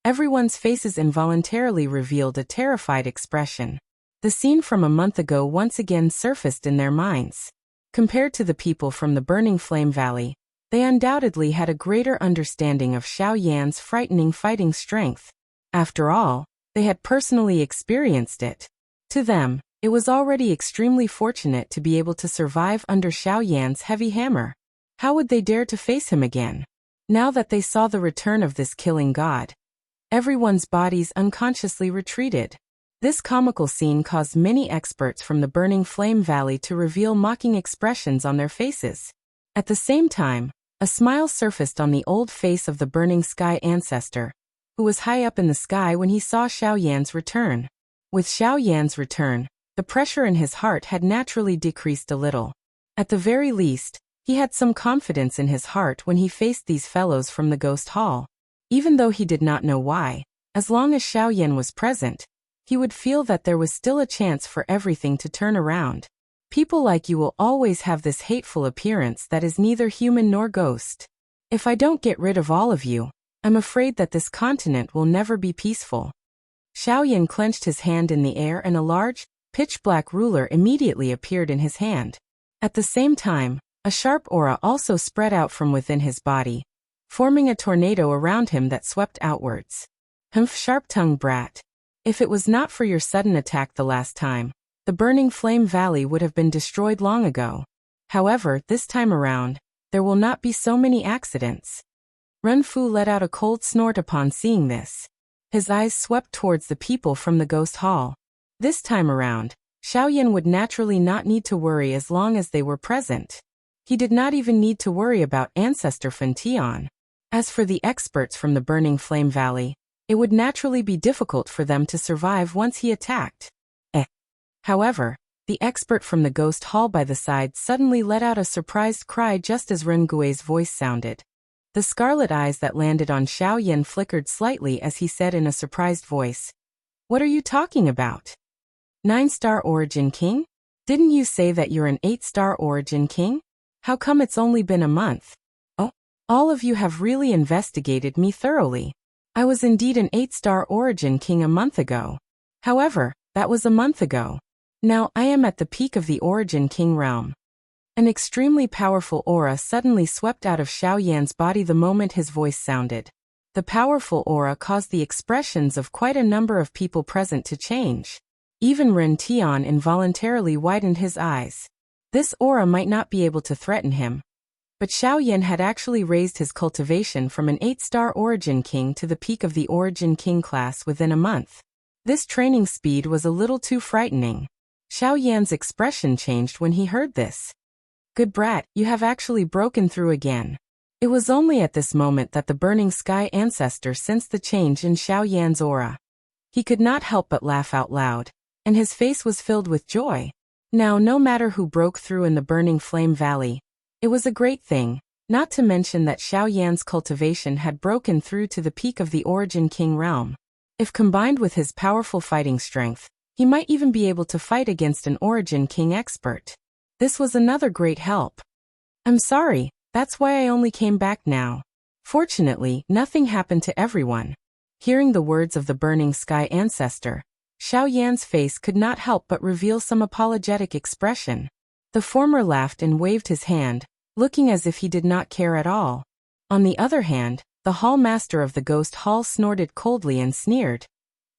everyone's faces involuntarily revealed a terrified expression. The scene from a month ago once again surfaced in their minds. Compared to the people from the Burning Flame Valley, they undoubtedly had a greater understanding of Xiao Yan's frightening fighting strength. After all, they had personally experienced it. To them, it was already extremely fortunate to be able to survive under Xiao Yan's heavy hammer. How would they dare to face him again? Now that they saw the return of this killing god, everyone's bodies unconsciously retreated. This comical scene caused many experts from the Burning Flame Valley to reveal mocking expressions on their faces. At the same time, a smile surfaced on the old face of the Burning Sky ancestor, who was high up in the sky when he saw Xiao Yan's return. With Xiao Yan's return, the pressure in his heart had naturally decreased a little. At the very least, he had some confidence in his heart when he faced these fellows from the Ghost Hall. Even though he did not know why, as long as Xiao Yan was present, he would feel that there was still a chance for everything to turn around. People like you will always have this hateful appearance that is neither human nor ghost. If I don't get rid of all of you, I'm afraid that this continent will never be peaceful." Xiaoyan clenched his hand in the air and a large, pitch-black ruler immediately appeared in his hand. At the same time, a sharp aura also spread out from within his body, forming a tornado around him that swept outwards. "Humph, sharp-tongued brat. If it was not for your sudden attack the last time, the burning flame valley would have been destroyed long ago. However, this time around, there will not be so many accidents." Ren Fu let out a cold snort upon seeing this. His eyes swept towards the people from the ghost hall. This time around, Xiaoyan would naturally not need to worry as long as they were present. He did not even need to worry about Ancestor Fan Tian. As for the experts from the Burning Flame Valley, it would naturally be difficult for them to survive once he attacked. However, the expert from the ghost hall by the side suddenly let out a surprised cry just as Ren Gui's voice sounded. The scarlet eyes that landed on Xiaoyan flickered slightly as he said in a surprised voice, "What are you talking about? 9-star Origin King? Didn't you say that you're an 8-star Origin King? How come it's only been a month? Oh, all of you have really investigated me thoroughly. I was indeed an 8-star Origin King a month ago. However, that was a month ago. Now I am at the peak of the Origin King realm." An extremely powerful aura suddenly swept out of Xiaoyan's body the moment his voice sounded. The powerful aura caused the expressions of quite a number of people present to change. Even Ren Tian involuntarily widened his eyes. This aura might not be able to threaten him. But Xiaoyan had actually raised his cultivation from an 8-star Origin King to the peak of the Origin King class within a month. This training speed was a little too frightening. Xiaoyan's expression changed when he heard this. "Good brat, you have actually broken through again." It was only at this moment that the Burning Sky Ancestor sensed the change in Xiaoyan's aura. He could not help but laugh out loud, and his face was filled with joy. Now, no matter who broke through in the Burning Flame Valley, it was a great thing, not to mention that Xiaoyan's cultivation had broken through to the peak of the Origin King realm. If combined with his powerful fighting strength, he might even be able to fight against an Origin King expert. This was another great help. "I'm sorry, that's why I only came back now. Fortunately, nothing happened to everyone." Hearing the words of the Burning Sky Ancestor, Xiaoyan's face could not help but reveal some apologetic expression. The former laughed and waved his hand, looking as if he did not care at all. On the other hand, the hall master of the ghost hall snorted coldly and sneered.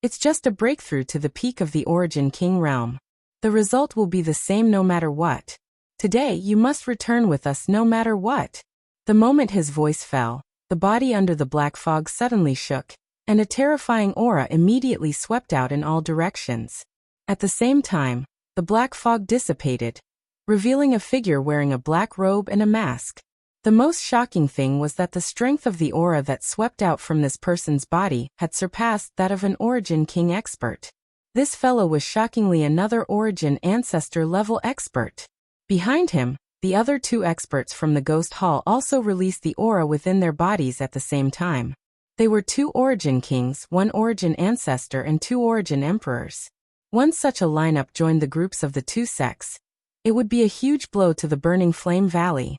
"It's just a breakthrough to the peak of the Origin King realm. The result will be the same no matter what. Today you must return with us no matter what." The moment his voice fell, the body under the black fog suddenly shook, and a terrifying aura immediately swept out in all directions. At the same time, the black fog dissipated, revealing a figure wearing a black robe and a mask. The most shocking thing was that the strength of the aura that swept out from this person's body had surpassed that of an Origin King expert. This fellow was shockingly another Origin Ancestor level expert. Behind him, the other two experts from the Ghost Hall also released the aura within their bodies at the same time. They were 2 Origin Kings, 1 Origin Ancestor and 2 Origin Emperors. Once such a lineup joined the groups of the two sects, it would be a huge blow to the Burning Flame Valley.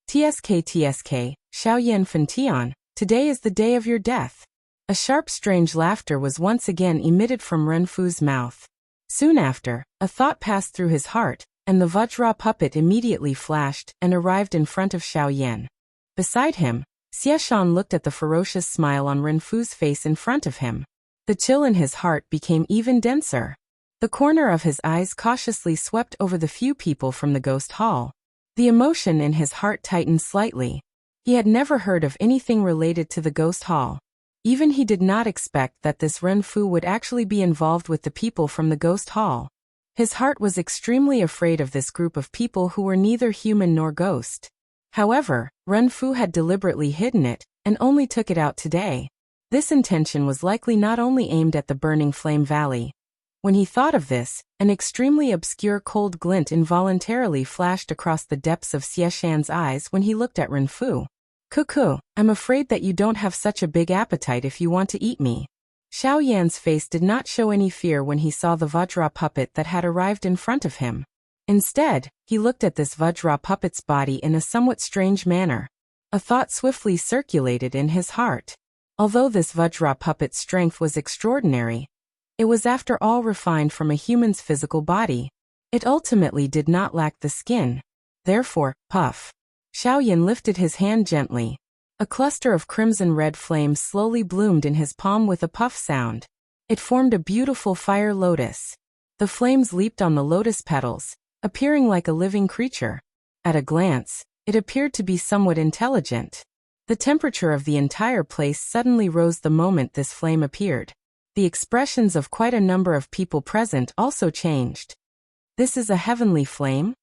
TSK, Xiaoyan Fan Tian, today is the day of your death." A sharp strange laughter was once again emitted from Ren Fu's mouth. Soon after, a thought passed through his heart, and the Vajra puppet immediately flashed and arrived in front of Xiaoyan. Beside him, Xieshan looked at the ferocious smile on Ren Fu's face in front of him. The chill in his heart became even denser. The corner of his eyes cautiously swept over the few people from the ghost hall. The emotion in his heart tightened slightly. He had never heard of anything related to the ghost hall. Even he did not expect that this Ren Fu would actually be involved with the people from the ghost hall. His heart was extremely afraid of this group of people who were neither human nor ghost. However, Ren Fu had deliberately hidden it, and only took it out today. This intention was likely not only aimed at the Burning Flame Valley. When he thought of this, an extremely obscure cold glint involuntarily flashed across the depths of Xieshan's eyes when he looked at Ren Fu. "Cuckoo, I'm afraid that you don't have such a big appetite if you want to eat me." Xiaoyan's face did not show any fear when he saw the Vajra puppet that had arrived in front of him. Instead, he looked at this Vajra puppet's body in a somewhat strange manner. A thought swiftly circulated in his heart. Although this Vajra puppet's strength was extraordinary, it was after all refined from a human's physical body. It ultimately did not lack the skin. Therefore, puff. Xiaoyan lifted his hand gently. A cluster of crimson-red flames slowly bloomed in his palm with a puff sound. It formed a beautiful fire lotus. The flames leaped on the lotus petals, appearing like a living creature. At a glance, it appeared to be somewhat intelligent. The temperature of the entire place suddenly rose the moment this flame appeared. The expressions of quite a number of people present also changed. This is a heavenly flame?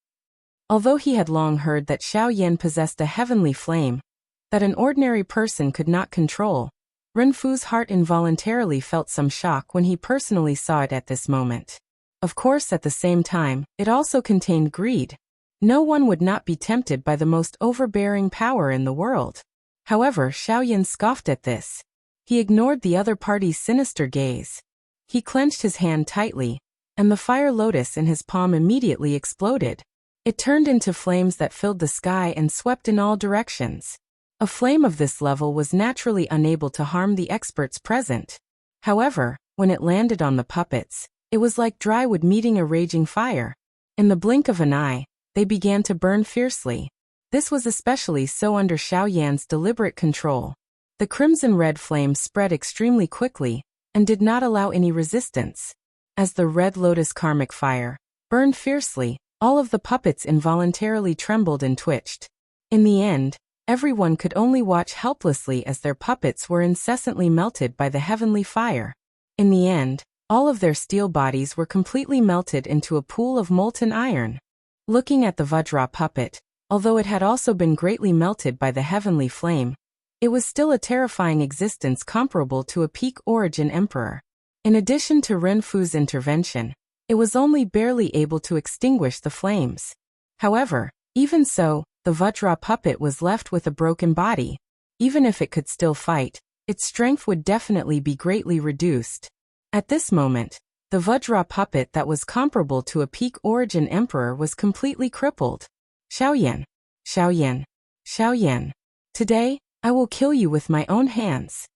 Although he had long heard that Xiaoyan possessed a heavenly flame, that an ordinary person could not control, Renfu's heart involuntarily felt some shock when he personally saw it at this moment. Of course, at the same time, it also contained greed. No one would not be tempted by the most overbearing power in the world. However, Xiaoyan scoffed at this. He ignored the other party's sinister gaze. He clenched his hand tightly, and the fire lotus in his palm immediately exploded. It turned into flames that filled the sky and swept in all directions. A flame of this level was naturally unable to harm the experts present. However, when it landed on the puppets, it was like dry wood meeting a raging fire. In the blink of an eye, they began to burn fiercely. This was especially so under Xiaoyan's deliberate control. The crimson-red flames spread extremely quickly, and did not allow any resistance. As the red lotus karmic fire burned fiercely, all of the puppets involuntarily trembled and twitched. In the end, everyone could only watch helplessly as their puppets were incessantly melted by the heavenly fire. In the end, all of their steel bodies were completely melted into a pool of molten iron. Looking at the Vajra puppet, although it had also been greatly melted by the heavenly flame, it was still a terrifying existence comparable to a peak origin emperor. In addition to Renfu's intervention, it was only barely able to extinguish the flames. However, even so, the Vajra puppet was left with a broken body. Even if it could still fight, its strength would definitely be greatly reduced. At this moment, the Vajra puppet that was comparable to a peak origin emperor was completely crippled. Xiaoyan, Xiaoyan, Xiaoyan. Today, I will kill you with my own hands.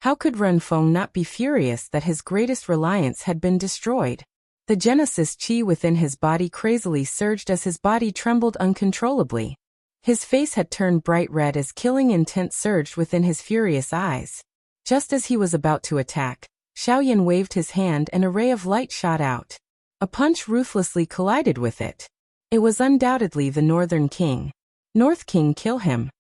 How could Renfeng not be furious that his greatest reliance had been destroyed? The Genesis chi within his body crazily surged as his body trembled uncontrollably. His face had turned bright red as killing intent surged within his furious eyes. Just as he was about to attack, Xiaoyan waved his hand and a ray of light shot out. A punch ruthlessly collided with it. It was undoubtedly the Northern King. North King, kill him.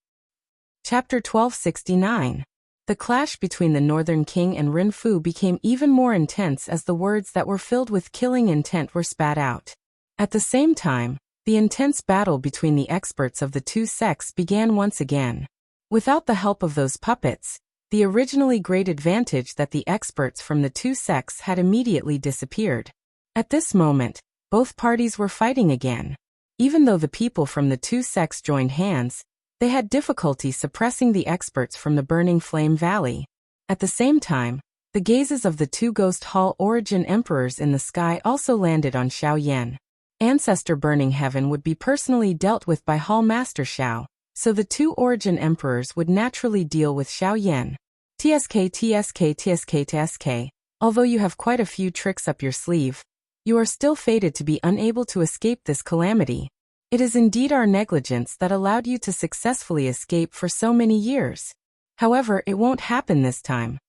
Chapter 1269. The clash between the Northern King and Renfu became even more intense as the words that were filled with killing intent were spat out. At the same time, the intense battle between the experts of the two sects began once again. Without the help of those puppets, the originally great advantage that the experts from the two sects had immediately disappeared. At this moment, both parties were fighting again. Even though the people from the two sects joined hands, they had difficulty suppressing the experts from the burning flame valley. At the same time, the gazes of the two Ghost Hall origin emperors in the sky also landed on Xiaoyan. Ancestor Burning Heaven would be personally dealt with by Hall Master Xiao, so the two origin emperors would naturally deal with Xiaoyan. TSK. Although you have quite a few tricks up your sleeve, you are still fated to be unable to escape this calamity. It is indeed our negligence that allowed you to successfully escape for so many years. However, it won't happen this time.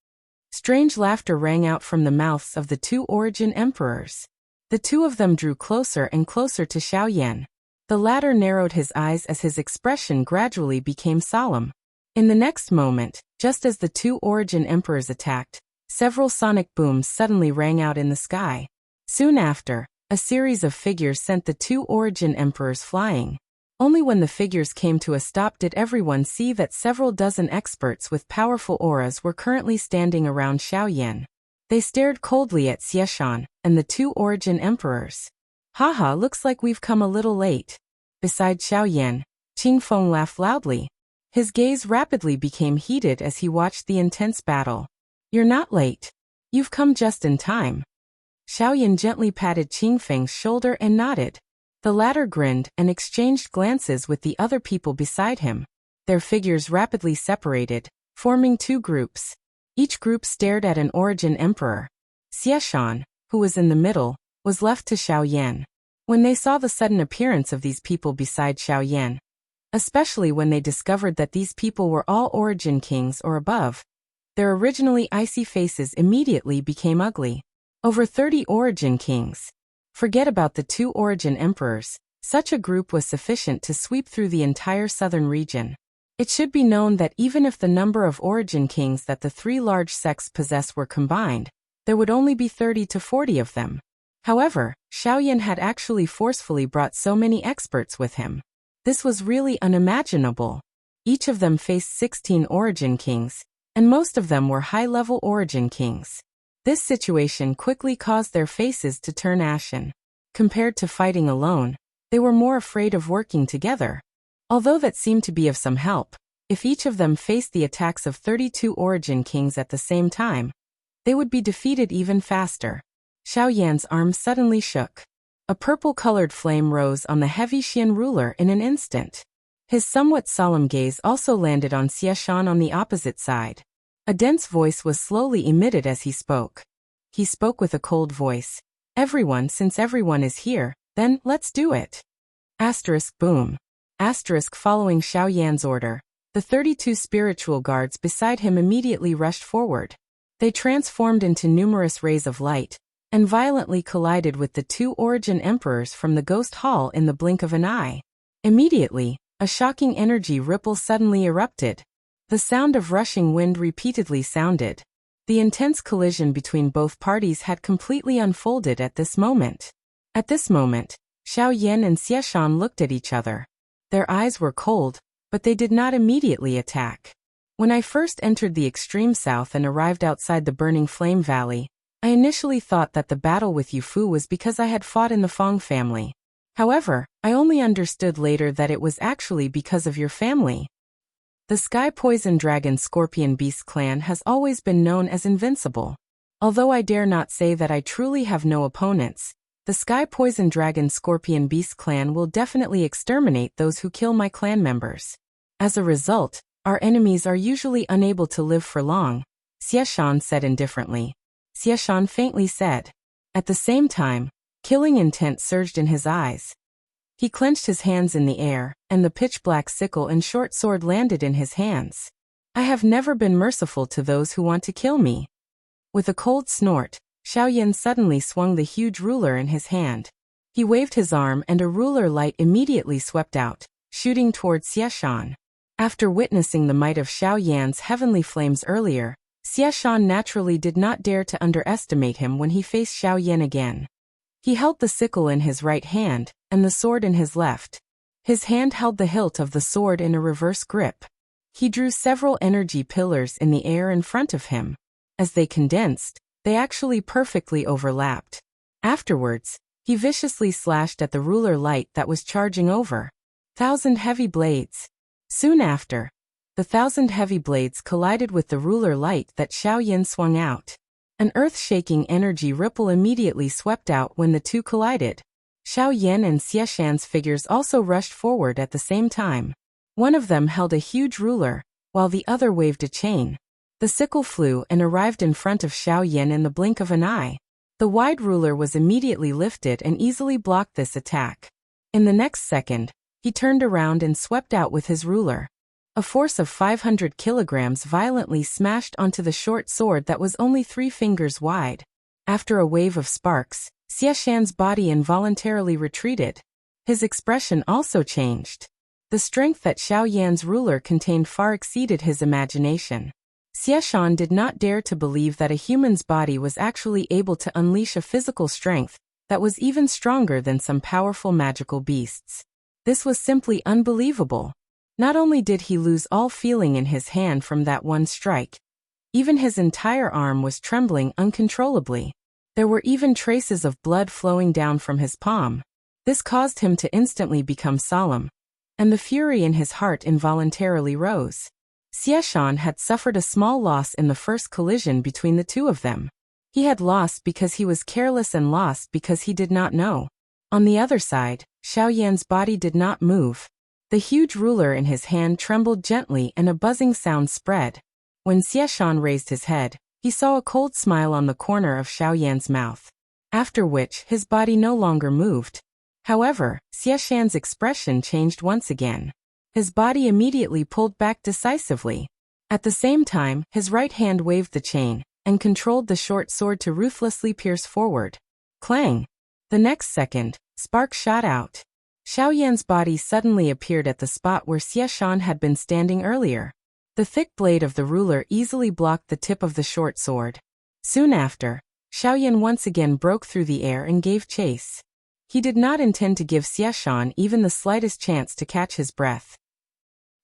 Strange laughter rang out from the mouths of the two origin emperors. The two of them drew closer and closer to Xiaoyan. The latter narrowed his eyes as his expression gradually became solemn. In the next moment, just as the two origin emperors attacked, several sonic booms suddenly rang out in the sky. Soon after, a series of figures sent the two origin emperors flying. Only when the figures came to a stop did everyone see that several dozen experts with powerful auras were currently standing around Xiaoyan. They stared coldly at Xieshan and the two origin emperors. Haha, looks like we've come a little late. Beside Xiaoyan, Qingfeng laughed loudly. His gaze rapidly became heated as he watched the intense battle. You're not late. You've come just in time. Xiaoyan gently patted Qingfeng's shoulder and nodded. The latter grinned and exchanged glances with the other people beside him. Their figures rapidly separated, forming two groups. Each group stared at an origin emperor. Xieshan, who was in the middle, was left to Xiao Yan. When they saw the sudden appearance of these people beside Xiao Yan, especially when they discovered that these people were all origin kings or above, their originally icy faces immediately became ugly. Over 30 origin kings. Forget about the 2 origin emperors. Such a group was sufficient to sweep through the entire southern region. It should be known that even if the number of origin kings that the 3 large sects possess were combined, there would only be 30 to 40 of them. However, Xiaoyan had actually forcefully brought so many experts with him. This was really unimaginable. Each of them faced 16 origin kings, and most of them were high-level origin kings. This situation quickly caused their faces to turn ashen. Compared to fighting alone, they were more afraid of working together. Although that seemed to be of some help, if each of them faced the attacks of 32 origin kings at the same time, they would be defeated even faster. Xiao Yan's arm suddenly shook. A purple-colored flame rose on the heavy Xian ruler in an instant. His somewhat solemn gaze also landed on Xieshan on the opposite side. A dense voice was slowly emitted as he spoke. He spoke with a cold voice. "Everyone, since everyone is here, then let's do it." Boom. Following Xiao Yan's order, the 32 spiritual guards beside him immediately rushed forward. They transformed into numerous rays of light, and violently collided with the 2 origin emperors from the ghost hall in the blink of an eye. Immediately, a shocking energy ripple suddenly erupted. The sound of rushing wind repeatedly sounded. The intense collision between both parties had completely unfolded at this moment. At this moment, Xiao Yan and Xieshan looked at each other. Their eyes were cold, but they did not immediately attack. When I first entered the extreme south and arrived outside the burning flame valley, I initially thought that the battle with Yufu was because I had fought in the Fong family. However, I only understood later that it was actually because of your family. The Sky Poison Dragon Scorpion Beast clan has always been known as invincible. Although I dare not say that I truly have no opponents, the Sky Poison Dragon Scorpion Beast clan will definitely exterminate those who kill my clan members. As a result, our enemies are usually unable to live for long, Xieshan said indifferently. Xieshan faintly said. At the same time, killing intent surged in his eyes. He clenched his hands in the air, and the pitch-black sickle and short sword landed in his hands. I have never been merciful to those who want to kill me. With a cold snort, Xiao Yan suddenly swung the huge ruler in his hand. He waved his arm and a ruler light immediately swept out, shooting towards Xieshan. After witnessing the might of Xiao Yan's heavenly flames earlier, Xieshan naturally did not dare to underestimate him when he faced Xiao Yan again. He held the sickle in his right hand, and the sword in his left. His hand held the hilt of the sword in a reverse grip. He drew several energy pillars in the air in front of him. As they condensed, they actually perfectly overlapped. Afterwards, he viciously slashed at the ruler light that was charging over. 1,000 heavy blades. Soon after, the 1,000 heavy blades collided with the ruler light that Xiao Yan swung out. An earth-shaking energy ripple immediately swept out when the two collided. Xiao Yan and Xieshan's figures also rushed forward at the same time. One of them held a huge ruler, while the other waved a chain. The sickle flew and arrived in front of Xiao Yan in the blink of an eye. The wide ruler was immediately lifted and easily blocked this attack. In the next second, he turned around and swept out with his ruler. A force of 500 kilograms violently smashed onto the short sword that was only 3 fingers wide. After a wave of sparks, Xieshan's body involuntarily retreated. His expression also changed. The strength that Xiao Yan's ruler contained far exceeded his imagination. Xieshan did not dare to believe that a human's body was actually able to unleash a physical strength that was even stronger than some powerful magical beasts. This was simply unbelievable. Not only did he lose all feeling in his hand from that one strike, even his entire arm was trembling uncontrollably. There were even traces of blood flowing down from his palm. This caused him to instantly become solemn, and the fury in his heart involuntarily rose. Xieshan had suffered a small loss in the first collision between the two of them. He had lost because he was careless and lost because he did not know. On the other side, Xiao Yan's body did not move. The huge ruler in his hand trembled gently and a buzzing sound spread. When Xieshan raised his head, he saw a cold smile on the corner of Xiao Yan's mouth. After which, his body no longer moved. However, Xieshan's expression changed once again. His body immediately pulled back decisively. At the same time, his right hand waved the chain and controlled the short sword to ruthlessly pierce forward. Clang! The next second, sparks shot out. Xiao Yan's body suddenly appeared at the spot where Xieshan had been standing earlier. The thick blade of the ruler easily blocked the tip of the short sword. Soon after, Xiao Yan once again broke through the air and gave chase. He did not intend to give Xieshan even the slightest chance to catch his breath.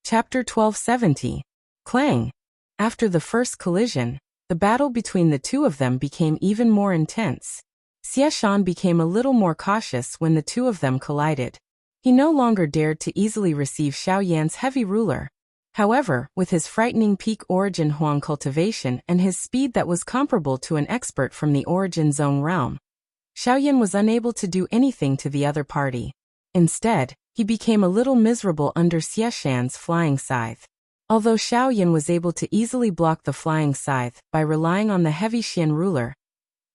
Chapter 1270. Clang! After the first collision, the battle between the two of them became even more intense. Xieshan became a little more cautious when the two of them collided. He no longer dared to easily receive Xiao Yan's heavy ruler. However, with his frightening peak origin Huang cultivation and his speed that was comparable to an expert from the origin zone realm, Xiao Yan was unable to do anything to the other party. Instead, he became a little miserable under Xieshan's flying scythe. Although Xiao Yan was able to easily block the flying scythe by relying on the heavy Xian ruler,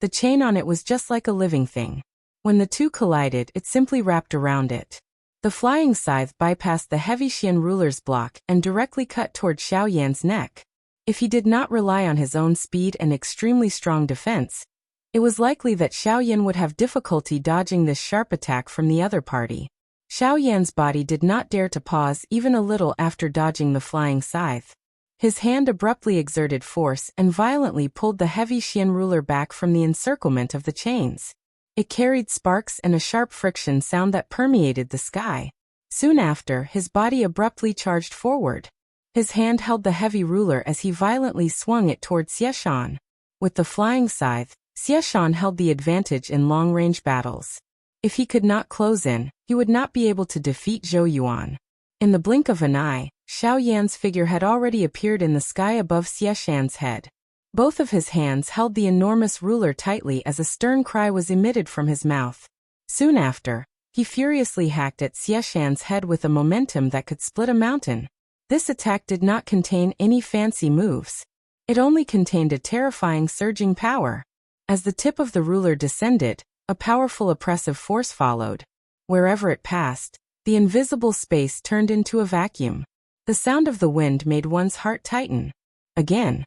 the chain on it was just like a living thing. When the two collided, it simply wrapped around it. The flying scythe bypassed the heavy Xian ruler's block and directly cut toward Xiao Yan's neck. If he did not rely on his own speed and extremely strong defense, it was likely that Xiao Yan would have difficulty dodging this sharp attack from the other party. Xiao Yan's body did not dare to pause even a little after dodging the flying scythe. His hand abruptly exerted force and violently pulled the heavy Xian ruler back from the encirclement of the chains. It carried sparks and a sharp friction sound that permeated the sky. Soon after, his body abruptly charged forward. His hand held the heavy ruler as he violently swung it toward Xieshan. With the flying scythe, Xieshan held the advantage in long-range battles. If he could not close in, he would not be able to defeat Zhou Yuan. In the blink of an eye, Xiao Yan's figure had already appeared in the sky above Xieshan's head. Both of his hands held the enormous ruler tightly as a stern cry was emitted from his mouth. Soon after, he furiously hacked at Xieshan's head with a momentum that could split a mountain. This attack did not contain any fancy moves. It only contained a terrifying surging power. As the tip of the ruler descended, a powerful oppressive force followed. Wherever it passed, the invisible space turned into a vacuum. The sound of the wind made one's heart tighten. Again.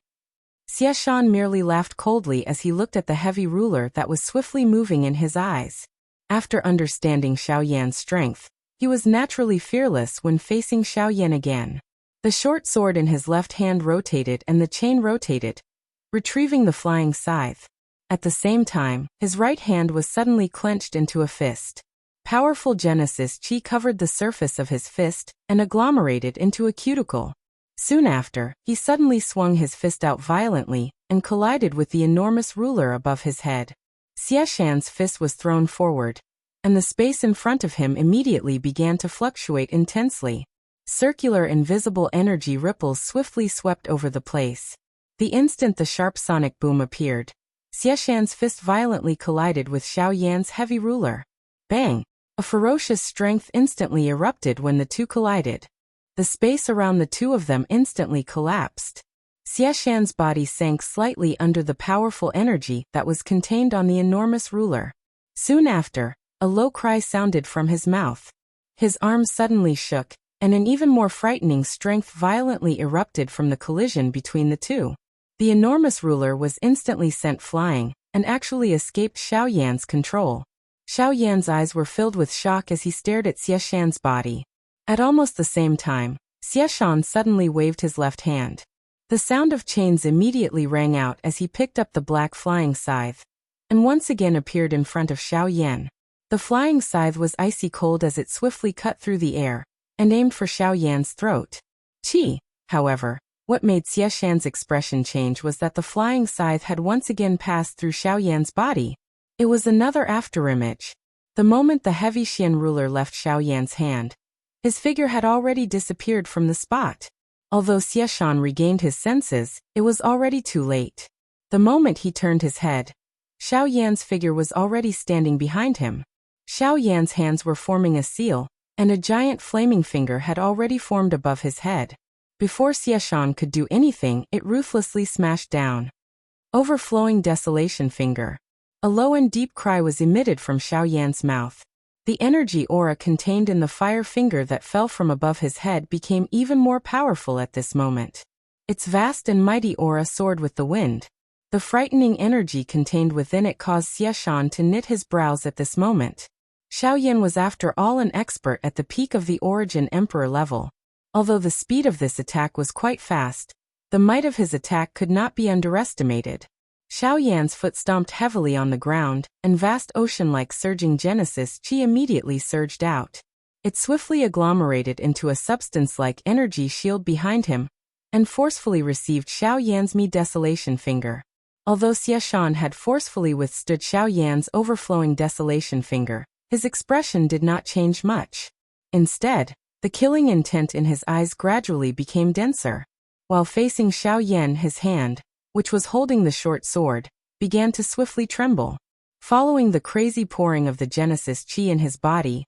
Xieshan merely laughed coldly as he looked at the heavy ruler that was swiftly moving in his eyes. After understanding Xiao Yan's strength, he was naturally fearless when facing Xiao Yan again. The short sword in his left hand rotated and the chain rotated, retrieving the flying scythe. At the same time, his right hand was suddenly clenched into a fist. Powerful Genesis Chi covered the surface of his fist and agglomerated into a cuticle. Soon after, he suddenly swung his fist out violently and collided with the enormous ruler above his head. Xieshan's fist was thrown forward, and the space in front of him immediately began to fluctuate intensely. Circular invisible energy ripples swiftly swept over the place. The instant the sharp sonic boom appeared, Xieshan's fist violently collided with Xiao Yan's heavy ruler. Bang! A ferocious strength instantly erupted when the two collided. The space around the two of them instantly collapsed. Xieshan's body sank slightly under the powerful energy that was contained on the enormous ruler. Soon after, a low cry sounded from his mouth. His arms suddenly shook, and an even more frightening strength violently erupted from the collision between the two. The enormous ruler was instantly sent flying, and actually escaped Xiao Yan's control. Xiao Yan's eyes were filled with shock as he stared at Xieshan's body. At almost the same time, Xieshan suddenly waved his left hand. The sound of chains immediately rang out as he picked up the black flying scythe, and once again appeared in front of Xiao Yan. The flying scythe was icy cold as it swiftly cut through the air, and aimed for Xiao Yan's throat. However, what made Xieshan's expression change was that the flying scythe had once again passed through Xiao Yan's body. It was another afterimage. The moment the heavy Xian ruler left Xiao Yan's hand, his figure had already disappeared from the spot. Although Xieshan regained his senses, it was already too late. The moment he turned his head, Xiao Yan's figure was already standing behind him. Xiao Yan's hands were forming a seal, and a giant flaming finger had already formed above his head. Before Xieshan could do anything, it ruthlessly smashed down. Overflowing desolation finger. A low and deep cry was emitted from Xiao Yan's mouth. The energy aura contained in the fire finger that fell from above his head became even more powerful at this moment. Its vast and mighty aura soared with the wind. The frightening energy contained within it caused Xieshan to knit his brows at this moment. Xiao Yan was after all an expert at the peak of the Origin Emperor level. Although the speed of this attack was quite fast, the might of his attack could not be underestimated. Xiao Yan's foot stomped heavily on the ground, and vast ocean-like surging Genesis Chi immediately surged out. It swiftly agglomerated into a substance-like energy shield behind him, and forcefully received Xiao Yan's Desolation Finger. Although Xieshan had forcefully withstood Xiao Yan's overflowing Desolation Finger, his expression did not change much. Instead, the killing intent in his eyes gradually became denser. While facing Xiao Yan, his hand, which was holding the short sword, began to swiftly tremble. Following the crazy pouring of the Genesis Chi in his body,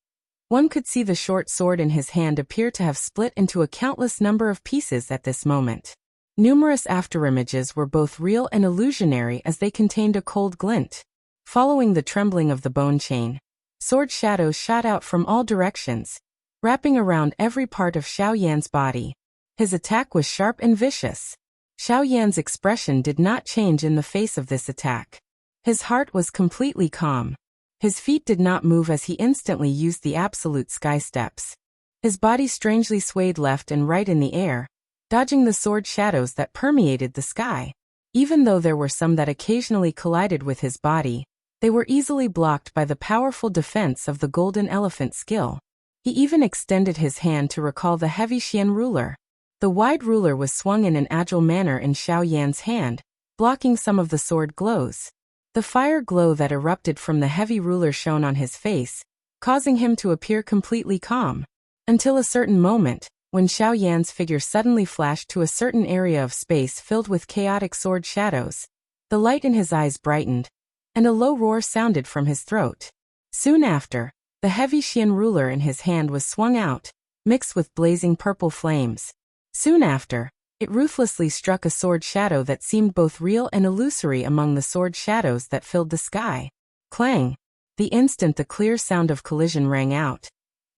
one could see the short sword in his hand appear to have split into a countless number of pieces at this moment. Numerous afterimages were both real and illusionary as they contained a cold glint. Following the trembling of the bone chain, sword shadows shot out from all directions, wrapping around every part of Xiao Yan's body. His attack was sharp and vicious. Xiao Yan's expression did not change in the face of this attack. His heart was completely calm. His feet did not move as he instantly used the absolute sky steps. His body strangely swayed left and right in the air, dodging the sword shadows that permeated the sky. Even though there were some that occasionally collided with his body, they were easily blocked by the powerful defense of the golden elephant skill. He even extended his hand to recall the heavy Xian ruler. The wide ruler was swung in an agile manner in Xiao Yan's hand, blocking some of the sword glows. The fire glow that erupted from the heavy ruler shone on his face, causing him to appear completely calm. Until a certain moment, when Xiao Yan's figure suddenly flashed to a certain area of space filled with chaotic sword shadows. The light in his eyes brightened, and a low roar sounded from his throat. Soon after, the heavy Xian ruler in his hand was swung out, mixed with blazing purple flames. Soon after, it ruthlessly struck a sword shadow that seemed both real and illusory among the sword shadows that filled the sky. Clang! The instant the clear sound of collision rang out,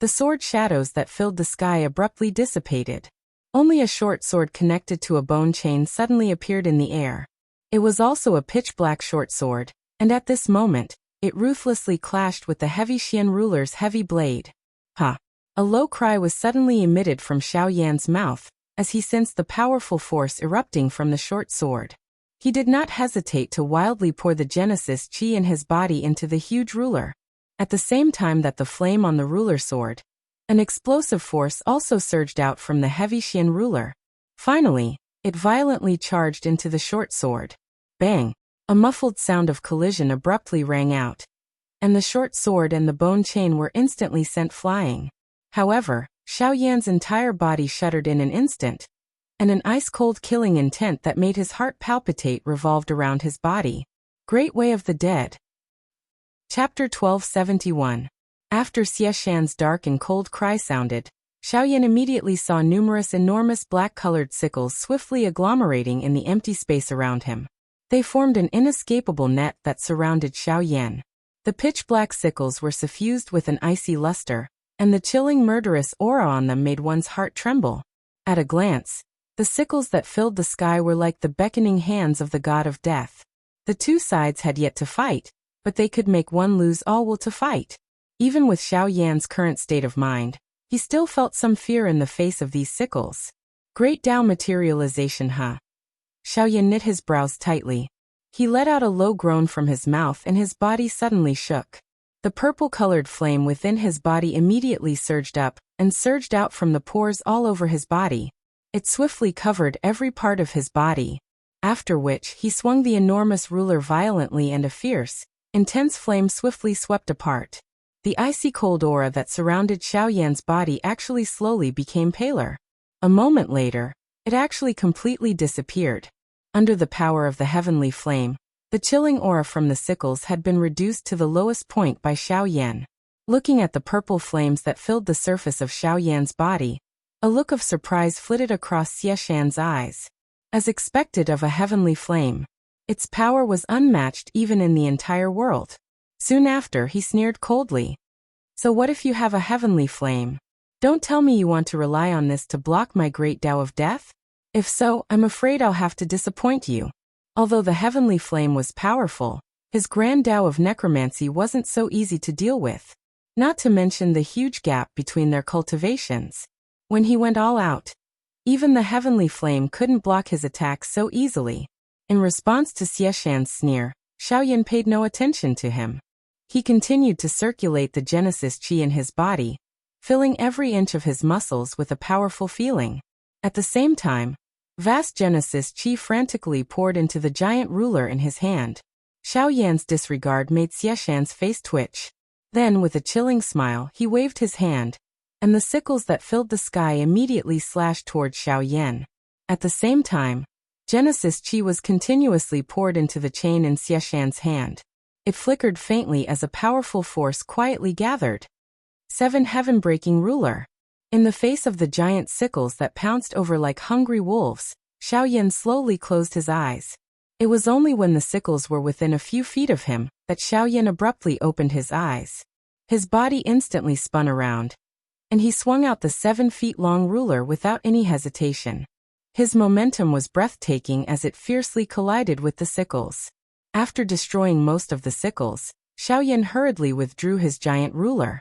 the sword shadows that filled the sky abruptly dissipated. Only a short sword connected to a bone chain suddenly appeared in the air. It was also a pitch-black short sword, and at this moment, it ruthlessly clashed with the heavy Xian ruler's heavy blade. Ha! A low cry was suddenly emitted from Xiao Yan's mouth, as he sensed the powerful force erupting from the short sword. He did not hesitate to wildly pour the Genesis Chi in his body into the huge ruler. At the same time that the flame on the ruler soared, an explosive force also surged out from the heavy Xian ruler. Finally, it violently charged into the short sword. Bang! A muffled sound of collision abruptly rang out, and the short sword and the bone chain were instantly sent flying. However, Xiao Yan's entire body shuddered in an instant, and an ice-cold killing intent that made his heart palpitate revolved around his body. Great Way of the Dead. Chapter 1271. After Xieshan's dark and cold cry sounded, Xiao Yan immediately saw numerous enormous black-colored sickles swiftly agglomerating in the empty space around him. They formed an inescapable net that surrounded Xiao Yan. The pitch-black sickles were suffused with an icy luster, and the chilling murderous aura on them made one's heart tremble. At a glance, the sickles that filled the sky were like the beckoning hands of the god of death. The two sides had yet to fight, but they could make one lose all will to fight. Even with Xiao Yan's current state of mind, he still felt some fear in the face of these sickles. Great Dao materialization, huh? Xiao Yan knit his brows tightly. He let out a low groan from his mouth and his body suddenly shook. The purple-colored flame within his body immediately surged up and surged out from the pores all over his body. It swiftly covered every part of his body, after which he swung the enormous ruler violently and a fierce, intense flame swiftly swept apart. The icy cold aura that surrounded Xiao Yan's body actually slowly became paler. A moment later, it actually completely disappeared. Under the power of the heavenly flame, the chilling aura from the sickles had been reduced to the lowest point by Xiao Yan. Looking at the purple flames that filled the surface of Xiaoyan's body, a look of surprise flitted across Xiaoshan's eyes. As expected of a heavenly flame, its power was unmatched even in the entire world. Soon after, he sneered coldly. So what if you have a heavenly flame? Don't tell me you want to rely on this to block my great Tao of death? If so, I'm afraid I'll have to disappoint you. Although the heavenly flame was powerful, his grand Tao of necromancy wasn't so easy to deal with. Not to mention the huge gap between their cultivations. When he went all out, even the heavenly flame couldn't block his attacks so easily. In response to Xiaoshan's sneer, Xiaoyan paid no attention to him. He continued to circulate the Genesis Qi in his body, filling every inch of his muscles with a powerful feeling. At the same time, vast Genesis Qi frantically poured into the giant ruler in his hand. Xiaoyan's disregard made Xiaoshan's face twitch. Then, with a chilling smile, he waved his hand, and the sickles that filled the sky immediately slashed toward Xiaoyan. At the same time, Genesis Qi was continuously poured into the chain in Xiaoshan's hand. It flickered faintly as a powerful force quietly gathered. 7 Heaven-breaking ruler. In the face of the giant sickles that pounced over like hungry wolves, Xiaoyan slowly closed his eyes. It was only when the sickles were within a few feet of him that Xiaoyan abruptly opened his eyes. His body instantly spun around, and he swung out the 7-feet-long ruler without any hesitation. His momentum was breathtaking as it fiercely collided with the sickles. After destroying most of the sickles, Xiaoyan hurriedly withdrew his giant ruler.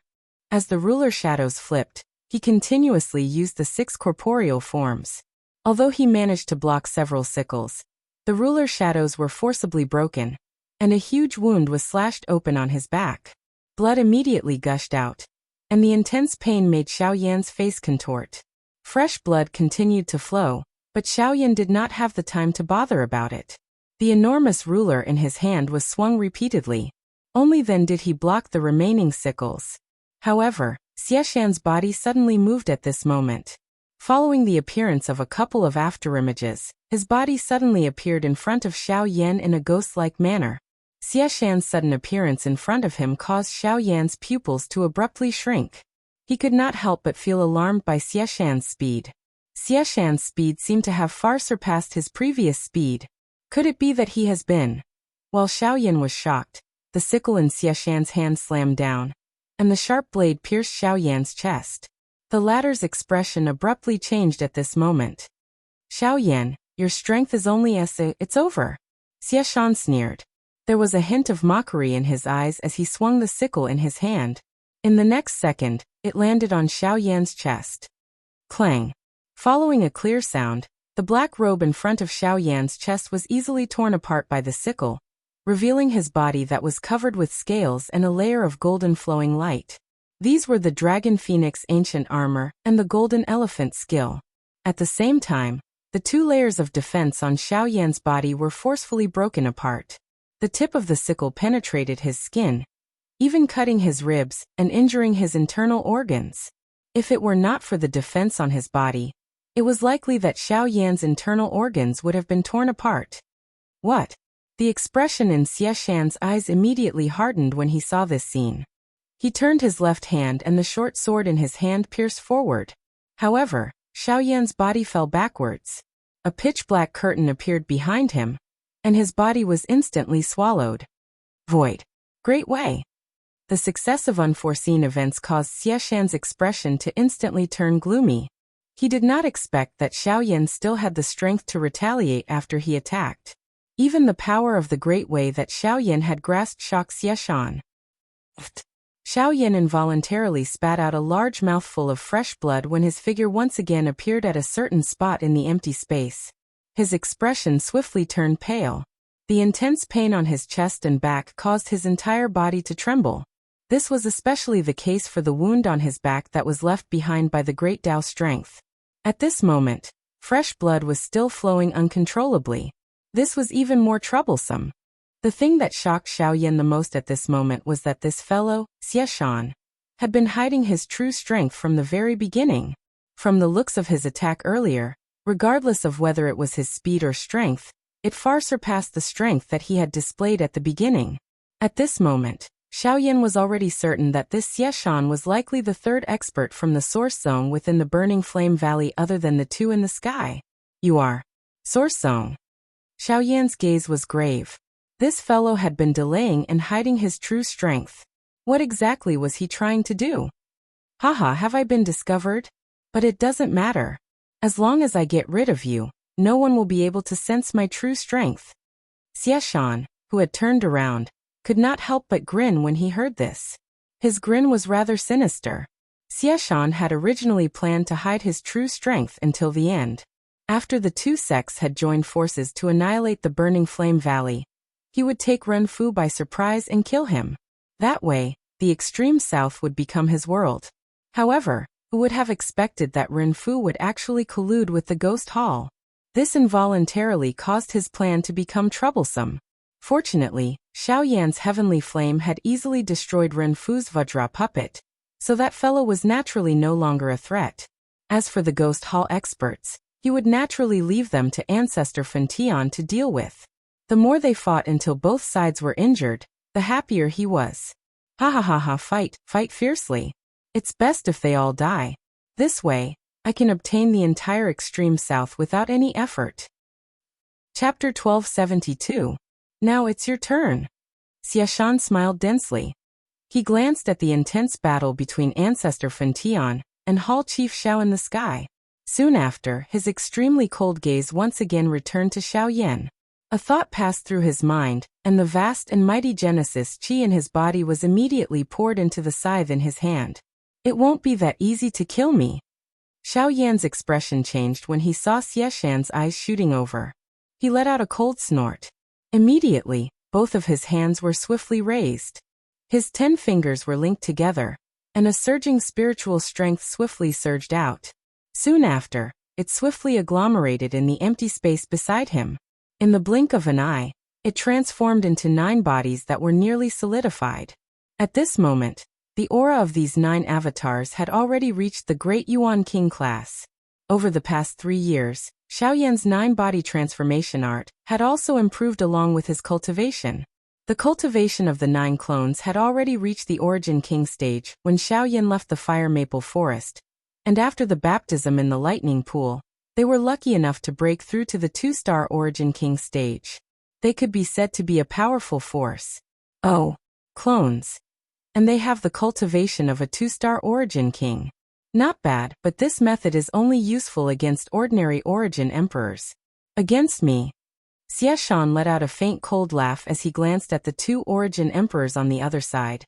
As the ruler shadows flipped, he continuously used the 6 corporeal forms. Although he managed to block several sickles, the ruler shadows were forcibly broken, and a huge wound was slashed open on his back. Blood immediately gushed out, and the intense pain made Xiaoyan's face contort. Fresh blood continued to flow, but Xiaoyan did not have the time to bother about it. The enormous ruler in his hand was swung repeatedly. Only then did he block the remaining sickles. However, Xiaoshan's body suddenly moved at this moment. Following the appearance of a couple of afterimages, his body suddenly appeared in front of Xiaoyan in a ghost-like manner. Xiaoshan's sudden appearance in front of him caused Xiaoyan's pupils to abruptly shrink. He could not help but feel alarmed by Xiaoshan's speed. Xiaoshan's speed seemed to have far surpassed his previous speed. Could it be that he has been? While Xiaoyan was shocked, the sickle in Xiaoshan's hand slammed down, and the sharp blade pierced Xiaoyan's chest. The latter's expression abruptly changed at this moment. Xiaoyan, your strength is only it's over. Xiaoshan sneered. There was a hint of mockery in his eyes as he swung the sickle in his hand. In the next second, it landed on Xiaoyan's chest. Clang. Following a clear sound, the black robe in front of Xiaoyan's chest was easily torn apart by the sickle, revealing his body that was covered with scales and a layer of golden flowing light. These were the Dragon Phoenix ancient armor and the Golden Elephant skill. At the same time, the 2 layers of defense on Xiaoyan's body were forcefully broken apart. The tip of the sickle penetrated his skin, even cutting his ribs and injuring his internal organs. If it were not for the defense on his body, it was likely that Xiaoyan's internal organs would have been torn apart. What? The expression in Xiaoshan's eyes immediately hardened when he saw this scene. He turned his left hand and the short sword in his hand pierced forward. However, Xiaoyan's body fell backwards. A pitch-black curtain appeared behind him, and his body was instantly swallowed. Void. Great way. The successive unforeseen events caused Xiaoshan's expression to instantly turn gloomy. He did not expect that Xiaoyan still had the strength to retaliate after he attacked. Even the power of the great way that Xiaoyan had grasped shocked Xiaoshan. Xiaoyan involuntarily spat out a large mouthful of fresh blood when his figure once again appeared at a certain spot in the empty space. His expression swiftly turned pale. The intense pain on his chest and back caused his entire body to tremble. This was especially the case for the wound on his back that was left behind by the great Tao strength. At this moment, fresh blood was still flowing uncontrollably. This was even more troublesome. The thing that shocked Xiaoyan the most at this moment was that this fellow, Xiaoshan, had been hiding his true strength from the very beginning. From the looks of his attack earlier, regardless of whether it was his speed or strength, it far surpassed the strength that he had displayed at the beginning. At this moment, Xiaoyan was already certain that this Xieshan was likely the third expert from the source zone within the burning flame valley other than the two in the sky. You are. Source zone. Xiaoyan's gaze was grave. This fellow had been delaying and hiding his true strength. What exactly was he trying to do? Haha, have I been discovered? But it doesn't matter. As long as I get rid of you, no one will be able to sense my true strength. Xieshan, who had turned around, could not help but grin when he heard this. His grin was rather sinister. Xieshan had originally planned to hide his true strength until the end. After the two sects had joined forces to annihilate the burning flame valley, he would take Ren Fu by surprise and kill him. That way, the extreme south would become his world. However, who would have expected that Ren Fu would actually collude with the Ghost Hall? This involuntarily caused his plan to become troublesome. Fortunately, Xiaoyan's heavenly flame had easily destroyed Ren Fu's Vajra puppet, so that fellow was naturally no longer a threat. As for the Ghost Hall experts, he would naturally leave them to Ancestor Fentian to deal with. The more they fought until both sides were injured, the happier he was. Ha ha ha ha, fight fiercely. It's best if they all die. This way, I can obtain the entire extreme south without any effort. Chapter 1272. Now it's your turn. Xieshan smiled densely. He glanced at the intense battle between Ancestor Fentian and Hall Chief Xiao in the sky. Soon after, his extremely cold gaze once again returned to Xiaoyan. A thought passed through his mind, and the vast and mighty Genesis Qi in his body was immediately poured into the scythe in his hand. It won't be that easy to kill me. Xiaoyan's expression changed when he saw Xieshan's eyes shooting over. He let out a cold snort. Immediately, both of his hands were swiftly raised. His 10 fingers were linked together, and a surging spiritual strength swiftly surged out. Soon after, it swiftly agglomerated in the empty space beside him. In the blink of an eye, it transformed into 9 bodies that were nearly solidified. At this moment, the aura of these 9 avatars had already reached the Great Yuan King class. Over the past 3 years, Xiaoyan's 9-body transformation art had also improved along with his cultivation. The cultivation of the 9 clones had already reached the Origin King stage when Xiaoyan left the Fire Maple Forest, and after the baptism in the Lightning Pool, they were lucky enough to break through to the 2-star Origin King stage. They could be said to be a powerful force. Oh, clones. And they have the cultivation of a 2-star Origin King. Not bad, but this method is only useful against ordinary Origin Emperors. Against me. Xieshan let out a faint cold laugh as he glanced at the 2 Origin Emperors on the other side,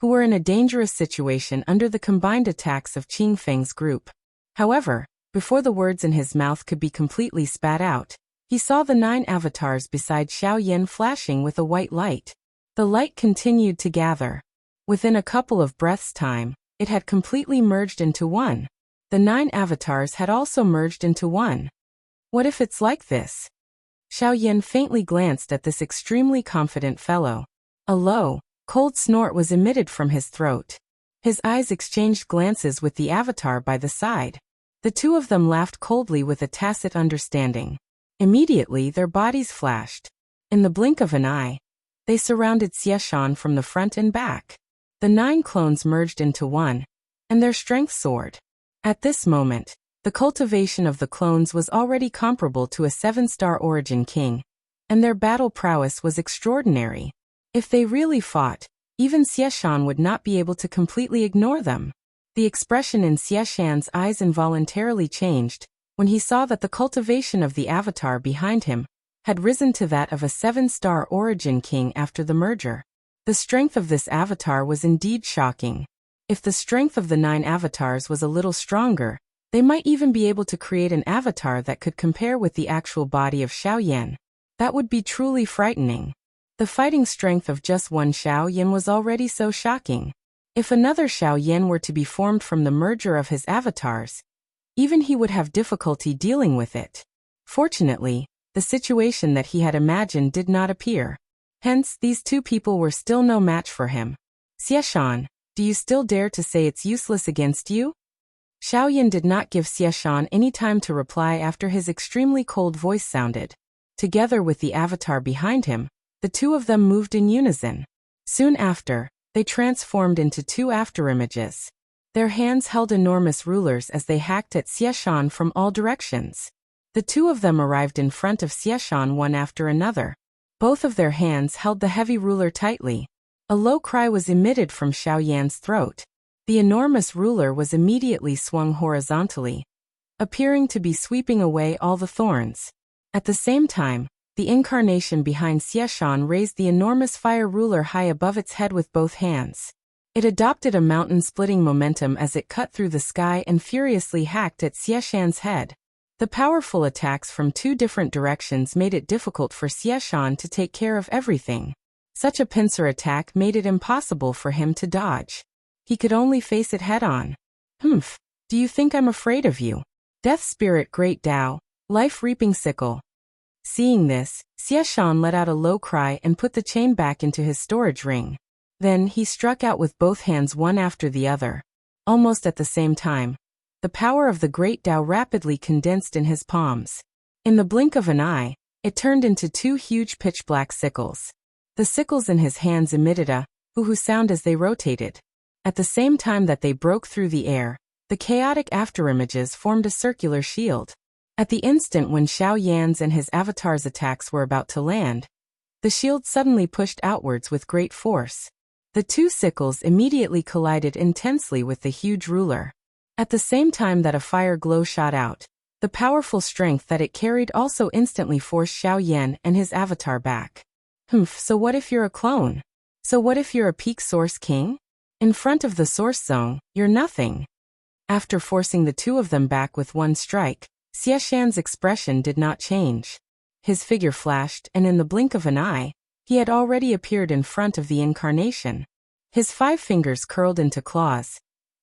who were in a dangerous situation under the combined attacks of Qing Feng's group. However, before the words in his mouth could be completely spat out, he saw the 9 avatars beside Xiaoyan flashing with a white light. The light continued to gather. Within a couple of breaths' time, it had completely merged into one. The 9 avatars had also merged into one. What if it's like this? Xiaoyan faintly glanced at this extremely confident fellow. A low, cold snort was emitted from his throat. His eyes exchanged glances with the avatar by the side. The two of them laughed coldly with a tacit understanding. Immediately their bodies flashed. In the blink of an eye, they surrounded Xieshan from the front and back. The 9 clones merged into one, and their strength soared. At this moment, the cultivation of the clones was already comparable to a 7-star Origin King, and their battle prowess was extraordinary. If they really fought, even Xieshan would not be able to completely ignore them. The expression in Xieshan's eyes involuntarily changed when he saw that the cultivation of the avatar behind him had risen to that of a 7-star Origin King after the merger. The strength of this avatar was indeed shocking. If the strength of the 9 avatars was a little stronger, they might even be able to create an avatar that could compare with the actual body of Xiaoyan. That would be truly frightening. The fighting strength of just one Xiaoyan was already so shocking. If another Xiaoyan were to be formed from the merger of his avatars, even he would have difficulty dealing with it. Fortunately, the situation that he had imagined did not appear. Hence, these 2 people were still no match for him. Xieshan, do you still dare to say it's useless against you? Xiaoyan did not give Xieshan any time to reply after his extremely cold voice sounded. Together with the avatar behind him, the 2 of them moved in unison. Soon after, they transformed into two afterimages. Their hands held enormous rulers as they hacked at Xieshan from all directions. The two of them arrived in front of Xieshan one after another. Both of their hands held the heavy ruler tightly. A low cry was emitted from Xiao Yan's throat. The enormous ruler was immediately swung horizontally, appearing to be sweeping away all the thorns. At the same time, the incarnation behind Xieshan raised the enormous fire ruler high above its head with both hands. It adopted a mountain-splitting momentum as it cut through the sky and furiously hacked at Xieshan's head. The powerful attacks from two different directions made it difficult for Xieshan to take care of everything. Such a pincer attack made it impossible for him to dodge. He could only face it head-on. "Humph, do you think I'm afraid of you? Death Spirit Great Tao, Life-Reaping Sickle." Seeing this, Xieshan let out a low cry and put the chain back into his storage ring. Then he struck out with both hands one after the other. Almost at the same time, the power of the Great Tao rapidly condensed in his palms. In the blink of an eye, it turned into two huge pitch-black sickles. The sickles in his hands emitted a hoo-hoo sound as they rotated. At the same time that they broke through the air, the chaotic afterimages formed a circular shield. At the instant when Xiao Yan's and his avatar's attacks were about to land, the shield suddenly pushed outwards with great force. The two sickles immediately collided intensely with the huge ruler. At the same time that a fire glow shot out, the powerful strength that it carried also instantly forced Xiao Yan and his avatar back. "Humph, so what if you're a clone? So what if you're a peak source king? In front of the source zone, you're nothing." After forcing the two of them back with one strike, Xieshan's expression did not change. His figure flashed, and in the blink of an eye, he had already appeared in front of the incarnation. His 5 fingers curled into claws,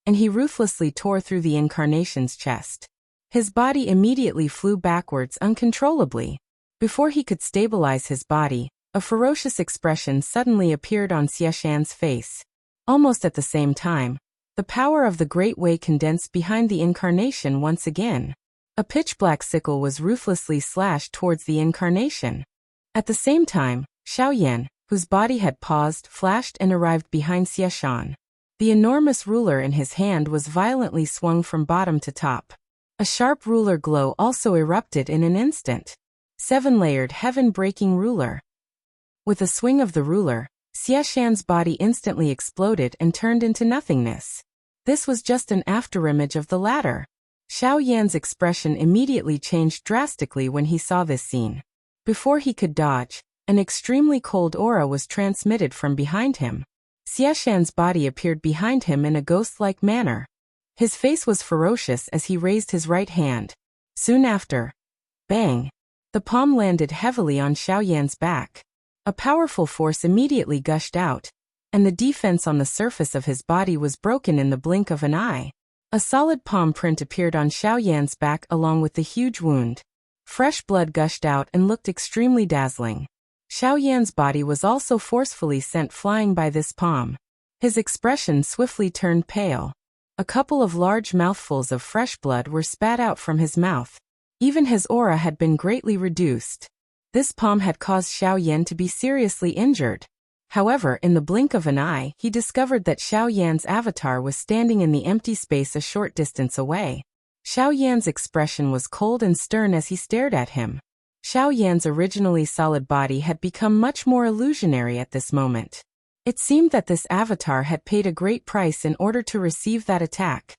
and he ruthlessly tore through the incarnation's chest. His body immediately flew backwards uncontrollably. Before he could stabilize his body, a ferocious expression suddenly appeared on Xieshan's face. Almost at the same time, the power of the Great Way condensed behind the incarnation once again. A pitch-black sickle was ruthlessly slashed towards the incarnation. At the same time, Xiao Yan, whose body had paused, flashed and arrived behind Xieshan. The enormous ruler in his hand was violently swung from bottom to top. A sharp ruler glow also erupted in an instant. 7-layered heaven-breaking ruler. With a swing of the ruler, Xieshan's body instantly exploded and turned into nothingness. This was just an afterimage of the latter. Xiao Yan's expression immediately changed drastically when he saw this scene. Before he could dodge, an extremely cold aura was transmitted from behind him. Xieshan's body appeared behind him in a ghost-like manner. His face was ferocious as he raised his right hand. Soon after, bang! The palm landed heavily on Xiao Yan's back. A powerful force immediately gushed out, and the defense on the surface of his body was broken in the blink of an eye. A solid palm print appeared on Xiao Yan's back along with the huge wound. Fresh blood gushed out and looked extremely dazzling. Xiao Yan's body was also forcefully sent flying by this palm. His expression swiftly turned pale. A couple of large mouthfuls of fresh blood were spat out from his mouth. Even his aura had been greatly reduced. This palm had caused Xiao Yan to be seriously injured. However, in the blink of an eye, he discovered that Xiao Yan's avatar was standing in the empty space a short distance away. Xiao Yan's expression was cold and stern as he stared at him. Xiao Yan's originally solid body had become much more illusionary at this moment. It seemed that this avatar had paid a great price in order to receive that attack.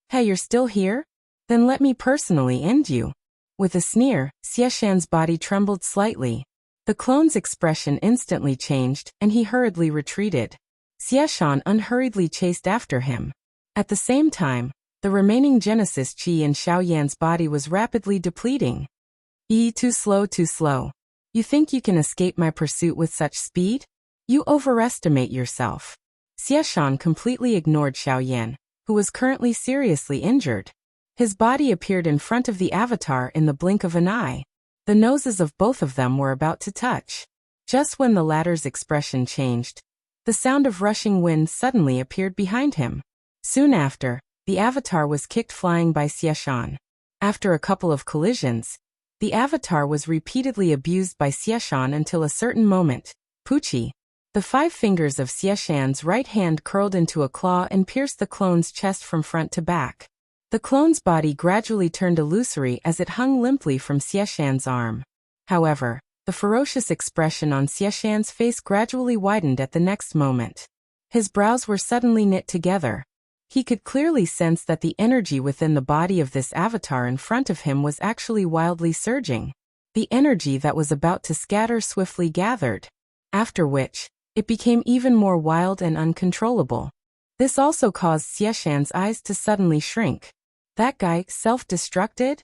"Hey, you're still here? Then let me personally end you." With a sneer, Xieshan's body trembled slightly. The clone's expression instantly changed, and he hurriedly retreated. Xieshan unhurriedly chased after him. At the same time, the remaining Genesis Qi in Xiao Yan's body was rapidly depleting. Too slow, too slow. You think you can escape my pursuit with such speed? You overestimate yourself." Xieshan completely ignored Xiao Yan, who was currently seriously injured. His body appeared in front of the avatar in the blink of an eye. The noses of both of them were about to touch. Just when the latter's expression changed, the sound of rushing wind suddenly appeared behind him. Soon after, the avatar was kicked flying by Xieshan. After a couple of collisions, the avatar was repeatedly abused by Xieshan until a certain moment. "Pucci, The 5 fingers of Xieshan's right hand curled into a claw and pierced the clone's chest from front to back. The clone's body gradually turned illusory as it hung limply from Xieshan's arm. However, the ferocious expression on Xieshan's face gradually widened at the next moment. His brows were suddenly knit together. He could clearly sense that the energy within the body of this avatar in front of him was actually wildly surging. The energy that was about to scatter swiftly gathered, after which, it became even more wild and uncontrollable. This also caused Xieshan's eyes to suddenly shrink. That guy self-destructed?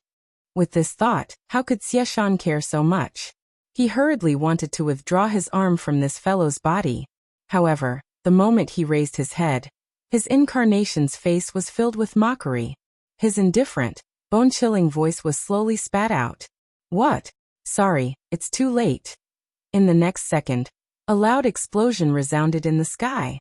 With this thought, how could Xieshan care so much? He hurriedly wanted to withdraw his arm from this fellow's body. However, the moment he raised his head, his incarnation's face was filled with mockery. His indifferent, bone-chilling voice was slowly spat out. What? Sorry, it's too late. In the next second, a loud explosion resounded in the sky.